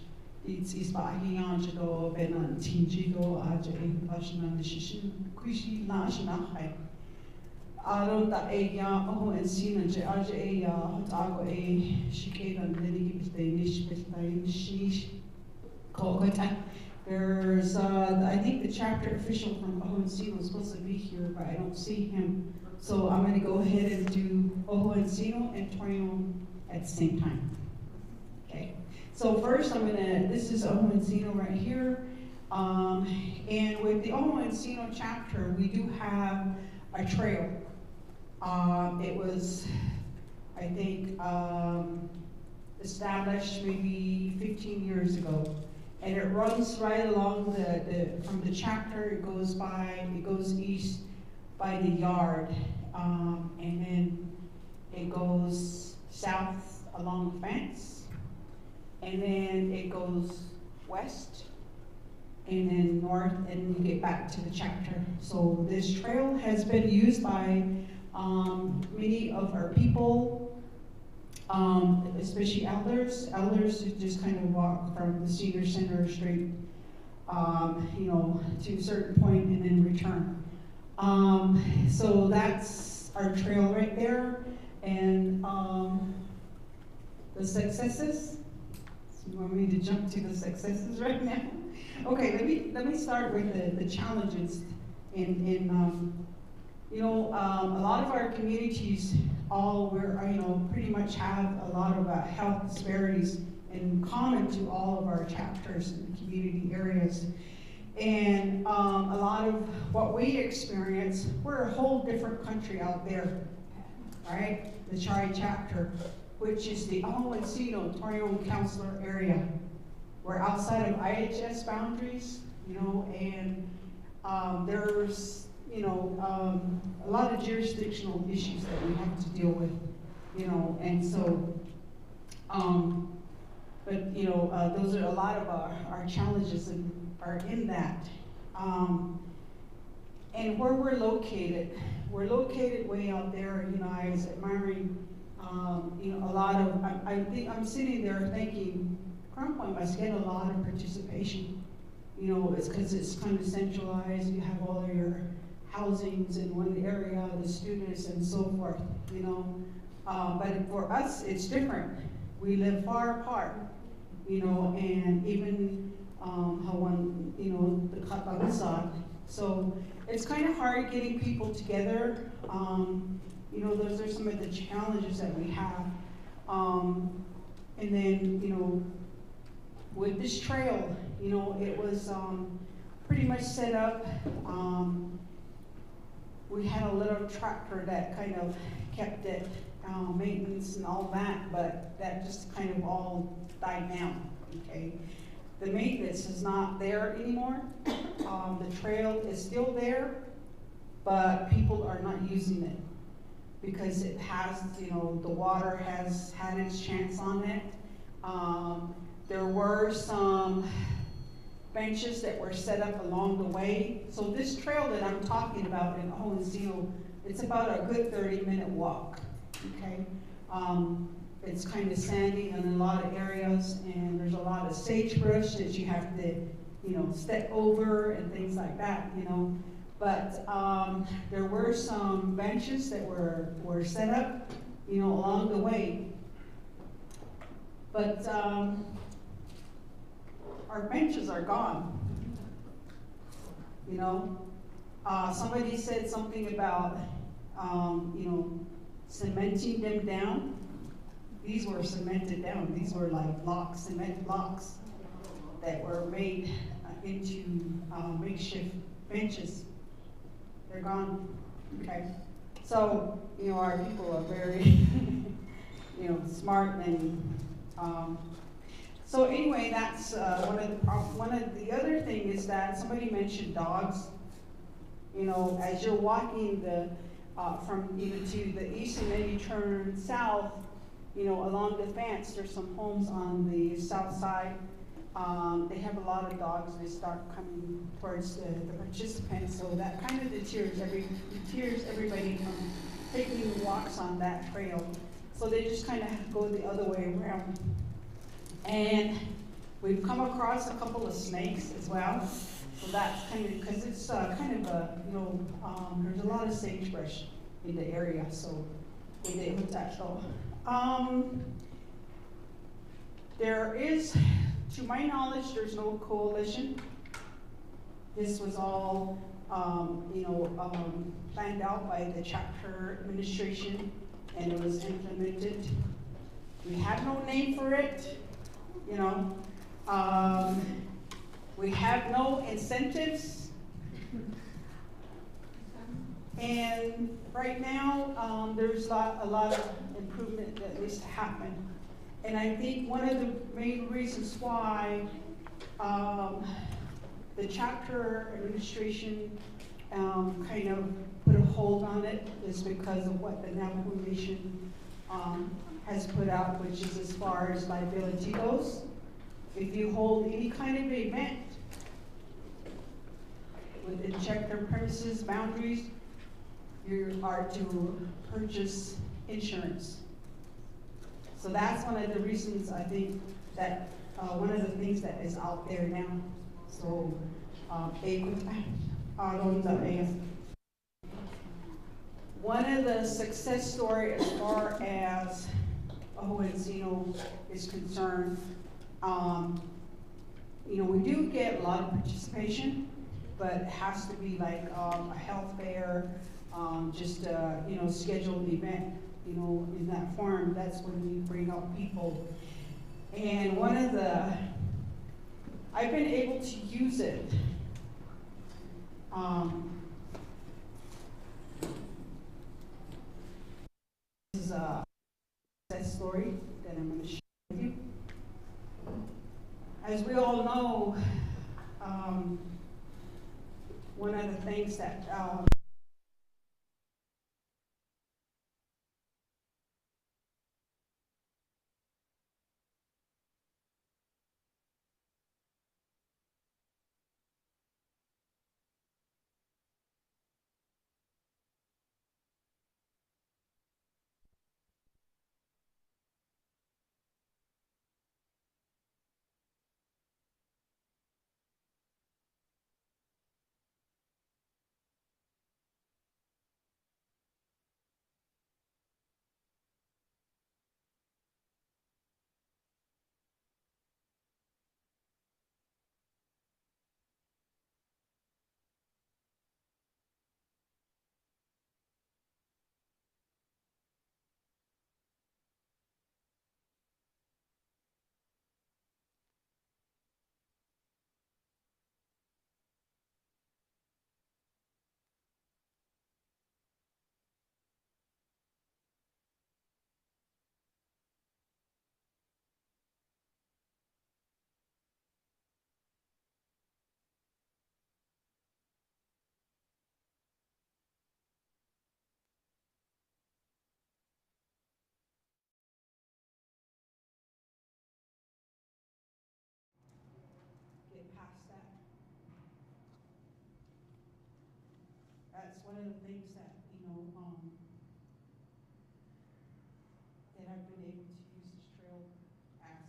it's Bahianjido, Benan, Tinjido, Aja, Bashnan, Shishin, Kushi, Nash, Nahai. Aron ta e ya oho en sina je aje e ya ago e shikedan ligi biste nish biste shish kokota. There's I think the chapter official from Oho Encino is supposed to be here, but I don't see him. So I'm going to go ahead and do Oho Encino and Torreon at the same time. Okay. So first this is Oho Encino right here. And with the Oho Encino chapter, we do have a trail. It was, I think, established maybe 15 years ago. And it runs right along from the chapter, it goes east by the yard. And then it goes south along the fence. And then it goes west. And then north, and you get back to the chapter. So this trail has been used by many of our people, especially elders who just kind of walk from the senior center straight, to a certain point and then return. So that's our trail right there, and the successes. So you want me to jump to the successes right now? Okay, let me start with the challenges. A lot of our communities pretty much have a lot of health disparities in common to all of our chapters in the community areas. And a lot of what we experience, we're a whole different country out there, right? The Chari chapter, which is the Oho Encino Torreon Counselor area. We're outside of IHS boundaries, and there's a lot of jurisdictional issues that we have to deal with, and so, those are a lot of our challenges are in that. And where we're located way out there. I was admiring, a lot of, I'm sitting there thinking, Crown Point must get a lot of participation. It's because it's kind of centralized. You have all of your housings in one area, the students and so forth, But for us, it's different. We live far apart, and even the Katagusag. So it's kind of hard getting people together. Those are some of the challenges that we have. And then, with this trail, it was pretty much set up. We had a little tractor that kind of kept it, maintenance and all that, but that just kind of all died down, okay? The maintenance is not there anymore. The trail is still there, but people are not using it because it has, the water has had its chance on it. There were some benches that were set up along the way. So this trail that I'm talking about in Oho Encino, it's about a good 30-minute walk, okay? It's kind of sandy in a lot of areas, and there's a lot of sagebrush that you have to, step over and things like that, But there were some benches that were set up, along the way. But our benches are gone. Somebody said something about, cementing them down. These were cemented down. These were like blocks, cement blocks that were made into makeshift benches. They're gone, okay? So, our people are very, smart and, so anyway, that's one of the other thing is that somebody mentioned dogs. As you're walking from to the east and then you turn south, along the fence, there's some homes on the south side. They have a lot of dogs. They start coming towards the participants, so that kind of deters everybody from taking walks on that trail. So they just kind of go the other way around. And we've come across a couple of snakes as well. So that's kind of, because it's kind of a, there's a lot of sagebrush in the area, so they with that. So, there is, to my knowledge, there's no coalition. This was all, planned out by the chapter administration, and it was implemented. We have no name for it, we have no incentives. And right now, there's a lot of improvement that needs to happen. And I think one of the main reasons why the chapter administration kind of put a hold on it is because of what the Navajo Nation has put out, which is as far as liability goes. If you hold any kind of event within chapter premises boundaries, you are to purchase insurance. So that's one of the reasons I think that one of the things that is out there now. So, one of the success stories as far as Encino is concerned, we do get a lot of participation, but it has to be like a health fair, just a scheduled event, in that form. That's when we bring out people. And one of the, I've been able to use it. This is a success story that I'm going to share with you. As we all know, one of the things that get past that. That's one of the things that, that I've been able to use this trail as.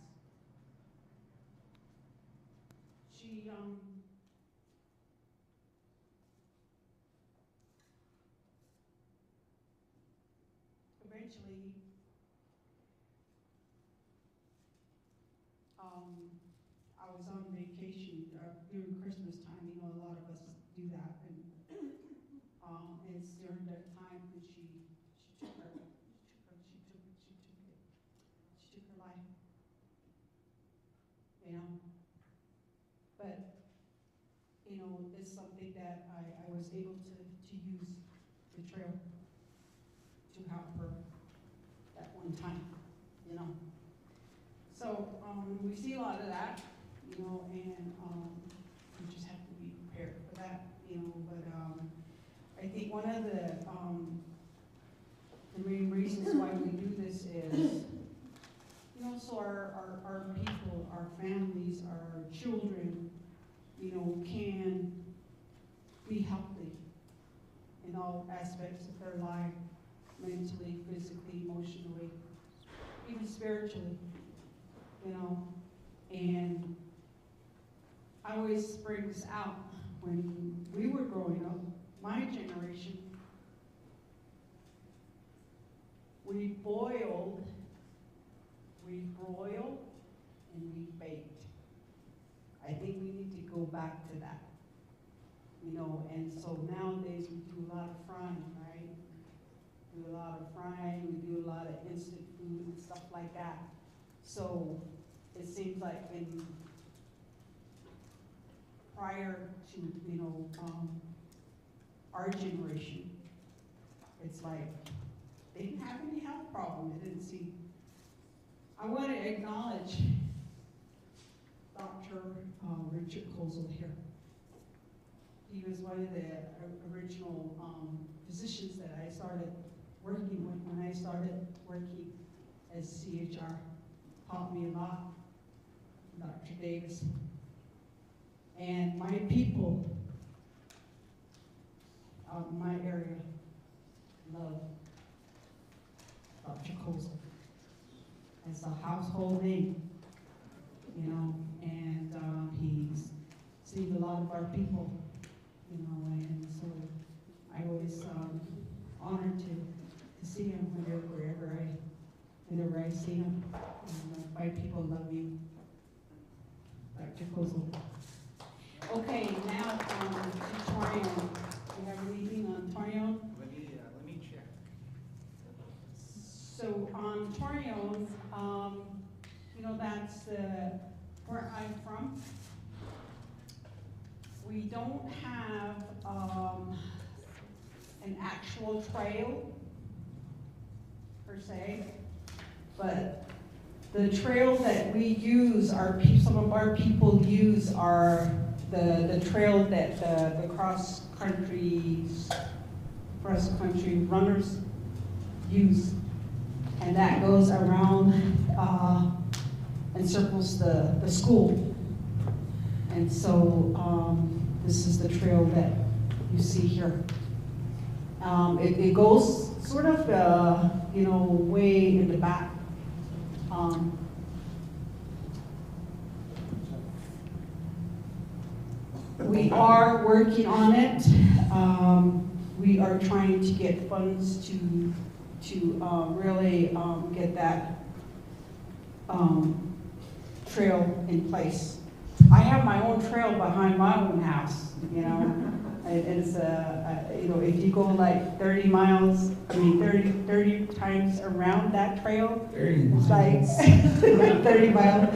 She, eventually, I was on vacation during Christmas time. A lot of us do that, and it's during that time when she took her life. But it's something that I was able to use the trail to help her at one time. So we see a lot of that, and we just have to be prepared for that, But I think one of the main reasons why we do this is, so our people, our families, our children, can be healthy in all aspects of their life, mentally, physically, emotionally, even spiritually. And I always bring this out. When we were growing up, my generation, we boiled, we broiled, and we baked. I think we need to go back to that. You know, and so nowadays we do a lot of frying, right? We do a lot of frying, we do a lot of instant food and stuff like that. So it seems like in prior to, you know, our generation, it's like they didn't have any health problem. They didn't see. I want to acknowledge Dr. Richard Kozel here. He was one of the original physicians that I started working with when I started working as CHR. Taught me a lot, Dr. Davis. And my people out in my area love Dr. Kozel. It's a household name, you know, and he's seen a lot of our people, you know, and so I always honored to see him whenever I see him. And my people love you, Dr. Kozel. Okay, now to Torion. Do you have anything on Torion? Let me check. So on Torion, you know, that's where I'm from. We don't have an actual trail per se, but the trail that we use, some of our people use are the trail that the cross-country runners use. And that goes around and circles the school. And so this is the trail that you see here. It goes sort of, you know, way in the back. We are working on it. We are trying to get funds to really get that trail in place. I have my own trail behind my own house, you know. It's you know, if you go like 30 miles, 30 times around that trail, it's like 30 miles.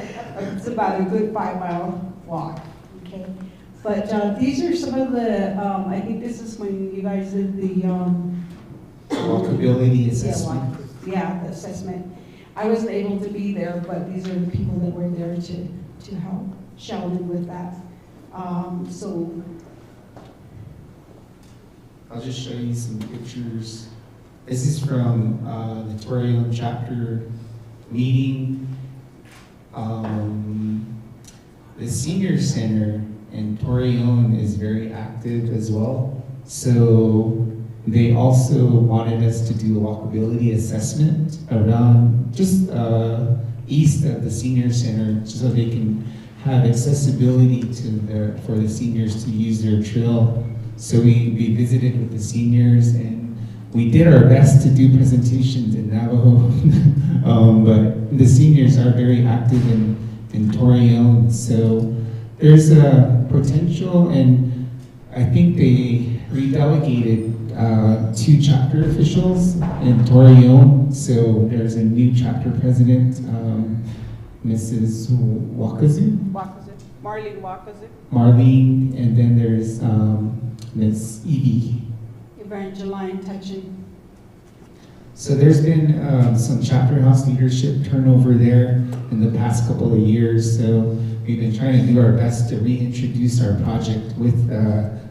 It's about a good 5-mile walk, okay? But these are some of the, I think this is when you guys did the walkability assessment. Yeah, the assessment. I wasn't able to be there, but these are the people that were there to help Sheldon with that. So I'll just show you some pictures. This is from the Torion chapter meeting. The senior center in Torion is very active as well. So they also wanted us to do a walkability assessment around just east of the senior center so they can have accessibility for the seniors to use their trail. So we visited with the seniors and we did our best to do presentations in Navajo, but the seniors are very active in Torion. So there's a potential, and I think they redelegated 2 chapter officials in Torion. So there's a new chapter president, Mrs. Wakazu. Marlene Wakazu. Marlene, and then there's Ms. Evie. Evangeline Touching. So there's been some chapter house leadership turnover there in the past couple of years. So we've been trying to do our best to reintroduce our project with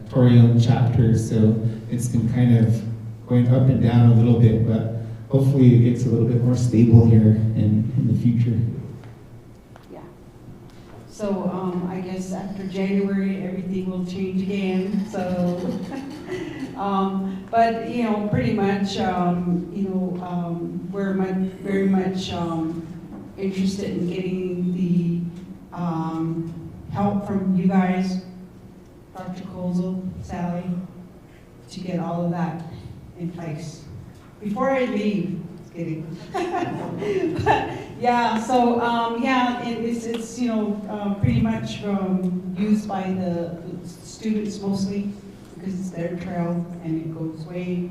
Torion chapter. So it's been kind of going up and down a little bit, but hopefully it gets a little bit more stable here in the future. Yeah. So I guess after January, everything will change again. So, but you know, pretty much, you know, we're very much interested in getting the help from you guys, Dr. Kozel, Sally, to get all of that in place. Before I leave, Just kidding. But yeah, so yeah, it's you know pretty much used by the students mostly because it's their trail and it goes way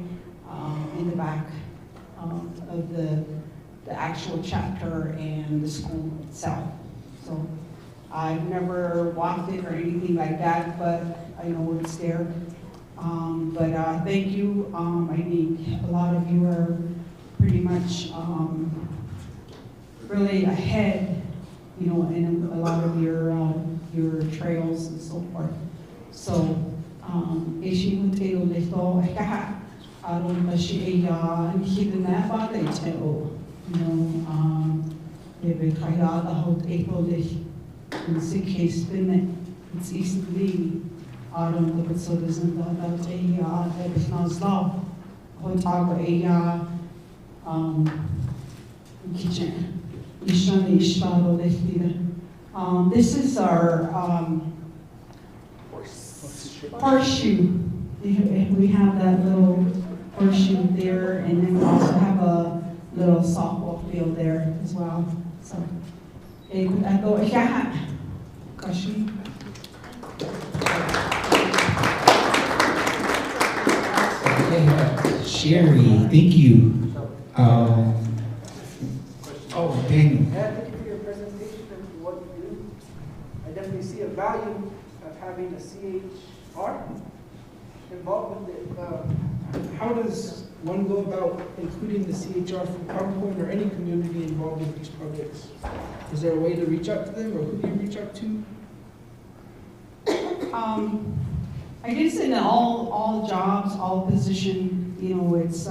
in the back of the actual chapter and the school itself. So I've never walked it or anything like that, but I know it's there. But thank you. I think a lot of you are pretty much really ahead, you know, in a lot of your trails and so forth. So, you know, ebe kaya the whole April in sick case been it's easily the episodes and the ebe law hotago kitchen this is our horseshoe. We have that little horseshoe there, and then we also have a little softball field there as well. So, Sherry, thank you. Oh, Daniel. Thank you for your presentation and for what you do. I definitely see a value of having a CHR involved with it. How does one go about including the CHR from Crown Point or any community involved in these projects? Is there a way to reach out to them, or who do you reach out to? I guess in all jobs, all position, you know, it's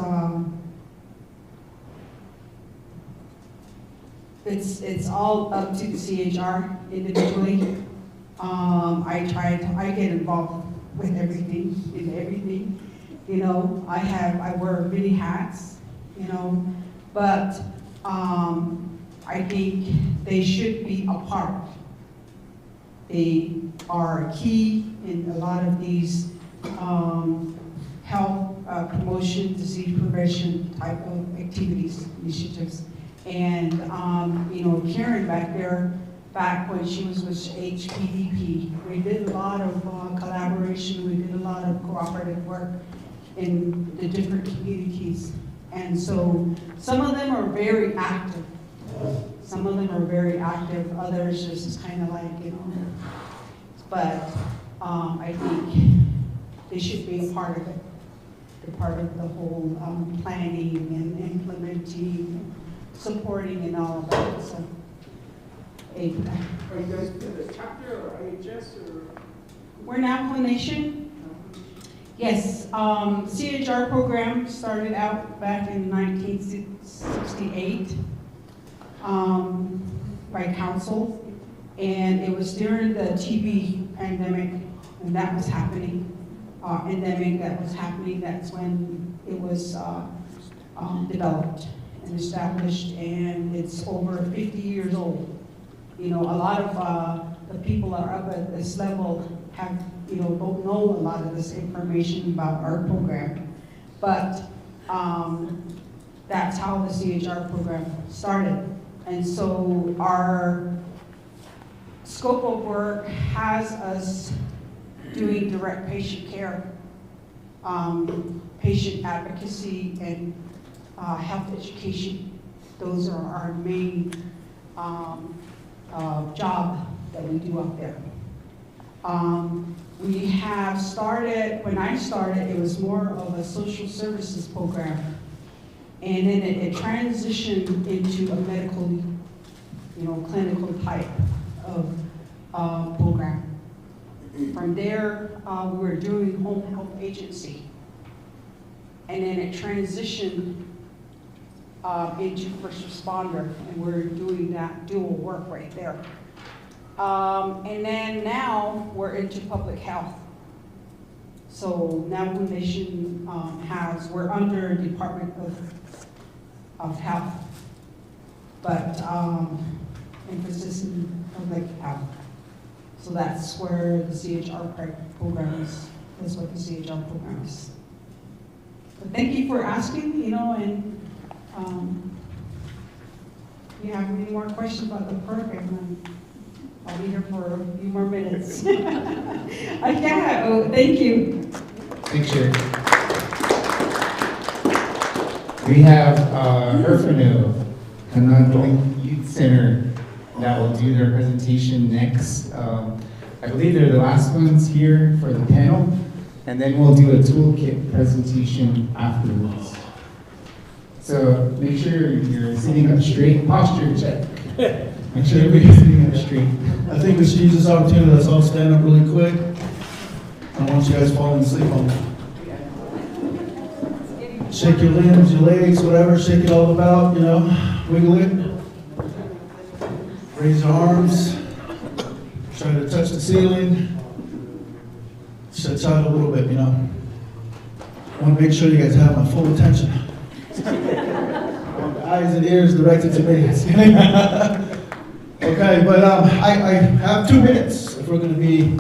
all up to the CHR individually. I get involved with everything, you know. I wear many hats, you know, but I think they should be a part. They are key in a lot of these health promotion, disease prevention type of activities, initiatives. And you know, Karen back when she was with HPDP, we did a lot of collaboration, we did a lot of cooperative work in the different communities. And so some of them are very active. Some of them are very active, others just kind of like, you know. But I think they should be a part of it. They're part of the whole planning and implementing, supporting and all of that. So, Are you guys in the chapter or IHS or? We're Navajo Nation. Yes, CHR program started out back in 1968 by council, and it was during the TB pandemic, and that was happening. That's when it was developed and established, and it's over 50 years old. You know, a lot of the people that are up at this level have, you know, don't know a lot of this information about our program, but that's how the CHR program started. And so our scope of work has us doing direct patient care, patient advocacy, and health education. Those are our main job that we do up there. We have started, when I started, it was more of a social services program. And then it transitioned into a medical, you know, clinical type of program. From there, we were doing home health agency. And then it transitioned into first responder, and we're doing that dual work right there. And then now we're into public health. So Navajo Nation we're under Department of Health, but emphasis in public health. So that's where the CHR program is. That's what the CHR program is. But thank you for asking, you know, and you have any more questions about the program, I'll be here for a few more minutes. Okay, oh, thank you. Picture. We have Herfino, Kanadling Youth Center, that will do their presentation next. I believe they're the last ones here for the panel, and then we'll do a toolkit presentation afterwards. So make sure you're sitting up straight, posture check. Make sure everybody's sitting up straight. I think we should use this opportunity, let's all stand up really quick. I don't want you guys falling asleep on me. Shake your limbs, your legs, whatever, shake it all about, you know, wiggle it. Raise your arms. Try to touch the ceiling. Stretch out a little bit, you know. I want to make sure you guys have my full attention. I want the eyes and ears directed to me. Okay, but I have 2 minutes if we're going to be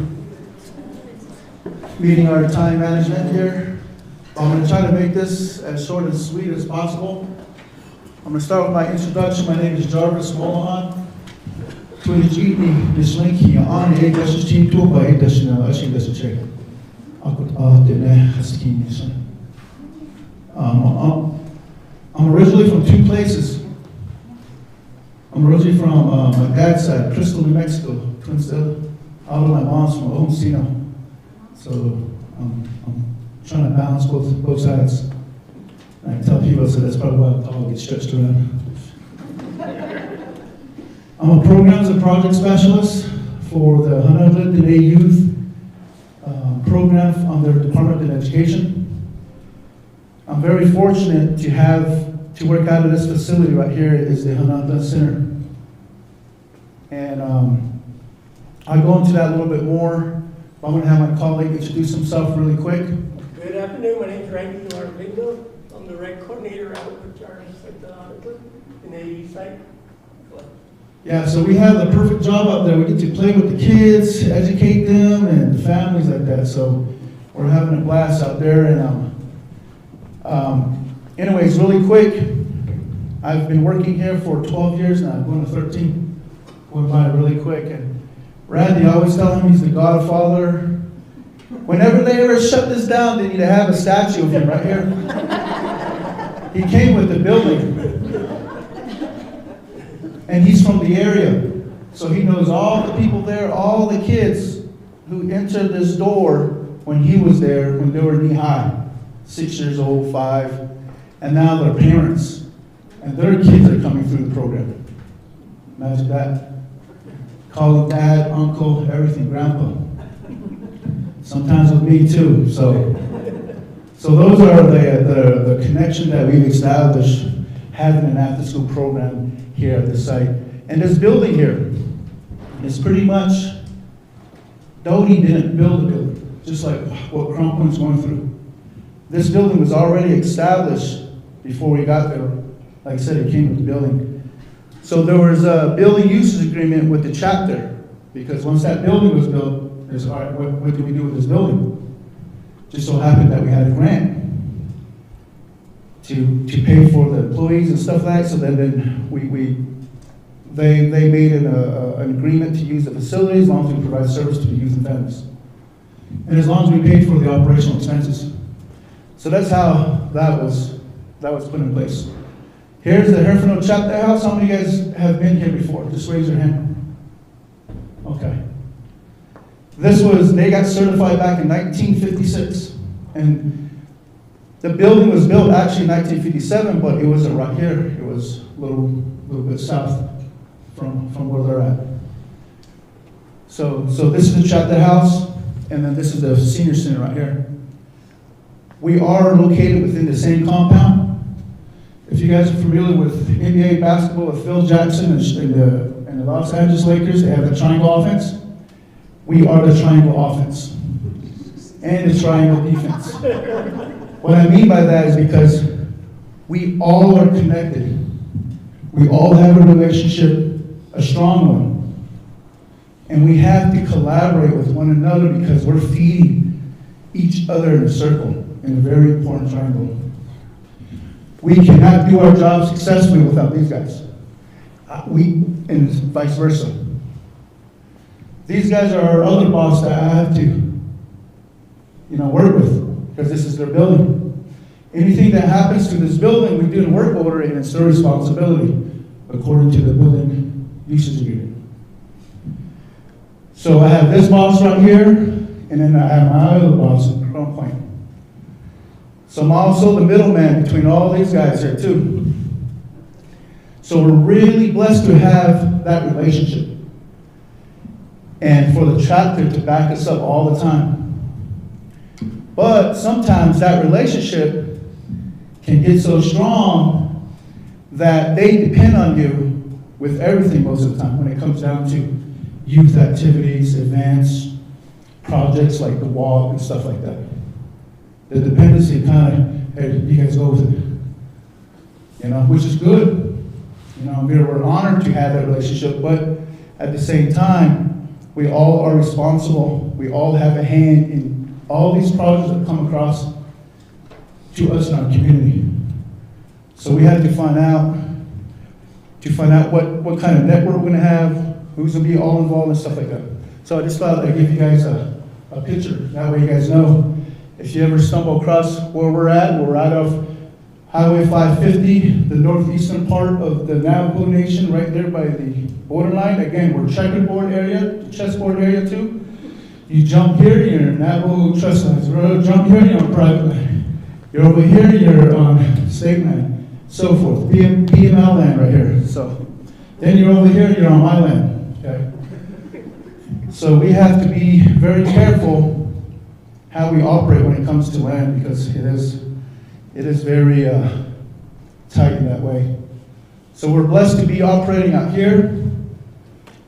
meeting our time management here. I'm going to try to make this as short and sweet as possible. I'm going to start with my introduction. My name is Jarvis Molohan. I'm originally from 2 places. I'm originally from my dad's side, Crystal, New Mexico, Twinsdale. Out of my mom's from Oncino. So I'm trying to balance both sides. And I tell people, so that's probably why I'll get stretched around. I'm a programs and project specialist for the Honolulu Today Youth program on their Department of Education. I'm very fortunate to work out of this facility right here is the Honolulu Center. And I'll go into that a little bit more. I'm going to have my colleague introduce himself really quick. Good afternoon, my name is Randy Larvindo. I'm the rec coordinator out with Jarvis at the Honolulu in the AU site. Yeah, so we have the perfect job up there. We get to play with the kids, educate them, and the families like that. So we're having a blast out there. And anyways, really quick, I've been working here for 12 years now. I'm going to 13. Went by really quick. And Randy, I always tell him he's the godfather. Whenever they ever shut this down, they need to have a statue of him right here. He came with the building. And he's from the area. So he knows all the people there, all the kids who entered this door when he was there, when they were knee high, 6 years old, 5, and now they're parents. And their kids are coming through the program. Imagine that. Call them dad, uncle, everything, grandpa. Sometimes with me too. So those are the connection that we've established having an after-school program here at the site. And this building here is pretty much, Doty didn't build the building, just like what Crown Point's going through. This building was already established before we got there. Like I said, it came with the building. So there was a building usage agreement with the chapter, because once that building was built, there's, all right, what do we do with this building? Just so happened that we had a grant to pay for the employees and stuff like that. So then they made an agreement to use the facility as long as we provide service to the youth and families, and as long as we paid for the operational expenses. So that's how that was put in place. Here's the Herfino Chapter House. How many of you guys have been here before? Just raise your hand. Okay. They got certified back in 1956, and the building was built actually in 1957, but it wasn't right here. It was a little bit south from where they're at. So this is the chapter house, and then this is the senior center right here. We are located within the same compound. If you guys are familiar with NBA basketball with Phil Jackson and the Los Angeles Lakers, they have the triangle offense. We are the triangle offense and the triangle defense. What I mean by that is because we all are connected. We all have a relationship, a strong one. And we have to collaborate with one another because we're feeding each other in a circle, in a very important triangle. We cannot do our job successfully without these guys. and vice versa. These guys are our other boss that I have to, work with, because this is their building. Anything that happens to this building, we do in work order, and it's their responsibility, according to the building usage agreement. So I have this boss right here, and then I have my other boss in Crown Point. So I'm also the middleman between all these guys here too. So we're really blessed to have that relationship, and for the chapter to back us up all the time. But sometimes that relationship can get so strong that they depend on you with everything most of the time when it comes down to youth activities, events, projects like the walk and stuff like that. The dependency kind of, hey, you guys go with it, which is good. We're honored to have that relationship, but at the same time, we all are responsible. We all have a hand in all these projects that come across to us in our community. So we have to find out what kind of network we're going to have, who's going to be all involved and stuff like that. So I just thought I'd give you guys a picture. That way you guys know if you ever stumble across where we're right off Highway 550, the northeastern part of the Navajo Nation, right there by the borderline. Again, we're checkerboard area, chessboard area too. You jump here, you're Navajo trespass road. Jump here, you're on private land. You're over here, you're on state land, so forth. BML land right here. So then you're over here, you're on my land. Okay. So we have to be very careful how we operate when it comes to land, because it is very tight in that way. So we're blessed to be operating out here,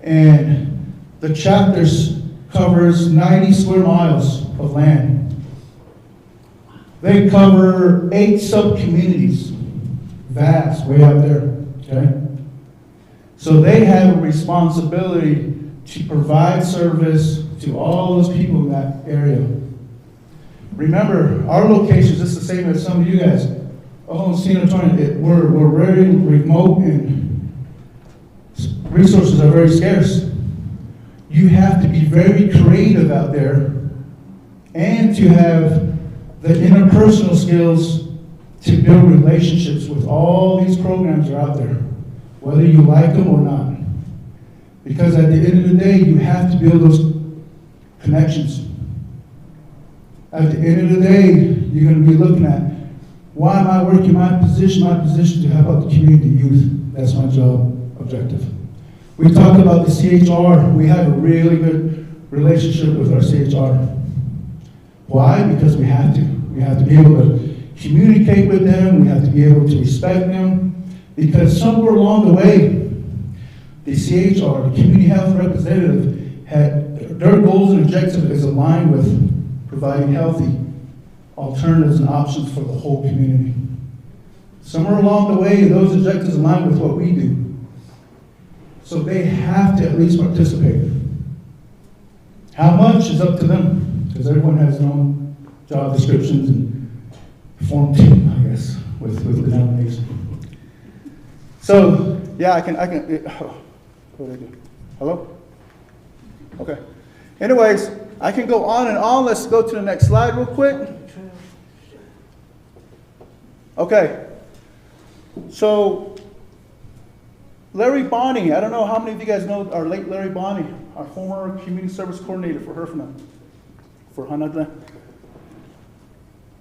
and the chapters covers 90 square miles of land. They cover 8 sub-communities, vast, way out there, okay? So they have a responsibility to provide service to all those people in that area. Remember, our location is just the same as some of you guys. San Antonio, we're very remote and resources are very scarce. You have to be very creative out there and to have the interpersonal skills to build relationships with all these programs that are out there, whether you like them or not. Because at the end of the day, you have to build those connections. At the end of the day, you're going to be looking at, why am I working my position to help out the community youth? That's my job objective. We talked about the CHR. We have a really good relationship with our CHR. Why? Because we have to. We have to be able to communicate with them. We have to be able to respect them. Because somewhere along the way, the CHR, the community health representative, had their goals and objectives is aligned with providing healthy alternatives and options for the whole community. Somewhere along the way, those objectives align with what we do. So they have to at least participate. How much is up to them, because everyone has their own job descriptions and Form 2, I guess, with the nomination. So, yeah, what do I do? Hello? Okay. Anyways, I can go on and on. Let's go to the next slide real quick. Okay. So, Larry Bonney, I don't know how many of you guys know our late Larry Bonney, our former community service coordinator for Herfina, for Hanadla.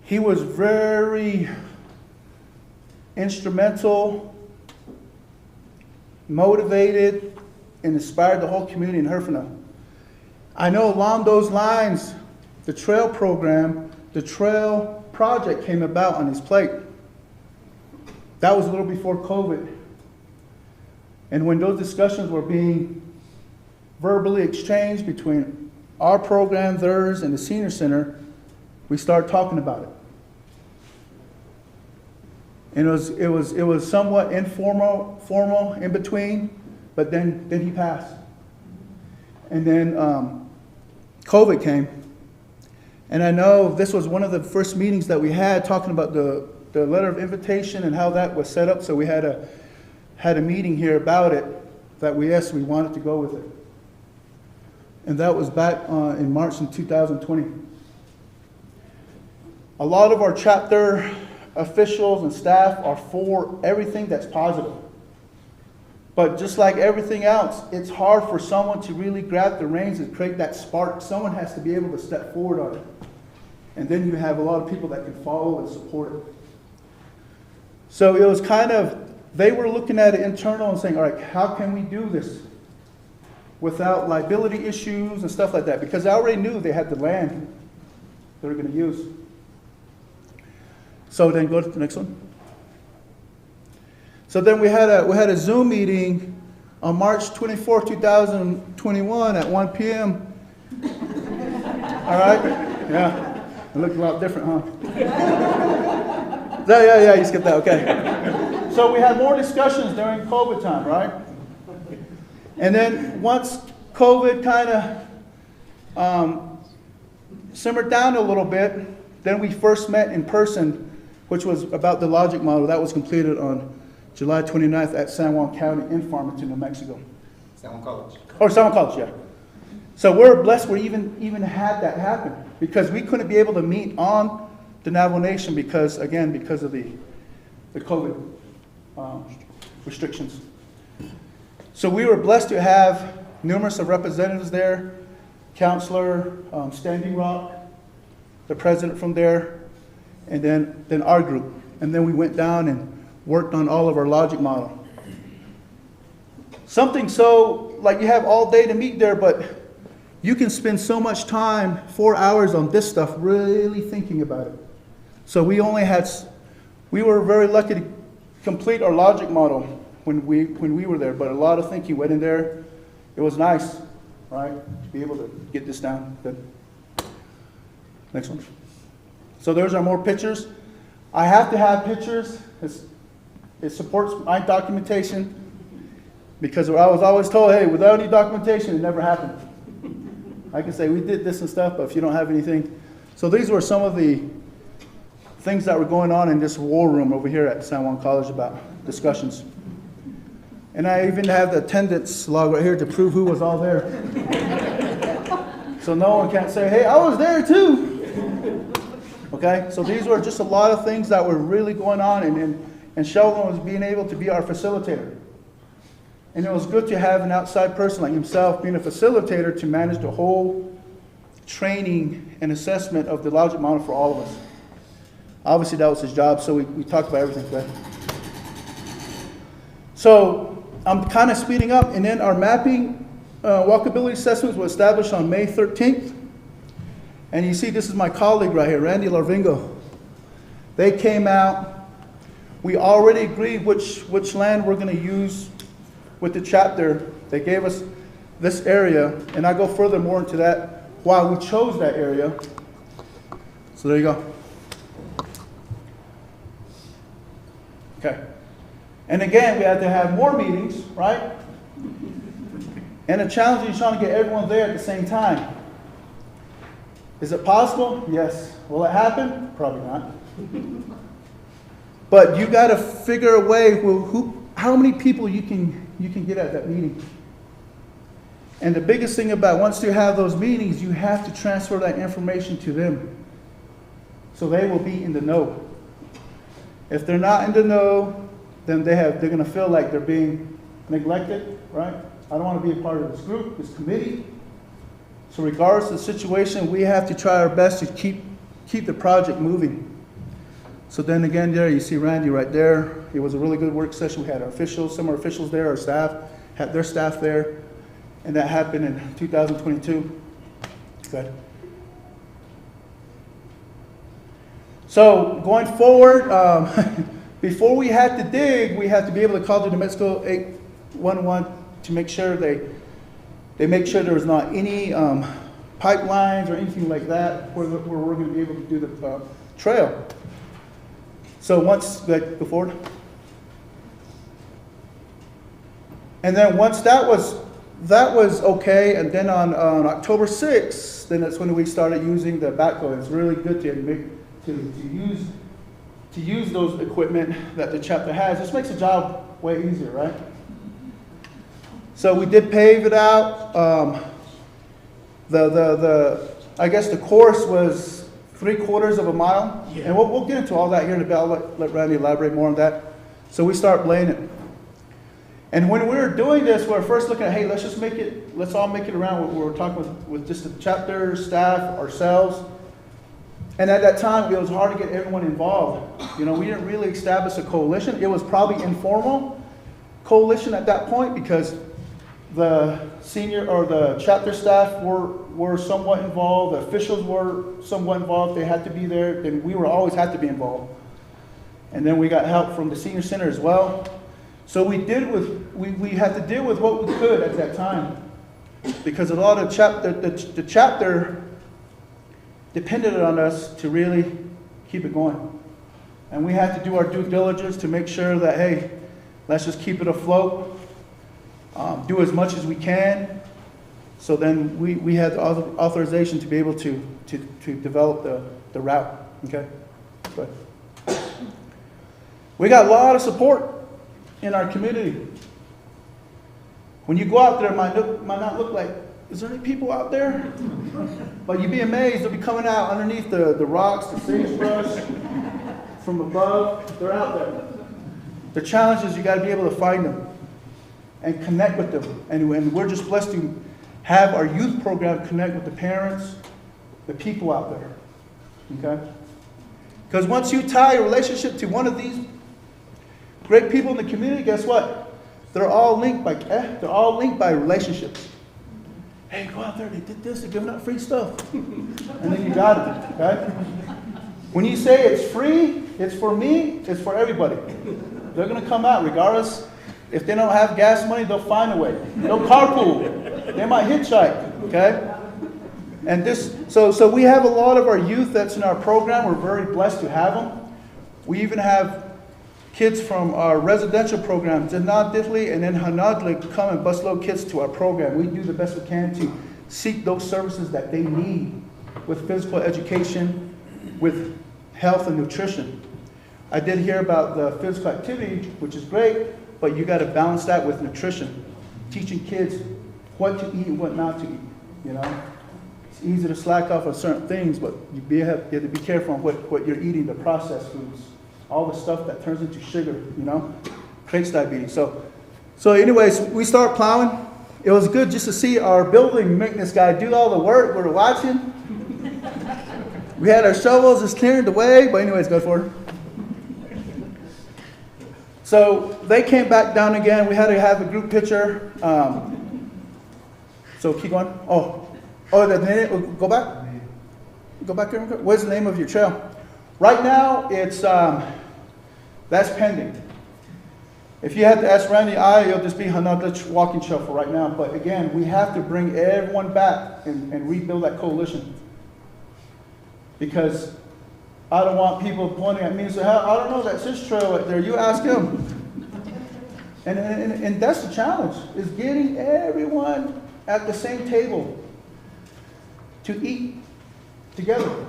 He was very instrumental, motivated, and inspired the whole community in Herfina. I know along those lines, the trail program, the trail project came about on his plate. That was a little before COVID. And when those discussions were being verbally exchanged between our program, theirs, and the senior center, we started talking about it. And it was somewhat informal, formal in between, but then he passed. And then COVID came. And I know this was one of the first meetings that we had talking about the letter of invitation and how that was set up. So we had had a meeting here about it, that we wanted to go with it. And that was back in March in 2020. A lot of our chapter officials and staff are for everything that's positive. But just like everything else, it's hard for someone to really grab the reins and create that spark. Someone has to be able to step forward on it. And then you have a lot of people that can follow and support it. So it was kind of, they were looking at it internal and saying, all right, how can we do this without liability issues and stuff like that? Because I already knew they had the land they were going to use. So then go to the next one. So then we had a Zoom meeting on March 24, 2021 at 1 p.m. All right? Yeah. It looked a lot different, huh? Yeah, you skipped that, okay. So we had more discussions during COVID time, right? And then once COVID kind of simmered down a little bit, then we first met in person, which was about the logic model. That was completed on July 29th at San Juan County in Farmington, New Mexico. San Juan College. Or San Juan College, yeah. So we're blessed we even had that happen, because we couldn't be able to meet on the Navajo Nation because of the COVID restrictions. So we were blessed to have numerous of representatives there, Counselor Standing Rock, the president from there, and then our group. And then we went down and worked on all of our logic model. Something so, like you have all day to meet there, but you can spend so much time, 4 hours on this stuff, really thinking about it. So we were very lucky to complete our logic model when we were there, but a lot of thinking went in there. It was nice, right, to be able to get this down. Good. Next one. So those are more pictures. I have to have pictures. It supports my documentation, because I was always told, hey, without any documentation, it never happened. I can say we did this and stuff, but if you don't have anything. So these were some of the things that were going on in this war room over here at San Juan College about discussions. And I even have the attendance log right here to prove who was all there. So no one can't say, hey, I was there too. Okay, so these were just a lot of things that were really going on, and Sheldon was being able to be our facilitator. And it was good to have an outside person like himself being a facilitator to manage the whole training and assessment of the logic model for all of us. Obviously that was his job, so we talked about everything today. So I'm kind of speeding up, and then our mapping walkability assessments were established on May 13th. And you see this is my colleague right here, Randy Larvingo. They came out. We already agreed which land we're going to use with the chapter. They gave us this area, and I go further more into that why we chose that area. So there you go. Okay. And again, we had to have more meetings, right? And the challenge is trying to get everyone there at the same time. Is it possible? Yes. Will it happen? Probably not. But you got to figure a way how many people you can get at that meeting. And the biggest thing about once you have those meetings, you have to transfer that information to them, so they will be in the know. If they're not in the know, then they're going to feel like they're being neglected, right? I don't want to be a part of this group, this committee. So regardless of the situation, we have to try our best to keep the project moving. So then again, there you see Randy right there. It was a really good work session. We had our officials, some of our officials there, our staff, had their staff there. And that happened in 2022. Good. So going forward, before we had to dig, we had to be able to call the New Mexico 811 to make sure they make sure there was not any pipelines or anything like that where we're going to be able to do the trail. So once, go forward. And then once that was okay, and then on October 6th, then that's when we started using the backhoe. It's really good to to use those equipment that the chapter has. This makes the job way easier, right? So we did pave it out. I guess the course was 3/4 of a mile. Yeah. And we'll get into all that here in a bit. I'll let Randy elaborate more on that. So we start laying it. And when we were doing this, we were first looking at, hey, let's all make it around. We were talking with just the chapter, staff, ourselves. And at that time, it was hard to get everyone involved. We didn't really establish a coalition. It was probably informal coalition at that point because the senior or the chapter staff were somewhat involved. The officials were somewhat involved. They had to be there. And we always had to be involved. And then we got help from the senior center as well. So we had to deal with what we could at that time, because a lot of the chapter depended on us to really keep it going, and we had to do our due diligence to make sure that, hey, let's just keep it afloat, do as much as we can. So then we had the authorization to be able to develop the route. Okay, good. We got a lot of support in our community. When you go out there, it might not look like, is there any people out there? But you'd be amazed, they'll be coming out underneath the rocks, the sagebrush, from above. They're out there. The challenge is you got to be able to find them and connect with them. And we're just blessed to have our youth program connect with the parents, the people out there. Okay? Because once you tie a relationship to one of these great people in the community, guess what? They're all linked by relationships. Hey, go out there, they did this, they're giving out free stuff. And then you got it, okay? When you say it's free, it's for me, it's for everybody. They're going to come out regardless. If they don't have gas money, they'll find a way. They'll carpool. They might hitchhike, okay? And so we have a lot of our youth that's in our program. We're very blessed to have them. We even have kids from our residential program, Dinaditli and then Hanadli, come and busload kids to our program. We do the best we can to seek those services that they need with physical education, with health and nutrition. I did hear about the physical activity, which is great, but you got to balance that with nutrition. Teaching kids what to eat and what not to eat, It's easy to slack off on certain things, but you have to be careful on what you're eating, the processed foods. All the stuff that turns into sugar, creates diabetes. So anyways, we start plowing. It was good just to see our building maintenance guy do all the work. We were watching. We had our shovels just clearing the way, but anyways, go for it. So they came back down again. We had to have a group picture. So keep going. Go back. Go back there. What's the name of your trail? Right now, it's that's pending. If you had to ask Randy, it'll just be Hanadlich walking trail for right now. But again, we have to bring everyone back and rebuild that coalition. Because I don't want people pointing at me and saying, I don't know, that's his trail right there. You ask him. And that's the challenge, is getting everyone at the same table to eat together.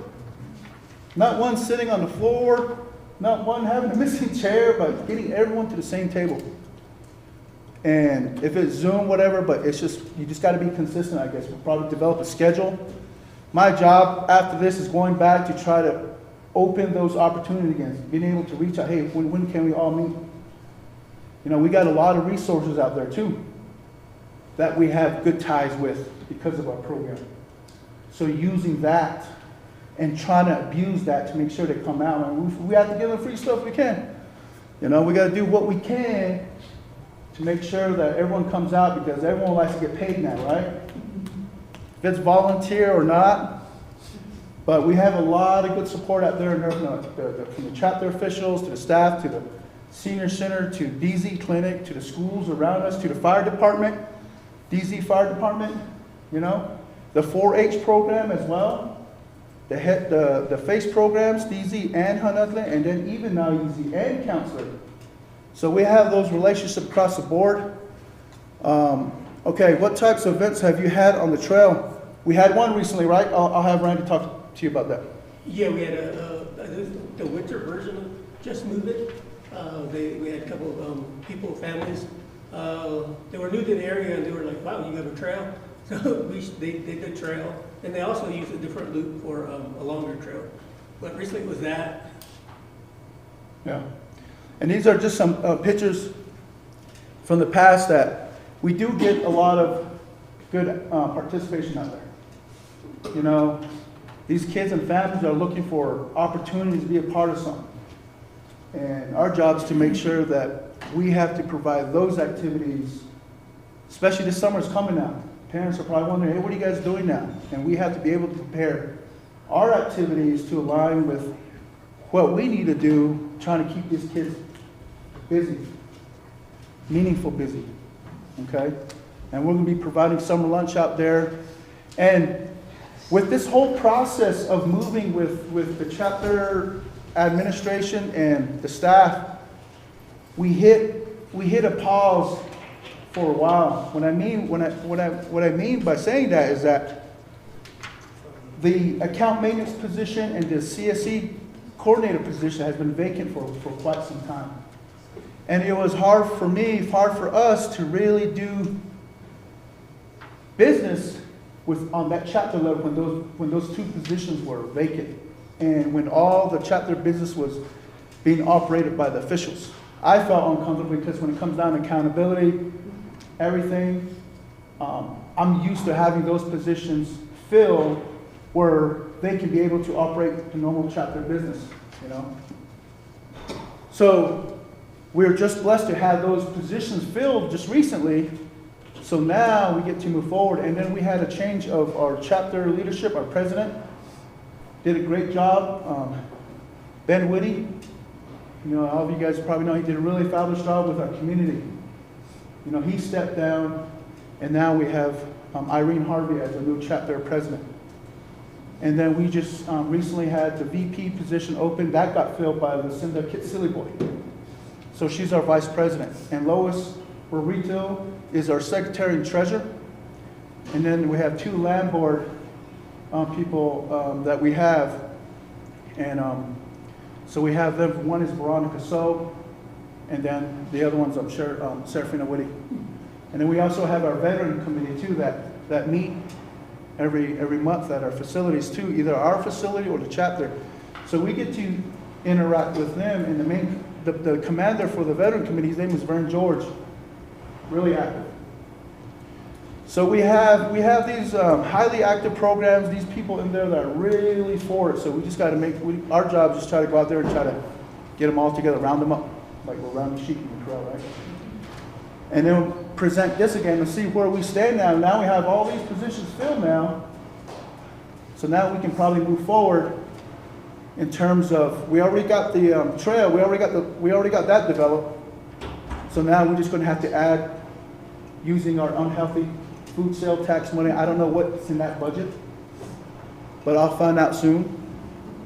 Not one sitting on the floor, not one having a missing chair, but getting everyone to the same table. And if it's Zoom, whatever, but it's just, you just got to be consistent, I guess. We'll probably develop a schedule. My job after this is going back to try to open those opportunities again, being able to reach out, hey, when can we all meet? We got a lot of resources out there too that we have good ties with because of our program. So using that and trying to abuse that to make sure they come out. And we have to give them free stuff we can. We got to do what we can to make sure that everyone comes out, because everyone likes to get paid now, right? If it's volunteer or not. But we have a lot of good support out there from the chapter officials, to the staff, to the senior center, to DZ clinic, to the schools around us, to the fire department, DZ fire department, the 4-H program as well. The FACE programs, DZ and Hanadle, and then even now EZ and counselor. So we have those relationships across the board. Okay, what types of events have you had on the trail? We had one recently, right? I'll have Randy talk to you about that. Yeah, we had the winter version just moved it. We had a couple of people, families. They were new to the area and they were like, wow, you have a trail? So they did the trail. And they also used a different loop for a longer trail. But recently it was that. Yeah. And these are just some pictures from the past that we do get a lot of good participation out there. You know, these kids and families are looking for opportunities to be a part of something. And our job is to make sure that we have to provide those activities, especially this summer's coming now. Parents are probably wondering, hey, what are you guys doing now? And we have to be able to prepare our activities to align with what we need to do, trying to keep these kids busy, meaningful busy, okay? And we're gonna be providing summer lunch out there. And with this whole process of moving with the chapter administration and the staff, we hit a pause for a while. What I mean by saying that is that the account maintenance position and the CSE coordinator position has been vacant for quite some time. And it was hard for us to really do business on that chapter level when those two positions were vacant and when all the chapter business was being operated by the officials. I felt uncomfortable because when it comes down to accountability, everything, I'm used to having those positions filled where they can be able to operate the normal chapter business, you know. So we're just blessed to have those positions filled just recently. So now we get to move forward. And then we had a change of our chapter leadership. Our president did a great job. Ben Whitty, you know, all of you guys probably know he did a really fabulous job with our community. You know, he stepped down, and now we have Irene Harvey as a new chapter president. And then we just recently had the VP position open. That got filled by Lucinda Sillyboy. So she's our vice president. And Lois Burrito is our secretary and treasurer. And then we have two land board people that we have. And so we have them. One is Veronica So, and then the other one's Serafina Whitty. And then we also have our veteran committee too that meet every month at our facilities too, either our facility or the chapter. So we get to interact with them. And the commander for the veteran committee, his name is Vern George, really active. So we have these highly active programs, these people in there that are really for it. So we just got to our job is just try to go out there and try to get them all together, round them up, like we're rounding sheep in the corral, right? And then we'll present this again and see where we stand now. Now we have all these positions filled now. So now we can probably move forward in terms of, we already got the trail, we already got that developed. So now we're just going to have to add using our unhealthy food sale tax money. I don't know what's in that budget, but I'll find out soon.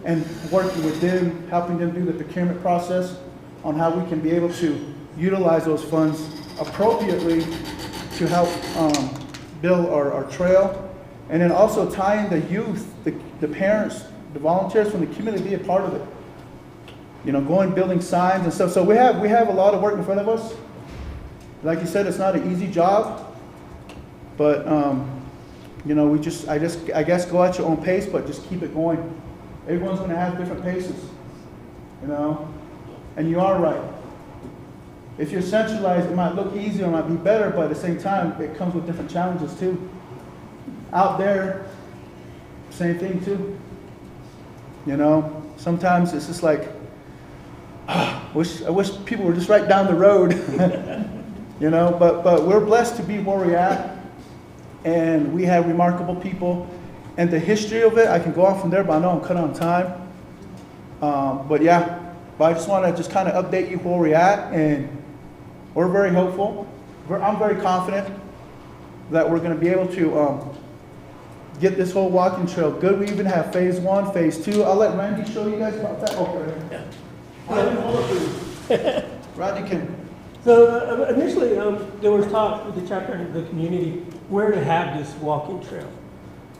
And working with them, helping them do the procurement process on how we can be able to utilize those funds appropriately to help build our trail. And then also tying the youth, the parents, the volunteers from the community be a part of it. You know, going building signs and stuff. So we have a lot of work in front of us. Like you said, it's not an easy job, but you know, I guess go at your own pace, but just keep it going. Everyone's going to have different paces, you know, and you are right. If you're centralized, it might look easier, it might be better, but at the same time, it comes with different challenges too. Out there, same thing too. You know, sometimes it's just like, I wish people were just right down the road. You know, but we're blessed to be where we're at, and we have remarkable people. And the history of it, I can go on from there, but I know I'm cut on time. But I just want to just kind of update you where we're at, and we're very hopeful. I'm very confident that we're going to be able to get this whole walking trail good. We even have phase 1, phase 2. I'll let Randy show you guys about that. Okay. Yeah. Randy can. So initially, there was talk with the chapter and the community where to have this walking trail.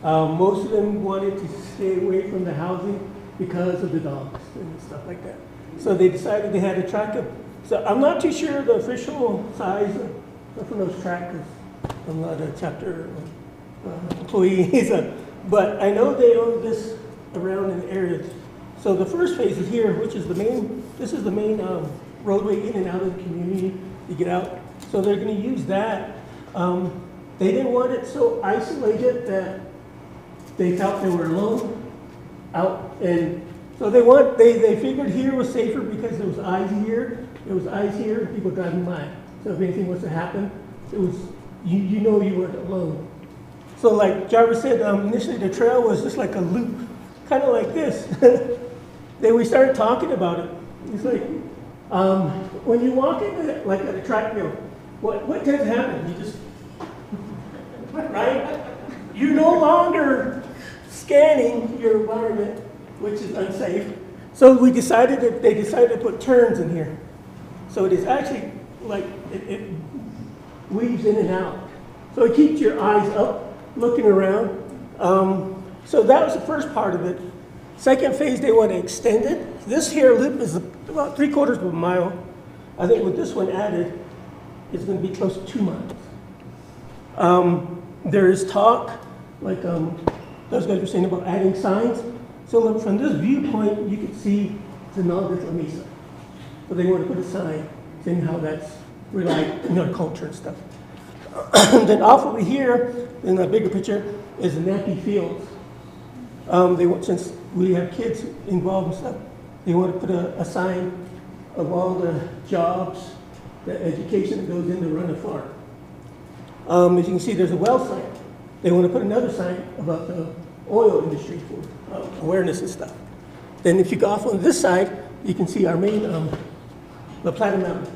Most of them wanted to stay away from the housing because of the dogs and stuff like that. So they decided they had to track them. So I'm not too sure the official size of those trackers. I'm not a chapter employee, but I know they own this around in the area. So the first phase is here, which is the main, this is the main roadway in and out of the community to get out. So they're gonna use that. They didn't want it so isolated that they felt they were alone out. And so they figured here was safer because there was eyes here, there was eyes here, people driving by. So if anything was to happen, it was, you know you weren't alone. So like Jarvis said, initially the trail was just like a loop, kind of like this. Then we started talking about it. It's like, when you walk into like at a track field, what tends to happen? You just, right? You're no longer scanning your environment, which is unsafe. So they decided to put turns in here. So it is actually like, it weaves in and out. So it keeps your eyes up, looking around. So that was the first part of it. Second phase, they want to extend it. This here loop is about 3/4 of a mile. I think with this one added, it's going to be close to 2 miles. There is talk, like those guys were saying about adding signs. So look, from this viewpoint, you can see the Navajo Mesa. So they want to put a sign saying how that's really, culture and stuff. Then off over here, in the bigger picture, is the Nappy Fields. Since we have kids involved and stuff, they want to put a sign of all the jobs, the education that goes into running a farm. As you can see, there's a well sign. They want to put another sign about the oil industry for awareness and stuff. Then if you go off on this side, you can see our main, La Plata Mountain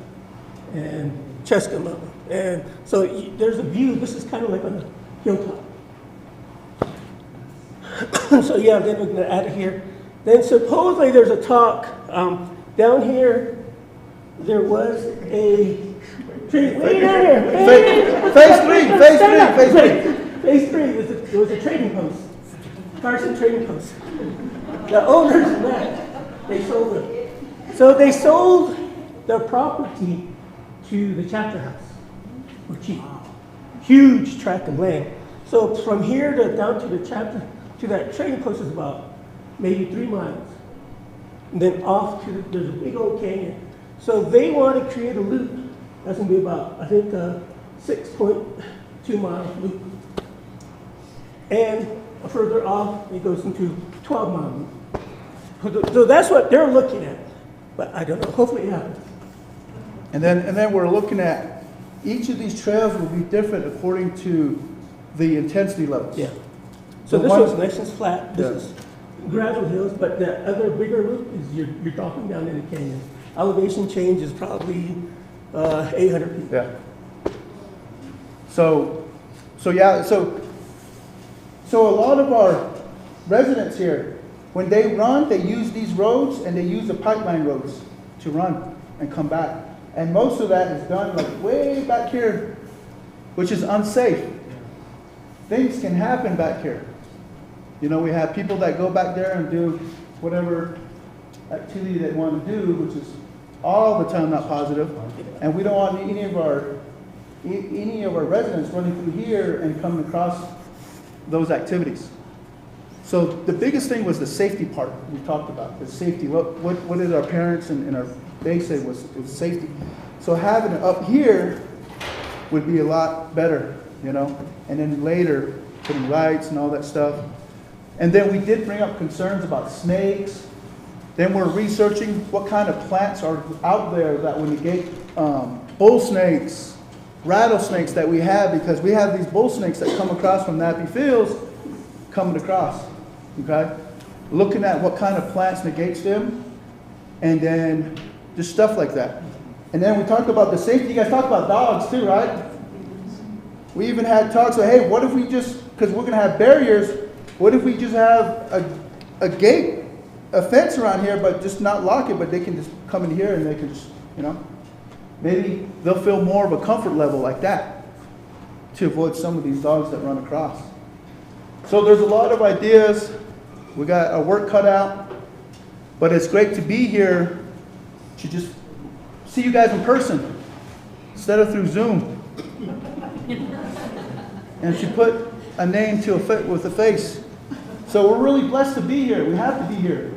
and Cheska Mountain. And so there's a view, this is kind of like on a hilltop. So yeah, then we're going to add it here. Then supposedly there's a talk, down here, there was a tree. Wait down here. Phase three, there was a trading post. Carson Trading Post. The owners of that, they sold it. So they sold their property to the chapter house for cheap. Huge tract of land. So from here down to the chapter, to that trading post is about maybe 3 miles. And then off to there's a big old canyon. So they want to create a loop. That's going to be about, I think, 6.2 mile loop. And further off, it goes into 12 mile loop. So that's what they're looking at. But I don't know, hopefully it happens. And then we're looking at, each of these trails will be different according to the intensity levels. Yeah. So this one's nice and flat. This is gradual hills, but the other bigger loop is you're dropping down in the canyon. Elevation change is probably 800 feet. Yeah. So a lot of our residents here, when they run, they use these roads and they use the pipeline roads to run and come back. And most of that is done like way back here, which is unsafe. Things can happen back here. We have people that go back there and do whatever activity they want to do, which is all the time not positive. And we don't want any of our residents running through here and coming across those activities. So the biggest thing was the safety part we talked about, the safety. What did our parents and they say was safety. So having it up here would be a lot better, and then later putting lights and all that stuff. And then we did bring up concerns about snakes. Then we're researching what kind of plants are out there that would negate bull snakes, rattlesnakes that we have, because we have these bull snakes that come across from Nappy Fields coming across, okay? Looking at what kind of plants negates them, and then just stuff like that. And then we talked about the safety. You guys talked about dogs too, right? We even had talks of, hey, what if we just, because we're going to have barriers, what if we just have a gate, a fence around here, but just not lock it, but they can just come in here and they can just, maybe they'll feel more of a comfort level like that to avoid some of these dogs that run across. So there's a lot of ideas. We got our work cut out, but it's great to be here should just see you guys in person instead of through Zoom. And she put a name to with a face. So we're really blessed to be here. We have to be here.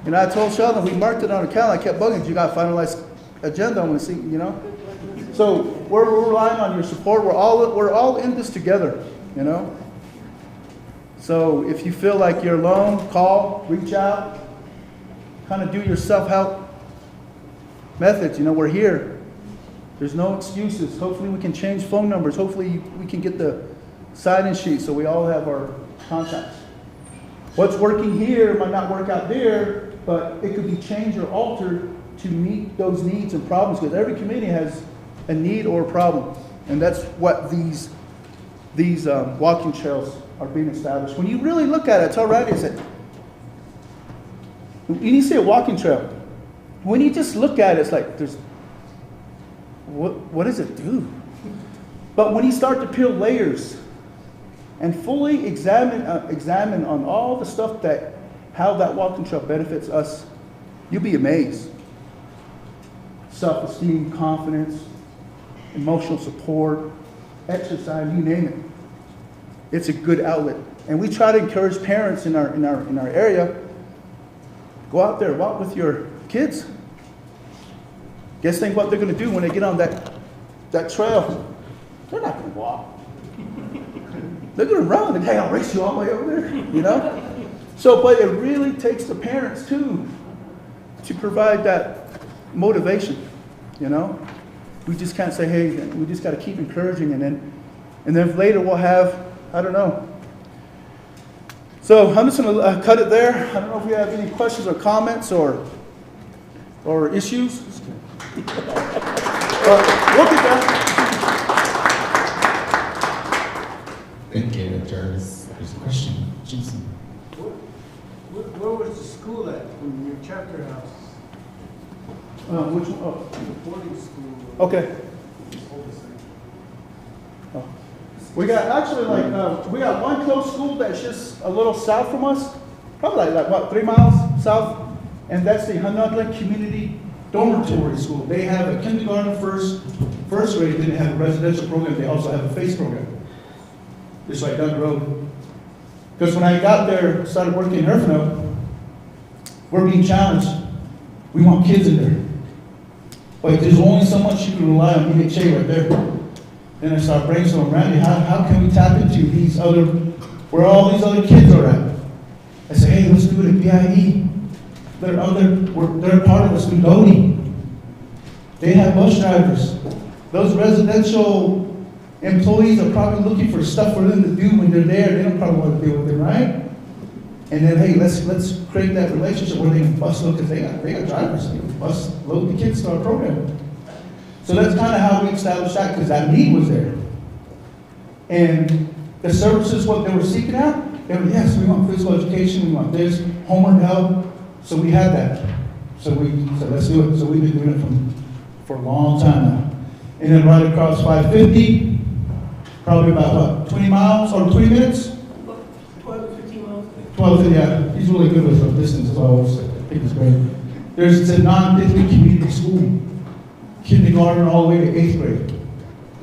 And I told Sheldon, we marked it on the calendar. I kept bugging, you got to finalize agenda. I want to see, you know. So we're relying on your support. We're all in this together, you know. So if you feel like you're alone, call, reach out, kind of do your self-help methods. You know, we're here. There's no excuses. Hopefully we can change phone numbers. Hopefully we can get the sign-in sheet so we all have our contacts. What's working here might not work out there, but it could be changed or altered to meet those needs and problems, because every community has a need or a problem. And that's what these walking trails are being established. When you really look at it, it's already, is it? When you see a walking trail, when you just look at it, it's like, what does it do? But when you start to peel layers and fully examine on all the stuff how that walking trail benefits us, you'll be amazed. Self-esteem, confidence, emotional support, exercise, you name it. It's a good outlet. And we try to encourage parents in our area, go out there, walk with your kids. Guess think what they're going to do when they get on that trail. They're not going to walk. They're going to run. They're going to race you all the way over there, you know? So, but it really takes the parents too to provide that motivation, you know? We just can't say, hey, we just got to keep encouraging, and then later we'll have, I don't know. So I'm just going to cut it there. I don't know if you have any questions or comments or issues. We'll get that. Thank you, Jarvis. There's a question. Jason. Where was the school at in your chapter house? Which one? Oh. The boarding school. Okay. Oh. We got actually we got one close school that's just a little south from us, probably like what, 3 miles south, and that's the Hunudlin Community Dormitory School. They have a kindergarten, first grade, then they have a residential program. They also have a FACE program. Just right down the road. Because when I got there, started working in Herfinale, we're being challenged. We want kids in there. But there's only so much you can rely on EHA right there. Then I start brainstorming, Randy, how can we tap into where all these other kids are at? I say, hey, let's do it at BIE. They're part of the Studoni. They have bus drivers. Those residential employees are probably looking for stuff for them to do when they're there. They don't probably want to deal with it, right? And then, hey, let's create that relationship where they can bus load, because they got drivers. They can bus load the kids to our program. So that's kind of how we established that, because that need was there. And the services, what they were seeking out, they were, yes, we want physical education, we want this, homework help. So we had that. So we said, let's do it. So we've been doing it for a long time now. And then right across 550, probably about what, 20 miles or 20 minutes? 12, 15 miles. 12, yeah. He's really good with distance as always. I think it's great. There's a non-district community school, kindergarten all the way to 8th grade.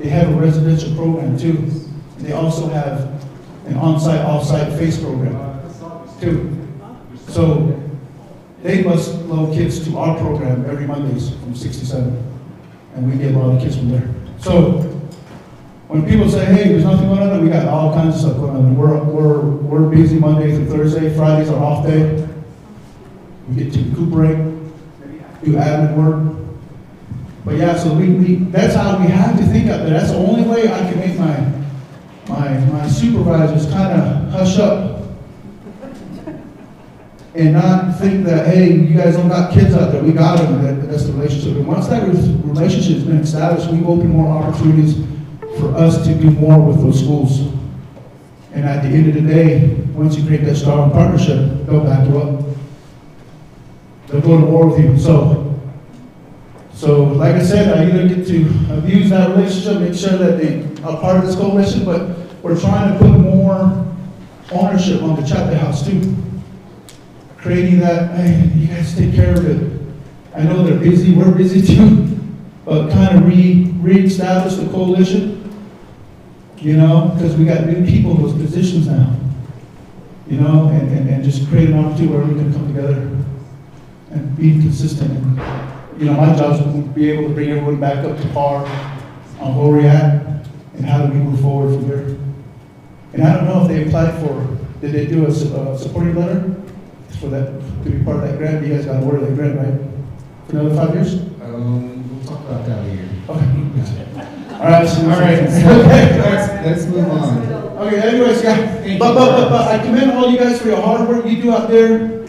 They have a residential program too. And they also have an on-site, off-site FACE program too. So they bus load kids to our program every Mondays from 6 to 7. And we get a lot of kids from there. So when people say, hey, there's nothing going on, we got all kinds of stuff going on. We're busy Monday through Thursday. Friday's our off day. We get to recuperate, do admin work. But yeah, so that's how we have to think out there. That's the only way I can make my supervisors kind of hush up and not think that, hey, you guys don't got kids out there. We got them. That's the relationship. And once that relationship has been established, we open more opportunities for us to do more with those schools. And at the end of the day, once you create that strong partnership, they'll back you up. They'll go to war with you. So like I said, I either get to abuse that relationship, make sure that they are part of this coalition, but we're trying to put more ownership on the chapter house too. Creating that, hey, you guys take care of it. I know they're busy, we're busy too, but kind of re-establish the coalition, you know, because we got new people in those positions now, you know, and just create an opportunity where we can come together and be consistent. And, you know, my job is to be able to bring everyone back up to par on where we're at and how do we move forward from here. And I don't know if they applied did they do a supporting letter for that, to be part of that grant? You guys got awarded that grant, right? For another 5 years? We'll talk about that later. Okay. All right. Let's move on. Okay, anyways, yeah. But I commend all you guys for your hard work you do out there.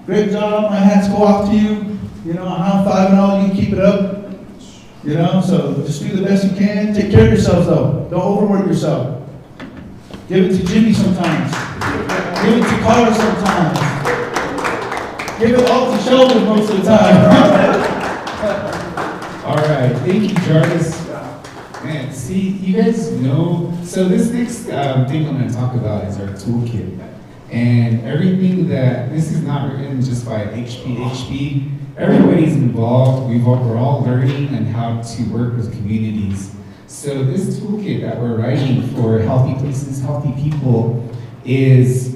Great job. My hats go off to you. You know, high five and all. You keep it up. You know, so just do the best you can. Take care of yourselves, though. Don't overwork yourself. Give it to Jimmy sometimes. Give it to Carter sometimes. Give it all to Sheldon most of the time. All right, thank you, Jarvis. Man, see, you guys know, so this next thing I'm going to talk about is our toolkit. And everything this is not written just by HPHP. Everybody's involved. We're all learning on how to work with communities. So this toolkit that we're writing for healthy places, healthy people is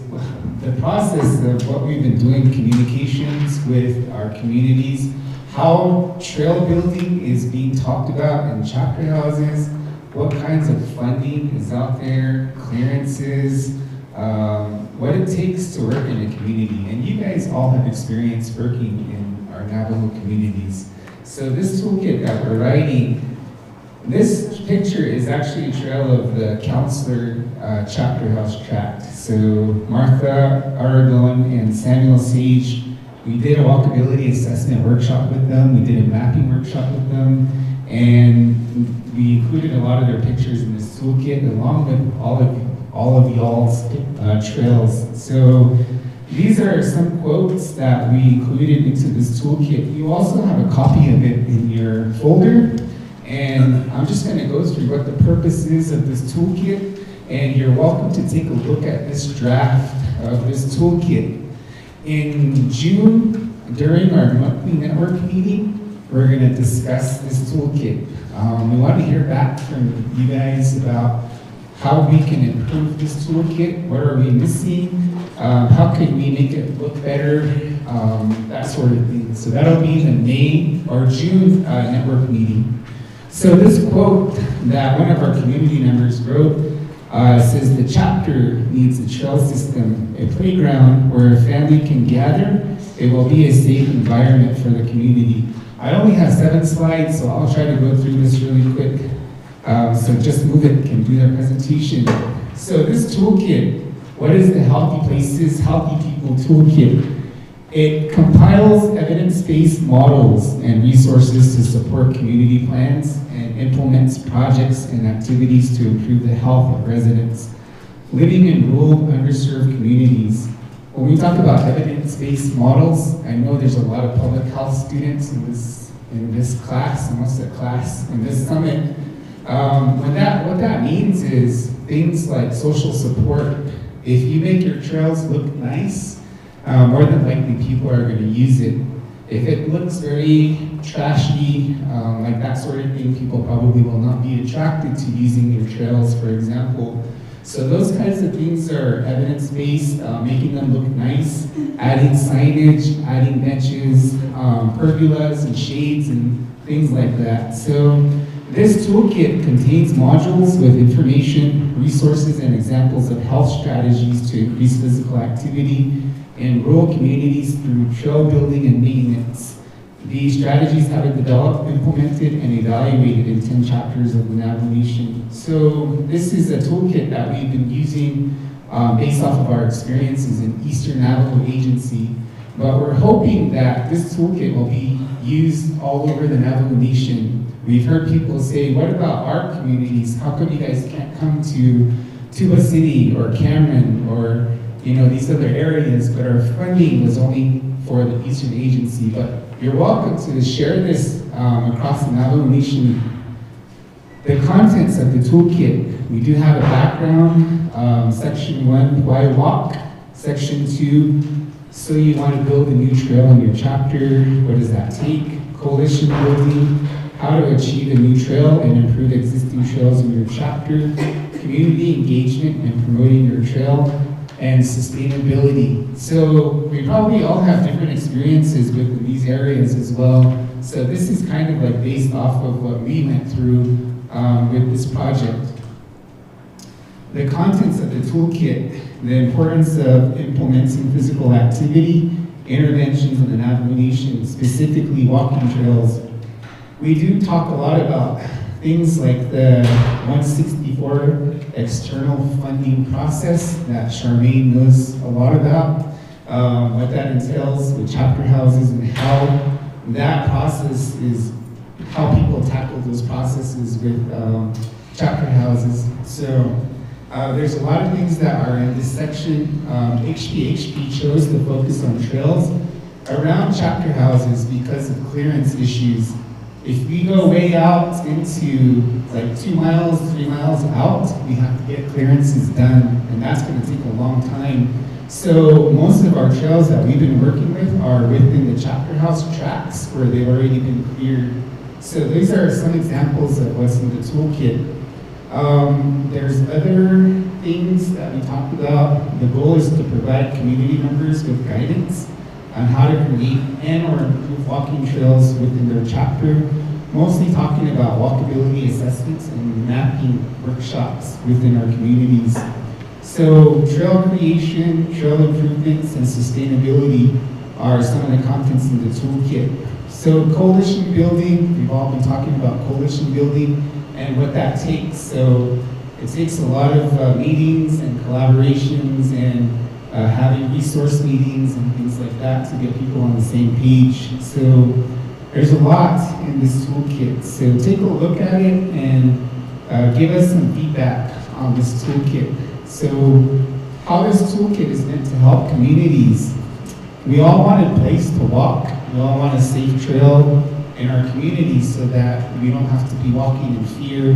the process of what we've been doing, communications with our communities, how trail building is being talked about in chapter houses, what kinds of funding is out there, clearances, what it takes to work in a community. And you guys all have experience working in our Navajo communities. So this toolkit that we're writing, this picture is actually a trail of the counselor chapter house tract. So Martha Aragon and Samuel Sage, we did a walkability assessment workshop with them, we did a mapping workshop with them, and we included a lot of their pictures in this toolkit along with all of y'all's trails. So these are some quotes that we included into this toolkit. You also have a copy of it in your folder. And I'm just going to go through what the purpose is of this toolkit, and you're welcome to take a look at this draft of this toolkit. In June, during our monthly network meeting, we're going to discuss this toolkit. We want to hear back from you guys about how we can improve this toolkit, what are we missing, how can we make it look better, that sort of thing. So that'll be the May or June network meeting. So this quote that one of our community members wrote says, the chapter needs a trail system, a playground where a family can gather. It will be a safe environment for the community. I only have 7 slides, so I'll try to go through this really quick. So Just Move It can do their presentation. So this toolkit, what is the Healthy Places, Healthy People Toolkit? It compiles evidence-based models and resources to support community plans and implements projects and activities to improve the health of residents living in rural, underserved communities. When we talk about evidence-based models, I know there's a lot of public health students in this class, in this summit. What that means is things like social support. If you make your trails look nice, more than likely people are going to use it. If it looks very trashy, like that sort of thing, people probably will not be attracted to using your trails, for example. So those kinds of things are evidence-based, making them look nice, adding signage, adding benches, pergolas and shades and things like that. So this toolkit contains modules with information, resources, and examples of health strategies to increase physical activity in rural communities through trail building and maintenance. These strategies have been developed, implemented, and evaluated in 10 chapters of the Navajo Nation. So this is a toolkit that we've been using based off of our experiences in Eastern Navajo Agency, but we're hoping that this toolkit will be used all over the Navajo Nation. We've heard people say, what about our communities? How come you guys can't come to Tuba City or Cameron or these other areas, but our funding was only for the Eastern Agency? But you're welcome to share this across the Navajo Nation. The contents of the toolkit, we do have a background, section 1, why walk, section 2, So you want to build a new trail in your chapter. What does that take? Coalition building, how to achieve a new trail and improve existing trails in your chapter, community engagement and promoting your trail, and sustainability. So we probably all have different experiences with these areas as well. So this is kind of like based off of what we went through with this project. The contents of the toolkit, the importance of implementing physical activity, interventions in the Navajo Nation, specifically walking trails. We do talk a lot about things like the 164 external funding process that Charmaine knows a lot about, what that entails with chapter houses and how that process is, how people tackle those processes with chapter houses. So there's a lot of things that are in this section. HPHP chose to focus on trails around chapter houses because of clearance issues. If we go way out into like 2 miles, 3 miles out, we have to get clearances done, and that's going to take a long time. So most of our trails that we've been working with are within the chapter house tracks where they've already been cleared. So these are some examples of what's in the toolkit. There's other things that we talked about. The goal is to provide community members with guidance on how to create and or improve walking trails within their chapter, mostly talking about walkability assessments and mapping workshops within our communities. So trail creation, trail improvements, and sustainability are some of the contents in the toolkit. So coalition building, we've all been talking about coalition building and what that takes. So it takes a lot of meetings and collaborations and having resource meetings and things like that to get people on the same page. So there's a lot in this toolkit. So take a look at it and give us some feedback on this toolkit. So how this toolkit is meant to help communities. We all want a place to walk. We all want a safe trail in our communities so that we don't have to be walking in fear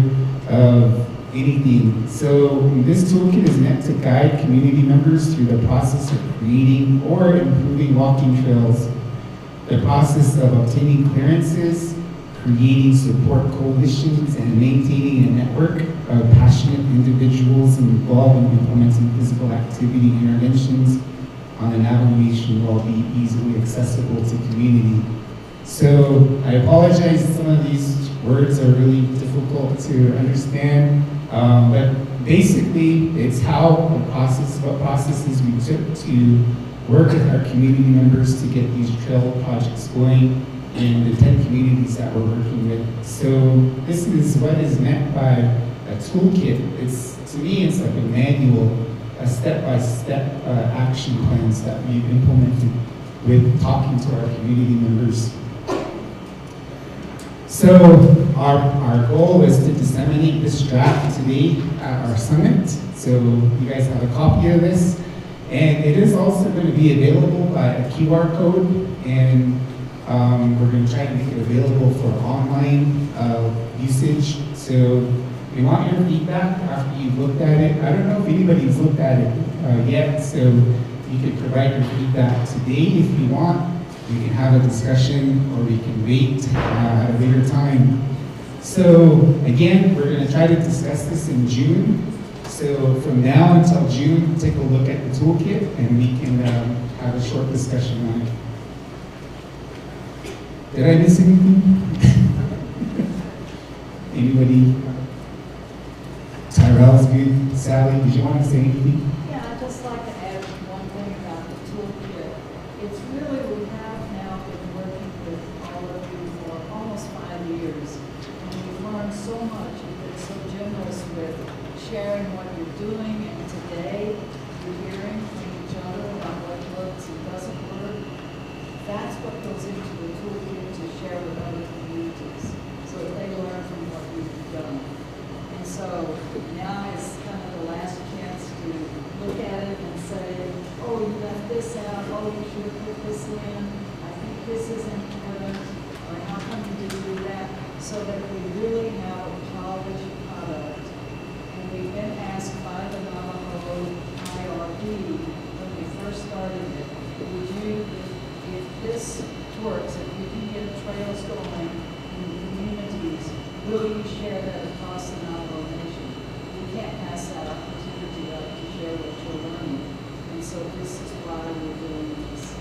of anything. So this toolkit is meant to guide community members through the process of creating or improving walking trails, the process of obtaining clearances, creating support coalitions, and maintaining a network of passionate individuals involved in implementing physical activity interventions on the Navajo Nation will be easily accessible to community. So I apologize, some of these words are really difficult to understand, but basically it's how the process, what processes we took to work with our community members to get these trail projects going in the 10 communities that we're working with. So this is what is meant by a toolkit. It's, to me, it's like a manual, a step-by-step action plans that we've implemented with talking to our community members. So our goal is to disseminate this draft today at our summit. So you guys have a copy of this. And it is also going to be available by a QR code, and we're going to try to make it available for online usage. So we want your feedback after you've looked at it. I don't know if anybody's looked at it yet, so you can provide your feedback today if you want. We can have a discussion, or we can wait at a later time. So again, we're going to try to discuss this in June. So from now until June, take a look at the toolkit, and we can have a short discussion on it. Did I miss anything? Anybody? Tyrell's good. Sally, did you want to say anything? Yeah, I'd just like to add one thing about the toolkit. It's really, we have now been working with all of you for almost 5 years, and we've learned so much. You've been so generous with sharing what you're doing, and today you're hearing from each other about what works and doesn't work. That's what goes into the toolkit to share with other communities, so that they learn from what you've done. And so now is kind of the last chance to look at it and say, oh, you left this out, oh, you should have put this in, I think this is important, or how come you didn't do that, so that we really have a polished product. And we've been asked by the Navajo IRB when we first started it, would you really share that across the Navajo Nation. We can't pass that opportunity up to share what you're learning. And so this is why we're doing this.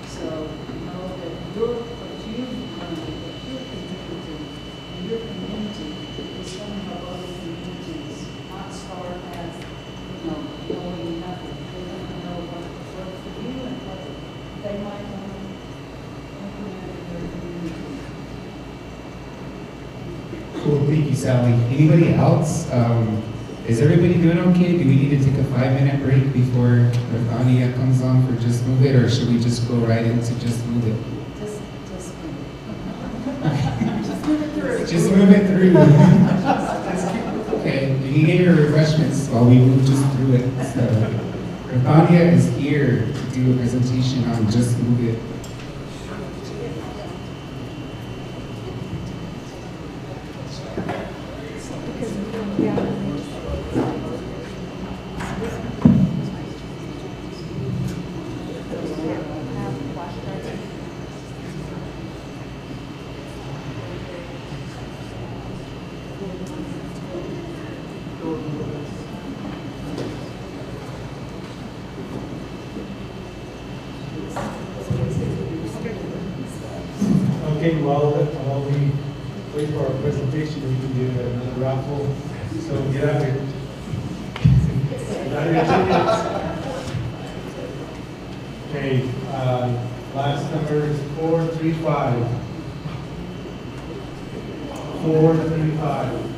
So know that what you've learned, what you're contributing, and your community is going to help other communities not start as, knowing nothing. They're going to know what works for you and what they might want to implement in their community. Cool, thank you, Sally. Anybody else? Is everybody doing okay? Do we need to take a 5-minute break before Rafania comes on for Just Move It, or should we just go right into Just Move It? Just move it through. Just move it through. Okay, you can get your refreshments while we move just through it. So, Rafania is here to do a presentation on Just Move It. Okay, while we wait for our presentation, we can do another raffle. So get out here. Get out your tickets. Okay, last number is 435. 435.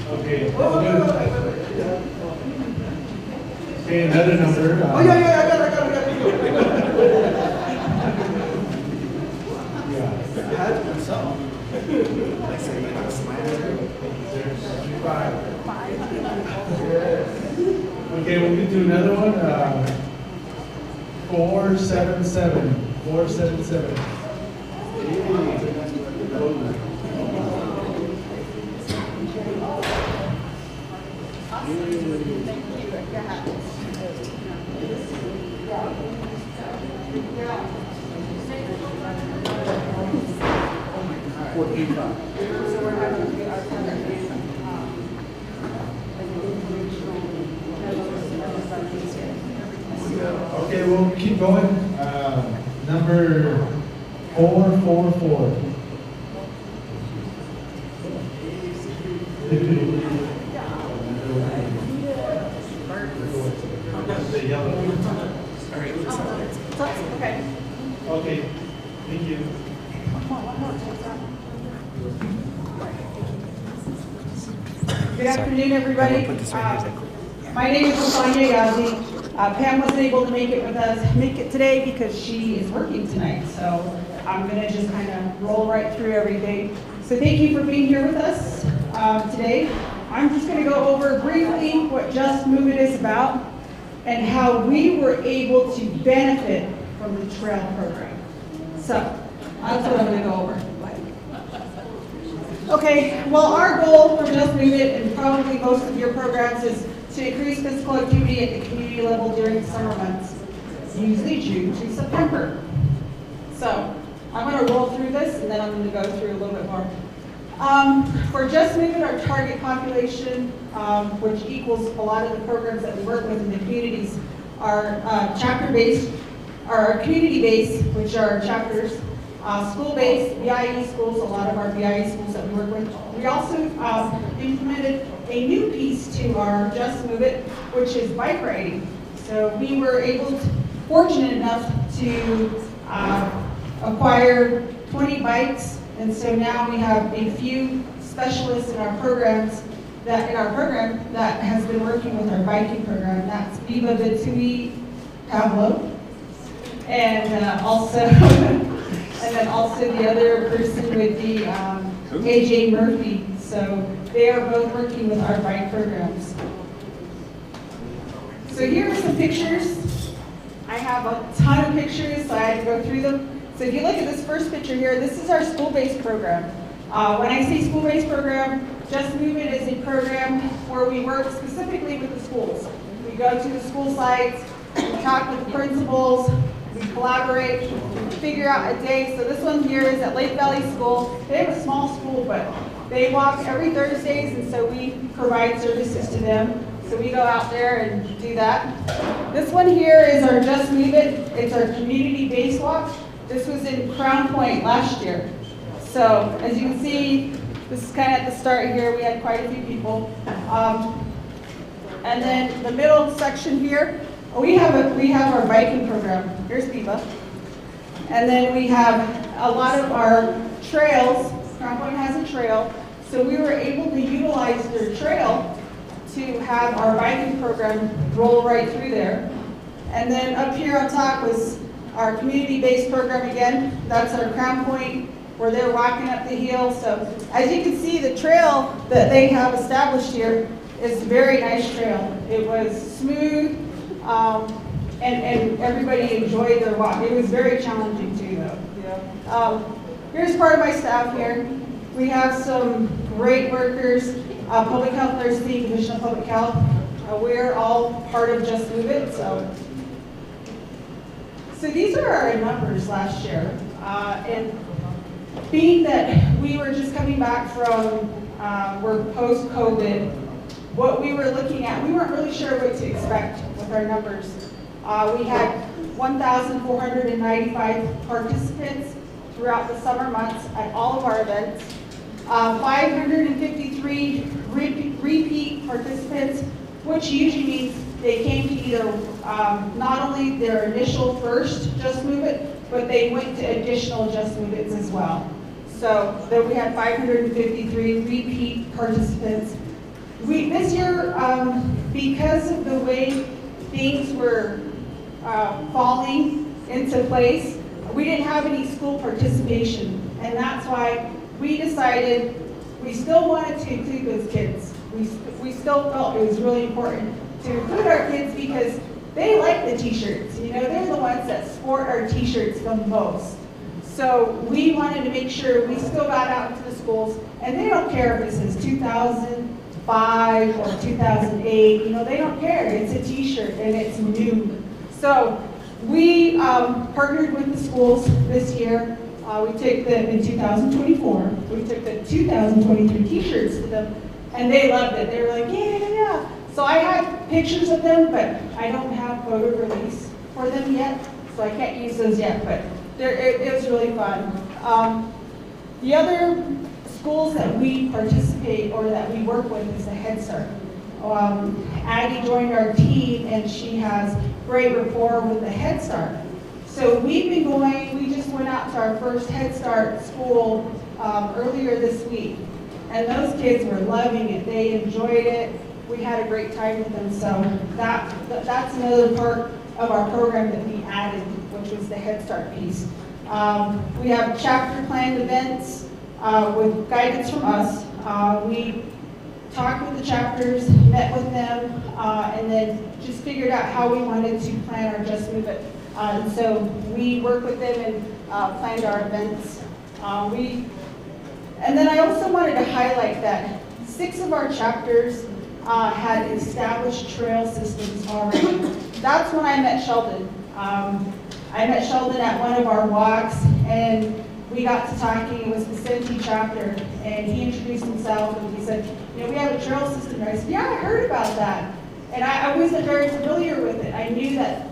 Okay. Okay, another number. I got it. Yeah. I had to do something. I said, you gotta smile. Okay, we can do another one. 477. 477. Okay, we'll keep going. Number 444. The yellow. Okay. Okay, thank you. Good afternoon, everybody. My name is Lasanya Yazi. Pam wasn't able to make it today because she is working tonight. So I'm going to just kind of roll right through everything. So thank you for being here with us today. I'm just going to go over briefly what Just Move It is about and how we were able to benefit from the trail program. So that's what I'm going to go over. Okay, well, our goal for Just Move It, and probably most of your programs, is to increase physical activity at the community level during the summer months, usually June to September. So I'm going to roll through this, and then I'm going to go through a little bit more. For Just Move It, our target population, which equals a lot of the programs that we work with in the communities, are chapter-based, our community-based, which are chapters, school-based, BIE schools, a lot of our BIE schools that we work with. We also implemented a new piece to our Just Move It, which is bike riding. So we were fortunate enough to acquire 20 bikes, and so now we have a few specialists in our program that has been working with our biking program. That's Viva Vitui Pablo, and then also the other person would be AJ Murphy. So they are both working with our bike programs. So here are some pictures. I have a ton of pictures, so I had to go through them. So if you look at this first picture here, this is our school-based program. When I say school-based program, Just Move It is a program where we work specifically with the schools. We go to the school sites, we talk with the principals, we We collaborate, figure out a day. So this one here is at Lake Valley School. They have a small school, but they walk every Thursdays, and so we provide services to them. So we go out there and do that. This one here is our Just Move It. It's our community-based walk. This was in Crown Point last year. So as you can see, this is kind of at the start here. We had quite a few people. And then the middle section here, we have our biking program. Here's Biba. And then we have a lot of our trails. Crown Point has a trail. So we were able to utilize their trail to have our biking program roll right through there. And then up here on top was our community-based program again. That's our Crown Point, where they're walking up the hill. So as you can see, the trail that they have established here is a very nice trail. It was smooth, and everybody enjoyed their walk. It was very challenging too, though. Here's part of my staff here. We have some great workers, public health nursing, division of public health. We're all part of Just Move It. So these are our numbers last year, and being that we were just coming back from, we're post-COVID, what we were looking at, we weren't really sure what to expect with our numbers. We had 1,495 participants throughout the summer months at all of our events. 553 repeat participants, which usually means they came to either not only their initial first Just Move It, but they went to additional Just Move It's as well. So then we had 553 repeat participants. This year, because of the way things were falling into place, we didn't have any school participation, and that's why we decided we still wanted to include those kids. We still felt it was really important to include our kids because they like the t-shirts. You know, they're the ones that sport our t-shirts the most. So we wanted to make sure we still got out into the schools, and they don't care if this is 2005 or 2008. You know, they don't care. It's a t-shirt and it's new. So we partnered with the schools this year. We took them in 2024. We took the 2023 t-shirts to them, and they loved it. They were like, yeah. So I had pictures of them, but I don't have photo release for them yet, so I can't use those yet, but it was really fun. The other schools that we participate or that we work with is the Head Start. Aggie joined our team, and she has great rapport with the Head Start. So we've been going, we just went out to our first Head Start school earlier this week, and those kids were loving it. They enjoyed it. We had a great time with them. So that's another part of our program that we added, which was the Head Start piece. We have chapter planned events with guidance from us. We talked with the chapters, met with them, and then just figured out how we wanted to plan our Just Move It. And so we worked with them and planned our events. And then I also wanted to highlight that 6 of our chapters had established trail systems already. That's when I met Sheldon. I met Sheldon at one of our walks, and we got to talking. It was the Senti chapter, and he introduced himself, and he said, you know, we have a trail system. And I said, yeah, I heard about that. And I wasn't very familiar with it. I knew that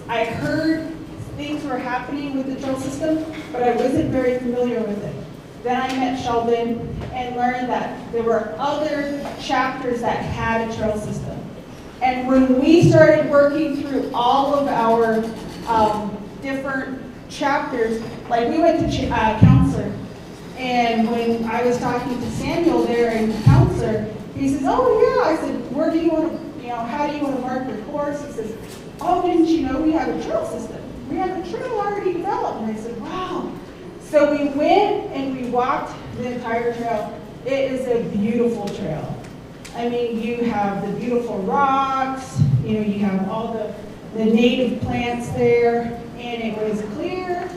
I heard things were happening with the trail system, but I wasn't very familiar with it. Then I met Sheldon and learned that there were other chapters that had a trail system. And when we started working through all of our different chapters, like we went to counselor, and when I was talking to Samuel there in counselor, he says, oh yeah, I said, where do you want to, you know, how do you want to mark your course? He says, oh, didn't you know we have a trail system? We have a trail already developed. And I said, wow. So we went and we walked the entire trail. It is a beautiful trail. I mean, you have the beautiful rocks, you know, you have all the native plants there, and it was clear,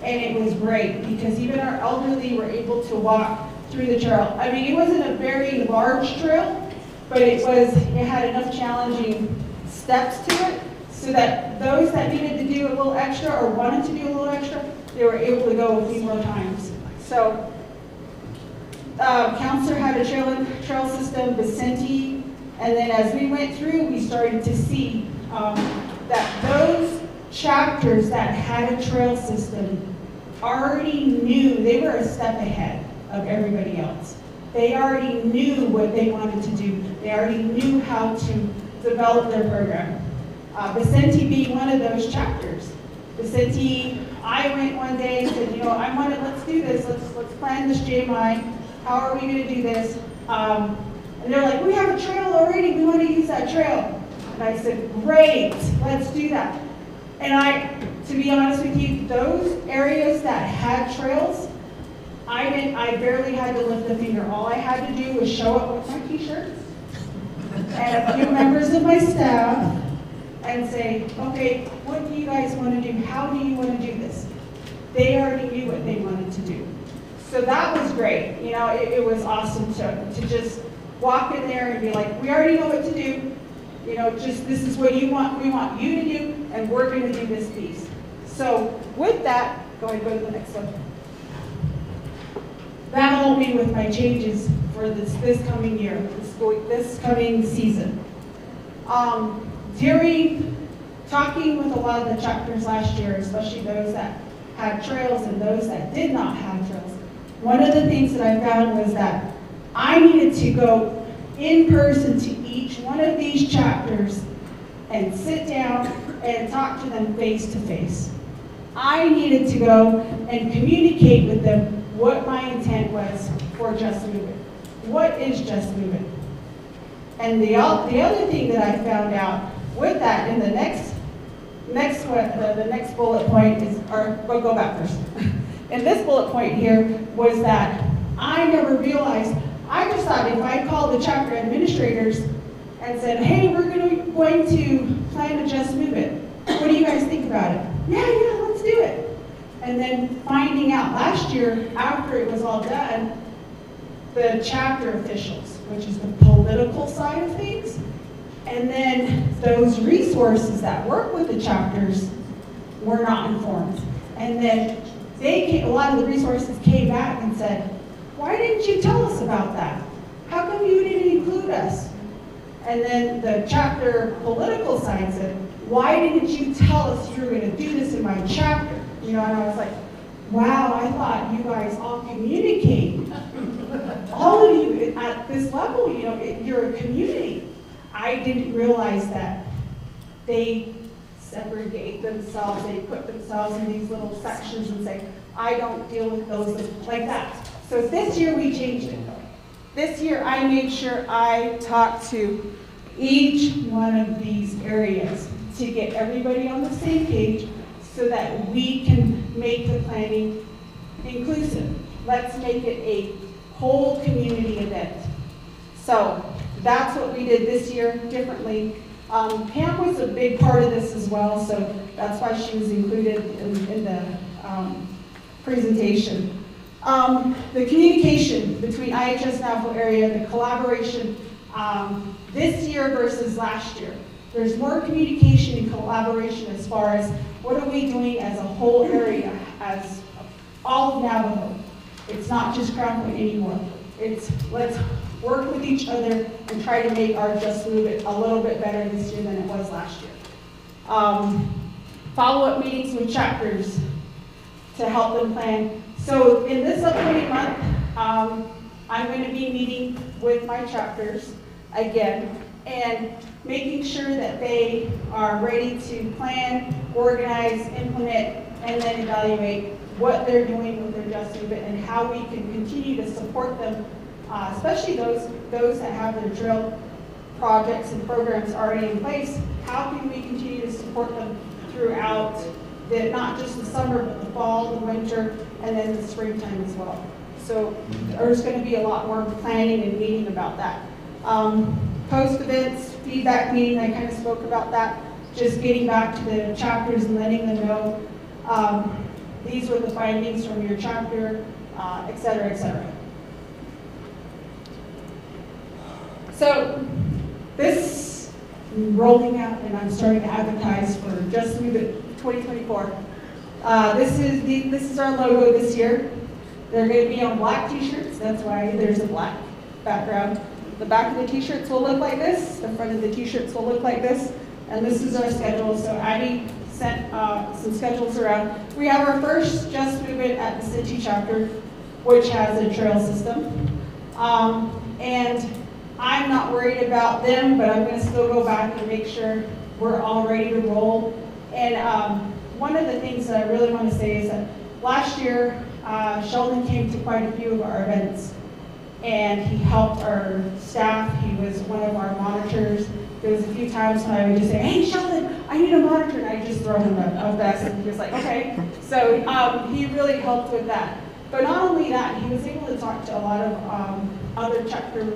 and it was great because even our elderly were able to walk through the trail. I mean, it wasn't a very large trail, but it had enough challenging steps to it so that But those that needed to do a little extra or wanted to do a little extra, they were able to go a few more times. So, Counselor had a trail system, Vicente, and then as we went through, we started to see that those chapters that had a trail system already knew, they were a step ahead of everybody else. They already knew what they wanted to do. They already knew how to develop their program. Vicente being one of those chapters. Vicente, I went one day and said, let's do this, let's plan this JMI. How are we gonna do this? And they're like, we have a trail already, we wanna use that trail. And I said, great, let's do that. And to be honest with you, those areas that had trails, I barely had to lift a finger. All I had to do was show up with my t-shirts and a few members of my staff and say, okay, what do you guys want to do? How do you want to do this? They already knew what they wanted to do. So that was great. It was awesome to just walk in there and be like, we already know what to do. Just this is what you want, we want you to do, and we're going to do this piece. So with that, go ahead, go to the next one. That helped me with my changes for this coming year, this coming season. During talking with a lot of the chapters last year, especially those that had trails and those that did not have trails, one of the things that I found was that I needed to go in person to each one of these chapters and sit down and talk to them face to face. I needed to go and communicate with them what my intent was for Just Move It. What is Just Move It? And the other thing that I found out with that in the next bullet point is, or we'll go back first. And this bullet point here was that I never realized, I just thought if I called the chapter administrators and said, hey, we're going to plan to Just Move It. What do you guys think about it? Yeah, let's do it. And then finding out last year, after it was all done, the chapter officials, which is the political side of things, and then those resources that work with the chapters were not informed. And then a lot of the resources came back and said, why didn't you tell us about that? How come you didn't include us? And then the chapter political side said, why didn't you tell us you were going to do this in my chapter? And I was like, wow, I thought you guys all communicate. All of you at this level, you're a community. I didn't realize that they segregate themselves, they put themselves in these little sections and say, I don't deal with those like that. So this year we changed it. This year I made sure I talked to each one of these areas to get everybody on the same page so that we can make the planning inclusive. Let's make it a whole community event. So that's what we did this year differently. Pam was a big part of this as well, so that's why she was included in the presentation. The communication between IHS Navajo area, the collaboration this year versus last year. There's more communication and collaboration as far as what are we doing as a whole area, as all of Navajo. It's not just Crown Point anymore. It's let's work with each other and try to make our Just Move It a little bit better this year than it was last year. Follow-up meetings with chapters to help them plan. So in this upcoming month, I'm going to be meeting with my chapters again and making sure that they are ready to plan, organize, implement, and then evaluate what they're doing with their Just Move It and how we can continue to support them, especially those that have their trail projects and programs already in place. How can we continue to support them throughout not just the summer, but the fall, the winter, and then the springtime as well. So there's going to be a lot more planning and meeting about that. Post-events, feedback meeting, I kind of spoke about that. Just getting back to the chapters and letting them know these were the findings from your chapter, et cetera, et cetera. So this rolling out and I'm starting to advertise for Just Move It 2024. This is our logo this year. They're going to be on black t-shirts. That's why there's a black background. The back of the t-shirts will look like this. The front of the t-shirts will look like this. And this is our schedule. So Addie sent some schedules around. We have our first Just Move It at the City chapter, which has a trail system. And I'm not worried about them, but I'm going to still go back and make sure we're all ready to roll. And one of the things that I really want to say is that last year, Sheldon came to quite a few of our events, and he helped our staff. He was one of our monitors. There was a few times when I would just say, "Hey, Sheldon, I need a monitor," and I'd just throw him a vest, and he was like, "Okay." So he really helped with that. But not only that, he was able to talk to a lot of other chapter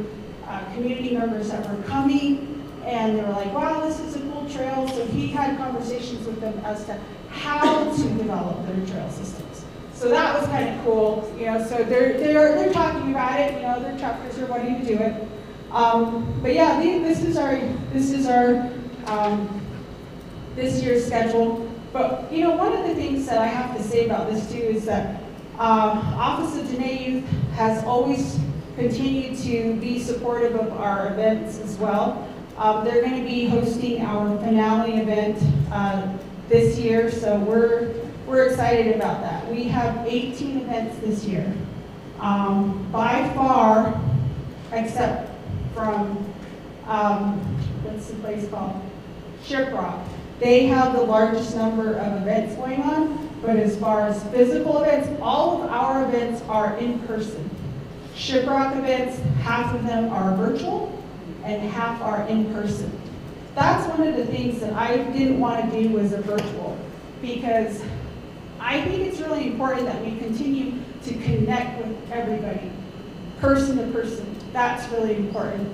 community members that were coming, and they were like, "Wow, this is a cool trail." So he had conversations with them as to how to develop their trail systems. So that was kind of cool, you know. So they're talking about it, you know. Their chapters are wanting to do it. But yeah, this is our this year's schedule. But you know, one of the things that I have to say about this too is that Office of Dene Youth has always continued to be supportive of our events as well. They're going to be hosting our finale event this year, so we're excited about that. We have 18 events this year. By far, except from, what's the place called? Shiprock. They have the largest number of events going on, but as far as physical events, all of our events are in person. Shiprock events, half of them are virtual and half are in person. That's one of the things that I didn't want to do was a virtual, because I think it's really important that we continue to connect with everybody, person to person. That's really important.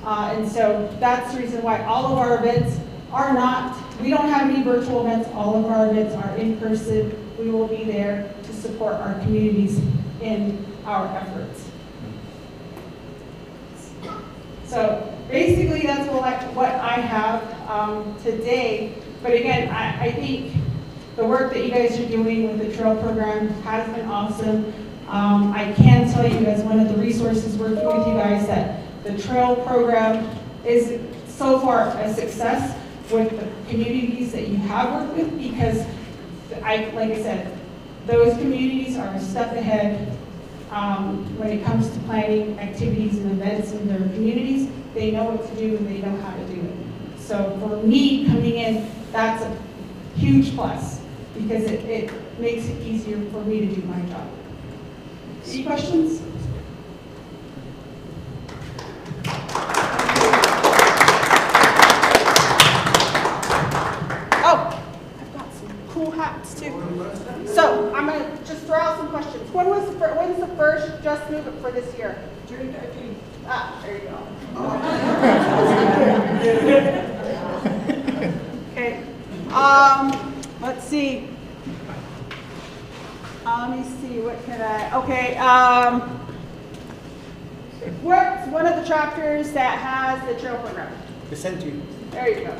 And so that's the reason why all of our events are not, we don't have any virtual events. All of our events are in person. We will be there to support our communities in our efforts. So basically that's what I have today. But again, I think the work that you guys are doing with the trail program has been awesome. I can tell you as one of the resources working with you guys that the trail program is so far a success with the communities that you have worked with, because like I said, those communities are a step ahead when it comes to planning activities and events in their communities. They know what to do and they know how to do it. So for me coming in, that's a huge plus, because it makes it easier for me to do my job. Any questions? Oh, I've got some cool hats too. So I'm gonna just throw out some questions. When's the first Just Move It for this year? June 13th. Ah, there you go. Okay. Let's see. Let me see, what can I, okay. What's one of the chapters that has the trail program? Vicente. There you go.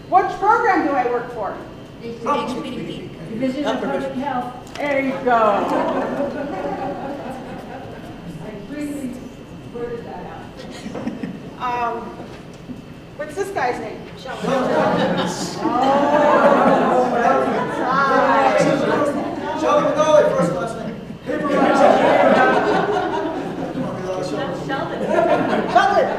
Which program do I work for? Division of Public Health. There you go. I briefly blurted that out. What's this guy's name? Sheldon. Sheldon McGauley, first last name. Sheldon.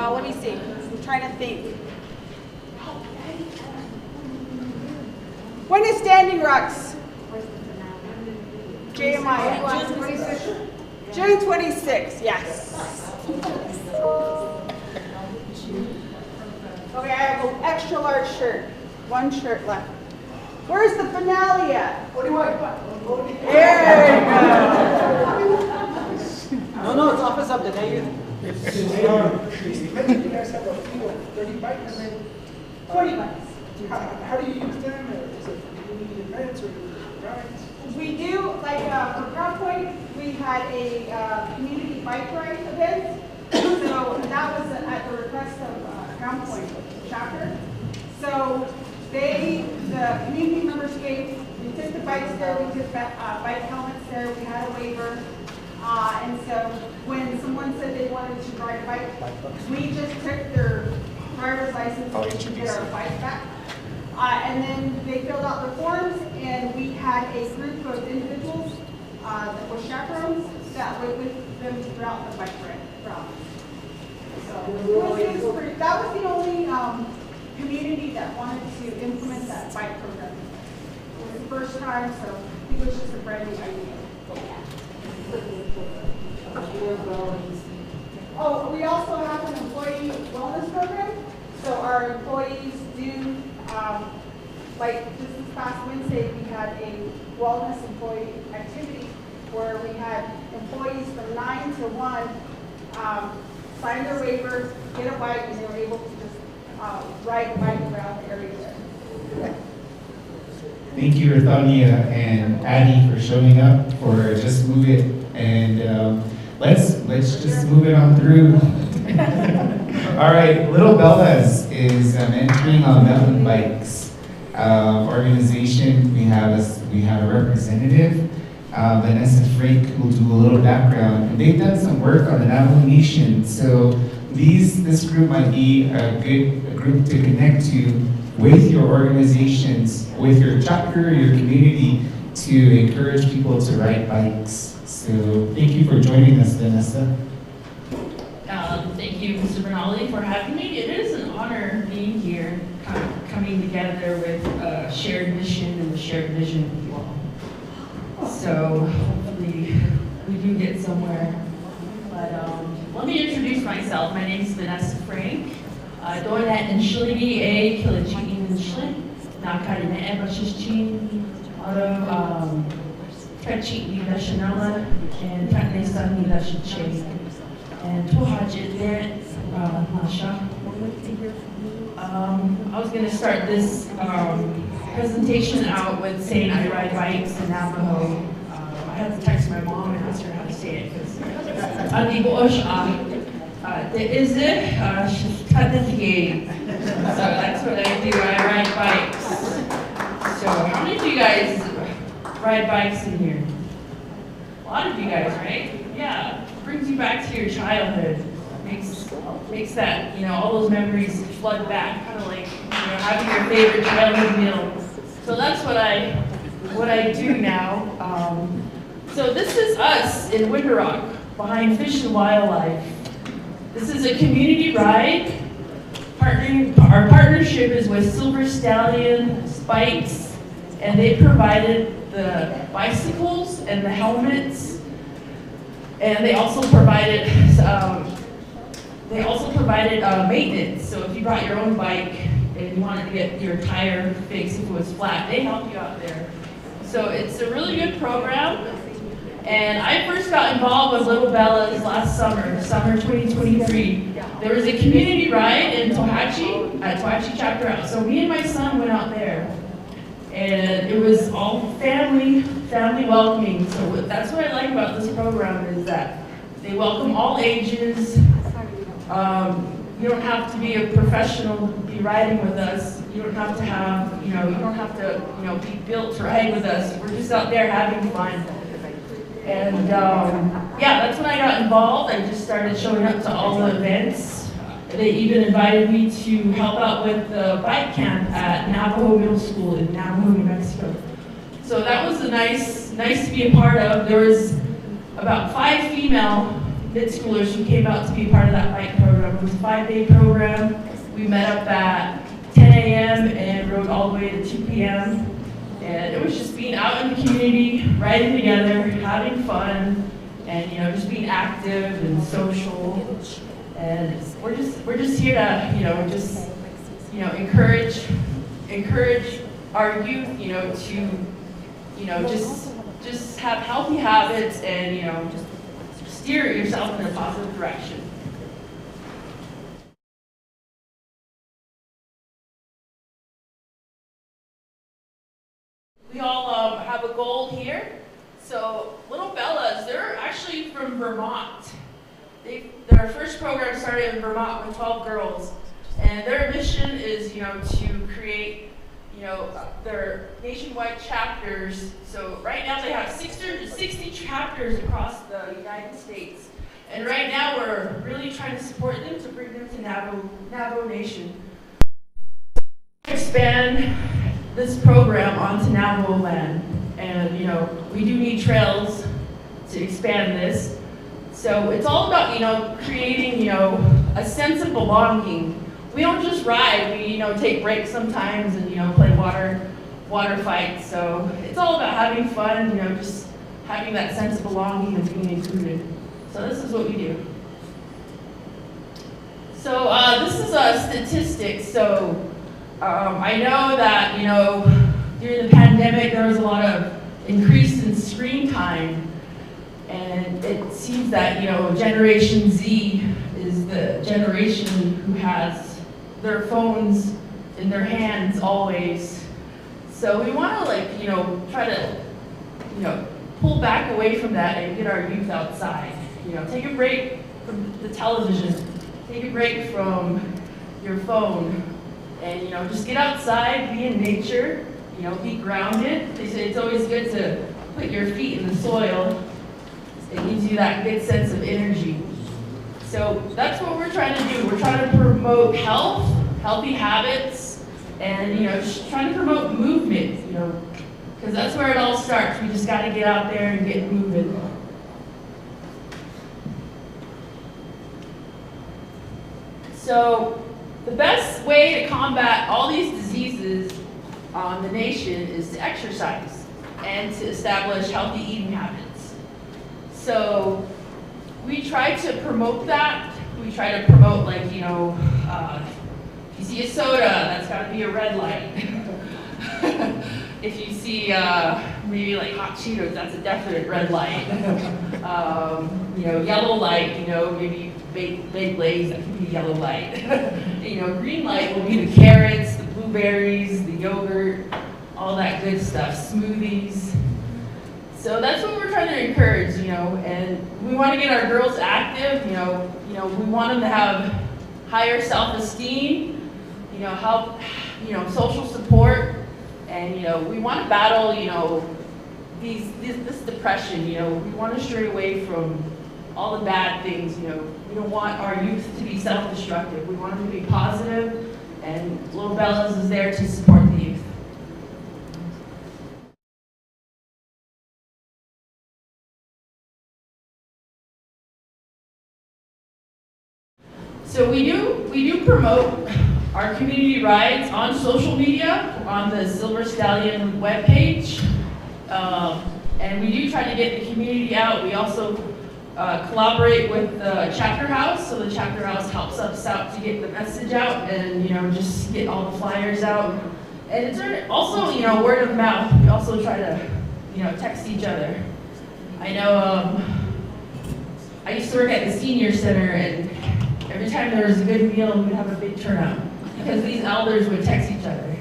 Let me see. I'm trying to think. When is Standing Rocks? JMI. June 26th, yes. Okay, I have an extra large shirt. One shirt left. Where's the finale at? There you go. No, it's Office of Dene Youth. You guys have 30 bikes? 20 bikes. How do you use them? Or is it community events or rides? We do, like, for Crown Point, we had a community bike ride event. So that was at the request of Crown Point chapter. So the community members came, we took the bikes there, we took bike helmets there, we had a waiver. And so when someone said they wanted to ride a bike, we just took their driver's license and get our bike back. And then they filled out their forms, and we had a group of individuals that were chaperones that went with them throughout the bike ride. So that was the only community that wanted to implement that bike program. It was the first time, so I think it was just a brand new idea. Oh, we also have an employee wellness program. So our employees do, like just this past Wednesday, we had a wellness employee activity where we had employees from 9 to 1 sign their waivers, get a bike, and they were able to just ride the bike around the area there. Thank you, Rithania and Addie, for showing up for Just Move It, and let's just move it on through. All right, Little Bellas is entering on mountain bikes organization. We have a representative, Vanessa Frank, who will do a little background. And they've done some work on the Navajo Nation, so this group might be a good group to connect to with your organizations, with your chapter, your community, to encourage people to ride bikes. So thank you for joining us, Vanessa. Thank you, Mr. Bernali, for having me. It is an honor being here, coming together with a shared mission and a shared vision with you all. So hopefully we do get somewhere. But let me introduce myself. My name is Vanessa Frank. Doon at Nshiligi A Kilachini Nshli, Nakarine Ebashishchin, Auto Trechini Dashanella, and Tatnesan Nidashiche, and Tuhajit there, Masha. I was going to start this presentation out with saying I ride bikes in Navajo. I had to text my mom and ask her how to say it because so that's what I do. I ride bikes. So how many of you guys ride bikes in here? A lot of you guys, right? Yeah, brings you back to your childhood. Makes that, all those memories flood back, kind of like, having your favorite childhood meal. So that's what I do now. So this is us in Winter Rock, behind Fish and Wildlife. This is a community ride. Our partnership is with Silver Stallion Bikes, and they provided the bicycles and the helmets, and they also provided maintenance. So if you brought your own bike and you wanted to get your tire fixed if it was flat, they help you out there. So it's a really good program. And I first got involved with Little Bellas last summer 2023. There was a community ride in Tohatchi, at Tohatchi Chapter Out. So me and my son went out there. And it was all family welcoming. So that's what I like about this program is that they welcome all ages. You don't have to be a professional to be riding with us. You don't have to have, you don't have to, be built to ride with us. We're just out there having fun. And yeah, that's when I got involved. I just started showing up to all the events. They even invited me to help out with the bike camp at Navajo Middle School in Navajo, New Mexico. So that was nice to be a part of. There was about 5 female mid-schoolers who came out to be part of that bike program. It was a 5-day program. We met up at 10 a.m. and rode all the way to 2 p.m. And it was just being out in the community, riding together, having fun, and just being active and social. And we're just here to encourage our youth to just have healthy habits and just steer yourself in a positive direction. from Vermont. Their first program started in Vermont with 12 girls, and their mission is, to create, their nationwide chapters. So right now they have 660 chapters across the United States, and right now we're really trying to support them to bring them to Navajo Nation. Expand this program onto Navajo land, and we do need trails to expand this. So it's all about, creating, a sense of belonging. We don't just ride, we, take breaks sometimes and, play water fights. So it's all about having fun, just having that sense of belonging and being included. So this is what we do. So this is a statistic. So I know that, during the pandemic there was a lot of increase in screen time. And it seems that, Generation Z is the generation who has their phones in their hands always. So we want to try to, pull back away from that and get our youth outside. Take a break from the television, take a break from your phone, and, just get outside, be in nature, be grounded. They say it's always good to put your feet in the soil. It gives you that good sense of energy. So that's what we're trying to do. We're trying to promote health, healthy habits, and just trying to promote movement, because that's where it all starts. We just got to get out there and get moving. So the best way to combat all these diseases on the nation is to exercise and to establish healthy eating habits. So we try to promote that. We try to promote, if you see a soda, that's got to be a red light. If you see maybe like hot Cheetos, that's a definite red light. Yellow light, maybe baked Lay's, that could be yellow light. Green light will be the carrots, the blueberries, the yogurt, all that good stuff, smoothies. So that's what we're trying to encourage, and we want to get our girls active, we want them to have higher self-esteem, help, social support, and, we want to battle, this depression, we want to stray away from all the bad things, we don't want our youth to be self-destructive, we want them to be positive, and Little Bellas is there to support the youth. So we do promote our community rides on social media, on the Silver Stallion webpage, and we do try to get the community out. We also collaborate with the chapter house, so the chapter house helps us out to get the message out and just get all the flyers out. And it's also word of mouth. We also try to text each other. I know I used to work at the senior center, and every time there was a good meal, we'd have a big turnout because these elders would text each other.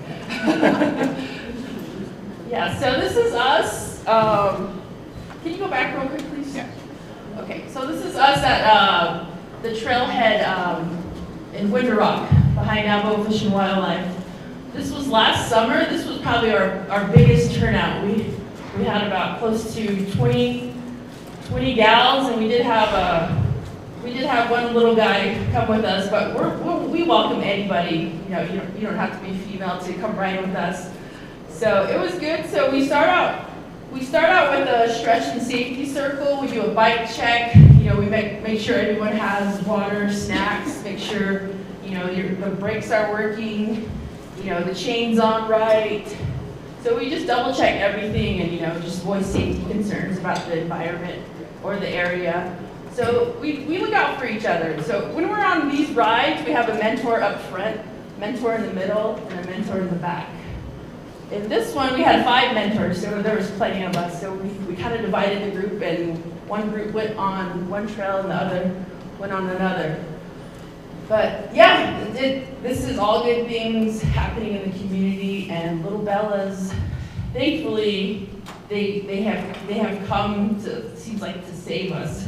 Yeah, so this is us. Can you go back real quick, please? Yeah. Okay, so this is us at the trailhead in Winter Rock behind Navajo Fish and Wildlife. This was last summer. This was probably our biggest turnout. We had about close to 20 gals, and we did have one little guy come with us, but we welcome anybody. You don't have to be female to come ride with us. So it was good. So we start out with a stretch and safety circle. We do a bike check. We make sure everyone has water, snacks. Make sure the brakes are working. The chain's on right. So we just double check everything and just voice safety concerns about the environment or the area. So we look out for each other. So when we're on these rides, we have a mentor up front, mentor in the middle, and a mentor in the back. In this one, we had 5 mentors, so there was plenty of us. So we kind of divided the group, and one group went on one trail and the other went on another. But yeah, this is all good things happening in the community, and Little Bellas, thankfully, they have come to, seems like, to save us.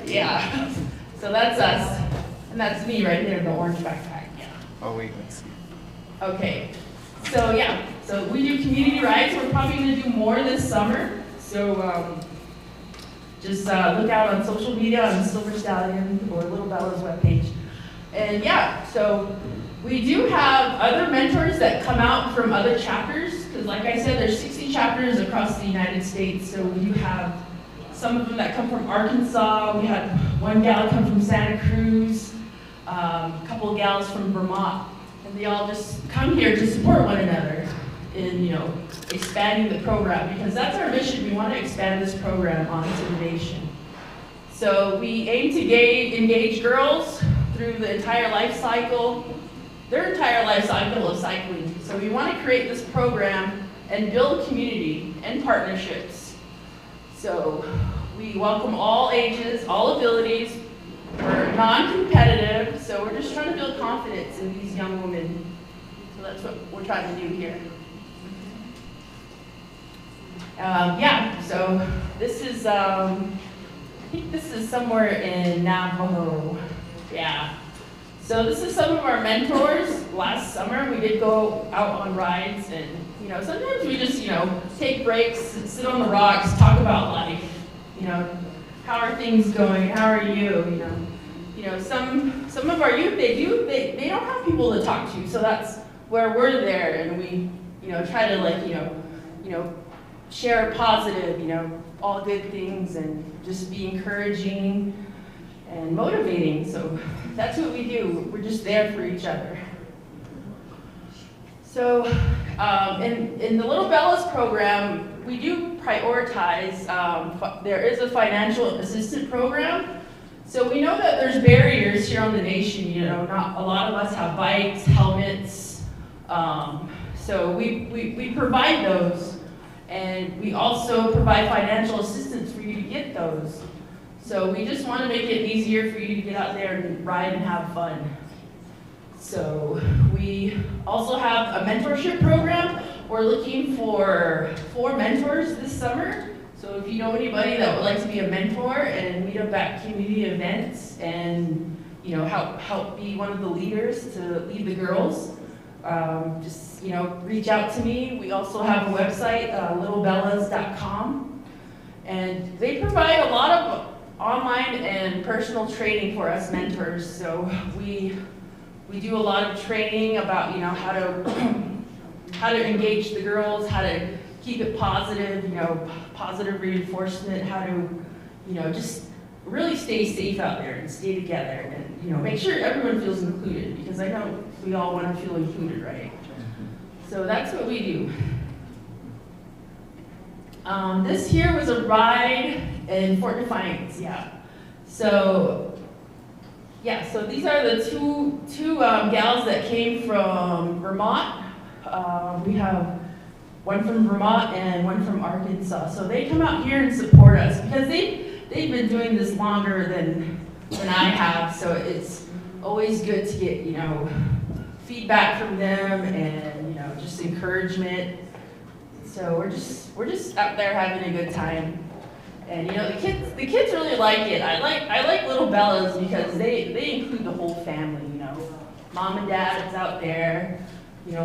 Yeah, so that's us, and that's me right there in the orange backpack, yeah. Oh wait, let's see. Okay, so yeah, so we do community rides. We're probably gonna do more this summer. So just look out on social media on Silver Stallion or Little Bella's webpage. And yeah, so we do have other mentors that come out from other chapters, because like I said, there's 60 chapters across the United States. So we do have some of them that come from Arkansas. We had one gal come from Santa Cruz, a couple of gals from Vermont. And they all just come here to support one another in, expanding the program, because that's our mission. We want to expand this program onto the nation. So we aim to engage girls through the entire life cycle, their entire life cycle of cycling. So we want to create this program and build community and partnerships. So we welcome all ages, all abilities. We're non-competitive, so we're just trying to build confidence in these young women. So that's what we're trying to do here. Yeah, so this is, I think this is somewhere in Navajo. Yeah. So this is some of our mentors. Last summer we did go out on rides, and sometimes we just take breaks, sit on the rocks, talk about life. How are things going? How are you? Some of our youth, they don't have people to talk to, so that's where we're there, and we try to share positive, all good things, and just be encouraging and motivating. So that's what we do. We're just there for each other. So in the Little Bellas program, we do prioritize, there is a financial assistance program. So we know that there's barriers here on the nation, not a lot of us have bikes, helmets. So we provide those, and we also provide financial assistance for you to get those. So we just want to make it easier for you to get out there and ride and have fun. So we also have a mentorship program. We're looking for 4 mentors this summer. So if you know anybody that would like to be a mentor and meet up at community events and help be one of the leaders to lead the girls, just reach out to me. We also have a website, littlebellas.com, and they provide a lot of online and personal training for us mentors. So we do a lot of training about how to engage the girls, how to keep it positive, positive reinforcement, how to just really stay safe out there and stay together, and make sure everyone feels included, because I know we all want to feel included, right? So that's what we do. This here was a ride in Fort Defiance, yeah. So these are the two gals that came from Vermont. We have one from Vermont and one from Arkansas. So they come out here and support us, because they've been doing this longer than I have. So it's always good to get feedback from them and just encouragement. So we're just out there having a good time. And the kids really like it. I like Little Bellas because they include the whole family. Mom and dad is out there,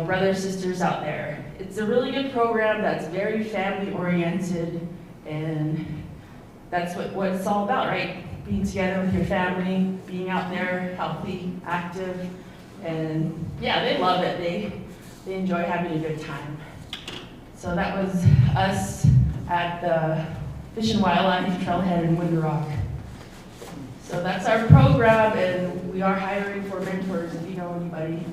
brothers, sisters out there. It's a really good program that's very family oriented, and that's what it's all about, right? Being together with your family, being out there, healthy, active, and yeah, they love it. They enjoy having a good time. So that was us at the Fish and Wildlife Trailhead in Winter Rock. So that's our program, and we are hiring for mentors if you know anybody.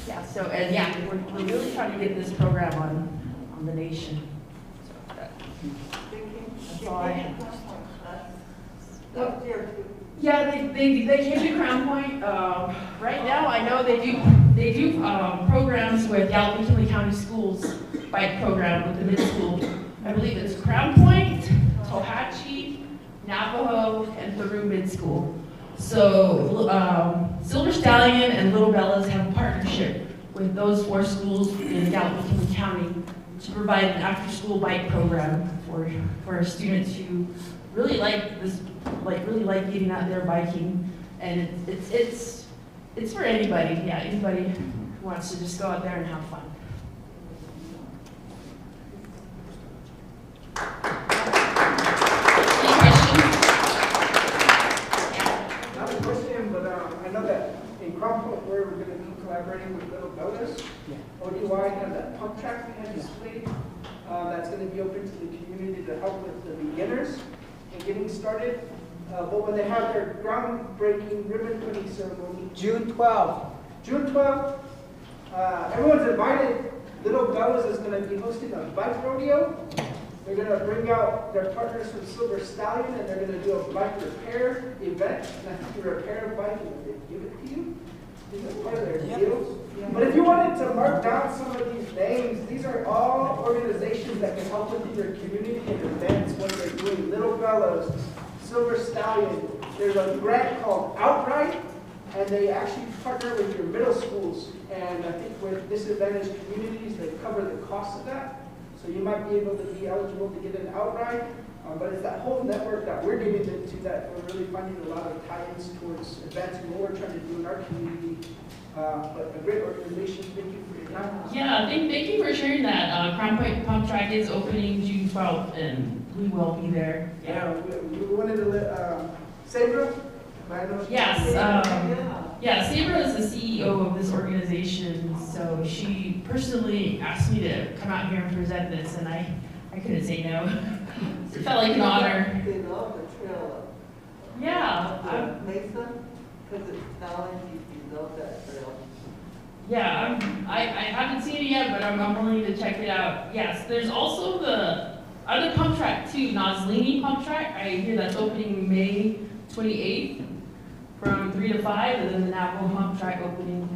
Yeah, so, and yeah, we're really trying to get this program on the nation. So that's all I have. Yeah, they came to Crown Point. Right now, I know they do programs with Gallup-McKinley County Schools bike program with the middle school. I believe it's Crown Point, Tohatchee, Navajo, and Thoreau Mid School. So Silver Stallion and Little Bellas have a partnership with those 4 schools in Gallup-McKinley County to provide an after-school bike program for students who really like this, really like getting out there biking, and it's for anybody, yeah, anybody who wants to just go out there and have fun. Not a question, but I know that in Crown Point we're going to be collaborating with Little Bellas. ODY has that pump track we had displayed. That's going to be open to the community to help with the beginners and getting started. But when they have their groundbreaking ribbon cutting ceremony, June 12th. June 12th, everyone's invited. Little Bellas is going to be hosting a bike rodeo. They're going to bring out their partners from Silver Stallion, and they're going to do a bike repair event. And I have to repair a bike and they give it to you. These are part of their deals. But if you wanted to mark down some of these names, these are all organizations that can help with your community and events, what they're doing. Little Bellas, Silver Stallion. There's a grant called Outright, and they actually partner with your middle schools. And I think with disadvantaged communities, they cover the cost of that. So you might be able to be eligible to get an Outright. But it's that whole network that we're getting into that we're really finding a lot of tie-ins towards advancing what we're trying to do in our community. But a great organization. Thank you for your time. Yeah, thank you for sharing that. Crown Point Pump Track is opening June 12th, and we will be there. Yeah, we wanted to let Sabra. Yes, yeah, Sabra is the CEO of this organization, so she personally asked me to come out here and present this, and I couldn't say no. It felt like an honor. They love the trail. Yeah. Mesa, because it's challenging, you love that trail. Yeah, I haven't seen it yet, but I'm willing to check it out. Yes, there's also the other pump track too, Noslini Pump Track. I hear that's opening May 28th from 3 to 5, and then the Navajo Pump Track opening.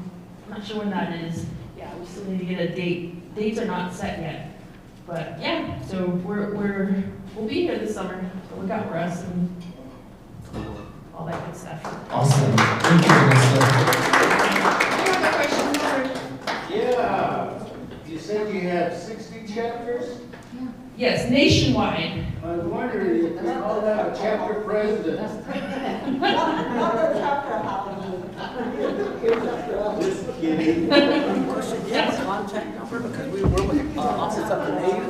I'm not sure when that is. Yeah, we still need to get a date. Dates are not set yet. But yeah, so we'll be here this summer. So look out for us and all that good stuff. Awesome. Thank you, Vanessa. Yeah. You said you have 60 chapters? Yes, nationwide. I was wondering if we all have a chapter president. Just kidding. Yes, contact number, because we work with Office of the Mayor,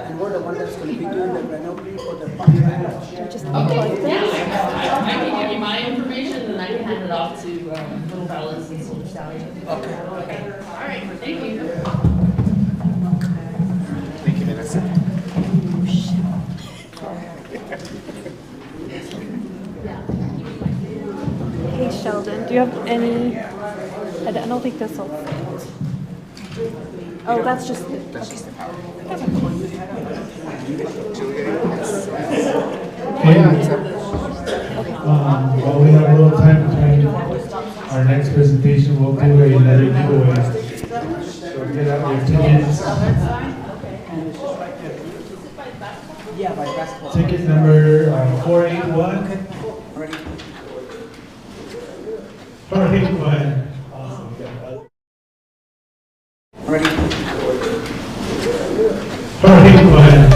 and we're the one that's going to be doing the renewal for the contract. Okay, yeah, I can give you my information, and I can hand it off to Little Bellas and Silver Stallion. Okay. All right, thank you. Thank you, Vanessa. Hey Sheldon, do you have any? I don't think this will fit. Oh, that's just the. That's just the power. While we have a little time between our next presentation, we'll do another giveaway. So get out your tickets. Yeah, by basketball. Ticket number 481. 481. Awesome. Ready? 481.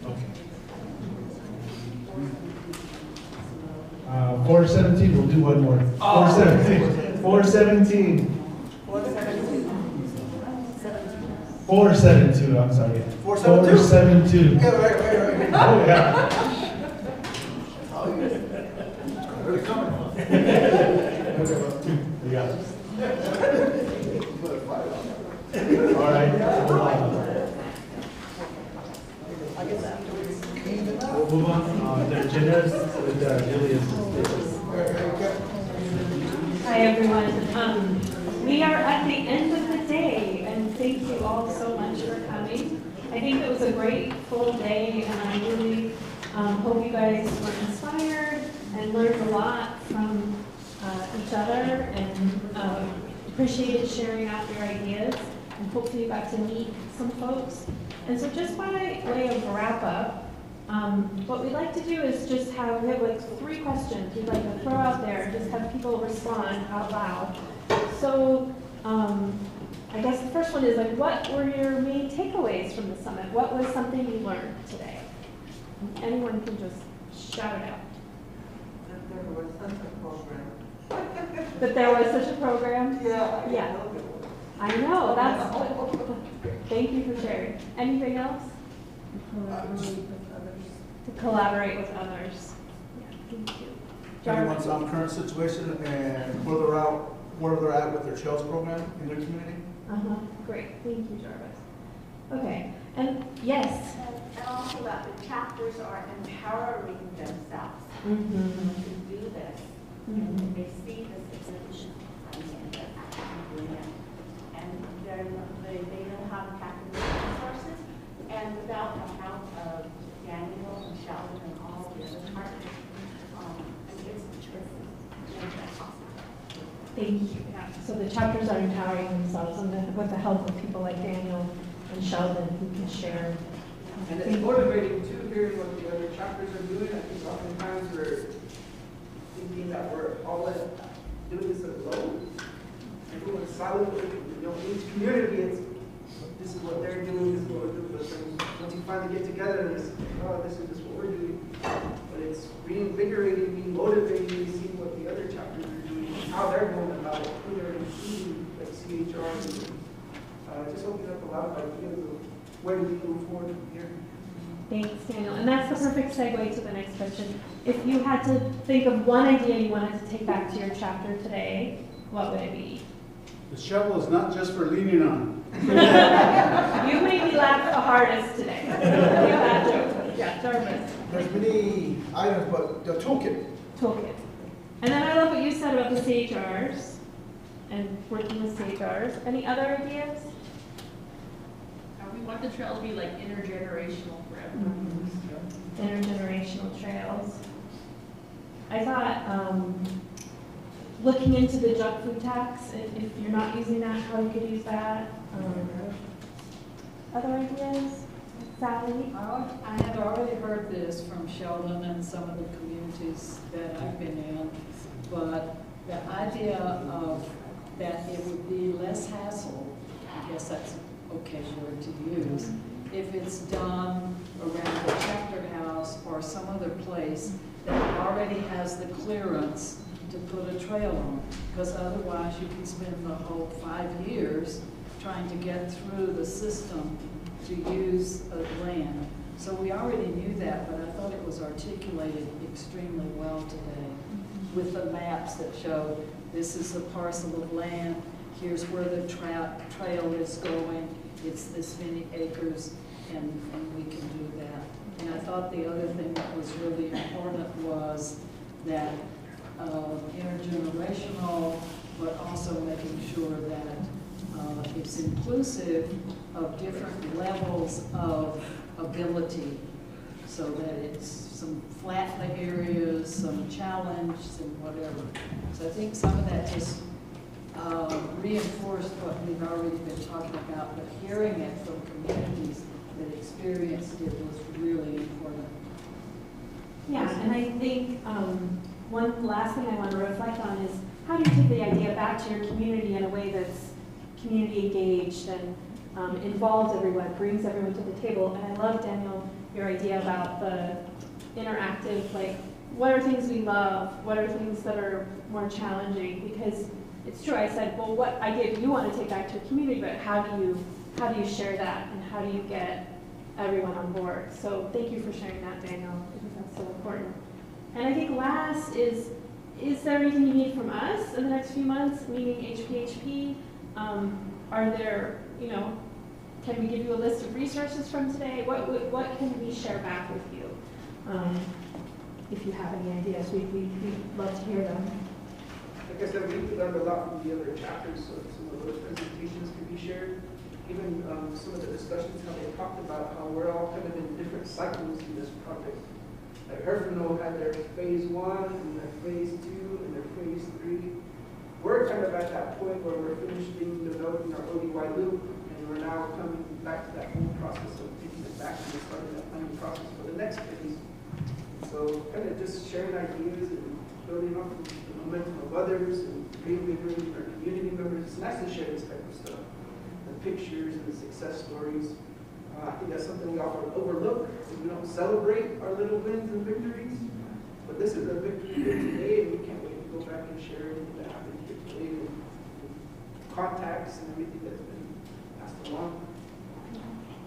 Okay. 417, we'll do one more. 417. 417. 472, I'm sorry. 472. Yeah, right. Oh, yeah. Really coming. You got it. All right. We'll move on. They're generous with Julius. Hi, Hi, everyone. We are at the end of the day, and thank you all so much for coming. I think it was a great full day, and I really hope you guys were inspired and learned a lot from each other, and appreciated sharing out your ideas, and hopefully you got to meet some folks. And so just by way of wrap up, what we'd like to do is just have, we have like 3 questions we'd like to throw out there and just have people respond out loud. So I guess the first one is like, what were your main takeaways from the summit? What was something you learned today? Anyone can just shout it out. That there was such a program. That there was such a program? Yeah. Yeah. I know, that's, thank you for sharing. Anything else? To collaborate with others. Yeah, thank you. Everyone's current situation and where they're at with their Trails program in their community. Great, thank you, Jarvis. Okay, and yes. And also that the chapters are empowering themselves to do this. And they see this exhibition and they're actually doing it. And they know how to tap into resources. And without the help of Daniel and Sheldon and all the other partners, it's awesome. Thank you. Yeah. So the chapters are empowering themselves and with the help of people like Daniel and Sheldon who can share. And it's motivating too, hearing what the other chapters are doing. I think oftentimes we're thinking that we're all doing this alone. Everyone's silently, each community, this is what they're doing, this is what we're doing. But then once you finally get together and it's, oh, this is just what we're doing. But it's reinvigorating, being motivating, to see what the other chapters are doing, how they're going about it, who they're including, like CHR. Just opening up a lot of ideas of where do we move forward from here. Thanks, Daniel. And that's the perfect segue to the next question. If you had to think of one idea you wanted to take back to your chapter today, what would it be? The shovel is not just for leaning on. You made me laugh the hardest today. Yeah, Jarvis. There's many items, but the toolkit. Toolkit. And then I love what you said about the SageRs and working with SageRs. Any other ideas? We want the trail to be like intergenerational for everyone. Intergenerational trails. I thought looking into the junk food tax, if you're not using that, how you could use that. Other ideas? Sally? I had already heard this from Sheldon and some of the communities that I've been in, but the idea of that it would be less hassle, I guess that's an okay word to use, if it's done around the chapter house or some other place that already has the clearance to put a trail on, because otherwise you can spend the whole 5 years trying to get through the system to use a land. So we already knew that, but I thought it was articulated extremely well today with the maps that showed this is a parcel of land, here's where the trail is going, it's this many acres, and we can do that. And I thought the other thing that was really important was that intergenerational, but also making sure that it's inclusive of different levels of ability, so that it's some flat areas, some challenge, and whatever. So I think some of that just reinforced what we've already been talking about, but hearing it from communities that experienced it was really important. Yeah, and I think one last thing I want to reflect on is how do you take the idea back to your community in a way that's community engaged and involves everyone, brings everyone to the table. And I love, Daniel, your idea about the interactive, like, what are things we love? What are things that are more challenging? Because it's true, I said, well, what idea do you want to take back to your community, but how do you share that, and how do you get everyone on board? So thank you for sharing that, Daniel, because that's so important. And I think last is there anything you need from us in the next few months, meaning HPHP? Are there, can we give you a list of resources from today? What can we share back with you? If you have any ideas, we'd love to hear them. like I said, we learned a lot from the other chapters, so some of those presentations can be shared. Even some of the discussions, how they talked about how we're all kind of in different cycles in this project. Like Herfinol had their phase 1, and their phase 2, and their phase 3. We're kind of at that point where we're finishing developing our ODY loop, and we're now coming back to that whole process of taking it back and starting that planning process for the next phase. So kind of just sharing ideas and building off the momentum of others and reinvigorating our community members. It's nice to share this type of stuff. The pictures and the success stories. I think that's something we often overlook, and we don't celebrate our little wins and victories. But this is a victory here today, and we can't wait to go back and share everything that happened here today, and contacts and everything that's been passed along.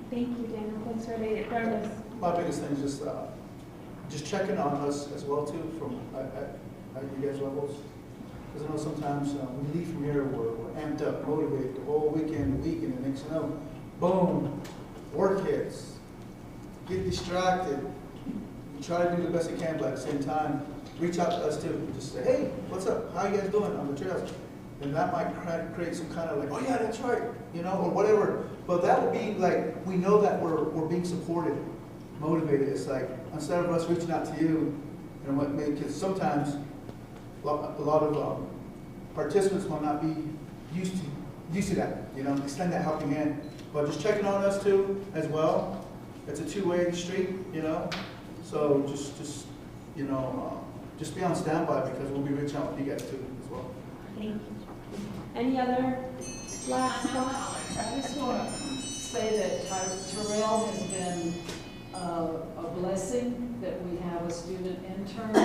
Thank you, Daniel. Thanks for the progress. My biggest thing is just checking on us as well too from at you guys' levels. Because I know sometimes we leave from here, we're amped up, motivated the whole weekend, and the next thing you know, boom, work hits, get distracted. You try to do the best you can, but at the same time, reach out to us too. Just say, hey, what's up? How you guys doing on the trails? And that might create some kind of like, oh yeah, that's right, you know, or whatever. But that would be like, we know that we're being supported, motivated. It's like, instead of us reaching out to you, and what because sometimes a lot of participants will not be used to that, you know, extend that helping hand. But just checking on us too, as well. It's a two-way street, you know. So just you know, just be on standby because we'll be reaching out to you guys too as well. Thank you. Any other last thoughts? I just want to say that Terrell has been a blessing, that we have a student intern,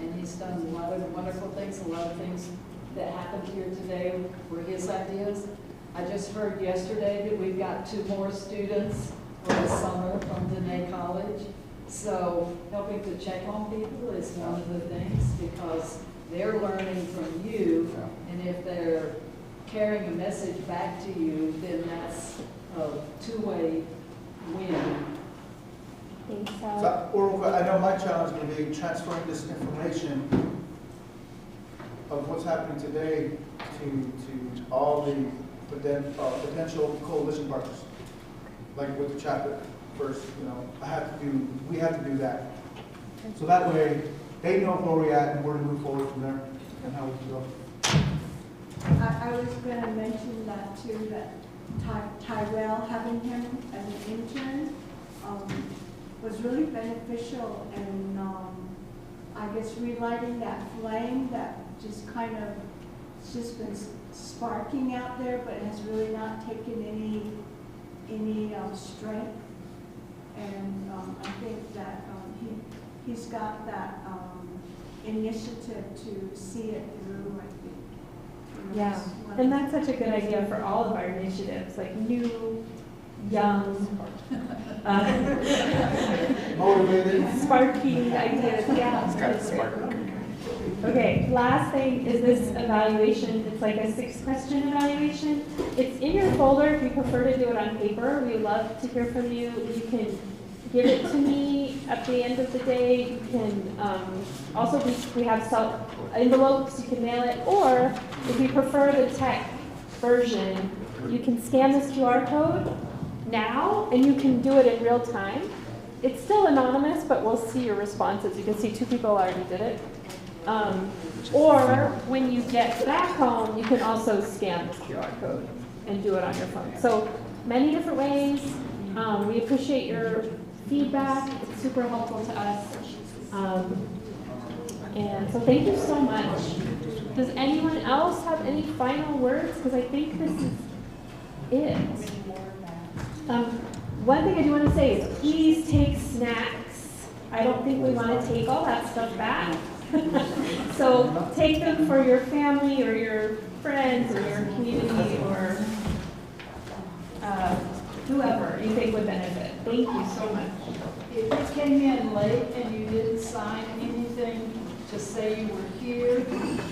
and he's done a lot of wonderful things. A lot of things that happened here today were his ideas. I just heard yesterday that we've got 2 more students for the summer from Dene College. So helping to check on people is one of the things, because they're learning from you, and if they're carrying a message back to you, then that's a two-way win. So, I know my challenge is going to be transferring this information of what's happening today to all the potential coalition partners, like with the chapter first. You know, we have to do that, so that way they know where we're at and where to move forward from there and how we can go. I was going to mention that too, that Tyrell, having him as an intern, was really beneficial in, I guess, relighting that flame that just kind of, it's just been sparking out there, but has really not taken any strength. And I think that he's got that initiative to see it through, I think. Yeah, and that's such a good idea for all of our initiatives, like new, young, motivated, sparky ideas. Yeah, It's got a spark. Okay, last thing is this evaluation. It's like a 6-question evaluation. It's in your folder if you prefer to do it on paper. We love to hear from you. You can give it to me at the end of the day. You can also, we have envelopes, you can mail it, or if you prefer the tech version, you can scan this QR code now and you can do it in real time. It's still anonymous, but we'll see your responses. You can see 2 people already did it. Or when you get back home, you can also scan this QR code and do it on your phone. So many different ways. We appreciate your feedback. It's super helpful to us. And so thank you so much. Does anyone else have any final words? Because I think this is it. One thing I do want to say is please take snacks. I don't think we want to take all that stuff back. So take them for your family or your friends or your community or whoever you think would benefit. Thank you so much. If you came in late and you didn't sign anything to say you were here,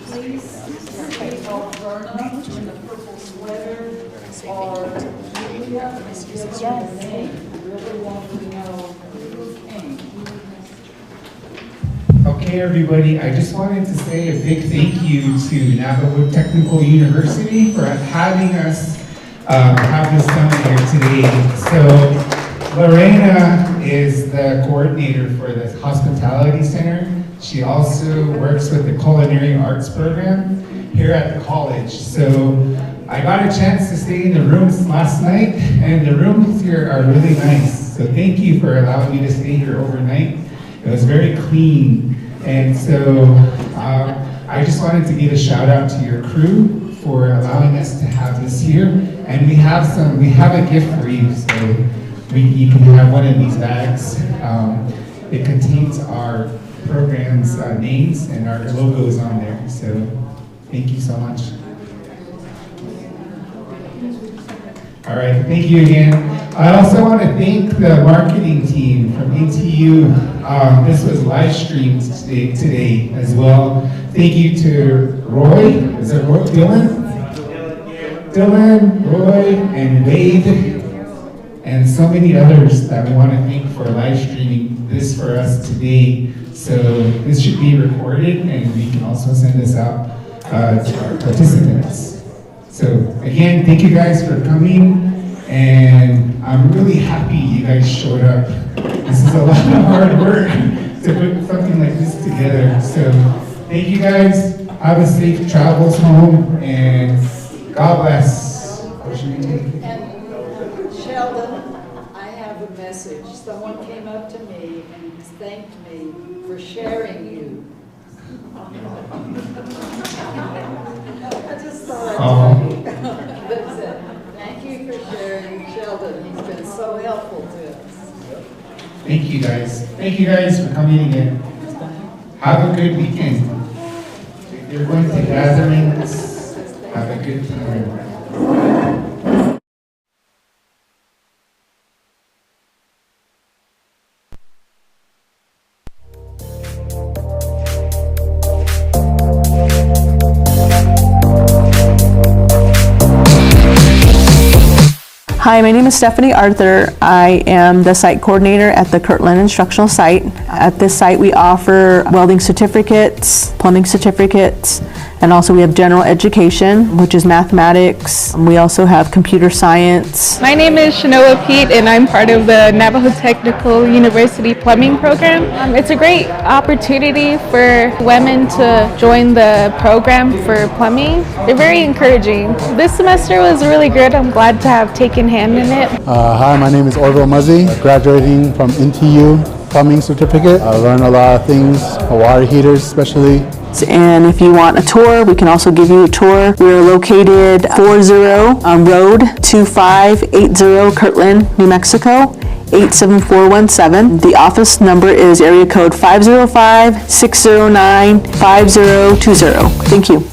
please speak of Verna in the purple sweater or Julia and give us your name. We really want to know who came. Okay. Okay, everybody, I just wanted to say a big thank you to Navajo Technical University for having us have this summit here today. So Lorena is the coordinator for the Hospitality Center. She also works with the Culinary Arts Program here at the college. So I got a chance to stay in the rooms last night, and the rooms here are really nice. So thank you for allowing me to stay here overnight. It was very clean. And so I just wanted to give a shout out to your crew for allowing us to have this here. And we have a gift for you. So you can have one of these bags. It contains our program's names and our logos on there. So thank you so much. All right, thank you again. I also want to thank the marketing team from ATU. This was live streamed today as well. Thank you to Roy, is it Roy? Dylan, Roy, and Wade, and so many others that we want to thank for live streaming this for us today. So this should be recorded, and we can also send this out to our participants. So again, thank you guys for coming, and I'm really happy you guys showed up. This is a lot of hard work to put something like this together. So thank you guys. Have a safe travels home, and God bless. And Sheldon, I have a message. Someone came up to me and thanked me for sharing you. I just thought I'd tell you. That's it. Thank you for sharing Sheldon. He's been so helpful to us. Thank you guys. Thank you guys for coming again. Have a good weekend. If you're going to gatherings, have a good time. Hi, my name is Stephanie Arthur. I am the site coordinator at the Kirtland Instructional Site. At this site, we offer welding certificates, plumbing certificates, and also we have general education, which is mathematics. We also have computer science. My name is Shanoa Pete, and I'm part of the Navajo Technical University Plumbing Program. It's a great opportunity for women to join the program for plumbing. They're very encouraging. This semester was really good. I'm glad to have taken hand in it. Hi, my name is Orville Muzzy, graduating from NTU Plumbing Certificate. I learned a lot of things, water heaters especially. And if you want a tour, we can also give you a tour. We are located 40 Road 2580 Kirtland, New Mexico, 87417. The office number is area code 505-609-5020. Thank you.